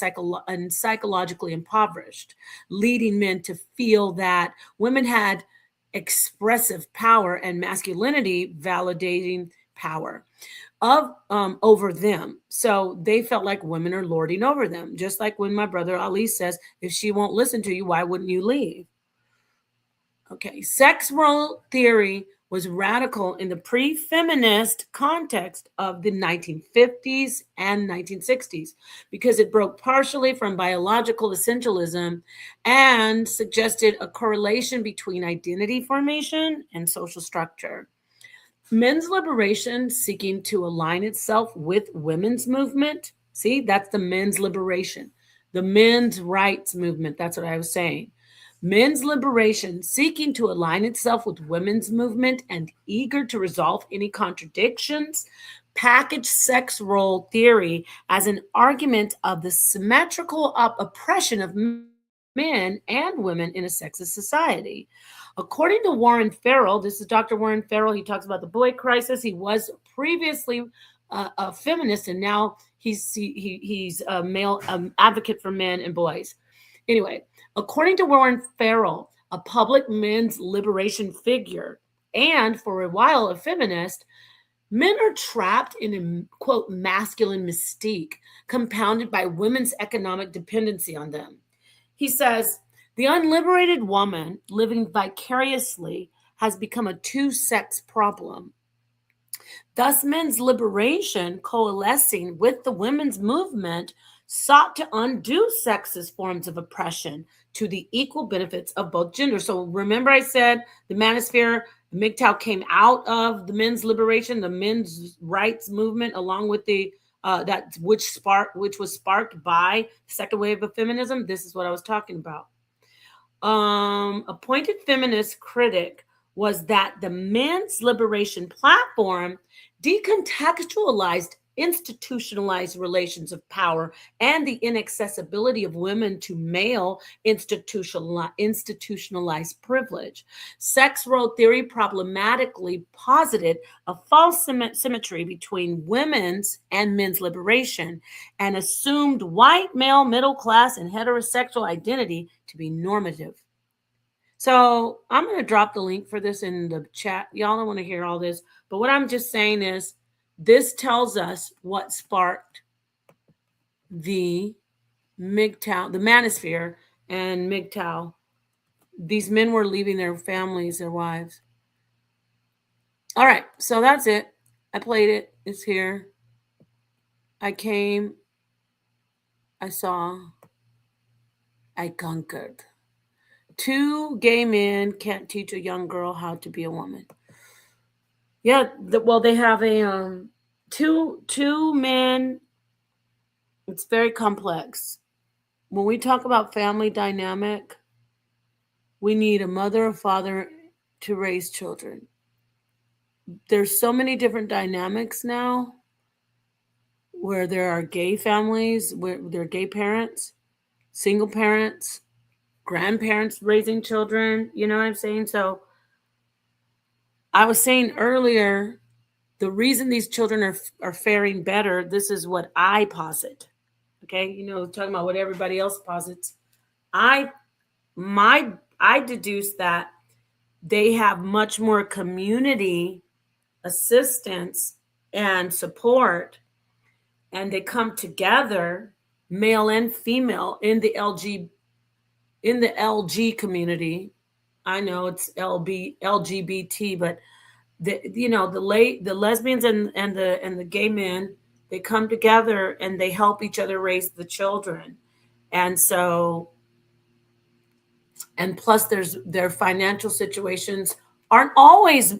S3: psychologically impoverished, leading men to feel that women had expressive power and masculinity validating power over them. So they felt like women are lording over them. Just like when my brother Ali says, if she won't listen to you, why wouldn't you leave? Okay, sex role theory was radical in the pre-feminist context of the 1950s and 1960s because it broke partially from biological essentialism and suggested a correlation between identity formation and social structure. Men's liberation seeking to align itself with women's movement. See, that's the men's liberation, the men's rights movement. That's what I was saying. Men's liberation seeking to align itself with women's movement and eager to resolve any contradictions, package sex role theory as an argument of the symmetrical oppression of men and women in a sexist society. According to Warren Farrell, this is Dr. Warren Farrell. He talks about the boy crisis. He was previously a feminist, and now he's a male advocate for men and boys. Anyway, according to Warren Farrell, a public men's liberation figure, and for a while a feminist, men are trapped in a, quote, masculine mystique compounded by women's economic dependency on them. He says, the unliberated woman living vicariously has become a two-sex problem. Thus, men's liberation, coalescing with the women's movement, sought to undo sexist forms of oppression to the equal benefits of both genders. So remember I said the manosphere, MGTOW came out of the men's liberation, the men's rights movement, along with the which was sparked by the second wave of feminism. This is what I was talking about. Appointed feminist critic was that the men's liberation platform decontextualized institutionalized relations of power and the inaccessibility of women to male institutionalized privilege. Sex role theory problematically posited a false symmetry between women's and men's liberation and assumed white male middle class and heterosexual identity to be normative. So I'm going to drop the link for this in the chat. Y'all don't want to hear all this, but what I'm just saying is this tells us what sparked the MGTOW, the manosphere and MGTOW. These men were leaving their families, their wives. All right, so that's it. I played it. It's here. I came. I saw. I conquered. 2 gay men can't teach a young girl how to be a woman. Yeah, well, they have a two men. It's very complex. When we talk about family dynamic, we need a mother or father to raise children. There's so many different dynamics now where there are gay families, where there are gay parents, single parents, grandparents raising children. You know what I'm saying? So I was saying earlier, the reason these children are faring better, this is what I posit. Okay, talking about what everybody else posits. I deduce that they have much more community assistance and support, and they come together, male and female, in the LG community. I know it's LGBT, but the lesbians and the gay men, they come together and they help each other raise the children. And so, and plus their financial situations aren't always,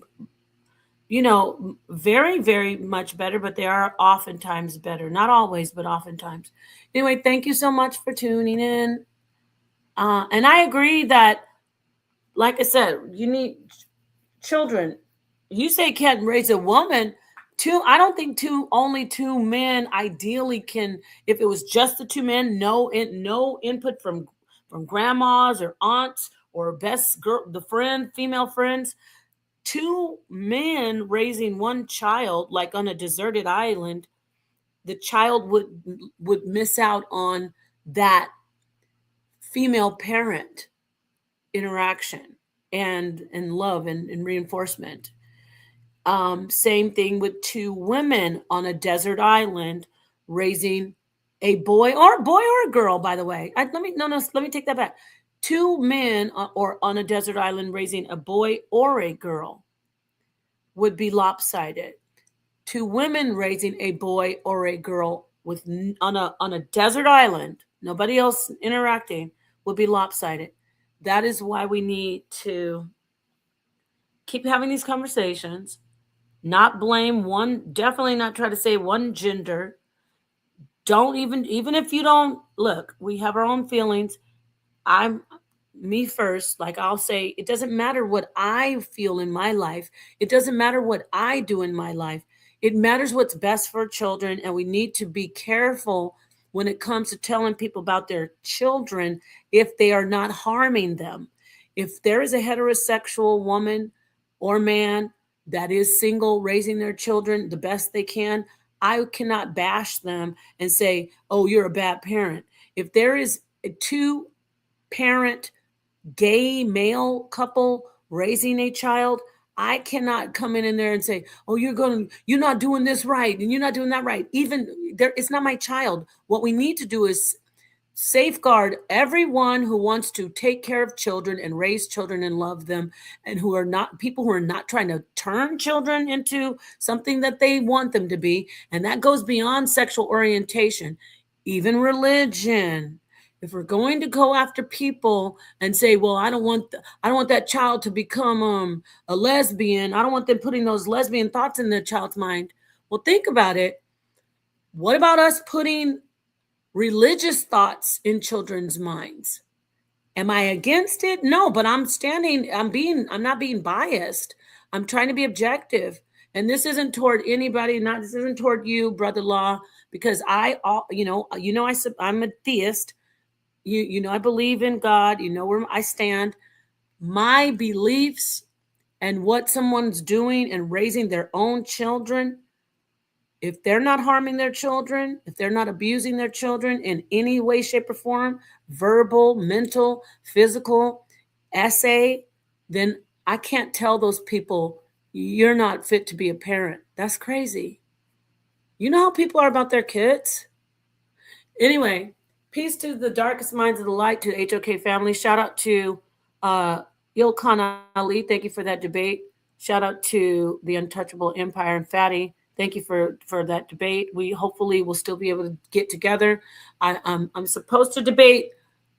S3: very, very much better, but they are oftentimes better. Not always, but oftentimes. Anyway, thank you so much for tuning in. And I agree that, like I said, you need children. You say can't raise a woman. I don't think only 2 men ideally can. If it was just the 2 men, no input from grandmas or aunts or best girl, the female friends. 2 men raising 1 child, like on a deserted island, the child would miss out on that female parent interaction and love and reinforcement. Same thing with 2 women on a desert island raising a boy or a girl, by the way. Let me take that back. 2 men or on a desert island raising a boy or a girl. would be lopsided. Two women raising a boy or a girl on a desert island, nobody else interacting, would be lopsided. That is why we need to keep having these conversations, not blame one, definitely not try to say one gender. Don't even if you don't look, we have our own feelings. I'm me first. Like I'll say, it doesn't matter what I feel in my life. It doesn't matter what I do in my life. It matters what's best for children. And we need to be careful when it comes to telling people about their children if they are not harming them. If there is a heterosexual woman or man that is single, raising their children the best they can, I cannot bash them and say, oh, you're a bad parent. If there is two parent gay male couple raising a child, I cannot come in there and say, oh, you're not doing this right and you're not doing that right. Even there, it's not my child. What we need to do is safeguard everyone who wants to take care of children and raise children and love them, and who are not people who are not trying to turn children into something that they want them to be. And that goes beyond sexual orientation, even religion. If we're going to go after people and say, well, I don't want that child to become a lesbian, I don't want them putting those lesbian thoughts in the child's mind. Well, think about it. What about us putting religious thoughts in children's minds? Am I against it? No, but I'm not being biased. I'm trying to be objective. And this isn't toward anybody, this isn't toward you, brother Law, because I'm a theist. I believe in God, where I stand. My beliefs and what someone's doing and raising their own children, if they're not harming their children, if they're not abusing their children in any way, shape, or form, verbal, mental, physical, essay, then I can't tell those people you're not fit to be a parent. That's crazy. You know how people are about their kids? Anyway, peace to the darkest minds of the light, to the HOK family. Shout out to Ilkan Ali. Thank you for that debate. Shout out to the Untouchable Empire and Fatty. Thank you for that debate. We hopefully will still be able to get together. I'm supposed to debate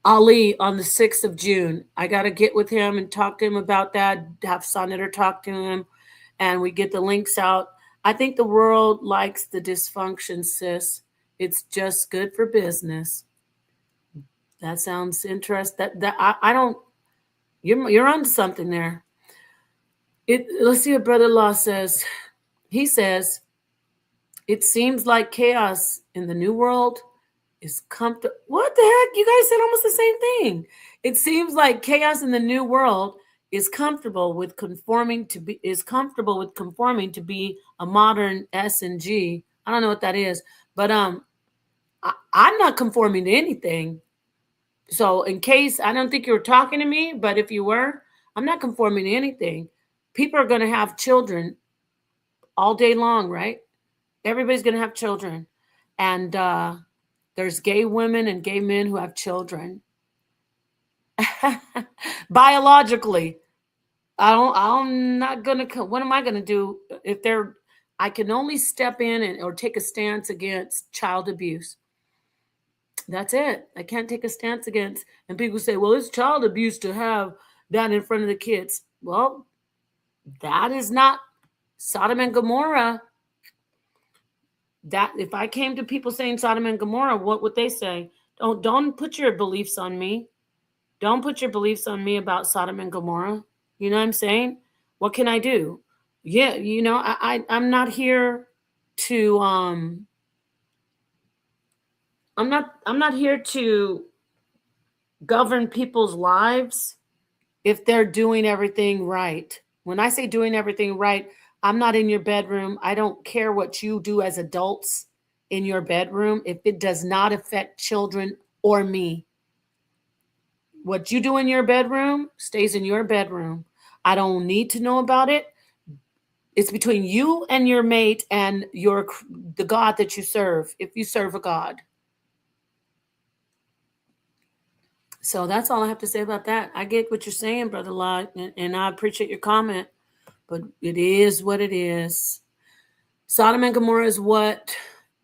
S3: Ali on the 6th of June. I got to get with him and talk to him about that, have Sonetter talk to him, and we get the links out. I think the world likes the dysfunction, sis. It's just good for business. That sounds interesting. I don't. You're onto something there. Let's see what Brother Law says. He says, it seems like chaos in the new world is comfortable. What the heck? You guys said almost the same thing. It seems like chaos in the new world is comfortable with conforming to be a modern S&G. I don't know what that is, but I'm not conforming to anything. So in case, I don't think you were talking to me, but if you were, I'm not conforming to anything. People are going to have children all day long, right? Everybody's going to have children. And there's gay women and gay men who have children. Biologically. I'm not going to, what am I going to do if I can only step in or take a stance against child abuse. That's it. I can't take a stance against, and people say, well, it's child abuse to have that in front of the kids. Well, that is not Sodom and Gomorrah. That if I came to people saying Sodom and Gomorrah, what would they say? Don't put your beliefs on me. Don't put your beliefs on me about Sodom and Gomorrah. You know what I'm saying? What can I do? Yeah, I'm not here to I'm not here to govern people's lives if they're doing everything right. When I say doing everything right, I'm not in your bedroom. I don't care what you do as adults in your bedroom if it does not affect children or me. What you do in your bedroom stays in your bedroom. I don't need to know about it. It's between you and your mate and the God that you serve, if you serve a God. So that's all I have to say about that. I get what you're saying, Brother Law, and I appreciate your comment. but it is what it is. Sodom and Gomorrah is what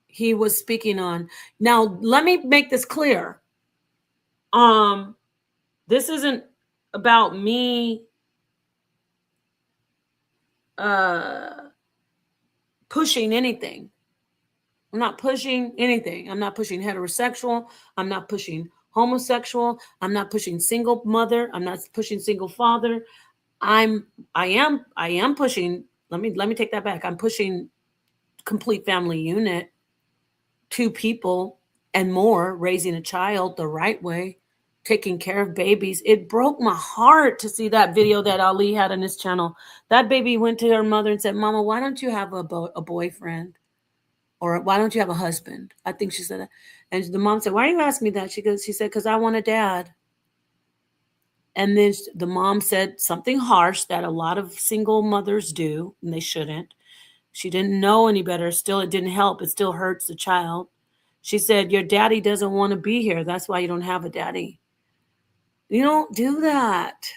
S3: he was speaking on. Now, let me make this clear. This isn't about me pushing anything. I'm not pushing anything. I'm not pushing heterosexual. I'm not pushing homosexual. I'm not pushing single mother. I'm not pushing single father. I am pushing, let me take that back. I'm pushing complete family unit, 2 people and more raising a child the right way, taking care of babies. It broke my heart to see that video that Ali had on his channel. That baby went to her mother and said, "Mama, why don't you have a boyfriend? Or why don't you have a husband?" I think she said that. And the mom said, "Why are you asking me that?" She said, "Because I want a dad." And then the mom said something harsh that a lot of single mothers do, and they shouldn't. She didn't know any better. Still, it didn't help. It still hurts the child. She said, "Your daddy doesn't want to be here. That's why you don't have a daddy." You don't do that.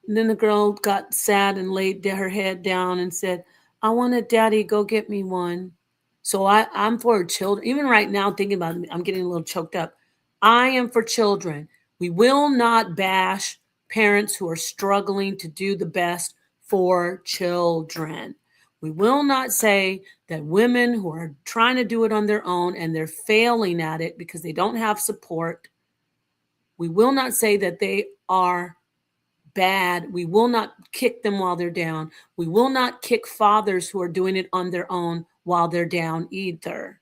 S3: And then the girl got sad and laid her head down and said, "I want a daddy. Go get me one." So I'm for children. Even right now, thinking about it, I'm getting a little choked up. I am for children. We will not bash parents who are struggling to do the best for children. We will not say that women who are trying to do it on their own and they're failing at it because they don't have support, we will not say that they are bad. We will not kick them while they're down. We will not kick fathers who are doing it on their own while they're down either.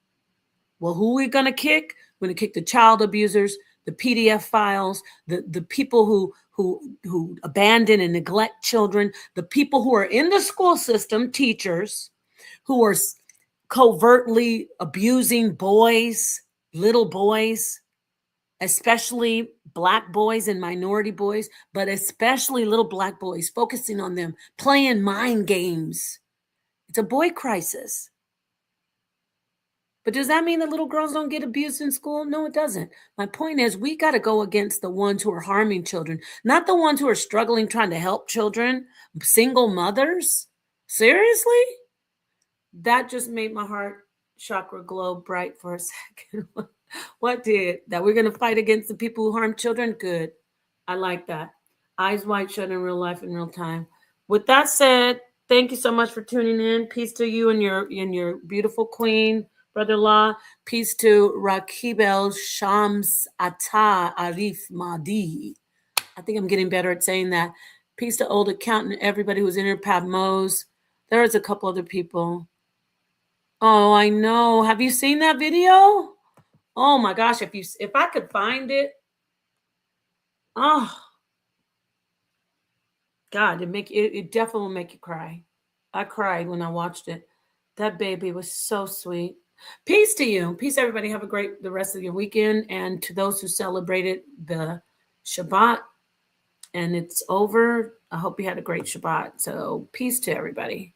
S3: Well, who are we going to kick? We're going to kick the child abusers, the PDF files, the people who abandon and neglect children, the people who are in the school system, teachers, who are covertly abusing boys, little boys, especially Black boys and minority boys, but especially little Black boys, focusing on them, playing mind games. It's a boy crisis. But does that mean that little girls don't get abused in school? No, it doesn't. My point is, we got to go against the ones who are harming children, not the ones who are struggling trying to help children, single mothers. Seriously? That just made my heart chakra glow bright for a second. What did? That we're going to fight against the people who harm children? Good. I like that. Eyes wide shut in real life in real time. With that said, thank you so much for tuning in. Peace to you and your beautiful queen, brother-in-law. Peace to Rakibel Shams Ata Arif Mahdi. I think I'm getting better at saying that. Peace to old accountant, everybody who's in here, Pat Mose. There is a couple other people. Oh, I know. Have you seen that video? Oh my gosh, if I could find it. Oh God, it definitely will make you cry. I cried when I watched it. That baby was so sweet. Peace to you. Peace, everybody. Have the rest of your weekend. And to those who celebrated the Shabbat and it's over, I hope you had a great Shabbat. So peace to everybody.